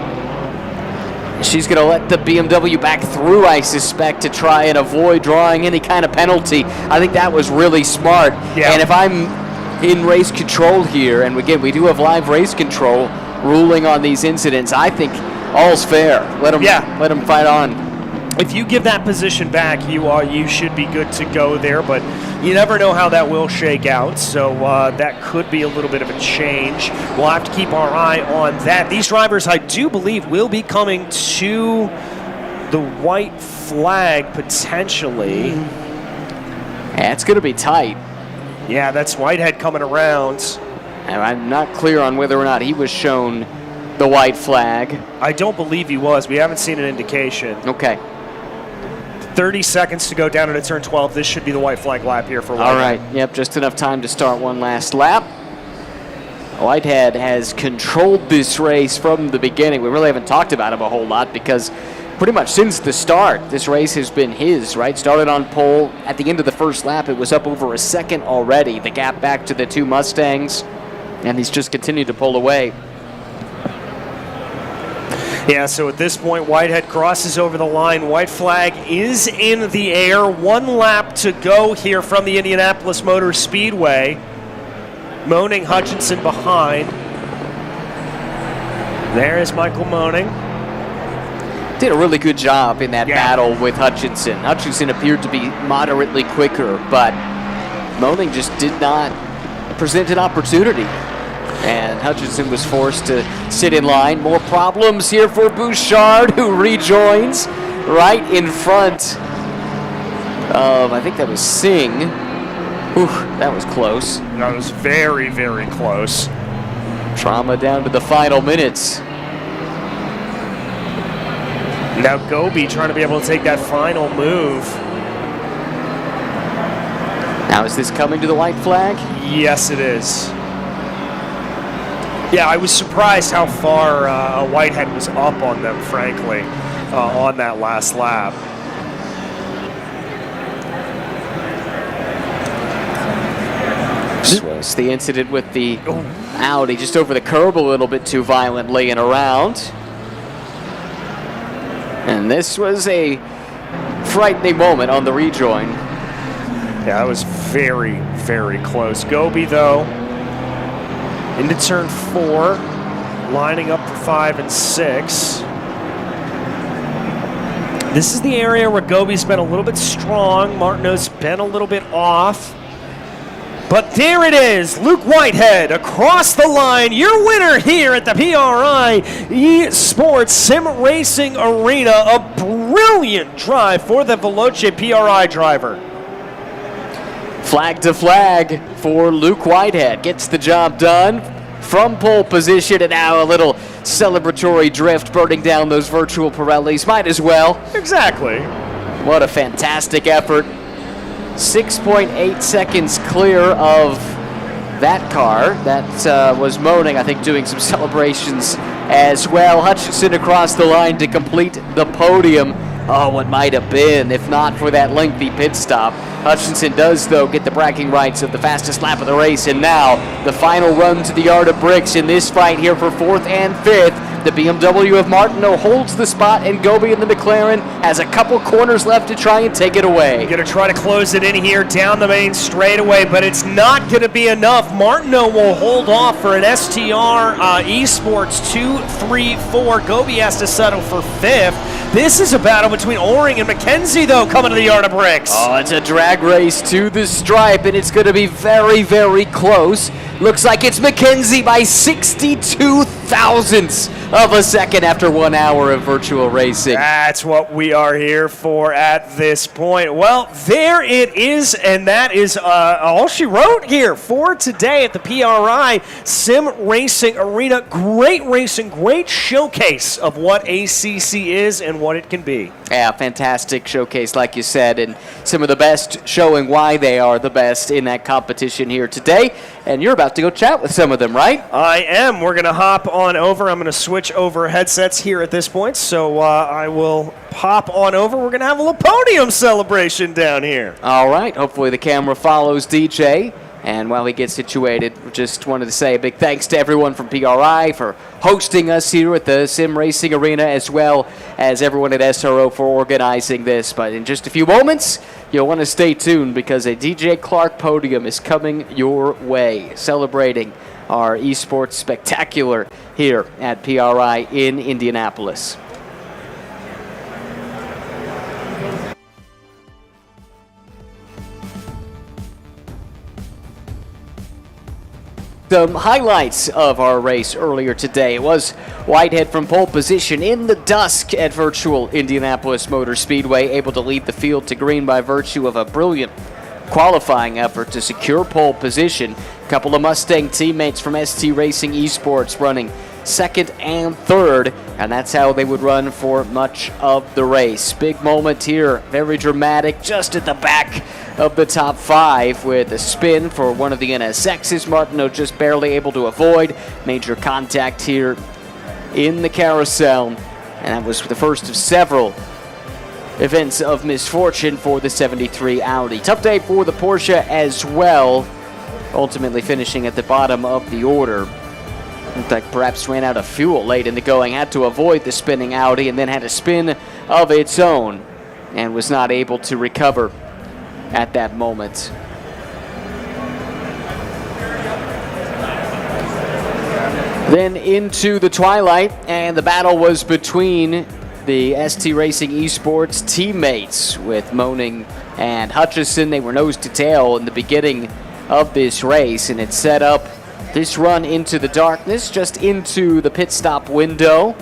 She's going to let the BMW back through, I suspect, to try and avoid drawing any kind of penalty. I think that was really smart. Yeah. And if I'm in race control here, and again, we do have live race control ruling on these incidents, I think all's fair. Let them fight on. If you give that position back, you should be good to go there, but you never know how that will shake out, so that could be a little bit of a change. We'll have to keep our eye on that. These drivers, I do believe, will be coming to the white flag potentially. Yeah, it's going to be tight. Yeah, that's Whitehead coming around. And I'm not clear on whether or not he was shown the white flag. I don't believe he was. We haven't seen an indication. Okay. 30 seconds to go down into turn 12. This should be the white flag lap here for Whitehead. All right. Yep, just enough time to start one last lap. Whitehead has controlled this race from the beginning. We really haven't talked about him a whole lot because pretty much since the start, this race has been his, right? Started on pole. At the end of the first lap, it was up over a second already. The gap back to the 2 Mustangs, and he's just continued to pull away. Yeah, so at this point, Whitehead crosses over the line. White flag is in the air. 1 lap to go here from the Indianapolis Motor Speedway. Moaning Hutchinson behind. There is Michael Moaning. Did a really good job in that battle with Hutchinson. Hutchinson appeared to be moderately quicker, but Moaning just did not present an opportunity. And Hutchinson was forced to sit in line. More problems here for Bouchard, who rejoins right in front of, I think that was Singh. Ooh, that was close. That was very, very close. Trauma down to the final minutes. Now Gobi trying to be able to take that final move. Now is this coming to the white flag? Yes, it is. Yeah, I was surprised how far Whitehead was up on them, frankly, on that last lap. This was the incident with the Audi just over the curb a little bit too violently and around. And this was a frightening moment on the rejoin. Yeah, that was very, very close. Gobi, though, into turn 4, lining up for 5 and 6. This is the area where Gobi's been a little bit strong. Martineau's been a little bit off. But there it is, Luke Whitehead across the line, your winner here at the PRI ESPORTS Sim Racing Arena. A brilliant drive for the Veloce PRI driver. Flag to flag for Luke Whitehead. Gets the job done from pole position, and now a little celebratory drift burning down those virtual Pirellis. Might as well. Exactly. What a fantastic effort. 6.8 seconds clear of that car. That was Moaning, I think, doing some celebrations as well. Hutchinson across the line to complete the podium. what might have been if not for that lengthy pit stop. Hutchinson does, though, get the bragging rights of the fastest lap of the race, and now the final run to the yard of bricks in this fight here for 4th and 5th. The BMW of Martineau holds the spot, and Gobi in the McLaren has a couple corners left to try and take it away. Going to try to close it in here down the main straightaway, but it's not going to be enough. Martineau will hold off for an STR Esports 2-3-4. Gobi has to settle for 5th. This is a battle between Oring and McKenzie, though, coming to the yard of bricks. Oh, it's a drag race to the stripe, and it's going to be very, very close. Looks like it's McKenzie by 62 thousandths of a second after 1 hour of virtual racing. That's what we are here for at this point. Well, there it is, and that is all she wrote here for today at the PRI Sim Racing Arena. Great racing, great showcase of what ACC is and what it can be. Yeah, fantastic showcase, like you said, and some of the best showing why they are the best in that competition here today. And you're about to go chat with some of them, right? I am. We're going to hop on over. I'm going to switch over headsets here at this point, so I will pop on over. We're going to have a little podium celebration down here. All right. Hopefully the camera follows DJ. And while he gets situated, just wanted to say a big thanks to everyone from PRI for hosting us here at the Sim Racing Arena, as well as everyone at SRO for organizing this. But in just a few moments, you'll want to stay tuned because a DJ Clark podium is coming your way, celebrating our esports spectacular here at PRI in Indianapolis. Some highlights of our race earlier today. It was Whitehead from pole position in the dusk at virtual Indianapolis Motor Speedway, able to lead the field to green by virtue of a brilliant qualifying effort to secure pole position. A couple of Mustang teammates from ST Racing Esports running second and third, and that's how they would run for much of the race. Big moment here, very dramatic, just at the back of the top 5 with a spin for one of the NSXs. Martineau just barely able to avoid major contact here in the carousel, and that was the first of several events of misfortune for the 73 Audi. Tough day for the Porsche as well, ultimately finishing at the bottom of the order. Looked like perhaps ran out of fuel late in the going, had to avoid the spinning Audi, and then had a spin of its own and was not able to recover at that moment. Then into the twilight, and the battle was between the ST Racing Esports teammates with Moaning and Hutchison. They were nose to tail in the beginning of this race, and it set up this run into the darkness, just into the pit stop window.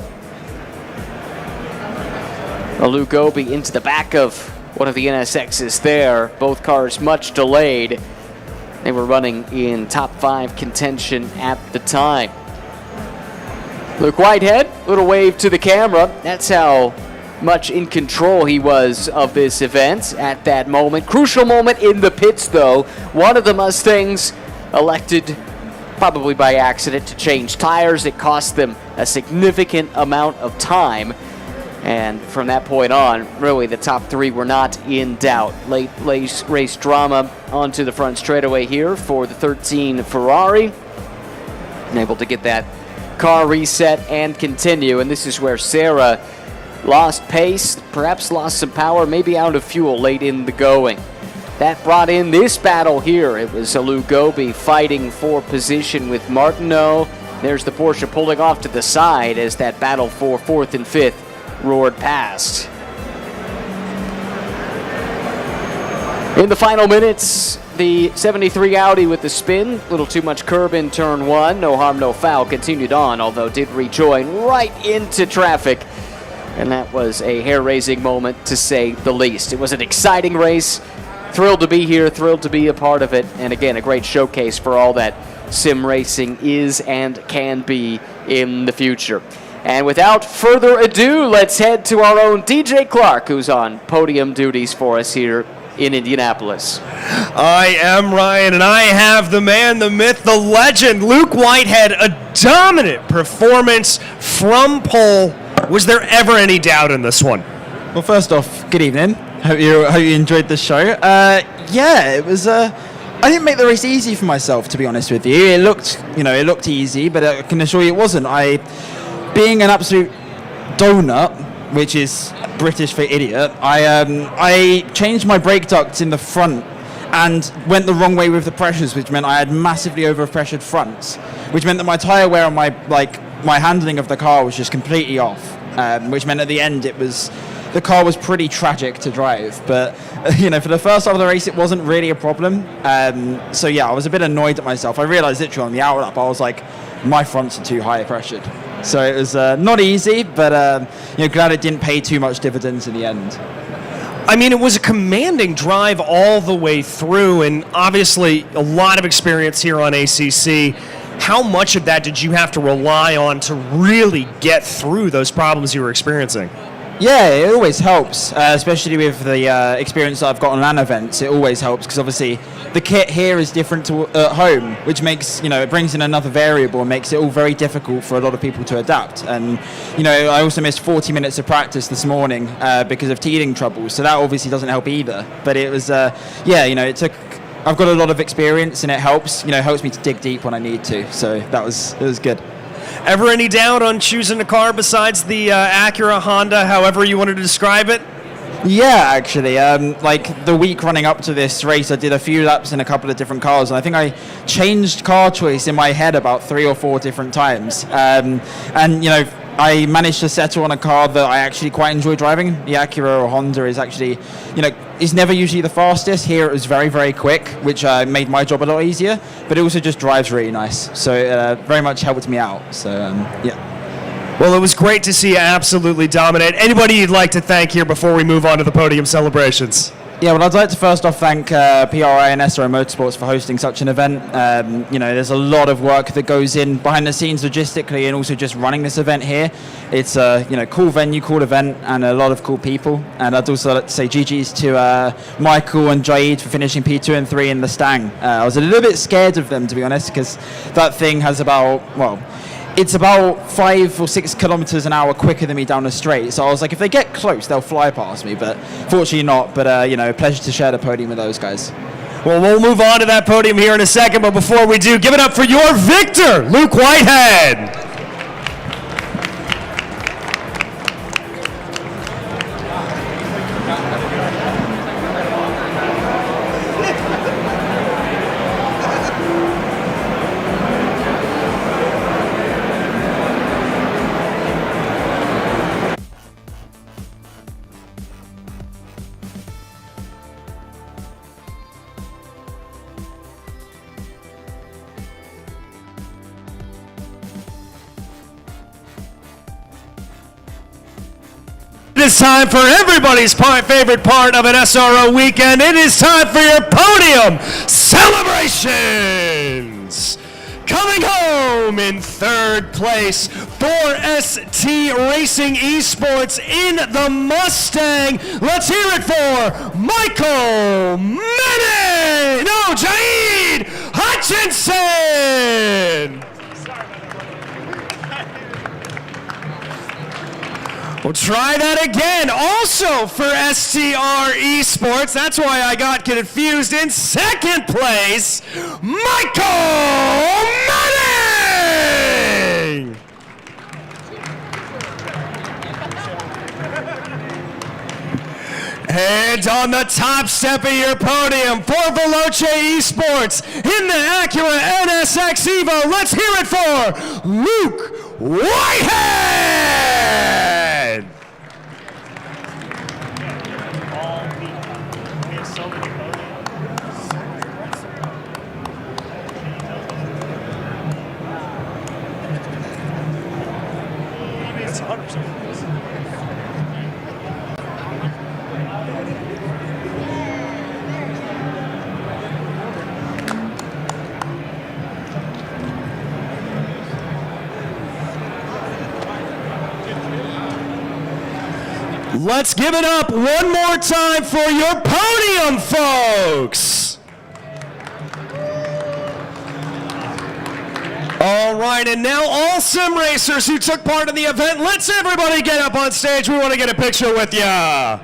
Alou Gobi into the back of one of the NSXs there. Both cars much delayed. They were running in top 5 contention at the time. Luke Whitehead, little wave to the camera. That's how much in control he was of this event at that moment. Crucial moment in the pits, though. One of the Mustangs elected, probably by accident, to change tires. It cost them a significant amount of time. And from that point on, really the top 3 were not in doubt. Late race drama onto the front straightaway here for the 13 Ferrari. And able to get that car reset and continue. And this is where Sarah lost pace, perhaps lost some power, maybe out of fuel late in the going. That brought in this battle here. It was Alou Gobi fighting for position with Martineau. There's the Porsche pulling off to the side as that battle for 4th and 5th roared past. In the final minutes, the 73 Audi with the spin, a little too much curb in turn 1, no harm, no foul, continued on, although did rejoin right into traffic. And that was a hair-raising moment, to say the least. It was an exciting race. Thrilled to be here, thrilled to be a part of it, and again, a great showcase for all that sim racing is and can be in the future. And without further ado, let's head to our own DJ Clark, who's on podium duties for us here in Indianapolis. I am Ryan, and I have the man, the myth, the legend, Luke Whitehead. A dominant performance from pole. Was there ever any doubt in this one? Well, first off, good evening. Hope you enjoyed the show. Yeah, it was. I didn't make the race easy for myself, to be honest with you. It looked easy, but I can assure you it wasn't. Being an absolute donut, which is British for idiot, I changed my brake duct in the front and went the wrong way with the pressures, which meant I had massively overpressured fronts, which meant that my tyre wear on my handling of the car was just completely off, which meant at the end the car was pretty tragic to drive. But for the first half of the race, it wasn't really a problem. So yeah, I was a bit annoyed at myself. I realised literally on the out lap, I was like, my fronts are too high pressured. So it was not easy, but glad it didn't pay too much dividends in the end. I mean, it was a commanding drive all the way through, and obviously a lot of experience here on ACC. How much of that did you have to rely on to really get through those problems you were experiencing? Yeah, it always helps, especially with the experience that I've got on LAN events. It always helps because obviously the kit here is different to at home, which makes, it brings in another variable and makes it all very difficult for a lot of people to adapt. And, I also missed 40 minutes of practice this morning because of teething troubles, so that obviously doesn't help either. But it was, it took... I've got a lot of experience and it helps, helps me to dig deep when I need to. So it was good. Ever any doubt on choosing a car besides the Acura, Honda, however you wanted to describe it? Yeah, actually. The week running up to this race, I did a few laps in a couple of different cars, and I think I changed car choice in my head about 3 or 4 different times. I managed to settle on a car that I actually quite enjoy driving. The Acura or Honda is actually, is never usually the fastest. Here it was very, very quick, which made my job a lot easier, but it also just drives really nice. So it very much helped me out. So, yeah. Well, it was great to see you absolutely dominate. Anybody you'd like to thank here before we move on to the podium celebrations? Yeah, well, I'd like to first off thank PRI and SRO Motorsports for hosting such an event. There's a lot of work that goes in behind the scenes logistically and also just running this event here. It's a cool venue, cool event, and a lot of cool people. And I'd also like to say GG's to Michael and Jaid for finishing P2 and 3 in the Stang. I was a little bit scared of them, to be honest, because that thing has it's about 5 or 6 kilometers an hour quicker than me down the straight. So I was like, if they get close, they'll fly past me. But fortunately not. But, pleasure to share the podium with those guys. Well, we'll move on to that podium here in a second. But before we do, give it up for your victor, Luke Whitehead. It is time for everybody's favorite part of an SRO weekend. It is time for your podium celebrations. Coming home in 3rd place for ST Racing Esports in the Mustang. Let's hear it for Michael Jaid Hutchinson. We'll try that again. Also for STR Esports, that's why I got confused. In 2nd place, Michael Manning! And on the top step of your podium for Veloce Esports in the Acura NSX Evo, let's hear it for Luke Whitehead! Let's give it up one more time for your podium, folks. All right, and now all sim racers who took part in the event, let's everybody get up on stage. We want to get a picture with ya.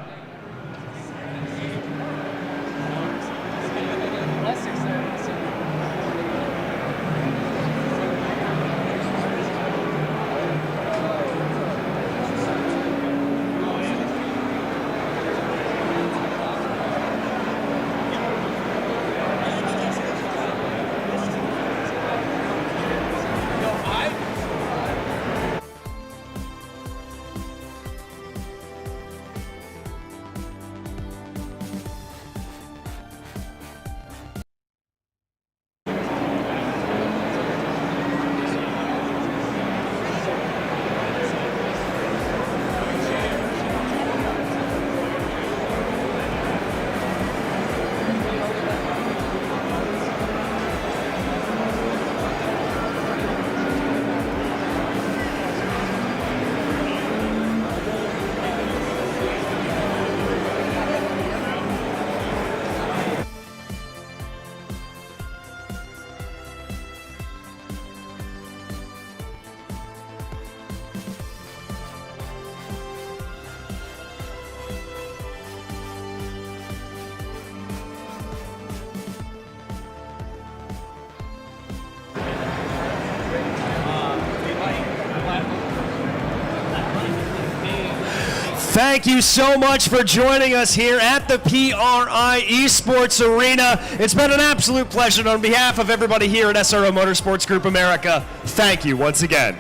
Thank you so much for joining us here at the PRI Esports Arena. It's been an absolute pleasure. On behalf of everybody here at SRO Motorsports Group America, thank you once again.